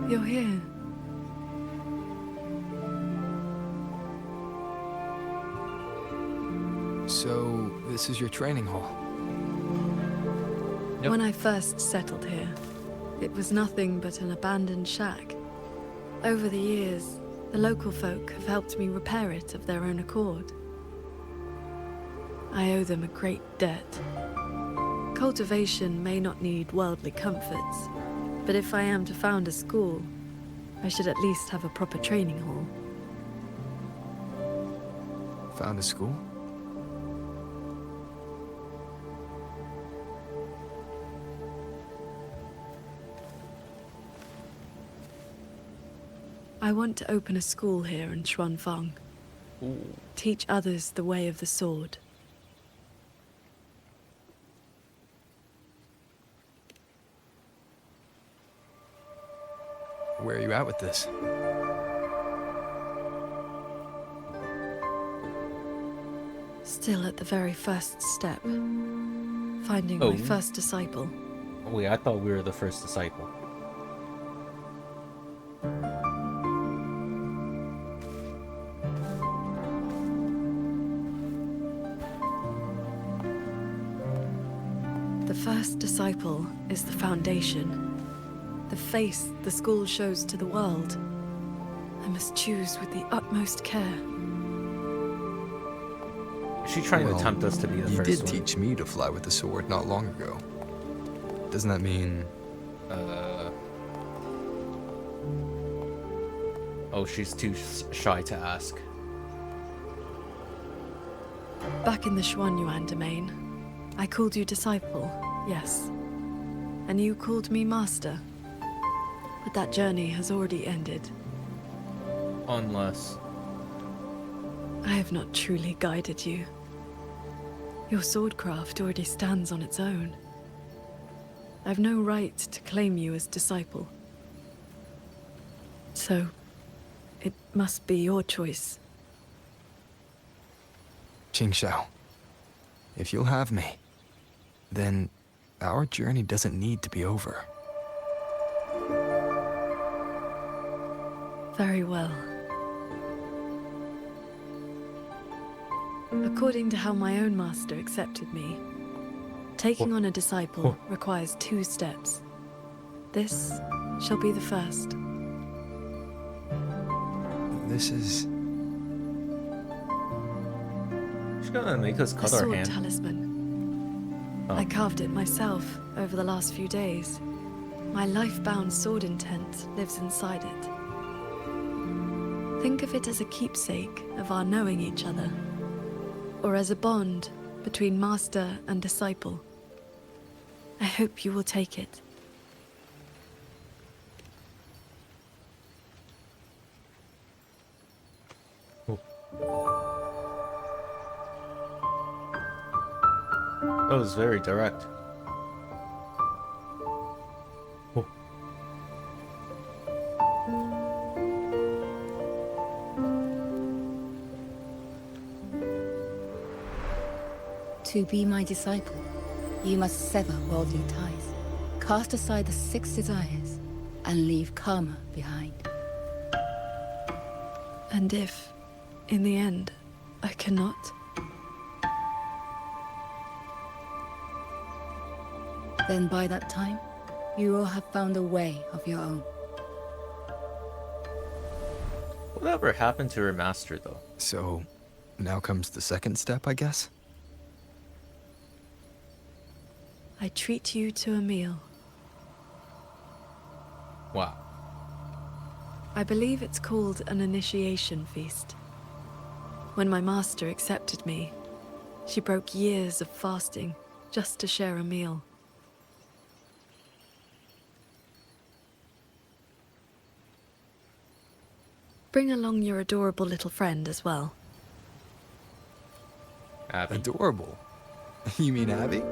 You're here. So, this is your training hall? Yep. When I first settled here, it was nothing but an abandoned shack. Over the years, the local folk have helped me repair it of their own accord. I owe them a great debt. Cultivation may not need worldly comforts, but if I am to found a school, I should at least have a proper training hall. Found a school? I want to open a school here in Xuanfang. Teach others the way of the sword. Where are you at with this? Still at the very first step. Finding Oh. my first disciple. Wait, I thought we were the first disciple. The first disciple is the foundation. The face the school shows to the world. I must choose with the utmost care. Is she trying to tempt us to be the you first did one? teach me to fly with the sword not long ago. Doesn't that mean... Oh, she's too shy to ask. Back in the Xuanyuan domain, I called you disciple, yes. And you called me master. But that journey has already ended. Unless... I have not truly guided you. Your swordcraft already stands on its own. I've no right to claim you as disciple. So, it must be your choice. Qingxiao, if you'll have me, then our journey doesn't need to be over. Very well. According to how my own master accepted me, taking on a disciple requires 2 steps. This shall be the first. This is... She's gonna make us A cut our sword hand. talisman. Oh. I carved it myself over the last few days. My life-bound sword intent lives inside it. Think of it as a keepsake of our knowing each other, or as a bond between master and disciple. I hope you will take it. That was very direct. To be my disciple, you must sever worldly ties, cast aside the 6 desires, and leave karma behind. And if, in the end, I cannot, then by that time, you will have found a way of your own. Whatever happened to her master, though? So, now comes the second step, I guess? I treat you to a meal. Wow. I believe it's called an initiation feast. When my master accepted me, she broke years of fasting just to share a meal. Bring along your adorable little friend as well. Abby. Adorable? You mean Abby?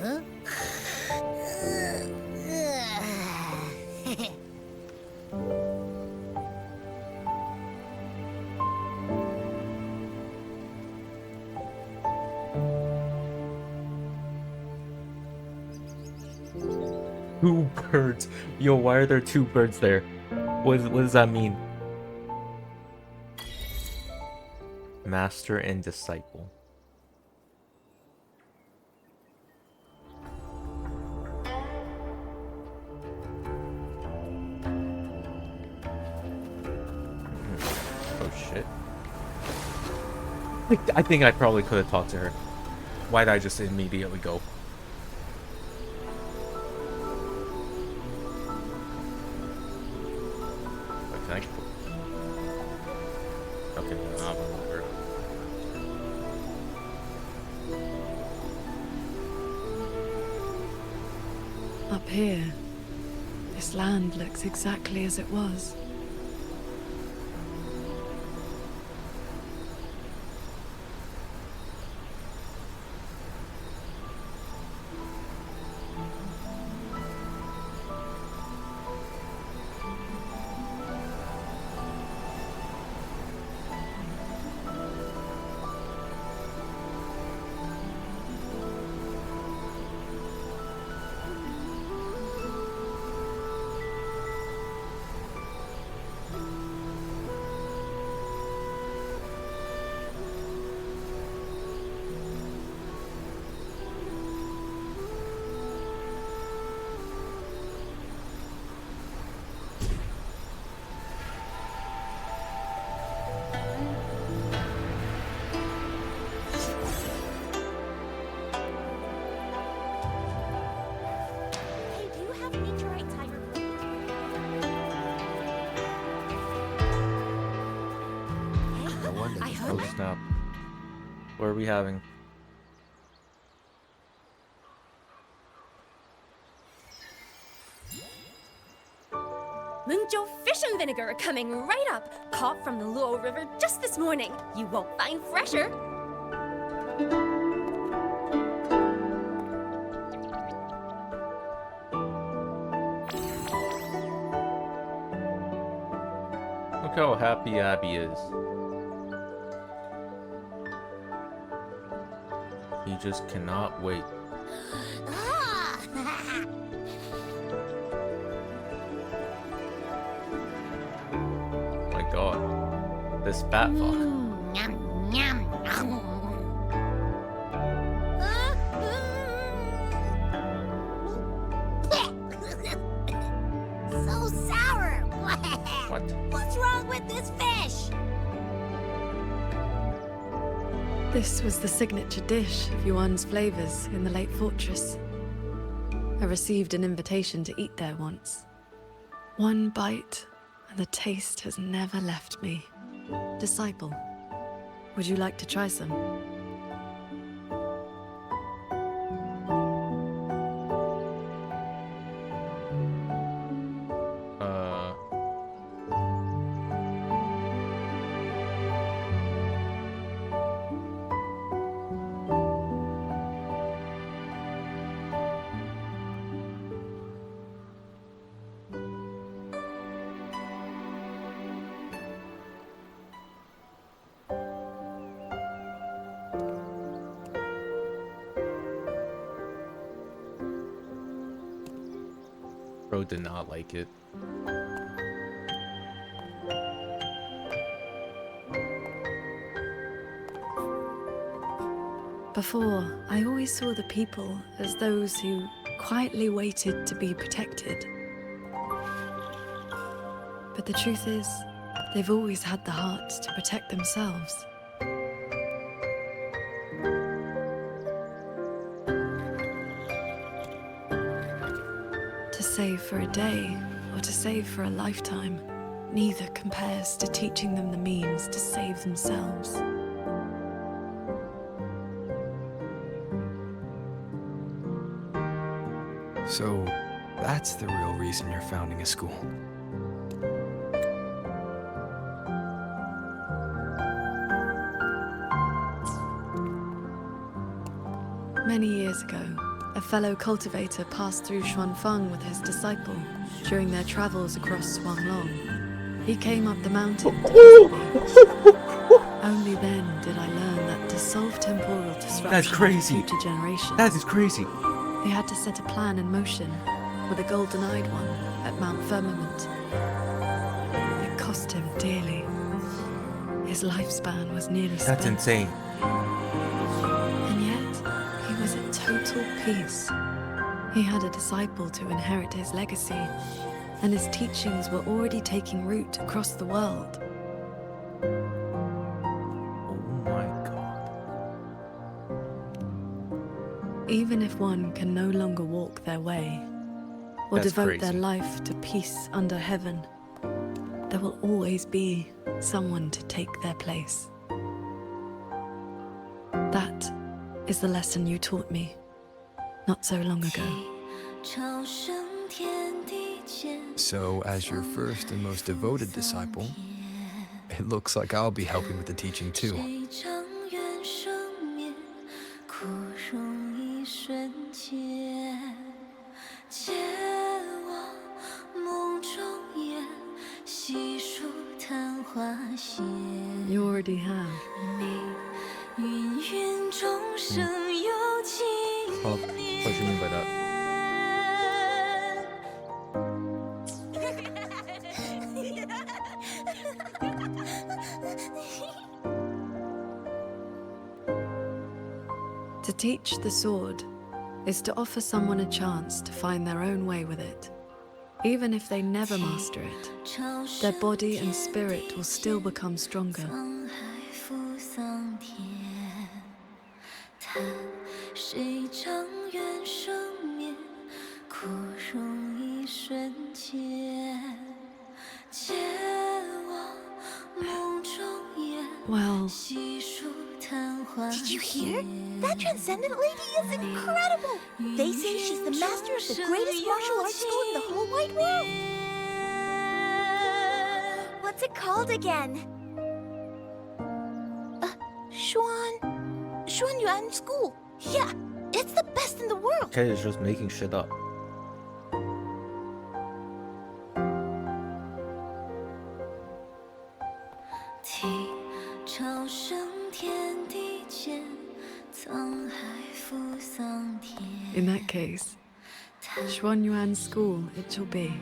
Huh? 2 birds. Yo, why are there 2 birds there? What does that mean? Master and disciple. Oh shit. I think I probably could have talked to her. Why did I just immediately go? Wait, can I... Okay, I'll move her. Up here, this land looks exactly as it was. Oh snap. What are we having? Mungzhou fish and vinegar are coming right up. Caught from the Luo River just this morning. You won't find fresher. Look how happy Abby is. He just cannot wait. My god. This bat fuck. So sour. What? What's wrong with this fish? This was the signature dish of Yuan's flavors in the Lake Fortress. I received an invitation to eat there once. One bite, and the taste has never left me. Disciple, would you like to try some? Bro did not like it. Before, I always saw the people as those who quietly waited to be protected. But the truth is, they've always had the heart to protect themselves. To save for a day, or to save for a lifetime, neither compares to teaching them the means to save themselves. So, that's the real reason you're founding a school. Many years ago, a fellow cultivator passed through Xuanfang with his disciple during their travels across Shuanglong. He came up the mountain to visit me. Only then did I learn that to solve temporal disruption That's crazy. for future generations, That is crazy. they had to set a plan in motion, with a golden-eyed one at Mount Firmament. It cost him dearly. His lifespan was nearly spent. That's insane. And yet, he was at total peace. He had a disciple to inherit his legacy, and his teachings were already taking root across the world. Oh my god. Even if one can no longer walk their way, or That's devote their crazy. life to peace under heaven, there will always be someone to take their place. That is the lesson you taught me not so long ago. So, as your first and most devoted disciple, it looks like I'll be helping with the teaching too. You already have. What do you mean by that? To teach the sword is to offer someone a chance to find their own way with it. Even if they never master it, their body and spirit will still become stronger. Well, did you hear? That Transcendent lady is incredible! They say she's the master of the greatest martial arts school in the whole wide world! What's it called again? Xuan Yuan School. Yeah, it's the best in the world! Kid is just making shit up. in that case, Xuanyuan School it shall be.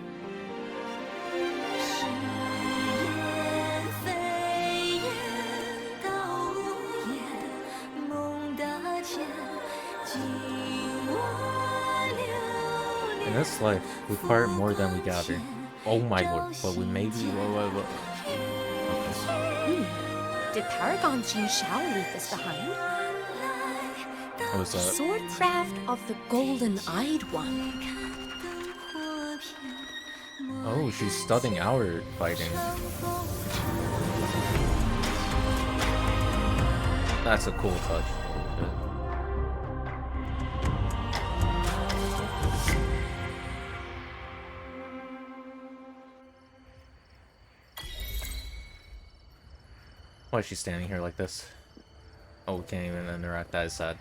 In this life, we part more than we gather. Oh my lord, but we may be... Did Paragon Qingxiao leave this behind? What was that? Swordcraft of the Golden-Eyed One. Oh, she's studying our fighting. That's a cool touch. Why is she standing here like this? Oh, we can't even interact. That is sad.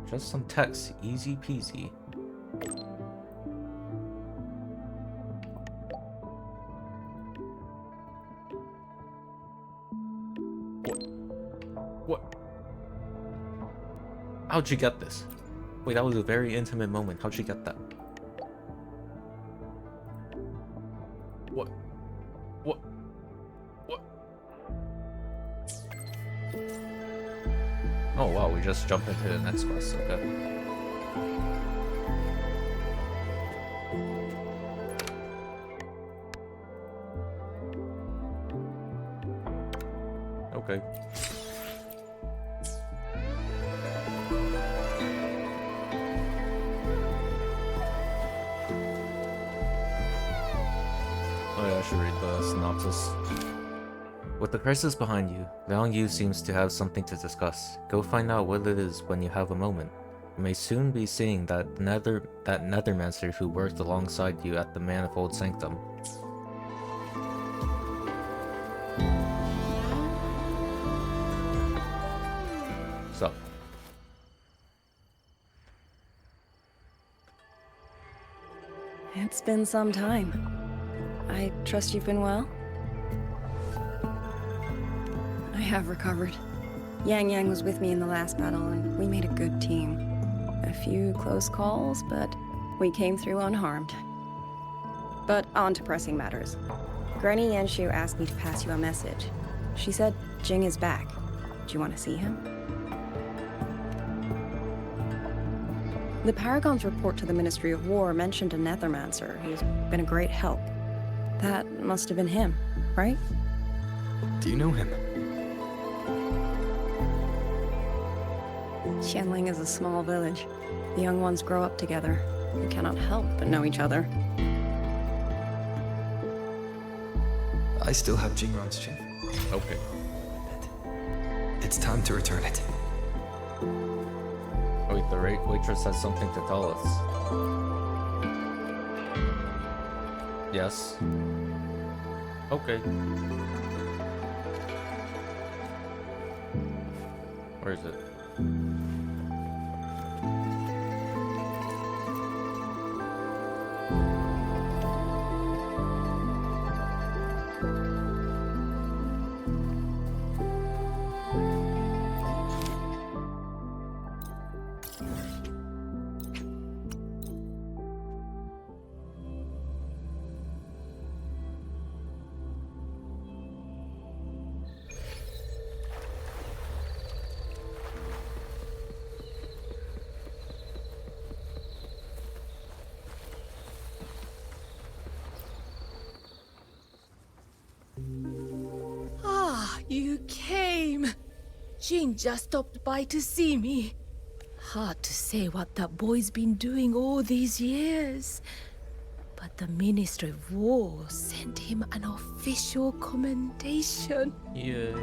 Just some text, easy peasy. What? How'd you get this? Wait, that was a very intimate moment. How'd you get that? What? What? What? Oh wow, we just jumped into the next quest, okay. Okay. Oh yeah, I should read the synopsis. With the crisis behind you, Liang Yu seems to have something to discuss. Go find out what it is when you have a moment. You may soon be seeing that Nethermancer who worked alongside you at the Manifold Sanctum. So. It's been some time. I trust you've been well? I have recovered. Yang Yang was with me in the last battle, and we made a good team. A few close calls, but we came through unharmed. But on to pressing matters. Granny Yanshu asked me to pass you a message. She said Jing is back. Do you want to see him? The Paragon's report to the Ministry of War mentioned a Nethermancer who's been a great help. That must have been him, right? Do you know him? Qianling is a small village. The young ones grow up together. You cannot help but know each other. I still have Jingron's chain. Okay. It's time to return it. Wait, the waitress has something to tell us. Yes. Okay. Where is it? You came! Jing just stopped by to see me. Hard to say what that boy's been doing all these years. But the Ministry of War sent him an official commendation. Yay.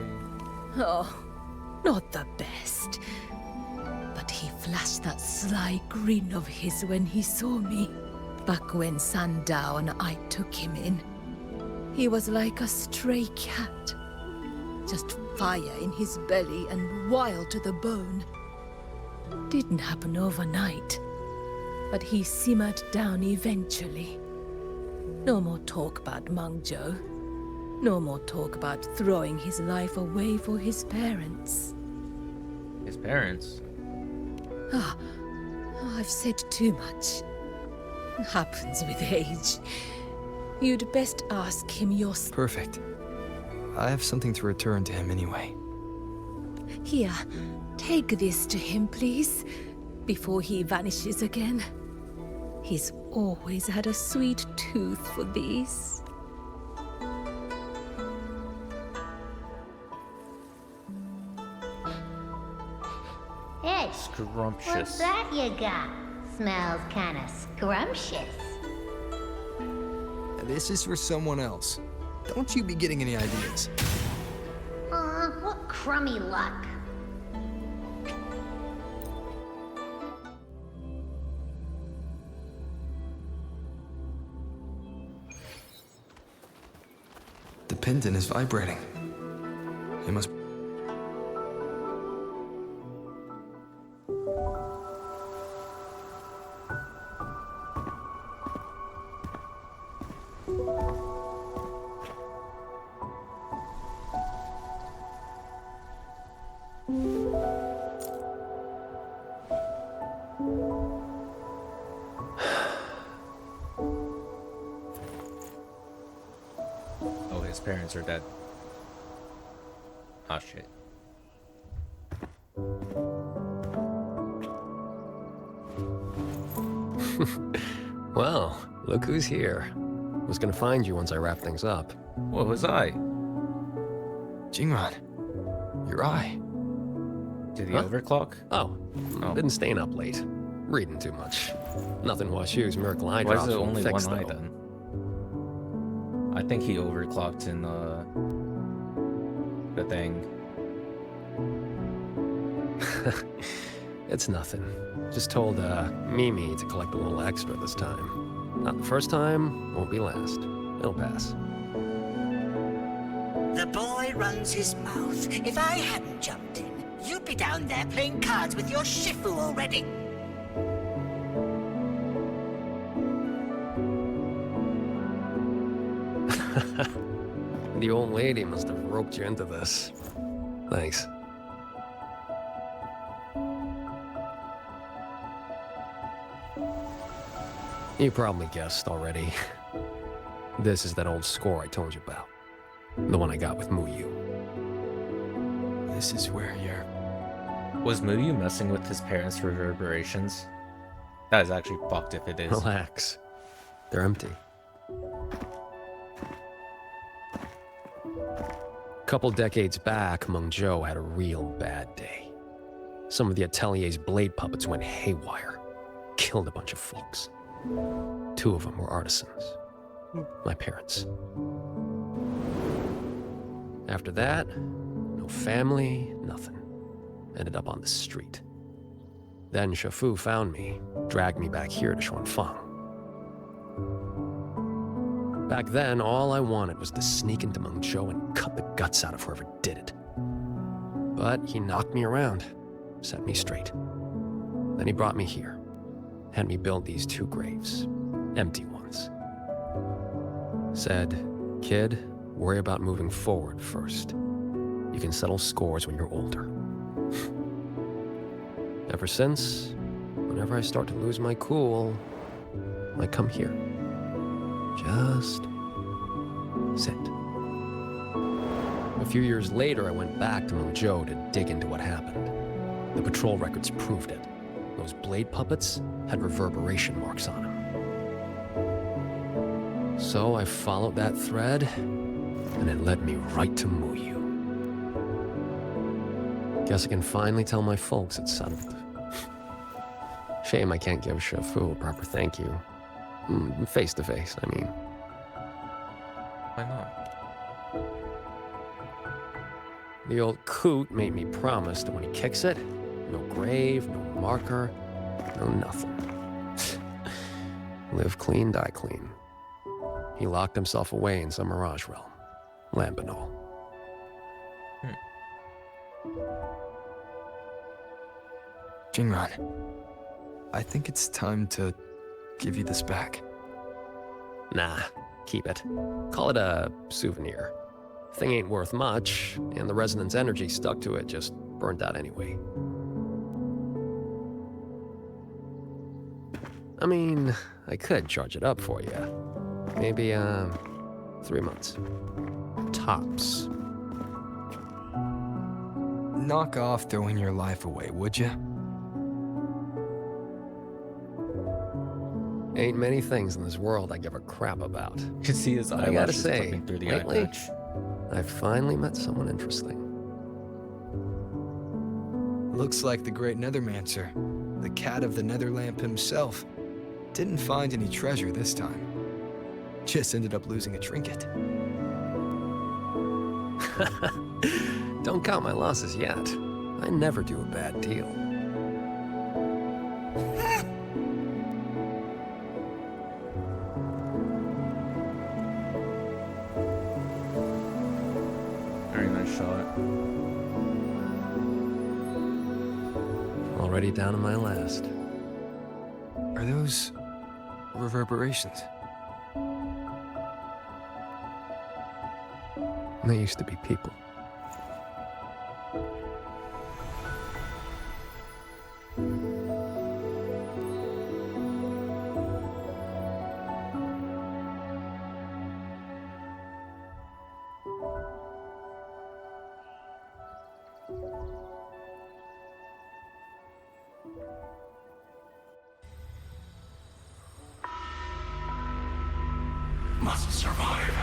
Oh, not the best. But he flashed that sly grin of his when he saw me. Back when Sandao and I took him in. He was like a stray cat. Just fire in his belly and wild to the bone. Didn't happen overnight, but he simmered down eventually. No more talk about Mengzhou. No more talk about throwing his life away for his parents. His parents? I've said too much. Happens with age. You'd best ask him yourself. Perfect. I have something to return to him anyway. Here, take this to him, please, before he vanishes again. He's always had a sweet tooth for these. Hey, Scrumptious. what's that you got? Smells kinda scrumptious. This is for someone else. Don't you be getting any ideas. Aw, what crummy luck. The pendant is vibrating. It must... Oh, his parents are dead. Ah, shit. Well, look who's here. Was gonna find you once I wrap things up. What was I? Jingron, your eye. Did he overclock? Oh, been staying up late. Reading too much. Nothing Washu's miracle eye Why drops is it won't only fix, one eye though. then? I think he overclocked in the thing. It's nothing. Just told Mimi to collect a little extra this time. Not the first time, won't be last. It'll pass. The boy runs his mouth. If I hadn't jumped in, you'd be down there playing cards with your Shifu already. The old lady must have roped you into this. Thanks. You probably guessed already. This is that old score I told you about. The one I got with Muyu. This is where you're... Was Muyu messing with his parents' reverberations? That is actually fucked if it is. Relax. They're empty. Couple decades back, Mengzhou had a real bad day. Some of the Atelier's blade puppets went haywire. Killed a bunch of folks. 2 of them were artisans. My parents. After that, no family, nothing. Ended up on the street. Then Shafu found me, dragged me back here to Xuanfang. Back then, all I wanted was to sneak into Mengzhou and cut the guts out of whoever did it. But he knocked me around, set me straight. Then he brought me here, had me build these 2 graves, empty ones. Said, kid, worry about moving forward first. You can settle scores when you're older. Ever since, whenever I start to lose my cool, I come here. Just sit. A few years later, I went back to Mengzhou to dig into what happened. The patrol records proved it. Those blade puppets had reverberation marks on them. So I followed that thread, and it led me right to Muyu. Guess I can finally tell my folks it's settled. Shame I can't give Shafu a proper thank you. Face to face, I mean. Why not? The old coot made me promise that when he kicks it, no grave, no marker, no nothing. Live clean, die clean. He locked himself away in some mirage realm. Lambinol. Jingran, I think it's time to give you this back. Nah, keep it. Call it a souvenir. Thing ain't worth much, and the resonance energy stuck to it just burnt out anyway. I mean, I could charge it up for you. Maybe, 3 months. Tops. Knock off throwing your life away, would you? Ain't many things in this world I give a crap about. You can see his I gotta eyelashes say, clipping through the eye lately, patch. I finally met someone interesting. Looks like the great Nethermancer, the cat of the Netherlamp himself, didn't find any treasure this time. Just ended up losing a trinket. Don't count my losses yet. I never do a bad deal. Very nice shot. Already down to my last. Are those reverberations? They used to be people. Must survive.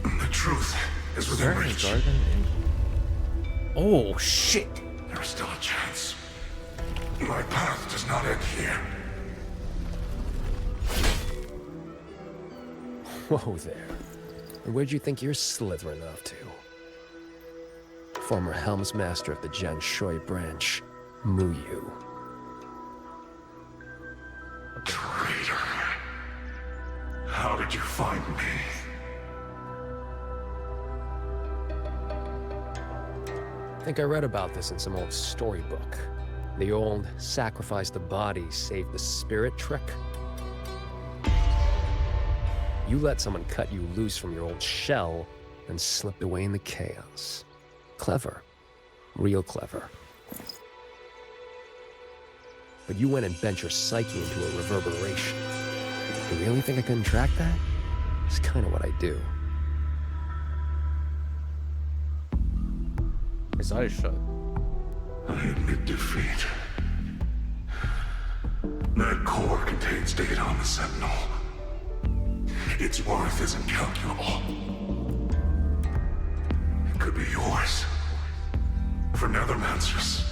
The truth is within There is reach. garden oh shit! There's still a chance. My path does not end here. Whoa there. And where'd you think you're slithering off to? Former Helmsmaster of the Janshui branch, Muyu. Traitor. How did you find me? I think I read about this in some old storybook. The old sacrifice the body, save the spirit trick. You let someone cut you loose from your old shell and slipped away in the chaos. Clever. Real clever. But you went and bent your psyche into a reverberation. You really think I couldn't track that? It's kind of what I do. His eyes shut. I admit defeat. That core contains data on the Sentinel. Its worth is incalculable. It could be yours. For Nethermancers.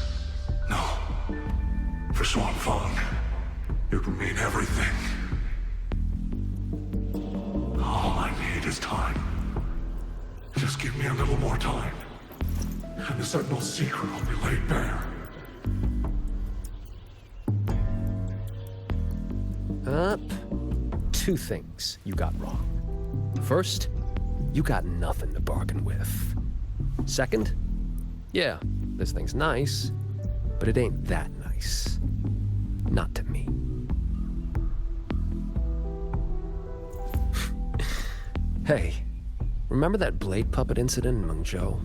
No. For Xuanfang. It would mean everything. All I need is time. Just give me a little more time. And the Sentinel's secret will be laid bare. Two things you got wrong. First, you got nothing to bargain with. Second, yeah, this thing's nice, but it ain't that nice. Not to me. Hey, remember that blade puppet incident in Mengzhou?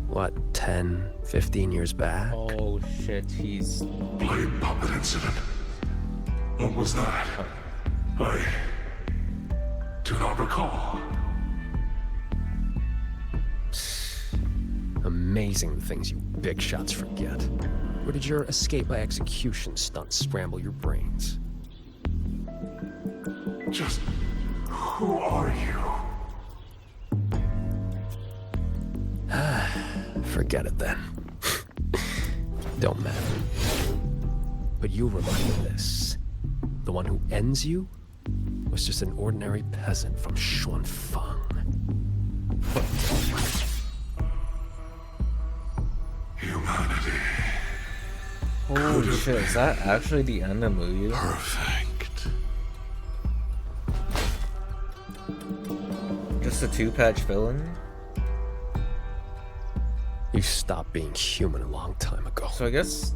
What, 10, 15 years back? Oh shit, he's... Blade puppet incident? What was that? I do not recall. Amazing the things you big shots forget. Or did your escape by execution stunt scramble your brains? Just who are you? Forget it then. Don't matter. But you'll remember this. The one who ends you was just an ordinary peasant from Xuanfang. Humanity. Holy shit, is that actually the end of Muyu? Perfect. Just a 2-patch villain? You stopped being human a long time ago. So I guess...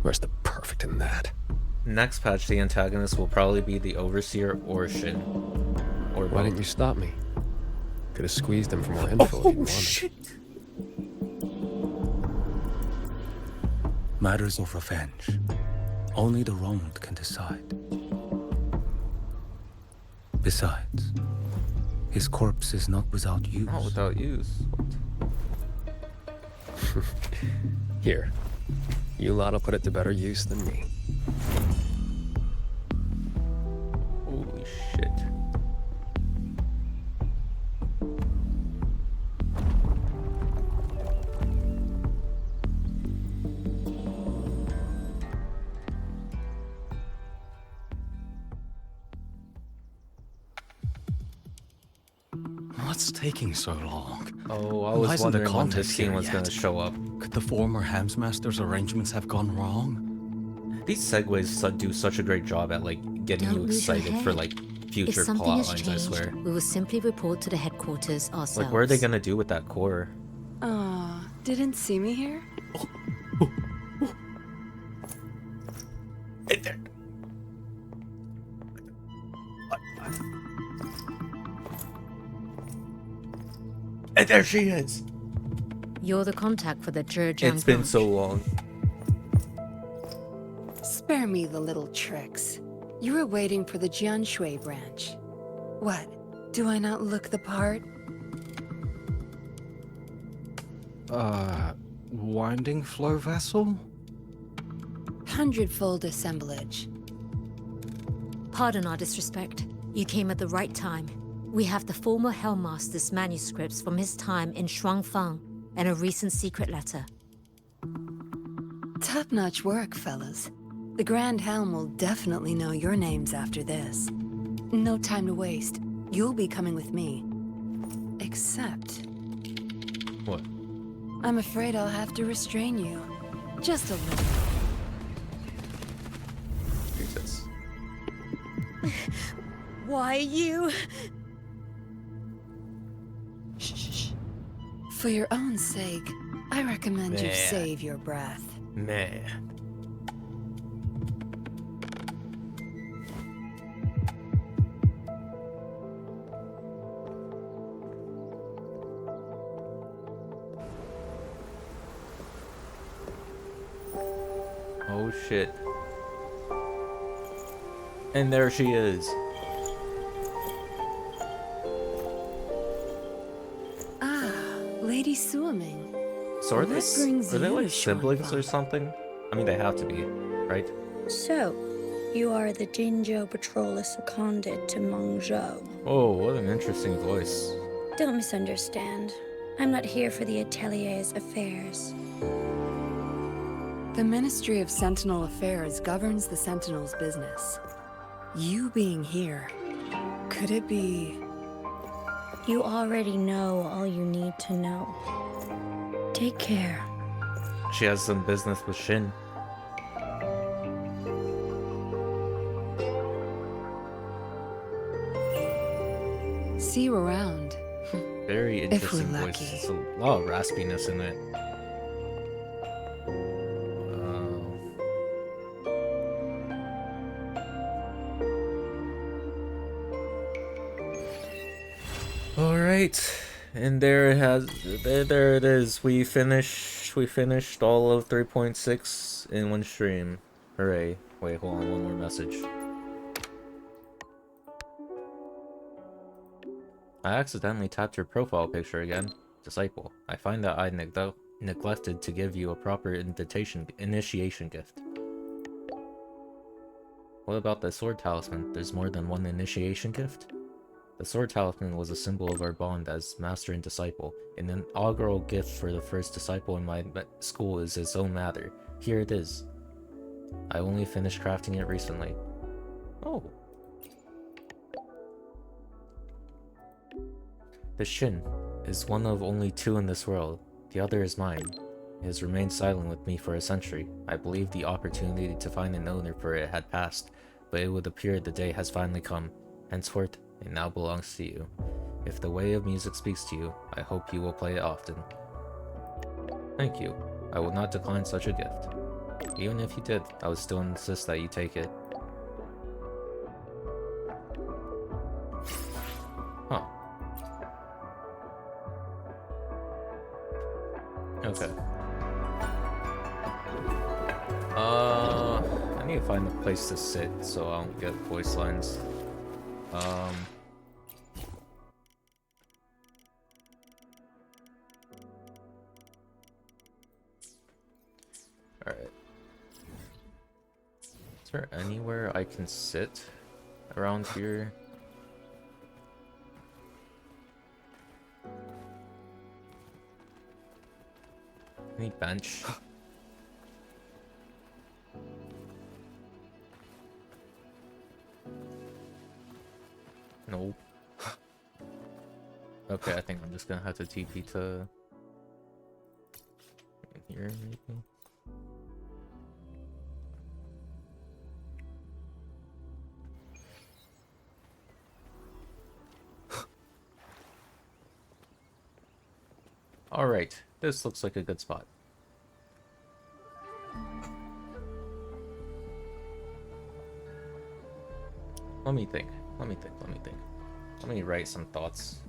Where's the perfect in that? Next patch, the antagonist will probably be the Overseer or Shin. Or Why didn't you stop me? Could have squeezed him for more info if you wanted. Shit! Matters of revenge. Only the wronged can decide. Besides, his corpse is not without use. Not without use. Here. You lot'll put it to better use than me. Holy shit. What's taking so long? Oh, I Why was isn't the wondering when context this scene here was yet? gonna show up. Could the former Hamsmaster's arrangements have gone wrong? These segues do such a great job at like getting Don't you lose your excited for head. like If future something plot has lines, I changed, swear. we will simply report to the headquarters ourselves. Like, what are they gonna do with that core? Aw, didn't see me here? Hey there. And there she is. You're the contact for the Zhejiang It's been branch. so long. Spare me the little tricks. You were waiting for the Jianshui branch. What? Do I not look the part? Winding flow vessel? 100-fold assemblage. Pardon our disrespect. You came at the right time. We have the former Hellmaster's manuscripts from his time in Shuangfang and a recent secret letter. Top-notch work, fellas. The Grand Helm will definitely know your names after this. No time to waste. You'll be coming with me. Except... What? I'm afraid I'll have to restrain you. Just a little. Jesus. Why you? Shh. For your own sake, I recommend you Man. save your breath. Man. Oh shit. And there she is. Ah, Lady Suoming. So are they, What brings are they you like to siblings or Xuanfang? something? I mean, they have to be, right? So, you are the Jinzhou patroller seconded to Mengzhou. Oh, what an interesting voice. Don't misunderstand. I'm not here for the Atelier's affairs. The Ministry of Sentinel Affairs governs the Sentinel's business. You being here, could it be... You already know all you need to know. Take care. She has some business with Shin. See you around. Very If we're interesting voice. lucky. It's a lot of raspiness in it. All right, and there it is. We finished all of 3.6 in one stream. Hooray! Wait, hold on, one more message. I accidentally tapped your profile picture again. Disciple, I find that I neglected to give you a proper initiation gift. What about the sword talisman? There's more than one initiation gift? The sword talisman was a symbol of our bond as master and disciple. An inaugural gift for the first disciple in my school is its own matter. Here it is. I only finished crafting it recently. Oh. The Shin is one of only two in this world. The other is mine. It has remained silent with me for a century. I believe the opportunity to find an owner for it had passed, but it would appear the day has finally come. Henceforth, it now belongs to you. If the way of music speaks to you, I hope you will play it often. Thank you. I will not decline such a gift. Even if you did, I would still insist that you take it. Huh. Okay. I need to find a place to sit so I don't get voice lines. Alright. Is there anywhere I can sit around here? Any bench? No. Okay, I think I'm just gonna have to TP to here, maybe. Alright, this looks like a good spot. Let me think. Let me write some thoughts.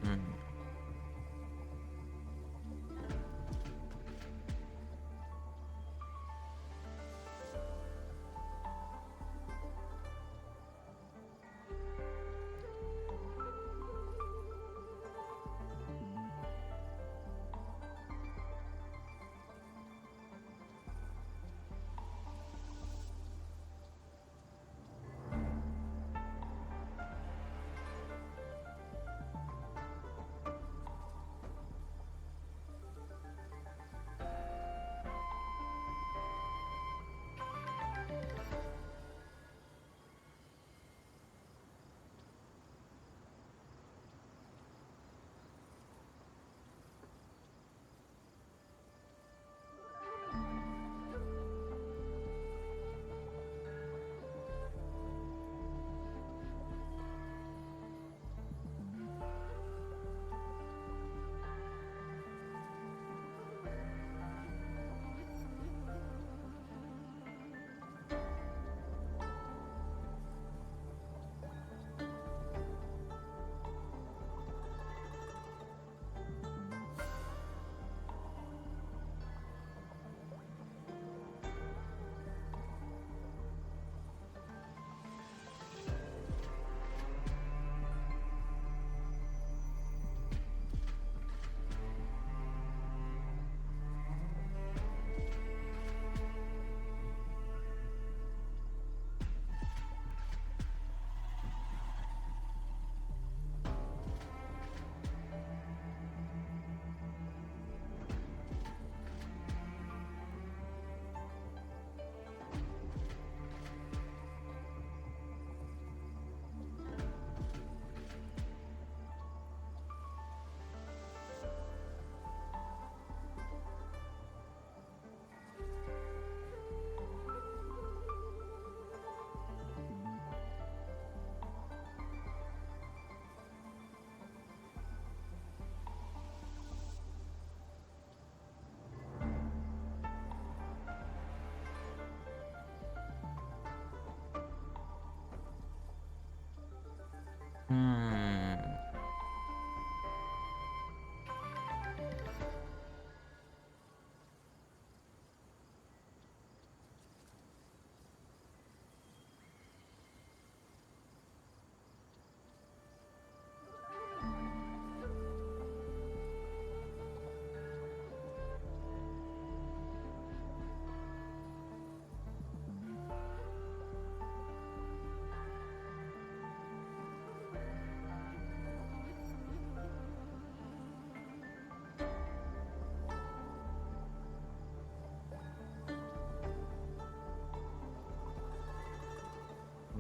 Hmm.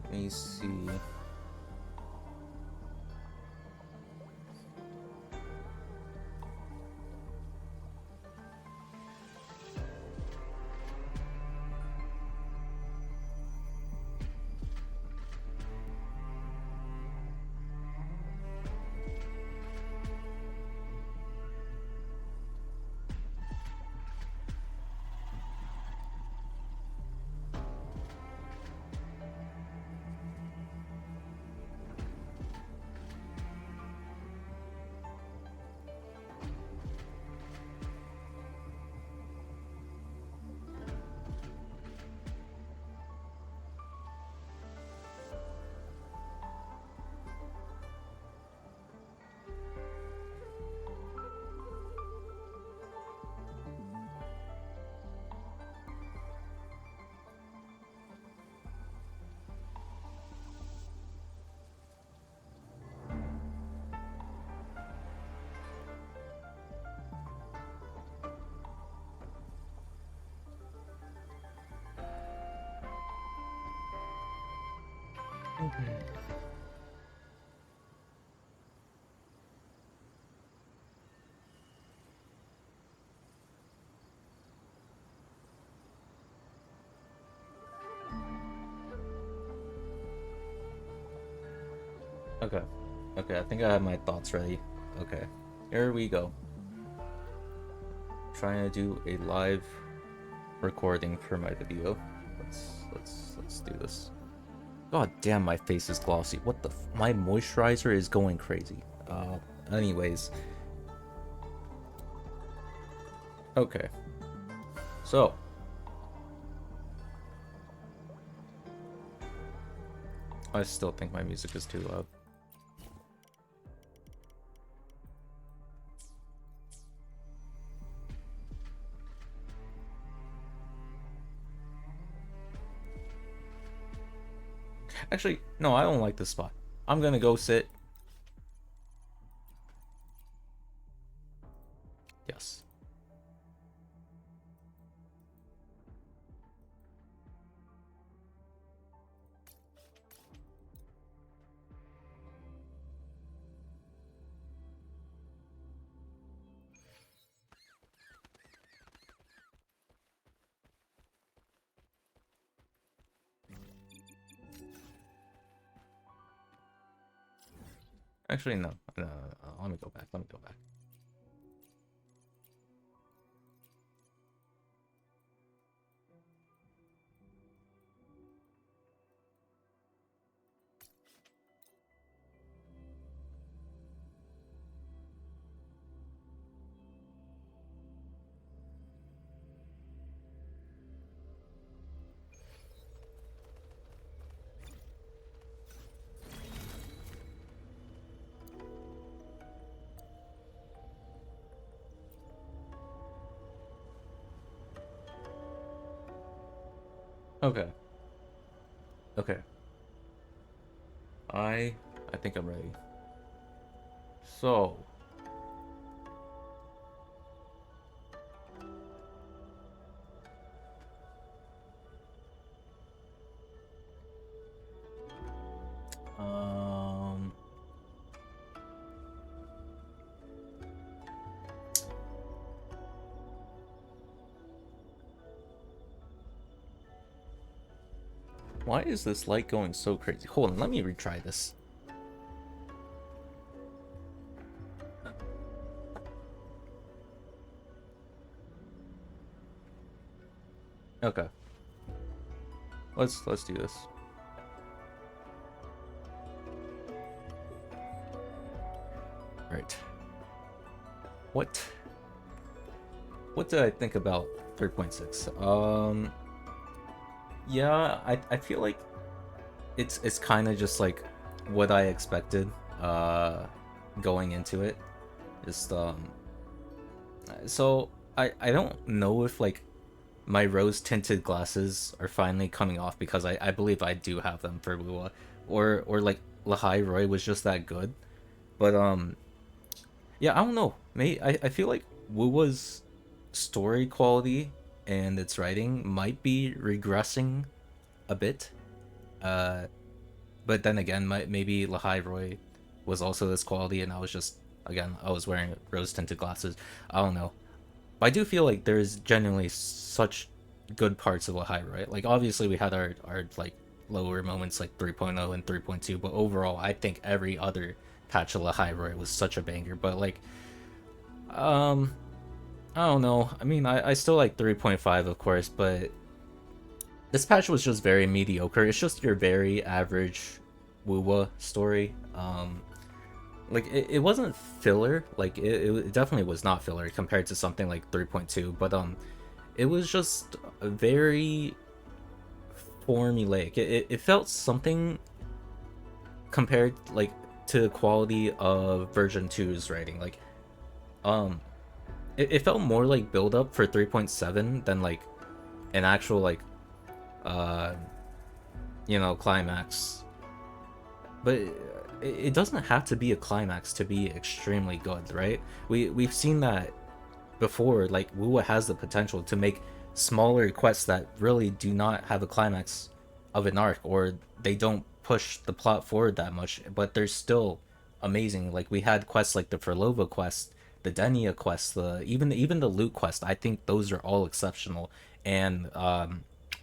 Let me see. Okay. Okay, I think I have my thoughts ready. Okay. Here we go. Trying to do a live recording for my video. Let's do this. God damn, my face is glossy. What the my moisturizer is going crazy. Anyways. Okay. So, I still think my music is too loud. Actually, no, I don't like this spot. I'm gonna go sit. Yes. Actually, no. No. Let me go back. Let me go back. Okay. Okay. I think I'm ready. So, um why is this light going so crazy? Hold on, let me retry this. Okay. Let's do this. Right. What did I think about 3.6? Yeah, I feel like it's kind of just like what I expected going into it. Just so I don't know if like my rose tinted glasses are finally coming off, because I believe I do have them for Wuwa, or like Lahai Roy was just that good. But yeah, I don't know. I feel like Wuwa's story quality and its writing might be regressing a bit. but then again, maybe Lahai Roy was also this quality, and I was just, again, I was wearing rose tinted glasses. I don't know, but I do feel like there's genuinely such good parts of Lahai Roy. Like obviously we had our like lower moments like 3.0 and 3.2, but overall I think every other patch of Lahai Roy was such a banger. But like I don't know. I mean, I still like 3.5, of course, but this patch was just very mediocre. It's just your very average Wuwa story. Like, it wasn't filler. Like, it definitely was not filler compared to something like 3.2, but it was just very formulaic. It felt something compared, like, to the quality of version 2's writing. Like, it felt more like build up for 3.7 than like an actual like you know, climax. But it doesn't have to be a climax to be extremely good, right? We've seen that before. Like, Wuwa has the potential to make smaller quests that really do not have a climax of an arc, or they don't push the plot forward that much, but they're still amazing. Like, we had quests like the Ferlova quest, the Denia quest, even the loot quest. I think those are all exceptional, and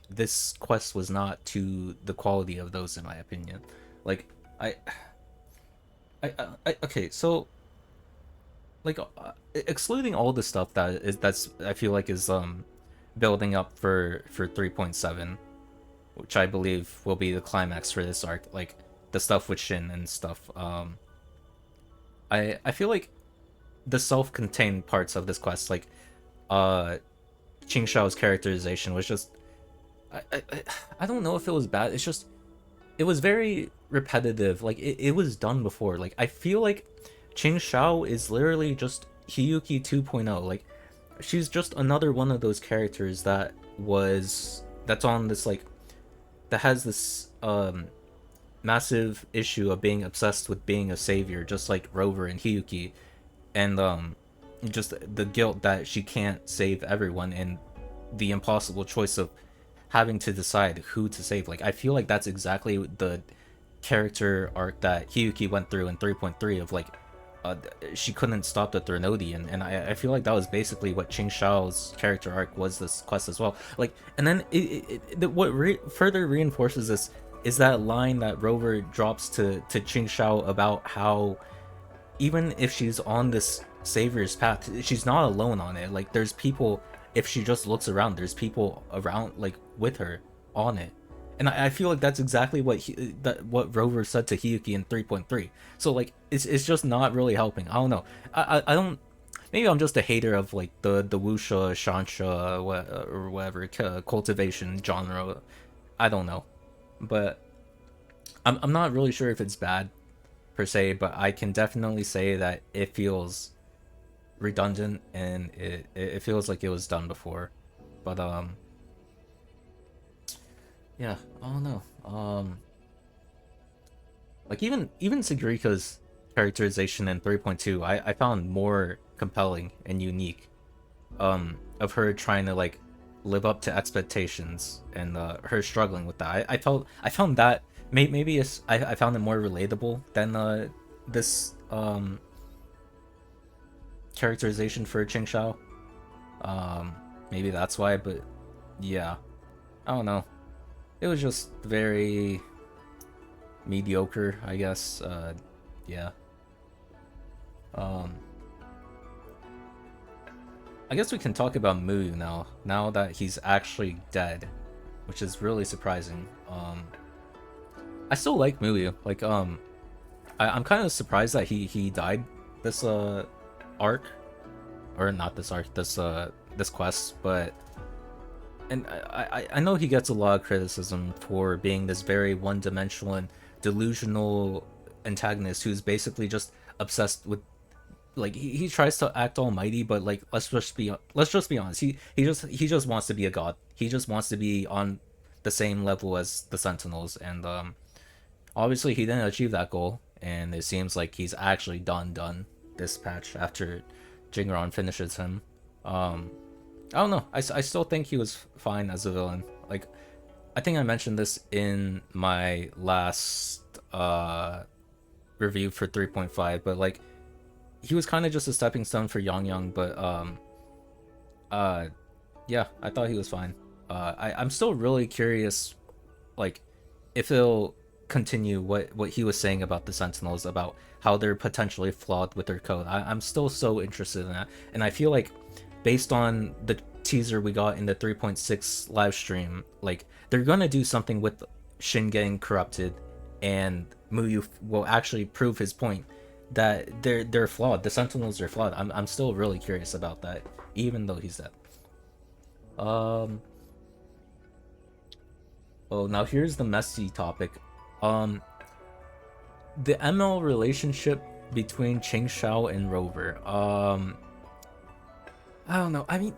this quest was not to the quality of those, in my opinion. Like, I okay, so like excluding all the stuff that's I feel like is building up for 3.7, which I believe will be the climax for this arc, like the stuff with Shin and stuff. I feel like the self-contained parts of this quest, like Qingxiao's characterization, was just I don't know if it was bad. It's just it was very repetitive. Like, it was done before. Like, I feel like Qingxiao is literally just Hiyuki 2.0. Like, she's just another one of those characters that's on this, like, that has this massive issue of being obsessed with being a savior, just like Rover and Hiyuki, and just the guilt that she can't save everyone, and the impossible choice of having to decide who to save. Like, I feel like that's exactly the character arc that Hiyuki went through in 3.3 of like she couldn't stop the Threnodian, and I feel like that was basically what Qingxiao's character arc was this quest as well. Like, and then further reinforces this is that line that Rover drops to Qingxiao about how even if she's on this savior's path, she's not alone on it. Like, there's people, if she just looks around, there's people around, like, with her on it. And I feel like that's exactly what Rover said to Hiyuki in 3.3. So, like, it's just not really helping. I don't know. I don't. Maybe I'm just a hater of like the wuxia, shansha, or whatever cultivation genre. I don't know, but I'm not really sure if it's bad per se. But I can definitely say that it feels redundant, and it feels like it was done before. But yeah, I don't know. Like, even Sigurika's characterization in 3.2, I found more compelling and unique. Of her trying to like live up to expectations, and her struggling with that. I found that maybe I found it more relatable than this characterization for Qingxiao. Maybe that's why, but yeah, I don't know. It was just very mediocre, I guess. Yeah. I guess we can talk about Muyu now that he's actually dead, which is really surprising. I still like Muyu. Like, I'm kind of surprised that he died this arc, or not this arc, this quest, but. And I know he gets a lot of criticism for being this very one-dimensional and delusional antagonist who's basically just obsessed with, like, he tries to act almighty, but like, let's just be honest, he just wants to be a god. He just wants to be on the same level as the Sentinels, and obviously he didn't achieve that goal, and it seems like he's actually done this patch after Jingron finishes him. I don't know. I still think he was fine as a villain. Like, I think I mentioned this in my last review for 3.5, but like he was kind of just a stepping stone for Yang Yang, but yeah, I thought he was fine. I'm still really curious, like, if he'll continue what he was saying about the Sentinels, about how they're potentially flawed with their code. I'm still so interested in that, and I feel like based on the teaser we got in the 3.6 live stream, like they're gonna do something with Shin getting corrupted, and Muyu will actually prove his point that they're flawed. The Sentinels are flawed. I'm still really curious about that, even though he's dead. Oh, now here's the messy topic. The ML relationship between Qingxiao and Rover. I don't know. I mean,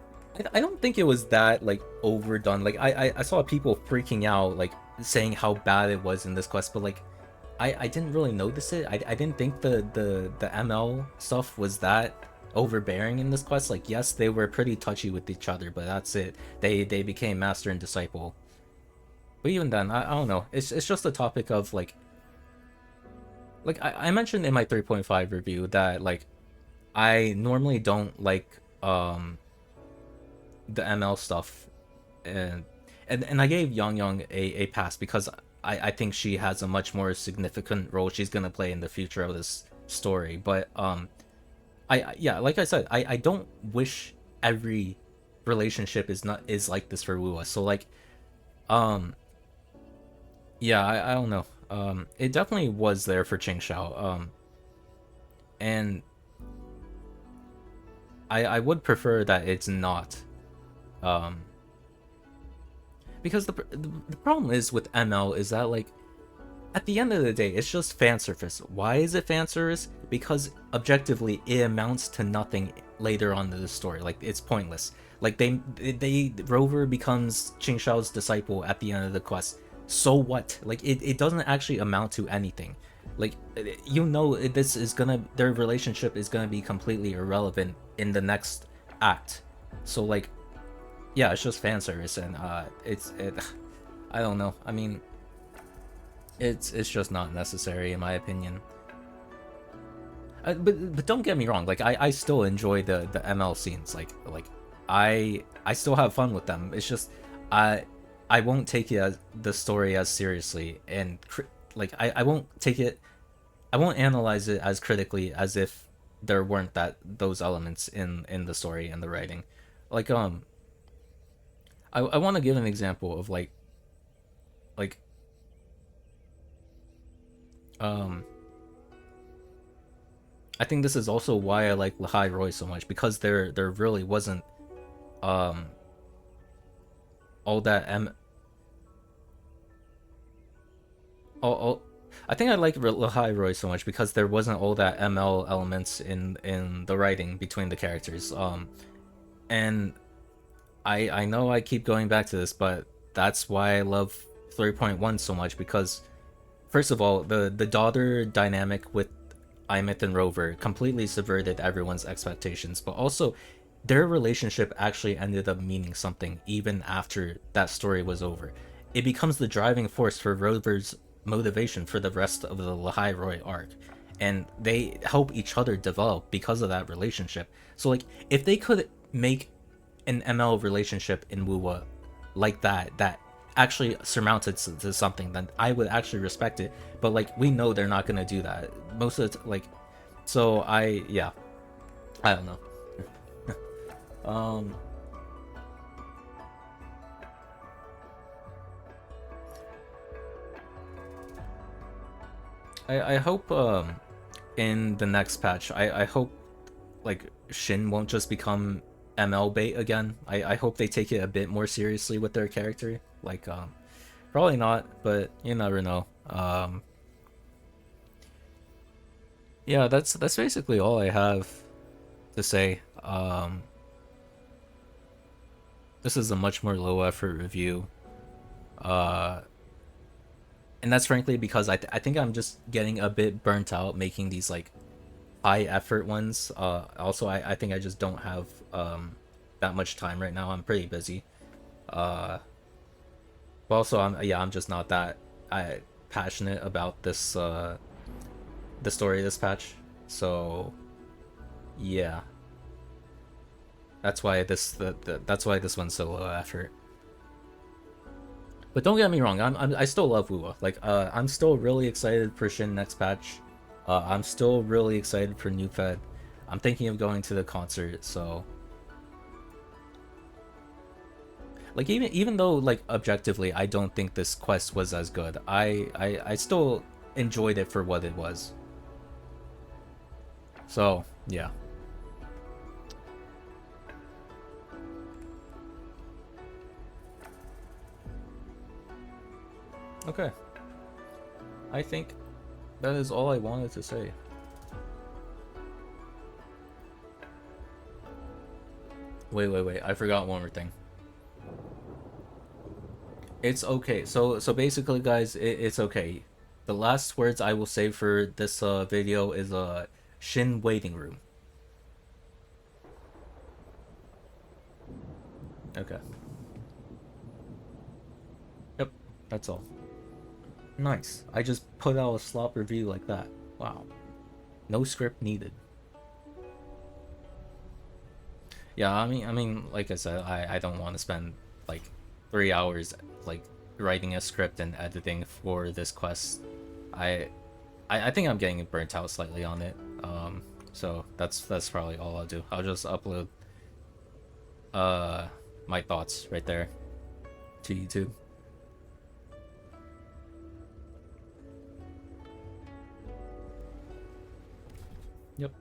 I don't think it was that like overdone. Like I saw people freaking out, like saying how bad it was in this quest, but like I didn't really notice it. I didn't think the ML stuff was that overbearing in this quest. Like, yes, they were pretty touchy with each other, but that's it. They became master and disciple. But even then, I don't know. It's just a topic of like I mentioned in my 3.5 review that like I normally don't like the ML stuff, and I gave Yang Yang a pass because I think she has a much more significant role she's gonna play in the future of this story. But yeah, like I said, I don't wish every relationship is like this for Wuwa. So like yeah, I don't know. It definitely was there for Qingxiao. And I would prefer that it's not. Because the problem is with ML is that like at the end of the day it's just fan service. Why is it fan service? Because objectively it amounts to nothing later on in the story. Like it's pointless. Like Rover becomes Qingxiao's disciple at the end of the quest. So what? Like it doesn't actually amount to anything. Like this is their relationship is gonna be completely irrelevant in the next act. So like yeah, it's just fan service, and I don't know. I mean, it's just not necessary in my opinion. But don't get me wrong. Like I still enjoy the ML scenes. Like I still have fun with them. It's just I won't take it as the story as seriously, and like I won't analyze it as critically as if there weren't those elements in the story and the writing. Like I want to give an example of like I think this is also why I like Lahai Roy so much, because there really wasn't all that I think I like Lahai Roy so much because there wasn't all that ML elements in the writing between the characters. And I know I keep going back to this, but that's why I love 3.1 so much, because first of all, the daughter dynamic with Imith and Rover completely subverted everyone's expectations, but also their relationship actually ended up meaning something even after that story was over. It becomes the driving force for Rover's motivation for the rest of the Lahai Roy arc, and they help each other develop because of that relationship. So like if they could make an ML relationship in Wuwa like that actually surmounted to something, then I would actually respect it. But like we know they're not gonna do that most of the like, so I don't know. I hope in the next patch I hope like Shin won't just become ML bait again. I hope they take it a bit more seriously with their character. Like probably not, but you never know. Yeah, that's basically all I have to say. This is a much more low effort review. And that's frankly because I think I'm just getting a bit burnt out making these like high effort ones. Also I think I just don't have that much time right now. I'm pretty busy. But also I'm just not that passionate about this the story of this patch. So yeah, that's why that's why this one's so low effort. But don't get me wrong, I still love Wuwa. Like I'm still really excited for Shin next patch. I'm still really excited for New Fed. I'm thinking of going to the concert, so like even though like objectively I don't think this quest was as good, I still enjoyed it for what it was. So yeah. Okay. I think that is all I wanted to say. Wait. I forgot one more thing. It's okay. So basically, guys, it's okay. The last words I will say for this video is Shin waiting room. Okay. Yep, that's all. Nice. I just put out a slop review like that. Wow. No script needed. Yeah, I mean, like I said, I don't want to spend like 3 hours like writing a script and editing for this quest. I think I'm getting burnt out slightly on it. So that's probably all I'll do. I'll just upload my thoughts right there to YouTube. Yep.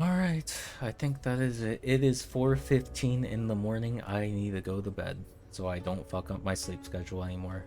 Alright, I think that is it. It is 4:15 in the morning. I need to go to bed so I don't fuck up my sleep schedule anymore.